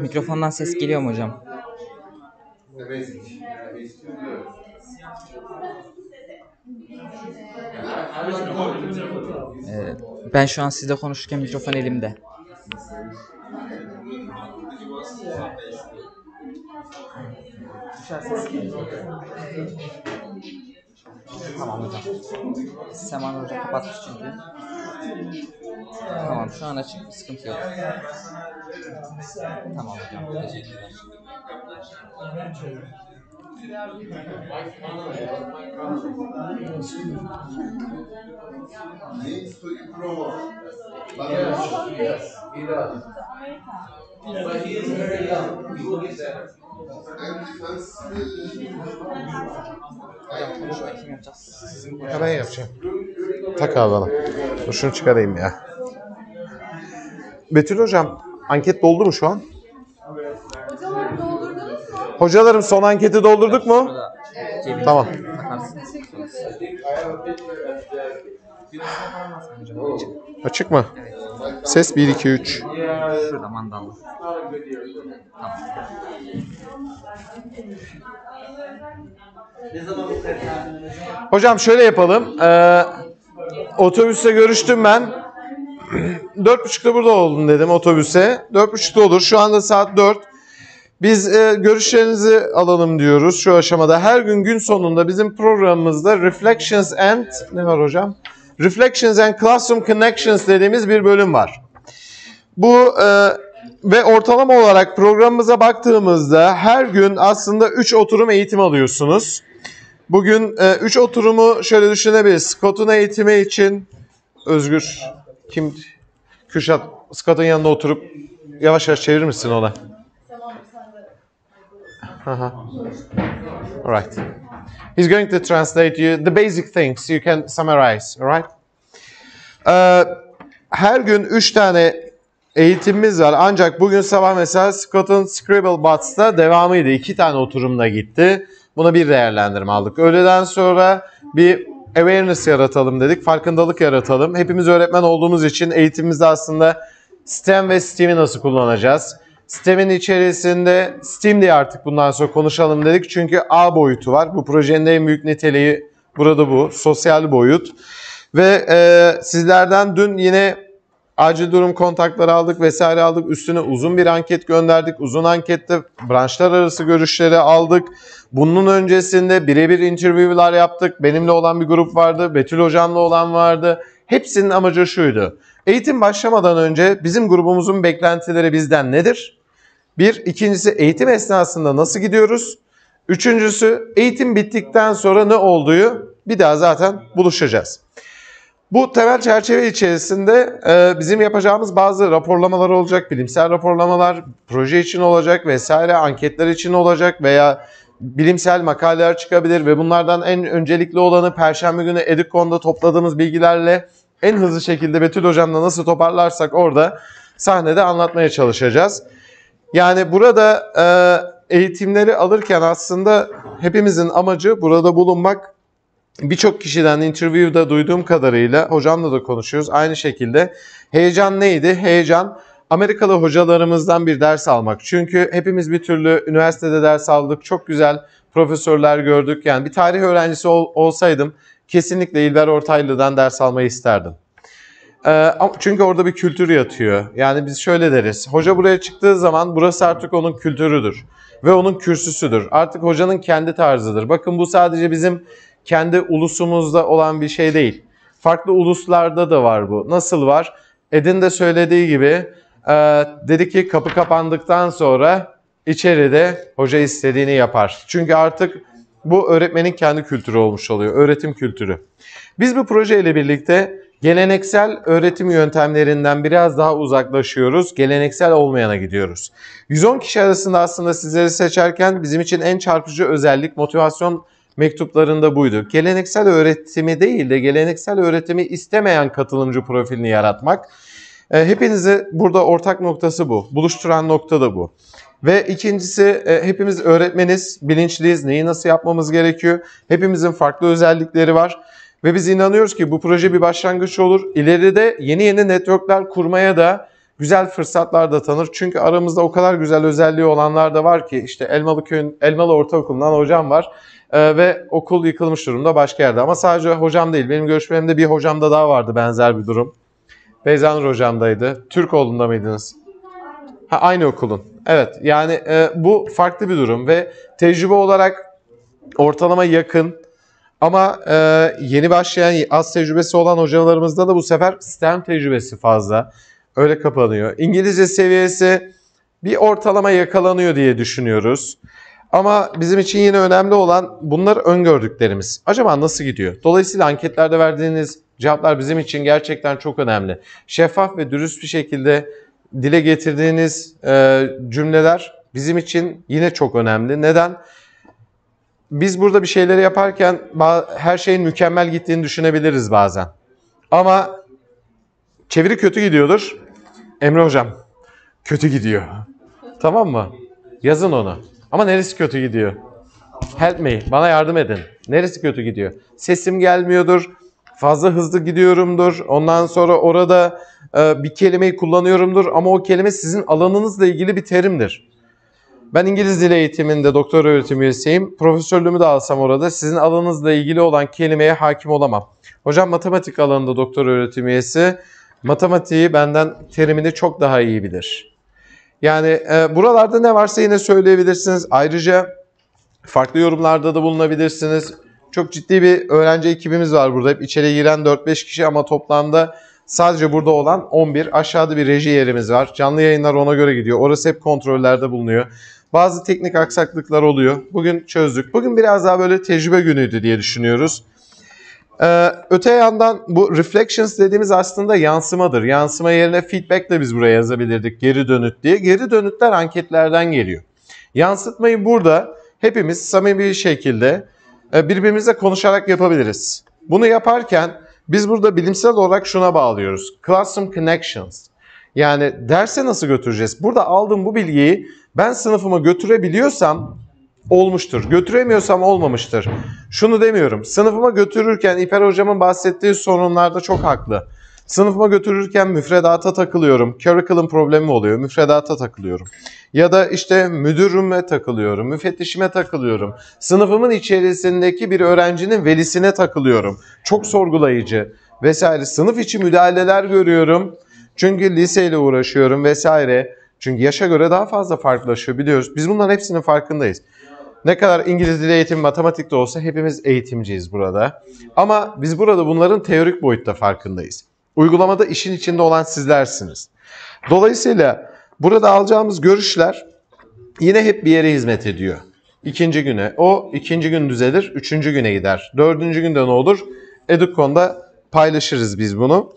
Mikrofondan ses geliyor mu hocam? Ben şu an sizle konuşurken mikrofon elimde. Tamam hocam. Seman Hoca kapatmış çünkü. Tamam şu an açık, bir sıkıntı yok. Tamam hocam, teşekkürler. Needs to improve. Yes, he does. But he is very young. He will get better. Hocam konuşmayı kim yapacağız? Siz mi Ha, ben yapacağım. Tak abi bana. Dur şunu çıkarayım ya. Betül hocam, anket doldu mu şu an? Hocalar doldurdunuz mu? Hocalarım son anketi doldurduk mu? Tamam. Açık mı? Ses 1, 2, 3. Şurada mandallı. Tamam. Hocam şöyle yapalım. Otobüste görüştüm ben. 4.30'da burada oldum dedim otobüse. 4.30'da olur. Şu anda saat 4. Biz görüşlerinizi alalım diyoruz şu aşamada. Her gün sonunda bizim programımızda Reflections and ne var hocam? Reflections and Classroom Connections dediğimiz bir bölüm var. Bu ve ortalama olarak programımıza baktığımızda her gün aslında 3 oturum eğitim alıyorsunuz. Bugün 3 oturumu şöyle düşünebiliriz. Scott'un eğitimi için Özgür, kim? Kürşat, Scott'un yanında oturup yavaş yavaş çevirir misin ona? Alright. He's going to translate you the basic things you can summarize, alright? Her gün 3 tane eğitimimiz var. Ancak bugün sabah mesela Scott'un Scribble Bots'ta devamıydı. 2 tane oturumda gitti. Buna bir değerlendirme aldık. Öğleden sonra bir awareness yaratalım dedik. Farkındalık yaratalım. Hepimiz öğretmen olduğumuz için eğitimimizde aslında STEM ve STEAM'i nasıl kullanacağız? STEM'in içerisinde STEAM diye artık bundan sonra konuşalım dedik. Çünkü A boyutu var. Bu projenin en büyük niteliği burada bu. Sosyal boyut. Ve sizlerden dün yine acil durum kontakları aldık vesaire aldık. Üstüne uzun bir anket gönderdik. Uzun ankette branşlar arası görüşleri aldık. Bunun öncesinde birebir interview'lar yaptık. Benimle olan bir grup vardı. Betül hocamla olan vardı. Hepsinin amacı şuydu. Eğitim başlamadan önce bizim grubumuzun beklentileri bizden nedir? Bir. İkincisi eğitim esnasında nasıl gidiyoruz? Üçüncüsü eğitim bittikten sonra ne olduğu bir daha zaten buluşacağız. Bu temel çerçeve içerisinde bizim yapacağımız bazı raporlamalar olacak. Bilimsel raporlamalar proje için olacak vesaire, anketler için olacak veya bilimsel makaleler çıkabilir ve bunlardan en öncelikli olanı Perşembe günü Educon'da topladığımız bilgilerle en hızlı şekilde Betül hocamla nasıl toparlarsak orada sahnede anlatmaya çalışacağız. Yani burada eğitimleri alırken aslında hepimizin amacı burada bulunmak. Birçok kişiden interview'da duyduğum kadarıyla hocamla da konuşuyoruz. Aynı şekilde heyecan neydi? Heyecan Amerikalı hocalarımızdan bir ders almak. Çünkü hepimiz bir türlü üniversitede ders aldık. Çok güzel profesörler gördük. Yani bir tarih öğrencisi olsaydım kesinlikle İlber Ortaylı'dan ders almayı isterdim. Çünkü orada bir kültür yatıyor. Yani biz şöyle deriz. Hoca buraya çıktığı zaman burası artık onun kültürüdür. Ve onun kürsüsüdür. Artık hocanın kendi tarzıdır. Bakın bu sadece bizim kendi ulusumuzda olan bir şey değil. Farklı uluslarda da var bu. Nasıl var? Ed'in de söylediği gibi dedi ki kapı kapandıktan sonra içeride hoca istediğini yapar. Çünkü artık bu öğretmenin kendi kültürü olmuş oluyor. Öğretim kültürü. Biz bu projeyle birlikte geleneksel öğretim yöntemlerinden biraz daha uzaklaşıyoruz. Geleneksel olmayana gidiyoruz. 110 kişi arasında aslında sizleri seçerken bizim için en çarpıcı özellik motivasyon mektuplarında buydu. Geleneksel öğretimi değil de geleneksel öğretimi istemeyen katılımcı profilini yaratmak. Hepinizi burada ortak noktası bu. Buluşturan nokta da bu. Ve ikincisi hepimiz öğretmeniz, bilinçliyiz. Neyi nasıl yapmamız gerekiyor? Hepimizin farklı özellikleri var. Ve biz inanıyoruz ki bu proje bir başlangıç olur. İleride yeni networkler kurmaya da güzel fırsatlar da tanır. Çünkü aramızda o kadar güzel özelliği olanlar da var ki işte Elmalı Ortaokulu'ndan hocam var. Ve okul yıkılmış durumda başka yerde. Ama sadece hocam değil. Benim görüşmemde bir hocamda daha vardı benzer bir durum. Beyzanur hocamdaydı. Türkoğlu'nda mıydınız? Ha, aynı okulun. Evet, yani bu farklı bir durum ve tecrübe olarak ortalama yakın ama yeni başlayan az tecrübesi olan hocalarımızda da bu sefer STEM tecrübesi fazla. Öyle kapanıyor. İngilizce seviyesi bir ortalama yakalanıyor diye düşünüyoruz. Ama bizim için yine önemli olan bunlar öngördüklerimiz. Acaba nasıl gidiyor? Dolayısıyla anketlerde verdiğiniz cevaplar bizim için gerçekten çok önemli. Şeffaf ve dürüst bir şekilde dile getirdiğiniz cümleler bizim için yine çok önemli. Neden? Biz burada bir şeyleri yaparken her şeyin mükemmel gittiğini düşünebiliriz bazen. Ama çeviri kötü gidiyordur. Emre hocam, kötü gidiyor. Tamam mı? Yazın onu. Ama neresi kötü gidiyor? Help me, bana yardım edin. Neresi kötü gidiyor? Sesim gelmiyordur, fazla hızlı gidiyorumdur. Ondan sonra orada bir kelimeyi kullanıyorumdur ama o kelime sizin alanınızla ilgili bir terimdir. Ben İngiliz dili eğitiminde doktora öğretim üyesiyim. Profesörlüğümü de alsam orada sizin alanınızla ilgili olan kelimeye hakim olamam. Hocam matematik alanında doktora öğretim üyesi. Matematiği benden terimini çok daha iyi bilir. Yani buralarda ne varsa yine söyleyebilirsiniz. Ayrıca farklı yorumlarda da bulunabilirsiniz. Çok ciddi bir öğrenci ekibimiz var burada. Hep içeri giren 4-5 kişi ama toplamda sadece burada olan 11. Aşağıda bir reji yerimiz var. Canlı yayınlar ona göre gidiyor. Orası hep kontrollerde bulunuyor. Bazı teknik aksaklıklar oluyor. Bugün çözdük. Bugün biraz daha böyle tecrübe günüydü diye düşünüyoruz. Öte yandan bu reflections dediğimiz aslında yansımadır. Yansıma yerine feedback de biz buraya yazabilirdik. Geri dönüt diye. Geri dönütler anketlerden geliyor. Yansıtmayı burada hepimiz samimi bir şekilde birbirimizle konuşarak yapabiliriz. Bunu yaparken biz burada bilimsel olarak şuna bağlıyoruz. Classroom connections. Yani derse nasıl götüreceğiz? Burada aldığım bu bilgiyi ben sınıfıma götürebiliyorsam olmuştur. Götüremiyorsam olmamıştır. Şunu demiyorum. Sınıfıma götürürken İper hocamın bahsettiği sorunlarda çok haklı. Sınıfıma götürürken müfredata takılıyorum. Curriculum problemi oluyor. Müfredata takılıyorum. Ya da işte müdürüme takılıyorum. Müfettişime takılıyorum. Sınıfımın içerisindeki bir öğrencinin velisine takılıyorum. Çok sorgulayıcı vesaire. Sınıf içi müdahaleler görüyorum. Çünkü liseyle uğraşıyorum vesaire. Çünkü yaşa göre daha fazla farklılaşıyor biliyoruz. Biz bunların hepsinin farkındayız. Ne kadar İngiliz dili eğitimi, matematik de olsa hepimiz eğitimciyiz burada. Ama biz burada bunların teorik boyutta farkındayız. Uygulamada işin içinde olan sizlersiniz. Dolayısıyla burada alacağımız görüşler yine hep bir yere hizmet ediyor. İkinci güne. O ikinci gün düzelir, üçüncü güne gider. Dördüncü günde ne olur? Educon'da paylaşırız biz bunu.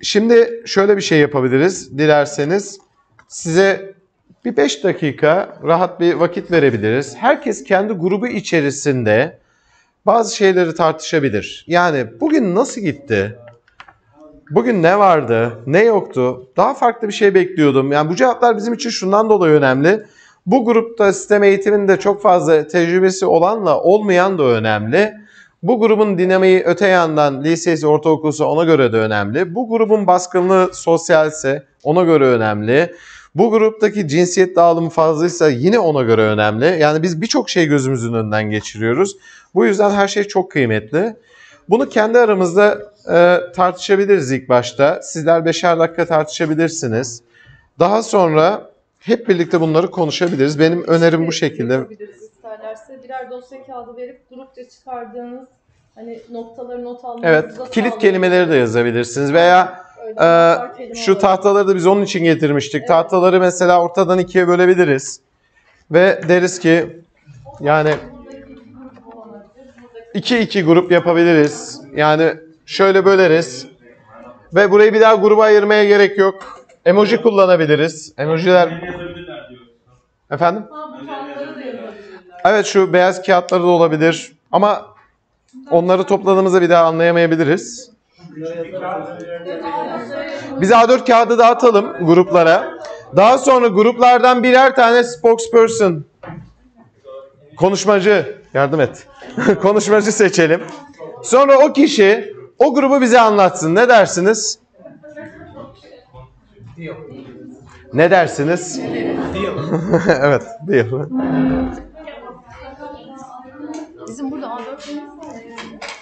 Şimdi şöyle bir şey yapabiliriz dilerseniz. Size bir 5 dakika rahat bir vakit verebiliriz. Herkes kendi grubu içerisinde bazı şeyleri tartışabilir. Yani bugün nasıl gitti? Bugün ne vardı? Ne yoktu? Daha farklı bir şey bekliyordum. Yani bu cevaplar bizim için şundan dolayı önemli. Bu grupta sistem eğitiminde çok fazla tecrübesi olanla olmayan da önemli. Bu grubun dinamiği öte yandan lisesi, ortaokulsa ona göre de önemli. Bu grubun baskınlığı sosyalse ona göre önemli. Bu gruptaki cinsiyet dağılımı fazlaysa yine ona göre önemli. Yani biz birçok şey gözümüzün önünden geçiriyoruz. Bu yüzden her şey çok kıymetli. Bunu kendi aramızda tartışabiliriz ilk başta. Sizler 5'er dakika tartışabilirsiniz. Daha sonra hep birlikte bunları konuşabiliriz. Benim önerim bu şekilde. İsterlerse birer dosya kağıdı verip grupça çıkardığınız hani noktaları not almanızı Evet, kilit kelimeleri de yazabilirsiniz veya şu tahtaları da biz onun için getirmiştik. Evet. Tahtaları mesela ortadan ikiye bölebiliriz. Ve deriz ki yani 2-2 grup yapabiliriz. Yani şöyle böleriz. Ve burayı bir daha gruba ayırmaya gerek yok. Emoji kullanabiliriz. Emojiler... Efendim? Evet, şu beyaz kağıtları da olabilir. Ama onları topladığımızda bir daha anlayamayabiliriz. Biz A4 kağıdı dağıtalım gruplara. Daha sonra gruplardan birer tane spokesperson, konuşmacı Yardım et. Konuşmacı seçelim. Sonra o kişi o grubu bize anlatsın. Ne dersiniz? Ne dersiniz? Evet, değil. Bizim burada A4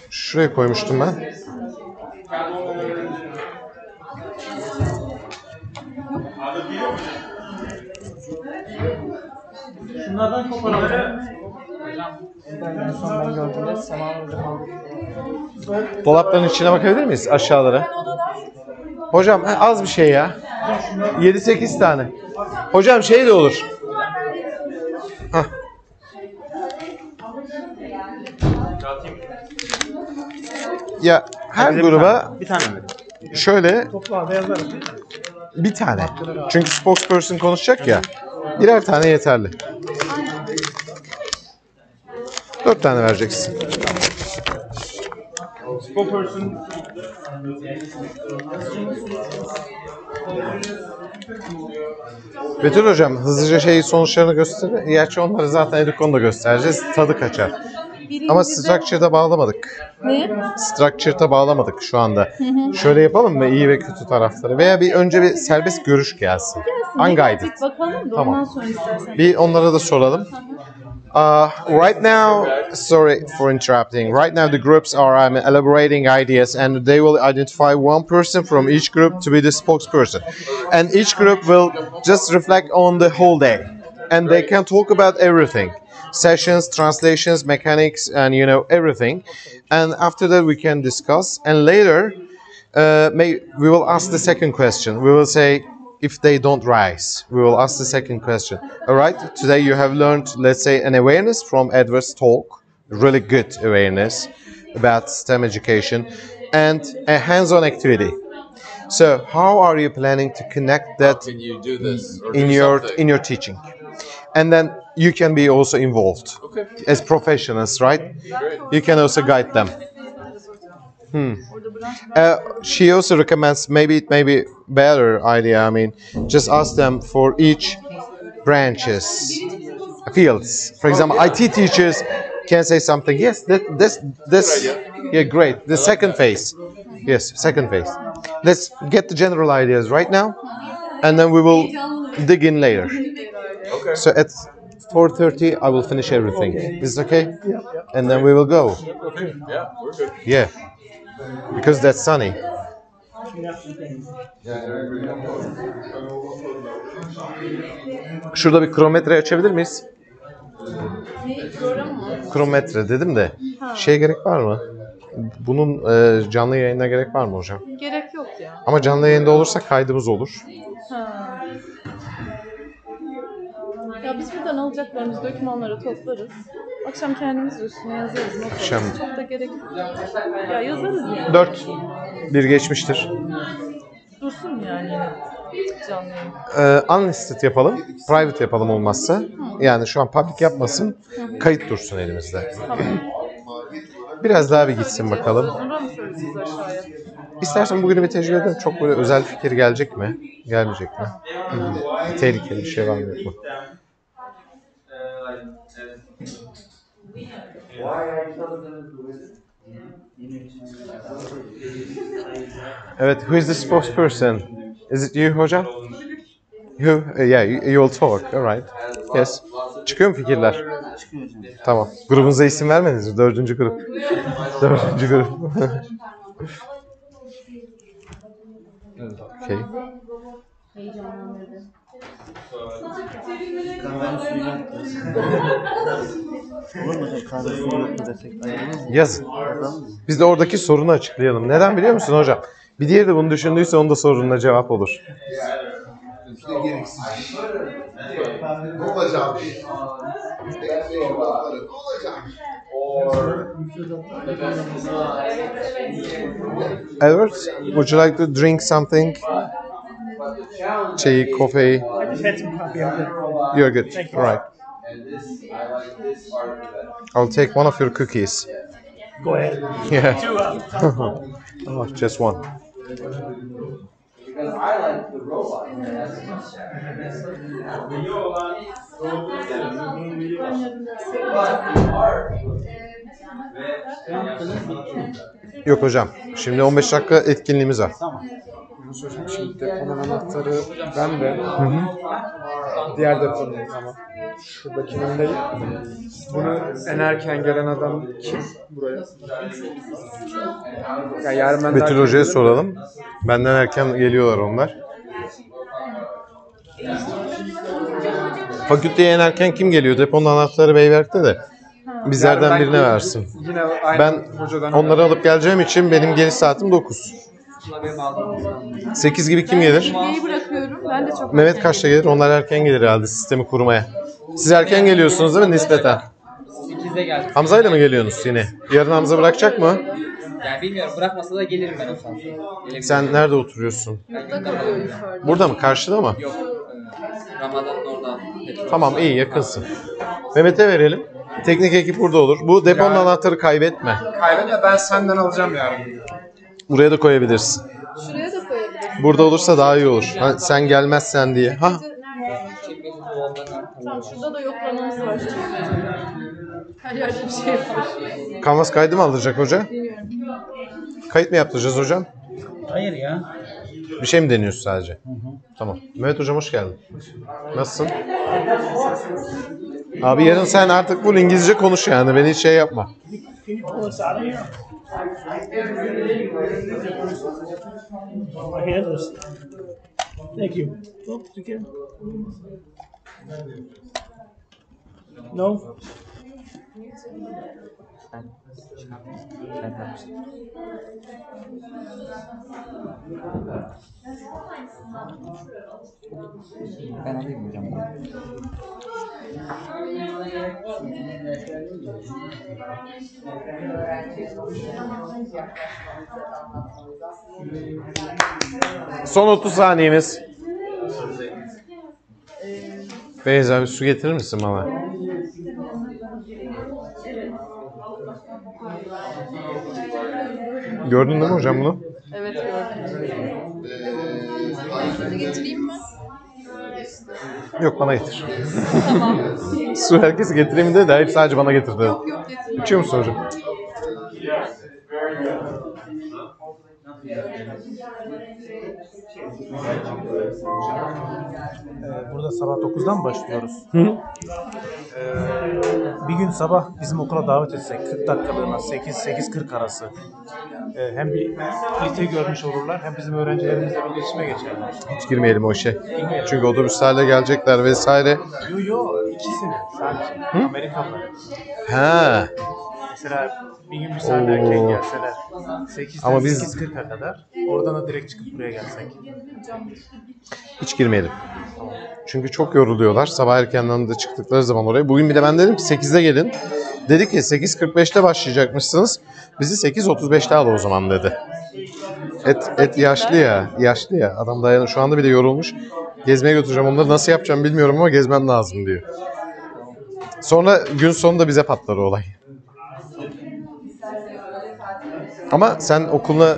Şuraya koymuştum ben. Şunlardan koparalım. En son ben gördüğümde Sema Hocam aldı. Dolapların içine bakabilir miyiz aşağılara? Hocam az bir şey ya. 7-8 tane. Hocam şey de olur. Hah. Ya her gruba bir tane mi? Şöyle Toplarda yazarım. bir tane. Çünkü spokesperson konuşacak ya. Birer tane yeterli. 4 tane vereceksin. Spokesperson. Betül hocam hızlıca sonuçlarını göster. Gerçi onları zaten Educon'da göstereceğiz. Tadı kaçar. Ama structure'da bağlamadık. Ne? Structure'da bağlamadık şu anda. Şöyle yapalım mı iyi ve kötü tarafları? Veya önce bir serbest görüş gelsin. Unguided. Bakalım da Tamam. ondan sonra istersen. Bir onlara da soralım. Right now, sorry for interrupting. Right now, the groups are elaborating ideas, and they will identify one person from each group to be the spokesperson. And each group will just reflect on the whole day, and they can talk about everything: sessions, translations, mechanics, and everything. And after that, we can discuss. And later, we will ask the second question. We will say, if they don't rise, we will ask the second question. All right, today you have learned, let's say, an awareness from Edward's talk, really good awareness about STEM education, and a hands-on activity. So how are you planning to connect that Can you do this or in do your something? teaching? And then you can be also involved Okay. as professionals, right? Great. You can also guide them. She also recommends maybe it may be better idea. I mean, just ask them for each branches, fields. For example, IT teachers can say something. Yes, this. Yeah, great. The second phase. Yes, second phase. Let's get the general ideas right now, and then we will dig in later. Okay. So at 4:30, I will finish everything. Is it okay? And then we will go. Okay. Yeah, we're good. Yeah. Because that's sunny. Şurada bir kronometre açabilir miyiz? Kronometre dedim de. Gerek var mı? Bunun canlı yayına gerek var mı hocam? Gerek yok ya. Ama canlı yayında olursa kaydımız olur. Ha. Ya biz buradan alacaklarımız, dokümanları toplarız. Akşam kendimiz üstüne yazarız. Not Akşam. alırız. Çok da gerek yok. Ya yazarız yani. 4. Bir geçmiştir. Dursun yani canlı yayın. Unlisted yapalım. Private yapalım olmazsa. Yani şu an public yapmasın. Kayıt dursun elimizde. Tamam. Biraz daha bir gitsin bakalım. Sonra mı söyleyeceğiz aşağıya? İstersen bugünü bir tecrübe edelim. Çok böyle özel fikir gelecek mi? Gelmeyecek mi? Tehlikeli bir şey var mı yok mu? Evet, who is the spokesperson? Is it you hocam? You, yeah, you will talk, alright. Yes. Çıkıyor mu fikirler? Çıkıyor hocam. Tamam. Grubunuza isim vermediniz mi? 4. grup. 4. grup. Okay. Kahvenin suyu yoktu. Olur mu hocam? Kahvenin suyu yoktu desek ayrılır mı? Yazın. Yazalım mı? Biz de oradaki sorunu açıklayalım. Neden biliyor musun hocam? Bir diğeri de bunu düşündüyse onun da sorununa cevap olur. İşte gereksiz. Ne olacak? Ne olacak? Edward, would you like to drink something? Tea, coffee? I just had some coffee. I'm good. You're good. Thank you. All right. I'll take one of your cookies. Go ahead. Yeah. Two Oh, just one. Yok hocam. Şimdi 15 dakika etkinliğimiz var. Yunus hocam şimdi deponun anahtarı bende. Diğer deponun ama şuradakinin değil. Bunu en erken gelen adam kim buraya? Ya yarın ben Betül Hoca'ya soralım. Benden erken geliyorlar onlar. Fakülteye en erken kim geliyor? Deponun anahtarı Beyberk'te de. Bizlerden birine versin. Ben onları alıp geleceğim için benim geliş saatim 9. 8 gibi kim gelir? Neyi bırakıyorum? Ben de çok Mehmet kaçta gelir? Onlar erken gelir herhalde sistemi kurmaya. Siz erken geliyorsunuz değil mi nispeten? 8'de geldim. Hamza'yla mı geliyorsunuz yine? Yarın Hamza bırakacak mı? Yani bilmiyorum, bırakmasa da gelirim ben o saatte. Sen nerede oturuyorsun? Yurtta kalıyor yukarıda. Burada mı? Karşıda mı? Yok. Ramazan'ın orada. Tamam iyi yakınsın. Mehmet'e verelim. Teknik ekip burada olur. Bu deponun anahtarı kaybetme. Kaybetme, ben senden alacağım yarın. Buraya da koyabilirsin. Şuraya da koyabilirim. Burada olursa daha iyi olur. Ha, sen gelmezsen diye. Ha. Tamam, şurada da yoklamamız var. Her yerde bir şey var. Kanvas kaydı mı aldıracak hoca? Bilmiyorum. Kayıt mı yaptıracağız hocam? Hayır ya. Bir şey mi deniyorsun sadece? Tamam. Mehmet hocam hoş geldin. Nasılsın? Abi yarın sen artık bu İngilizce konuş yani. Beni hiç şey yapma. Thank you. No. Ben alayım hocam. Son 30 saniyemiz. Beyza bir su getirir misin bana? Gördün değil mi hocam bunu? Evet gördüm. Getireyim mi? Yok bana getir. Tamam. Su herkese getireyim de hep sadece bana getirdi. Yok getireyim. İçiyor musun hocam? Burada sabah 9'dan mı başlıyoruz? Hı. Bir gün sabah bizim okula davet etsek 40 dakikalığına 8-8:40 arası. Hem bir kalite görmüş olurlar hem bizim öğrencilerimizle bir iletişime geçerler. Hiç girmeyelim o işe. Çünkü otobüslerle gelecekler vesaire. Yo ikisini sadece. Amerikalılar. Ha. Mesela bir gün bir saat erken gelseler 8'den Ama biz 8:40'a kadar oradan da direkt çıkıp buraya gelsek. hiç girmeyelim. Çünkü çok yoruluyorlar. Sabah erkenden de çıktıkları zaman oraya. Bugün bir de ben dedim ki 8'de gelin. Dedi ki 8:45'te başlayacakmışsınız. Bizi 8:35'te al o zaman dedi. Et yaşlı ya. Yaşlı ya. Adam dayanır. Şu anda bile yorulmuş. Gezmeye götüreceğim. Onları nasıl yapacağım bilmiyorum ama gezmem lazım diyor. Sonra gün sonunda bize patlar o olay. Ama sen okuluna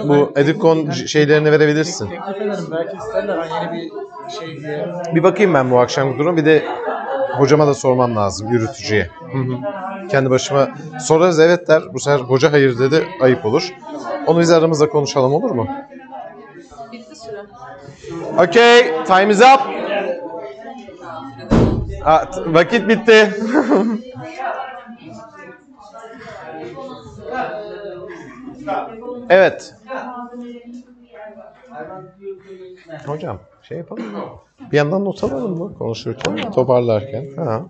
bu Edukon şeylerini verebilirsin. Teklif ederim. Belki isterler. Yeni bir şey diye. Bir bakayım ben bu akşam durum. Bir de hocama da sormam lazım, yürütücüye. Kendi başıma sorarız, evet der. Bu sefer hoca hayır dedi, ayıp olur. Onu biz aramızda konuşalım, olur mu? Bitti süre. Okay, time is up. Vakit bitti. Evet. Hocam şey yapalım mı? Bir yandan not alalım mı konuşurken, toparlarken? Ha.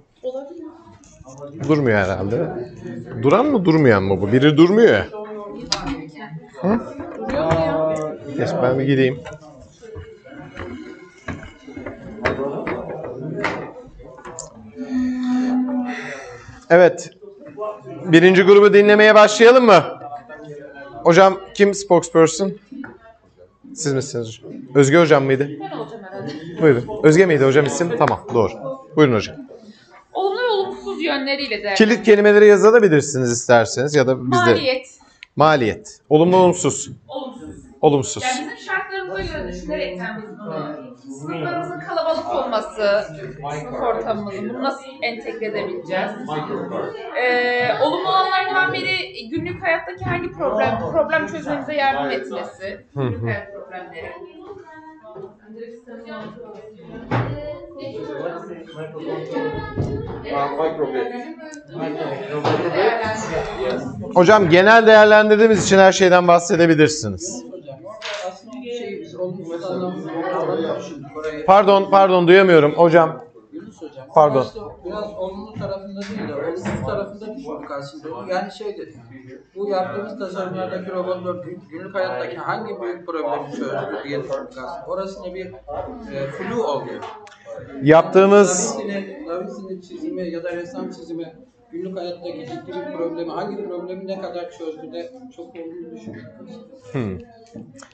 Durmuyor herhalde. Duran mı durmayan mı bu? Biri durmuyor ya. Hı? Geç ben bir gideyim. Evet. Birinci grubu dinlemeye başlayalım mı? Hocam kim spokesperson? Siz misiniz? Özge hocam mıydı? Ben olacağım herhalde. Buyurun. Özge miydi hocam isim? Tamam doğru. Buyurun hocam. Olumlu ve olumsuz yönleriyle de. Kilit kelimeleri yazabilirsiniz isterseniz ya da bizde. Maliyet. Maliyet. Olumlu olumsuz. Olumsuz. Olumsuz. Yani bizim şartlarımıza göre düşünerekten biz bunu, sınıflarımızın kalabalık olması, sınıf ortamımızın, bunu nasıl entegre edebileceğiz? Olumlu olanlardan biri günlük hayattaki hangi problem çözmemize yardım etmesi, günlük hayat problemleri. Hocam genel değerlendirdiğimiz için her şeyden bahsedebilirsiniz. Aslında şey biz olumsuz anlamda düşündük orayı. Pardon duyamıyorum hocam. Yunus hocam. Pardon. İşte biraz olumlu tarafında değil de olumsuz tarafında düşündük aslında. Yani şey dedik. Bu yaptığımız tasarımlardaki robotlar günlük hayattaki hangi büyük problemi çözdü diye düşündük aslında. Orasında bir flu oluyor. Yaptığımız Da Vinci'nin çizimi ya da ressam çizimi günlük hayattaki ciddi bir problemi, hangi problemi ne kadar çözdü de çok olumlu düşündük.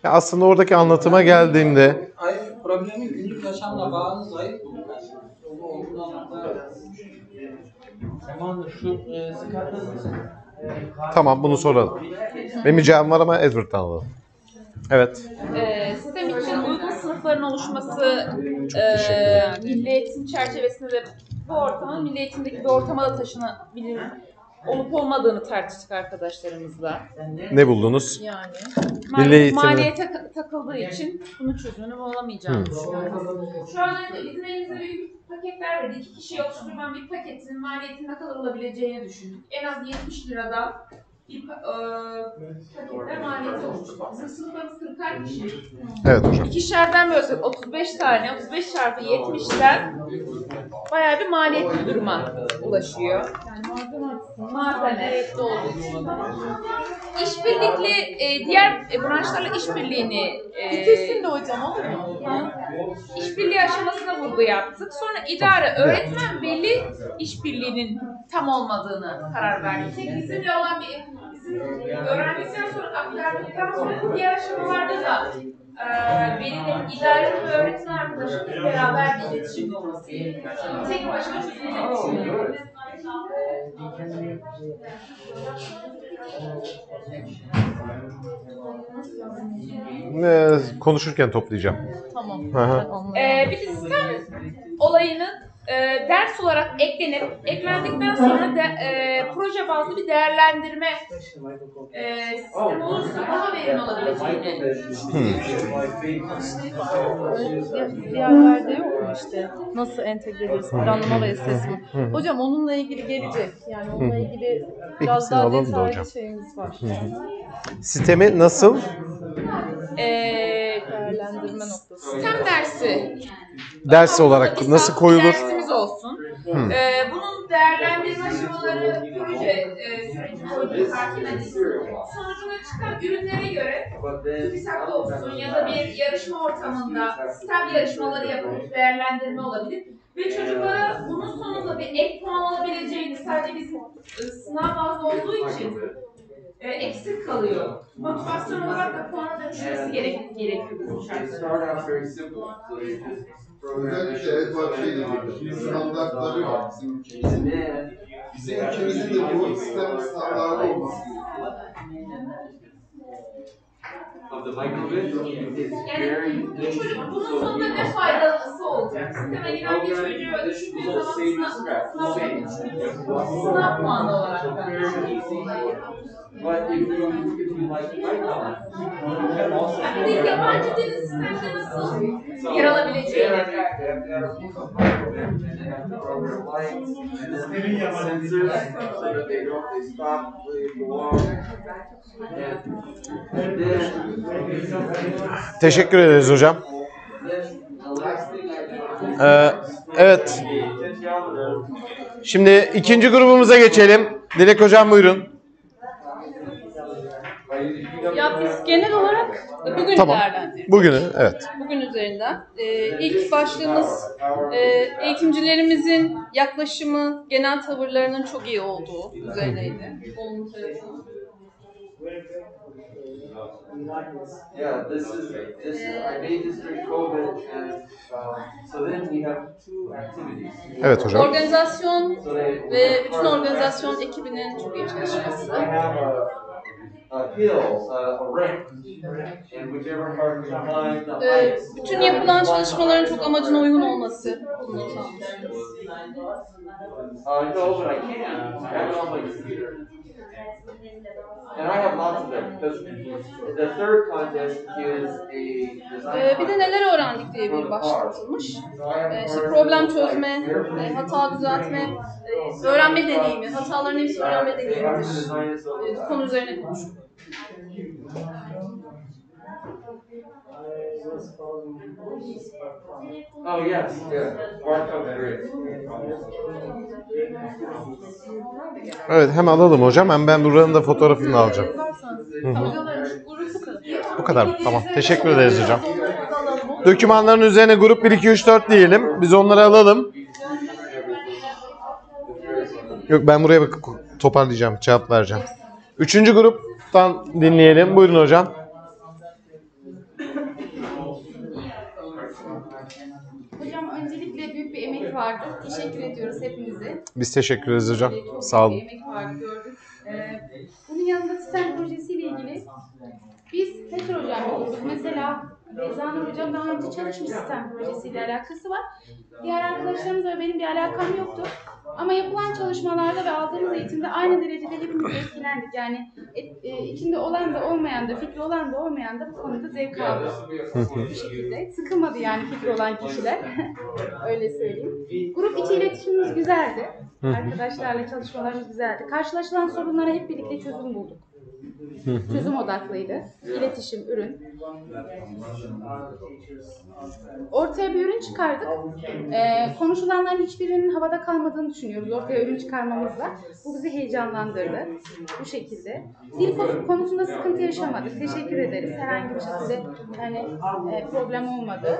Ya aslında oradaki anlatıma geldiğimde Hayır, problemin günlük yaşamla bağını zayıf bulduk. Olumlu anlamda. Zamanında şu sıkıntı mısın? tamam bunu soralım. Benim bir cevabım var ama Edward'dan alalım. Evet. Sistem için uygun sınıfların oluşması milli eğitim çerçevesinde de bu ortamın milli eğitimdeki bir ortama da taşınabilir olup olmadığını tartıştık arkadaşlarımızla. Ne buldunuz? Yani Milli eğitimi. maliyete takıldığı için bunun çözümünü bulamayacağını düşünüyoruz. Şu an bizim elimizde büyük paketler var. 2 kişiye oluşturulan bir paketin maliyetinin ne kadar olabileceğini düşündük. En az 70 liradan bir paketler maliyeti oluştu. Bizim sınıflarımız 40'ar kişi. Evet hocam. İkişerden bölsek 35 tane, 35 çarpı 70'ten bayağı bir maliyetli duruma ulaşıyor. Yani malzeme İşbirlikli diğer branşlarla işbirliğini Bitirsin de hocam olur mu? işbirliği aşamasına vurgu yaptık. Sonra idare, öğretmen, veli işbirliğinin tam olmadığını karar verdik. Tek bizimle olan bizim öğrendikten sonra aktardıktan sonra diğer aşamalarda da velilerin, idare ve öğretmen arkadaşlarıyla beraber bir iletişim olması gerekiyor. Tek başına çözülemez. Konuşurken toplayacağım. Tamam. Hı. Bir de sistem olayının ders olarak eklendikten sonra da proje bazlı bir değerlendirme sistemi olursa daha verimli olabileceğini. Diğerlerde yok mu işte? Nasıl entegre ederiz? Planlama ve assessment. Hocam onunla ilgili gelecek. Yani onunla ilgili biraz İkisini daha alalım da detaylı hocam. şeyimiz var. Sistemi nasıl? Değerlendirme noktası. Sistem dersi. Ders olarak nasıl koyulur? Dersimiz olsun. Bunun değerlendirme aşamaları proje süreci boyunca takip edilsin. Sonucuna çıkan ürünlere göre TÜBİTAK'ta olsun ya da bir yarışma ortamında sistem yarışmaları yapılıp değerlendirme olabilir. Ve çocuklara bunun sonunda bir ek puan alabileceğini sadece bizim sınav bazlı olduğu için eksik kalıyor. Motivasyon olarak da puana dönüşmesi gerekiyor bizim şartlarımızda. Özellikle Edward şey dedi, standartları var bizim ülkemizin. Bizim ülkemizin de bu sistemin standartı olması gerekiyor. Yani bunun sonunda ne faydası olacak? Sisteme giren bir çocuğu düşündüğü zaman sınav puanı olarak bir yabancı dilin sistemde nasıl yer alabileceğine Teşekkür ederiz hocam. Evet. Şimdi ikinci grubumuza geçelim. Dilek hocam buyurun. Ya biz genel olarak bugünü değerlendiriyoruz. Bugünü, evet. Bugün üzerinden. İlk başlığımız eğitimcilerimizin yaklaşımı, genel tavırlarının çok iyi olduğu üzerineydi. Olumlu tarafı. Yeah, this is I made this during COVID, and so then we have two activities. Evet hocam. Organizasyon ve bütün organizasyon ekibinin çok iyi çalışması. Bütün yapılan çalışmaların çok amacına uygun olması. Bunu not almış. No, but I can. I have it on my computer. And I have lots of them. The third contest is a Bir de neler öğrendik diye bir başlık atılmış. İşte problem çözme, hata düzeltme, öğrenme deneyimi, hataların hepsi öğrenme deneyimidir. Bu konu üzerine konuştuk. Oh yes, yeah. Barcode grid. Evet, hem alalım hocam, hem ben buranın da fotoğrafını alacağım. Bu kadar mı? Tamam. Teşekkür ederiz hocam. Dokümanların üzerine grup 1, 2, 3, 4 diyelim. Biz onları alalım. Yok, ben buraya bak toparlayacağım, cevap vereceğim. 3. gruptan dinleyelim. Buyurun hocam. Hocam öncelikle büyük bir emek vardı. Teşekkür ediyoruz hepinize. Biz teşekkür ederiz hocam. Sağ olun. Büyük bir emek vardı, gördük. Bunun yanında sistem projesiyle ilgili biz heterojen bir grubuz. Mesela Beyza'nın hocam daha önce çalışmış sistem projesiyle alakası var. Diğer arkadaşlarımızla benim bir alakam yoktu. Ama yapılan çalışmalarda ve aldığımız eğitimde aynı derecede hepimiz etkilendik. Yani içinde olan da olmayan da, fikri olan da olmayan da bu konuda zevk aldı. Bu şekilde. Sıkılmadı yani fikri olan kişiler. Öyle söyleyeyim. Grup içi iletişimimiz güzeldi. Arkadaşlarla çalışmalarımız güzeldi. Karşılaşılan sorunlara hep birlikte çözüm bulduk. Çözüm odaklıydı. İletişim, ürün. Ortaya bir ürün çıkardık. Konuşulanların hiçbirinin havada kalmadığını düşünüyoruz. Ortaya ürün çıkarmamızla. Bu bizi heyecanlandırdı. Bu şekilde. Dil konusunda sıkıntı yaşamadık. Teşekkür ederiz. Herhangi bir şekilde yani problem olmadı.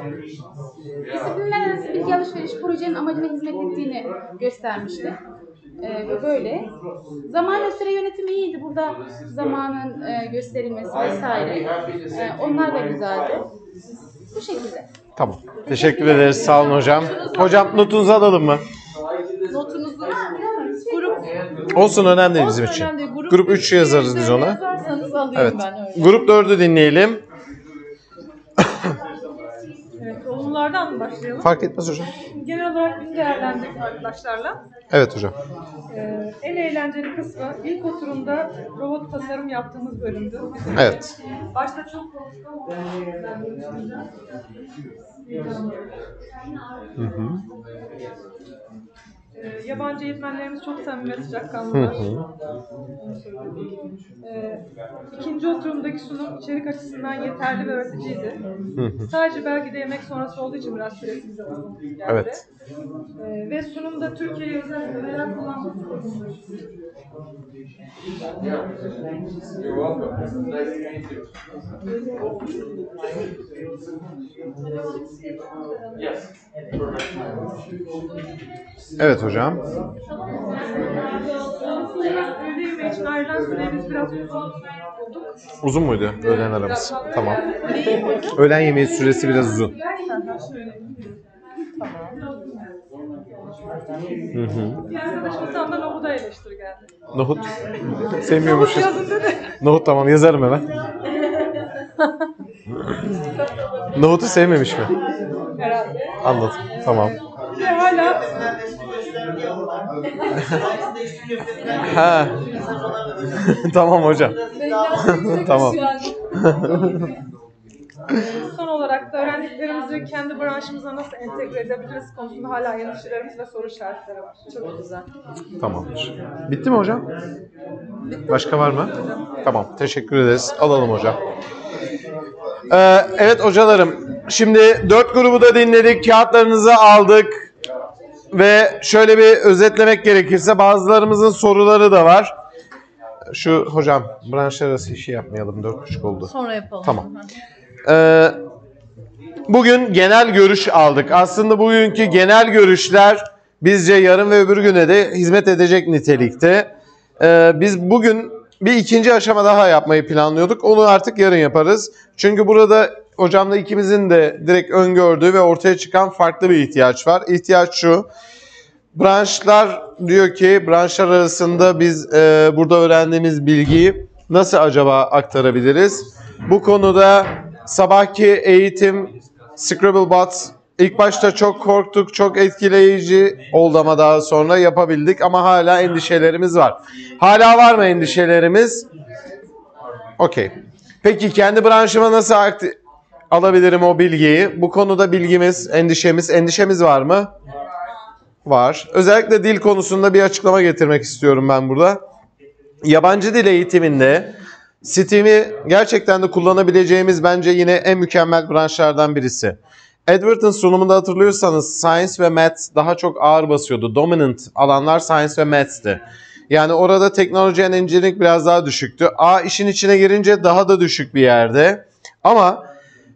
Disiplinler arası bilgi alışveriş projenin amacına hizmet ettiğini göstermişti. Ve böyle. Zaman ve süre yönetimi iyiydi. Burada zamanın gösterilmesi vesaire. Onlar da güzeldi. Bu şekilde. Tamam. Teşekkür ederiz. Sağ olun hocam. Hocam notunuzu alalım mı? Notunuzu grup Olsun, önemli değil bizim için. Grup 3 yazarız biz ona. Evet. Grup 4'ü dinleyelim. Evet, olumlulardan mı başlayalım? Fark etmez hocam. Genel olarak gün değerlendirdik arkadaşlarla. Evet hocam. En eğlenceli kısmı ilk oturumda robot tasarım yaptığımız bölümdü. Evet. Başta çok konuştum. Yabancı eğitmenlerimiz çok samimi ve sıcakkanlılar. İkinci oturumdaki sunum içerik açısından yeterli ve öğreticiydi. Sadece belki de yemek sonrası olduğu için biraz süresi bize uzun geldi. Evet. Ve sunumda Türkiye'ye özel neler kullanması konusunda. You're welcome. Nice to meet you. Yes. Evet hocam. Öğle yemeği için ayrılan süremiz biraz uzun bulduk. Uzun muydu öğlen aramız? Tamam. Öğlen yemeği süresi biraz uzun. Bir arkadaşımız tam da nohuda eleştiri geldi. Nohut sevmiyormuşuz. Nohut yazın dedi. Nohut, tamam, yazarım hemen. Nohutu sevmemiş mi? Herhalde. Anladım. Tamam. Bir de hala Ha. Tamam hocam. Tamam. Son olarak da öğrendiklerimizi kendi branşımıza nasıl entegre edebiliriz konusunda hala endişelerimiz ve soru işaretleri var. Çok güzel. Tamamdır. Bitti mi hocam? Başka var mı? Tamam. Teşekkür ederiz. Alalım hocam. Evet hocalarım. Şimdi 4 grubu da dinledik. Kağıtlarınızı aldık. Ve şöyle bir özetlemek gerekirse bazılarımızın soruları da var. Şu hocam branşlar arası işi yapmayalım. 4.30 oldu. Sonra yapalım. Tamam. Bugün genel görüş aldık. Aslında bugünkü genel görüşler bizce yarın ve öbür güne de hizmet edecek nitelikte. Biz bugün bir ikinci aşama daha yapmayı planlıyorduk. Onu artık yarın yaparız. Çünkü burada hocamla ikimizin de direkt öngördüğü ve ortaya çıkan farklı bir ihtiyaç var. İhtiyaç şu. Branşlar diyor ki branşlar arasında biz burada öğrendiğimiz bilgiyi nasıl acaba aktarabiliriz? Bu konuda sabahki eğitim Scribble Bots ilk başta çok korktuk, çok etkileyici oldu ama daha sonra yapabildik ama hala endişelerimiz var. Hala var mı endişelerimiz? Okey. Peki kendi branşıma nasıl alabilirim o bilgiyi? Bu konuda bilgimiz, endişemiz var mı? Var. Özellikle dil konusunda bir açıklama getirmek istiyorum ben burada. Yabancı dil eğitiminde STEAM'i gerçekten de kullanabileceğimiz bence yine en mükemmel branşlardan birisi. Edward'ın sunumunda hatırlıyorsanız Science ve Math daha çok ağır basıyordu. Dominant alanlar Science ve Math'ti. Yani orada Technology and Engineering biraz daha düşüktü. İşin içine girince daha da düşük bir yerde. Ama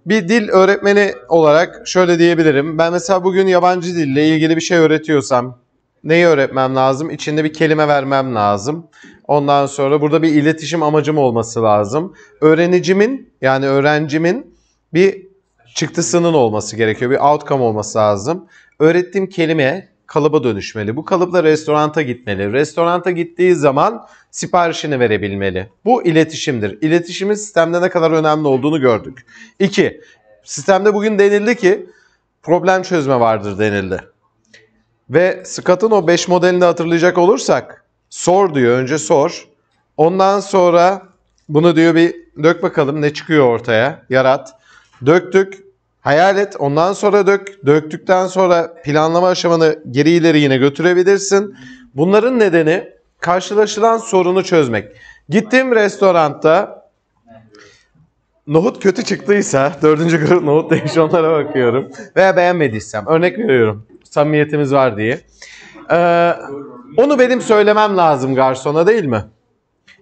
bir dil öğretmeni olarak şöyle diyebilirim. Ben mesela bugün yabancı dille ilgili bir şey öğretiyorsam neyi öğretmem lazım? İçinde bir kelime vermem lazım. Ondan sonra burada bir iletişim amacım olması lazım. Öğrenicimin yani öğrencimin bir çıktısının olması gerekiyor. Bir outcome olması lazım. Öğrettiğim kelime kalıba dönüşmeli. Bu kalıpla restoranta gitmeli. Restoranta gittiği zaman siparişini verebilmeli. Bu iletişimdir. İletişimin sistemde ne kadar önemli olduğunu gördük. 2. Sistemde bugün denildi ki problem çözme vardır denildi. Ve Scott'ın o 5 modelini hatırlayacak olursak sor diyor. Önce sor. Ondan sonra bunu diyor bir dök bakalım ne çıkıyor ortaya. Yarat. Döktük. Hayal et. Ondan sonra dök. Döktükten sonra planlama aşamanı geri ileri yine götürebilirsin. Bunların nedeni karşılaşılan sorunu çözmek. Gittiğim restoranda nohut kötü çıktıysa 4. grup nohut demiş onlara bakıyorum. Veya beğenmediysem örnek veriyorum. Samimiyetimiz var diye. Onu benim söylemem lazım garsona değil mi?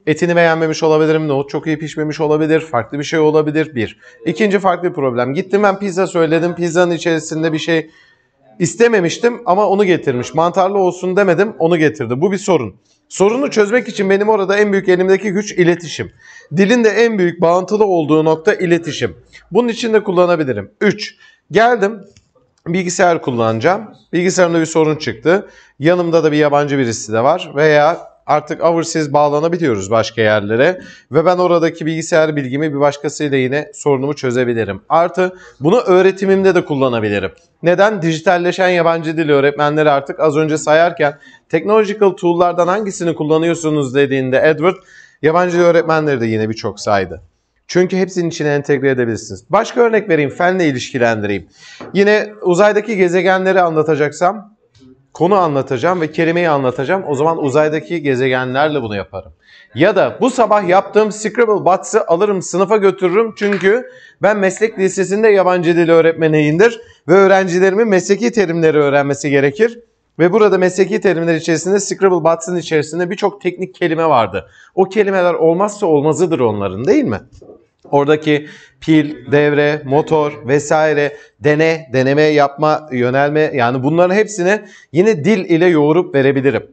Etini beğenmemiş olabilirim. Nohut çok iyi pişmemiş olabilir. Farklı bir şey olabilir. Bir. İkinci farklı bir problem. Gittim ben pizza söyledim. Pizzanın içerisinde bir şey istememiştim ama onu getirmiş. Mantarlı olsun demedim. Onu getirdi. Bu bir sorun. Sorunu çözmek için benim orada en büyük elimdeki güç iletişim. Dilin de en büyük bağıntılı olduğu nokta iletişim. Bunun için de kullanabilirim. 3. Geldim. Bilgisayar kullanacağım. Bilgisayarımda bir sorun çıktı. Yanımda da bir yabancı birisi de var. Veya artık overseas bağlanabiliyoruz başka yerlere. Ve ben oradaki bilgisayar bilgimi bir başkasıyla yine sorunumu çözebilirim. Artı bunu öğretimimde de kullanabilirim. Neden? Dijitalleşen yabancı dil öğretmenleri artık az önce sayarken technological tool'lardan hangisini kullanıyorsunuz dediğinde Edward yabancı dil öğretmenleri de yine birçok saydı. Çünkü hepsinin içine entegre edebilirsiniz. Başka örnek vereyim, fenle ilişkilendireyim. Yine uzaydaki gezegenleri anlatacaksam, konu anlatacağım ve kelimeyi anlatacağım. O zaman uzaydaki gezegenlerle bunu yaparım. Ya da bu sabah yaptığım Scribble Bots'ı alırım sınıfa götürürüm. Çünkü ben meslek lisesinde yabancı dil öğretmeniyimdir. Ve öğrencilerimin mesleki terimleri öğrenmesi gerekir. Ve burada mesleki terimler içerisinde Scribble Bots'ın içerisinde birçok teknik kelime vardı. O kelimeler olmazsa olmazıdır onların değil mi? Oradaki pil, devre, motor vesaire, deneme, yapma, yönelme yani bunların hepsini yine dil ile yoğurup verebilirim.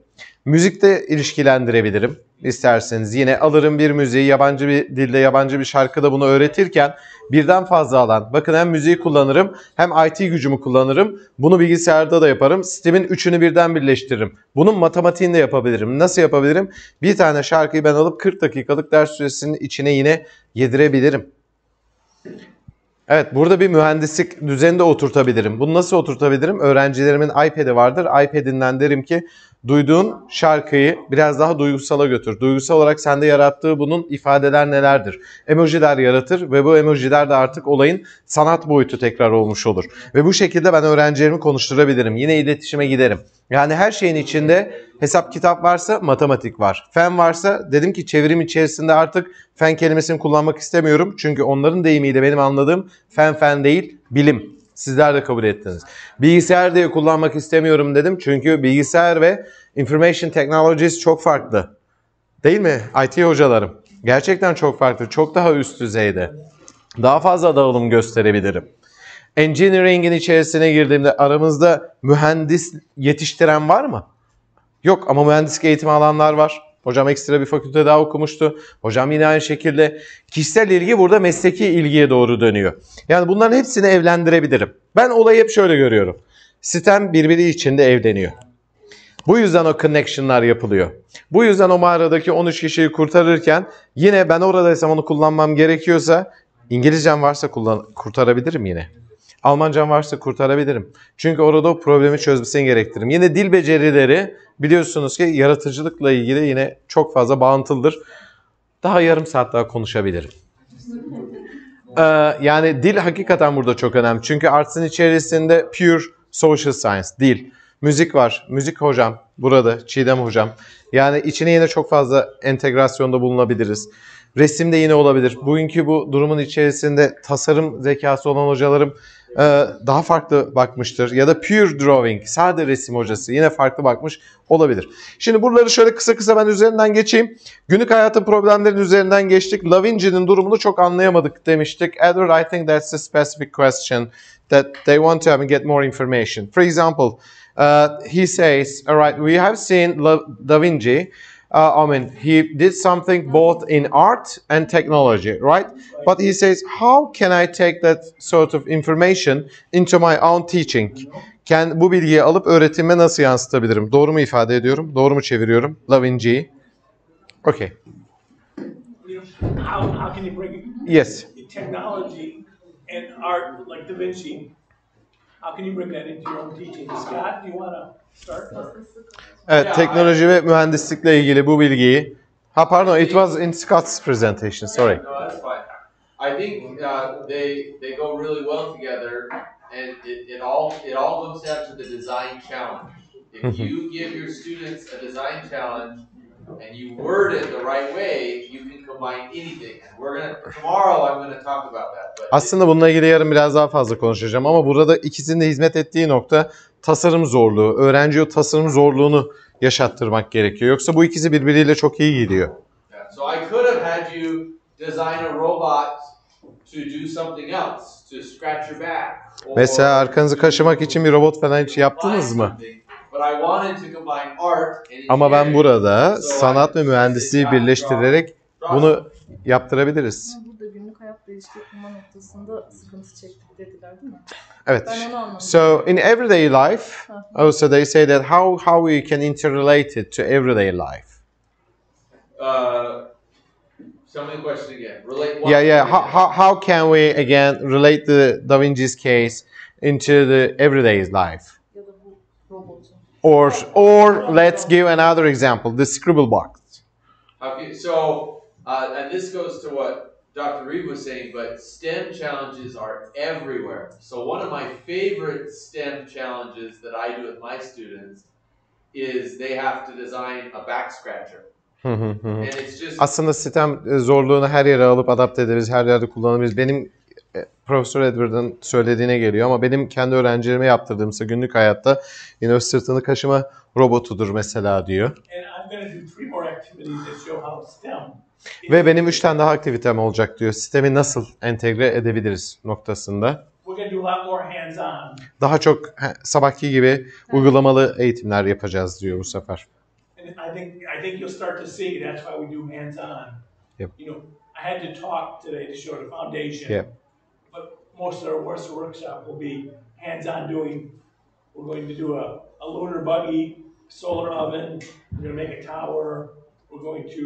Müzikte ilişkilendirebilirim isterseniz. Yine alırım bir müziği yabancı bir dilde yabancı bir şarkıda bunu öğretirken birden fazla alan. Bakın hem müziği kullanırım hem IT gücümü kullanırım. Bunu bilgisayarda da yaparım. Sistemin üçünü birden birleştiririm. Bunun matematiğini de yapabilirim. Nasıl yapabilirim? Bir tane şarkıyı ben alıp 40 dakikalık ders süresinin içine yine yedirebilirim. Evet, burada bir mühendislik düzeninde oturtabilirim. Bunu nasıl oturtabilirim? Öğrencilerimin iPad'i vardır. iPad'inden derim ki duyduğun şarkıyı biraz daha duygusala götür. Duygusal olarak sende yarattığı bunun ifadeler nelerdir? Emojiler yaratır ve bu emojiler de artık olayın sanat boyutu tekrar olmuş olur. Ve bu şekilde ben öğrencilerimi konuşturabilirim. Yine iletişime giderim. Yani her şeyin içinde hesap kitap varsa matematik var. Fen varsa dedim ki çevrim içerisinde artık fen kelimesini kullanmak istemiyorum. Çünkü onların deyimiyle benim anladığım fen değil bilim. Sizler de kabul ettiniz. Bilgisayar diye kullanmak istemiyorum dedim. Çünkü bilgisayar ve information technologies çok farklı. Değil mi? IT hocalarım. Gerçekten çok farklı. Çok daha üst düzeyde. Daha fazla dağılım gösterebilirim. Engineering'in içerisine girdiğimde aramızda mühendis yetiştiren var mı? Yok ama mühendislik eğitimi alanlar var. Hocam ekstra bir fakülte daha okumuştu. Hocam yine aynı şekilde. Kişisel ilgi burada mesleki ilgiye doğru dönüyor. Yani bunların hepsini evlendirebilirim. Ben olayı hep şöyle görüyorum. Sistem birbiri içinde evleniyor. Bu yüzden o connection'lar yapılıyor. Bu yüzden o mağaradaki 13 kişiyi kurtarırken yine ben oradaysam onu kullanmam gerekiyorsa İngilizcem varsa kurtarabilirim yine. Almancam varsa kurtarabilirim. Çünkü orada o problemi çözmesini gerektiririm. Yine dil becerileri biliyorsunuz ki yaratıcılıkla ilgili yine çok fazla bağıntılıdır. Daha yarım saat daha konuşabilirim. Yani dil hakikaten burada çok önemli. Çünkü arts'ın içerisinde pure social science, dil. Müzik var. Müzik hocam burada, Çiğdem hocam. Yani içine yine çok fazla entegrasyonda bulunabiliriz. Resim de yine olabilir. Bugünkü bu durumun içerisinde tasarım zekası olan hocalarım daha farklı bakmıştır. Ya da pure drawing, sade resim hocası yine farklı bakmış olabilir. Şimdi buraları şöyle kısa kısa ben üzerinden geçeyim. Günlük hayatın problemlerinin üzerinden geçtik. Da Vinci'nin durumunu çok anlayamadık demiştik. Edward, I think that's a specific question that they want to get more information. For example, he says, all right, we have seen Da Vinci. I mean, he did something both in art and technology, right? But he says, how can I take that sort of information into my own teaching? Bu bilgiyi alıp öğretime nasıl yansıtabilirim? Doğru mu ifade ediyorum? Doğru mu çeviriyorum? Da Vinci'yi. Okay. How can you bring yes. technology and art like Da Vinci? How can you bring that into your own teaching? Scott, do you want to start? Evet, teknoloji ve mühendislikle ilgili bu bilgiyi. Pardon, it was in Scott's presentation. Sorry. No, that's fine. I think they go really well together, and it all looks down to the design challenge. If you give your students a design challenge and you word it the right way, you can combine anything. And tomorrow I'm going to talk about that. Aslında bununla ilgili yarın biraz daha fazla konuşacağım ama burada ikisinin de hizmet ettiği nokta tasarım zorluğu. Öğrenciye o tasarım zorluğunu yaşattırmak gerekiyor. Yoksa bu ikisi birbiriyle çok iyi gidiyor. So I could have had you design a robot to do something else, to scratch your back. Mesela arkanızı kaşımak için bir robot falan hiç yaptınız mı? Ama ben burada sanat ve mühendisliği birleştirerek bunu yaptırabiliriz. Burada günlük hayatla ilişki kurma noktasında sıkıntı çektik dediler değil mi? Evet. Ben onu anlamadım. So in everyday life, also they say that how we can interrelate it to everyday life. Tell me the question again. Relate. Yeah. How can we again relate the Da Vinci's case into the everyday life? Or let's give another example, the Scribble Bots. Okay, so and this goes to what Dr. Reed was saying, but STEM challenges are everywhere. So one of my favorite STEM challenges that I do with my students is they have to design a back scratcher. And it's just Aslında sistem zorluğunu her yere alıp adapte edebiliriz, her yerde kullanabiliriz. Benim Profesör Edward'ın söylediğine geliyor ama benim kendi öğrencilerime yaptırdığımsa günlük hayatta yine sırtını kaşıma robotudur mesela diyor. Ve benim 3 tane daha aktivitem olacak diyor. Sistemi nasıl entegre edebiliriz noktasında. Daha çok sabahki gibi uygulamalı eğitimler yapacağız diyor bu sefer. I think you'll start to see that's why we do hands-on. Yep. You know, I had to talk today to show the foundation. Yep. But most of our workshop will be hands-on doing. We're going to do a lunar buggy, solar oven. We're going to make a tower. We're going to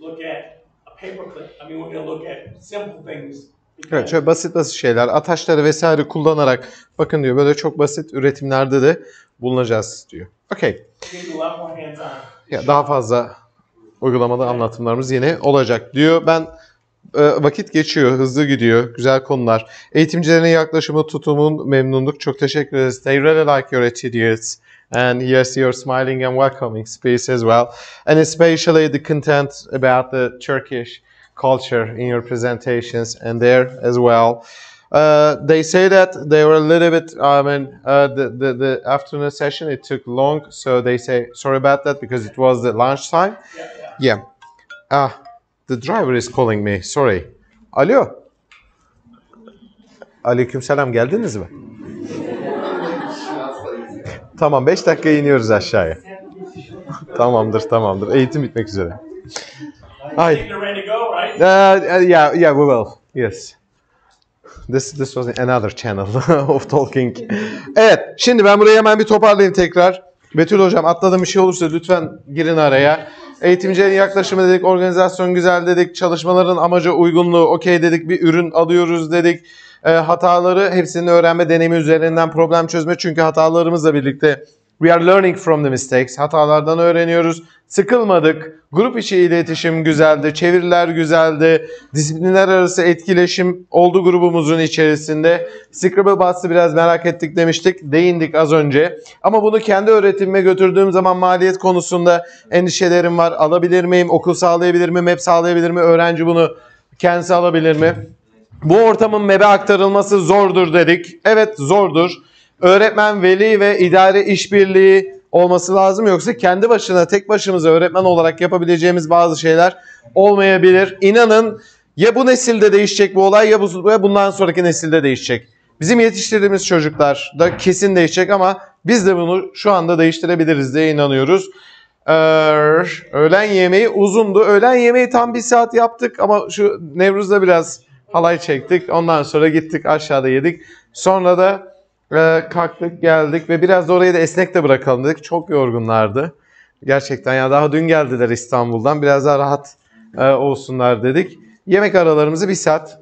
look at a paperclip. I mean, we're going to look at simple things. Evet, şöyle basit şeyler, ataşları vesaire kullanarak bakın diyor böyle çok basit üretimlerde de bulunacağız diyor. Okay. Ya daha fazla uygulamalı anlatımlarımız yine olacak diyor. Ben vakit geçiyor, hızlı gidiyor, güzel konular. Eğitimcilerin yaklaşımı, tutumun memnunduk. Çok teşekkür ederiz. They really like your attitudes. And yes, you're smiling and welcoming speech as well. And especially the content about the Turkish culture in your presentations and there as well. They say that they were a little bit, the afternoon session, it took long. So they say, sorry about that because it was the lunch time. Yeah. The driver is calling me. Sorry. Alo. Aleykümselam, geldiniz mi? Tamam, 5 dakika iniyoruz aşağıya. Tamamdır. Eğitim bitmek üzere. Yeah, we will. Yes. This was another channel of talking. Evet, şimdi ben burayı hemen bir toparlayayım tekrar. Betül hocam atladığım bir şey olursa lütfen girin araya. Eğitimcilerin yaklaşımı dedik, organizasyon güzel dedik, çalışmaların amaca uygunluğu okey dedik, bir ürün alıyoruz dedik. Hataları hepsinin öğrenme deneyimi üzerinden problem çözme, çünkü hatalarımızla birlikte we are learning from the mistakes. Hatalardan öğreniyoruz. Sıkılmadık. Grup içi iletişim güzeldi. Çeviriler güzeldi. Disiplinler arası etkileşim oldu grubumuzun içerisinde. Scribble Bots'ı biraz merak ettik demiştik. Değindik az önce. Ama bunu kendi öğretimime götürdüğüm zaman maliyet konusunda endişelerim var. Alabilir miyim? Okul sağlayabilir mi? MEB sağlayabilir mi? Öğrenci bunu kendisi alabilir mi? Bu ortamın MEB'e aktarılması zordur dedik. Evet, zordur. Öğretmen, veli ve idare işbirliği olması lazım. Yoksa kendi başına, tek başımıza öğretmen olarak yapabileceğimiz bazı şeyler olmayabilir. İnanın ya bu nesilde değişecek bu olay ya bundan sonraki nesilde değişecek. Bizim yetiştirdiğimiz çocuklar da kesin değişecek ama biz de bunu şu anda değiştirebiliriz diye inanıyoruz. Öğlen yemeği uzundu. Öğlen yemeği tam 1 saat yaptık ama şu Nevruz'da biraz halay çektik. Ondan sonra gittik aşağıda yedik. Sonra da kalktık geldik ve biraz da orayı da esnek de bırakalım dedik. Çok yorgunlardı. Gerçekten ya daha dün geldiler İstanbul'dan. Biraz daha rahat olsunlar dedik. Yemek aralarımızı 1 saat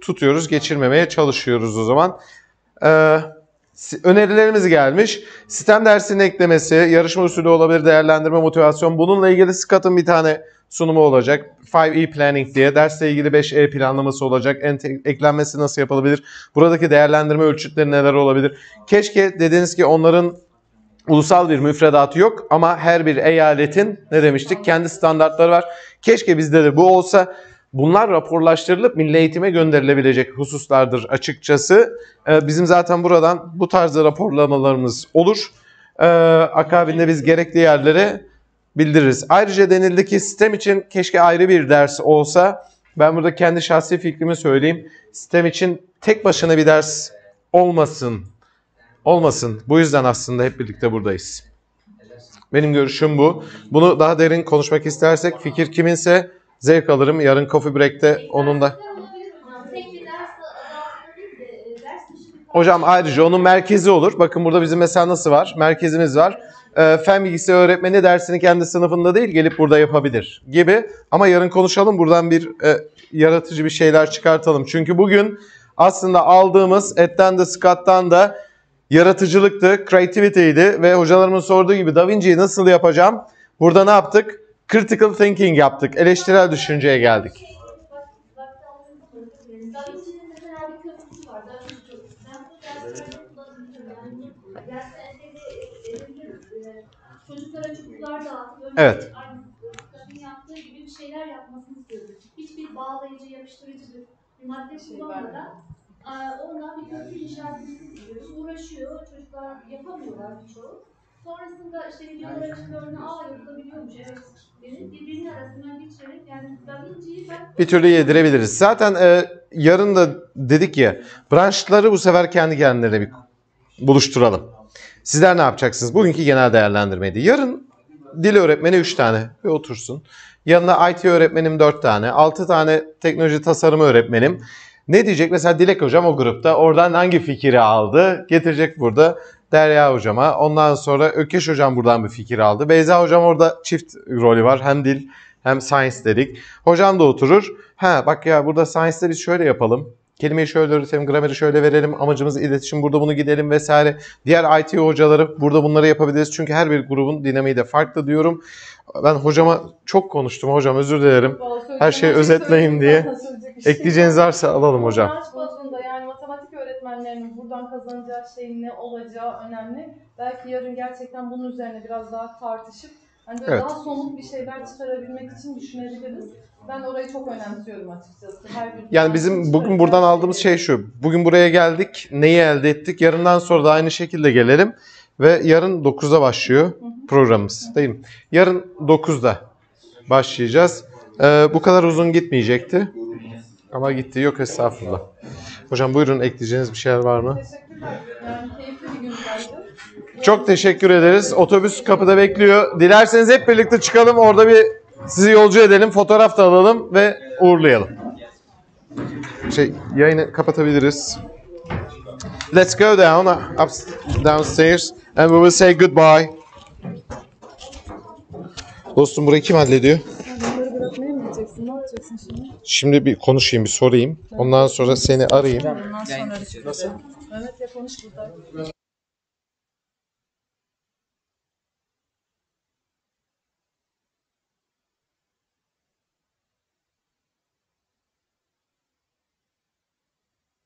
tutuyoruz. Geçirmemeye çalışıyoruz o zaman. Önerilerimiz gelmiş. Sistem dersinin eklemesi, yarışma usulü olabilir, değerlendirme, motivasyon. Bununla ilgili Scott'ın bir tane sunumu olacak. 5E Planning diye. Dersle ilgili 5E planlaması olacak. Eklenmesi nasıl yapılabilir? Buradaki değerlendirme ölçütleri neler olabilir? Keşke dediniz ki onların ulusal bir müfredatı yok ama her bir eyaletin ne demiştik? Kendi standartları var. Keşke bizde de bu olsa. Bunlar raporlaştırılıp milli eğitime gönderilebilecek hususlardır açıkçası. Bizim zaten buradan bu tarzda raporlamalarımız olur. Akabinde biz gerekli yerlere bildiririz. Ayrıca denildi ki sistem için keşke ayrı bir ders olsa. Ben burada kendi şahsi fikrimi söyleyeyim. Sistem için tek başına bir ders olmasın. Olmasın. Bu yüzden aslında hep birlikte buradayız. Benim görüşüm bu. Bunu daha derin konuşmak istersek fikir kiminse zevk alırım. Yarın coffee break'te onun da. Hocam ayrıca onun merkezi olur. Bakın burada bizim mesela nasıl var? Merkezimiz var. Fen bilgisi öğretmeni dersini kendi sınıfında değil gelip burada yapabilir gibi. Ama yarın konuşalım. Buradan bir yaratıcı bir şeyler çıkartalım. Çünkü bugün aslında aldığımız Ed'den de Scott'tan da yaratıcılıktı, creativity'ydi ve hocalarımın sorduğu gibi Da Vinci'yi nasıl yapacağım? Burada ne yaptık? Critical thinking yaptık. Eleştirel düşünceye geldik. Evet. Yaptığı gibi bir şeyler yapmasını istiyoruz. Hiçbir bağlayıcı, yapıştırıcı bir madde kullanmadan ondan bir kültür inşa etmesini istiyoruz. Uğraşıyor, çocuklar yapamıyorlar birçoğu. Sonrasında işte videolar açıklarını yapılabiliyormuş, evet. Birbirinin arasından geçirerek yani Da Vinci'yi bir türlü yedirebiliriz. Zaten yarın da dedik ya branşları bu sefer kendi kendilerine bir buluşturalım. Sizler ne yapacaksınız? Bugünkü genel değerlendirmeydi. Yarın dil öğretmeni 3 tane bir otursun. Yanına IT öğretmenim 4 tane. 6 tane teknoloji tasarımı öğretmenim. Ne diyecek? Mesela Dilek hocam o grupta. Oradan hangi fikri aldı? Getirecek burada Derya hocama. Ondan sonra Ökeş hocam buradan bir fikir aldı. Beyza hocam orada çift rolü var. Hem dil hem science dedik. Hocam da oturur. Ha bak ya burada science'da biz şöyle yapalım. Kelimeyi şöyle öğretelim, grameri şöyle verelim, amacımız iletişim, burada bunu gidelim vesaire. Diğer IT hocaları burada bunları yapabiliriz. Çünkü her bir grubun dinamiği de farklı diyorum. Ben hocama çok konuştum. Hocam özür dilerim. Her şeyi özetleyeyim diye. Ekleyeceğiniz varsa alalım hocam. Branş bazında yani matematik öğretmenlerinin buradan kazanacağı şeyin ne olacağı önemli. Belki yarın gerçekten bunun üzerine biraz daha tartışıp hani böyle daha somut bir şeyler çıkarabilmek için düşünebiliriz. Ben orayı çok önemsiyorum açıkçası. Yani bizim bugün buradan aldığımız şey şu. Bugün buraya geldik. Neyi elde ettik? Yarından sonra da aynı şekilde gelelim. Ve yarın 9'da başlıyor programımız. Değil mi? Yarın 9'da başlayacağız. Bu kadar uzun gitmeyecekti. Ama gitti. Yok estağfurullah. Hocam buyurun ekleyeceğiniz bir şeyler var mı? Teşekkürler. Yani keyifli bir gündü. Çok teşekkür ederiz. Otobüs kapıda bekliyor. Dilerseniz hep birlikte çıkalım. Orada bir sizi yolcu edelim. Fotoğraf da alalım ve uğurlayalım. Yayını kapatabiliriz. Let's go downstairs and we will say goodbye. Dostum burayı kim hallediyor? Bunları bırakmaya mı gideceksin? Ne yapacaksın şimdi? Şimdi bir konuşayım, bir sorayım. Ondan sonra seni arayayım. Ondan sonra nasıl? Evet ya konuş burada.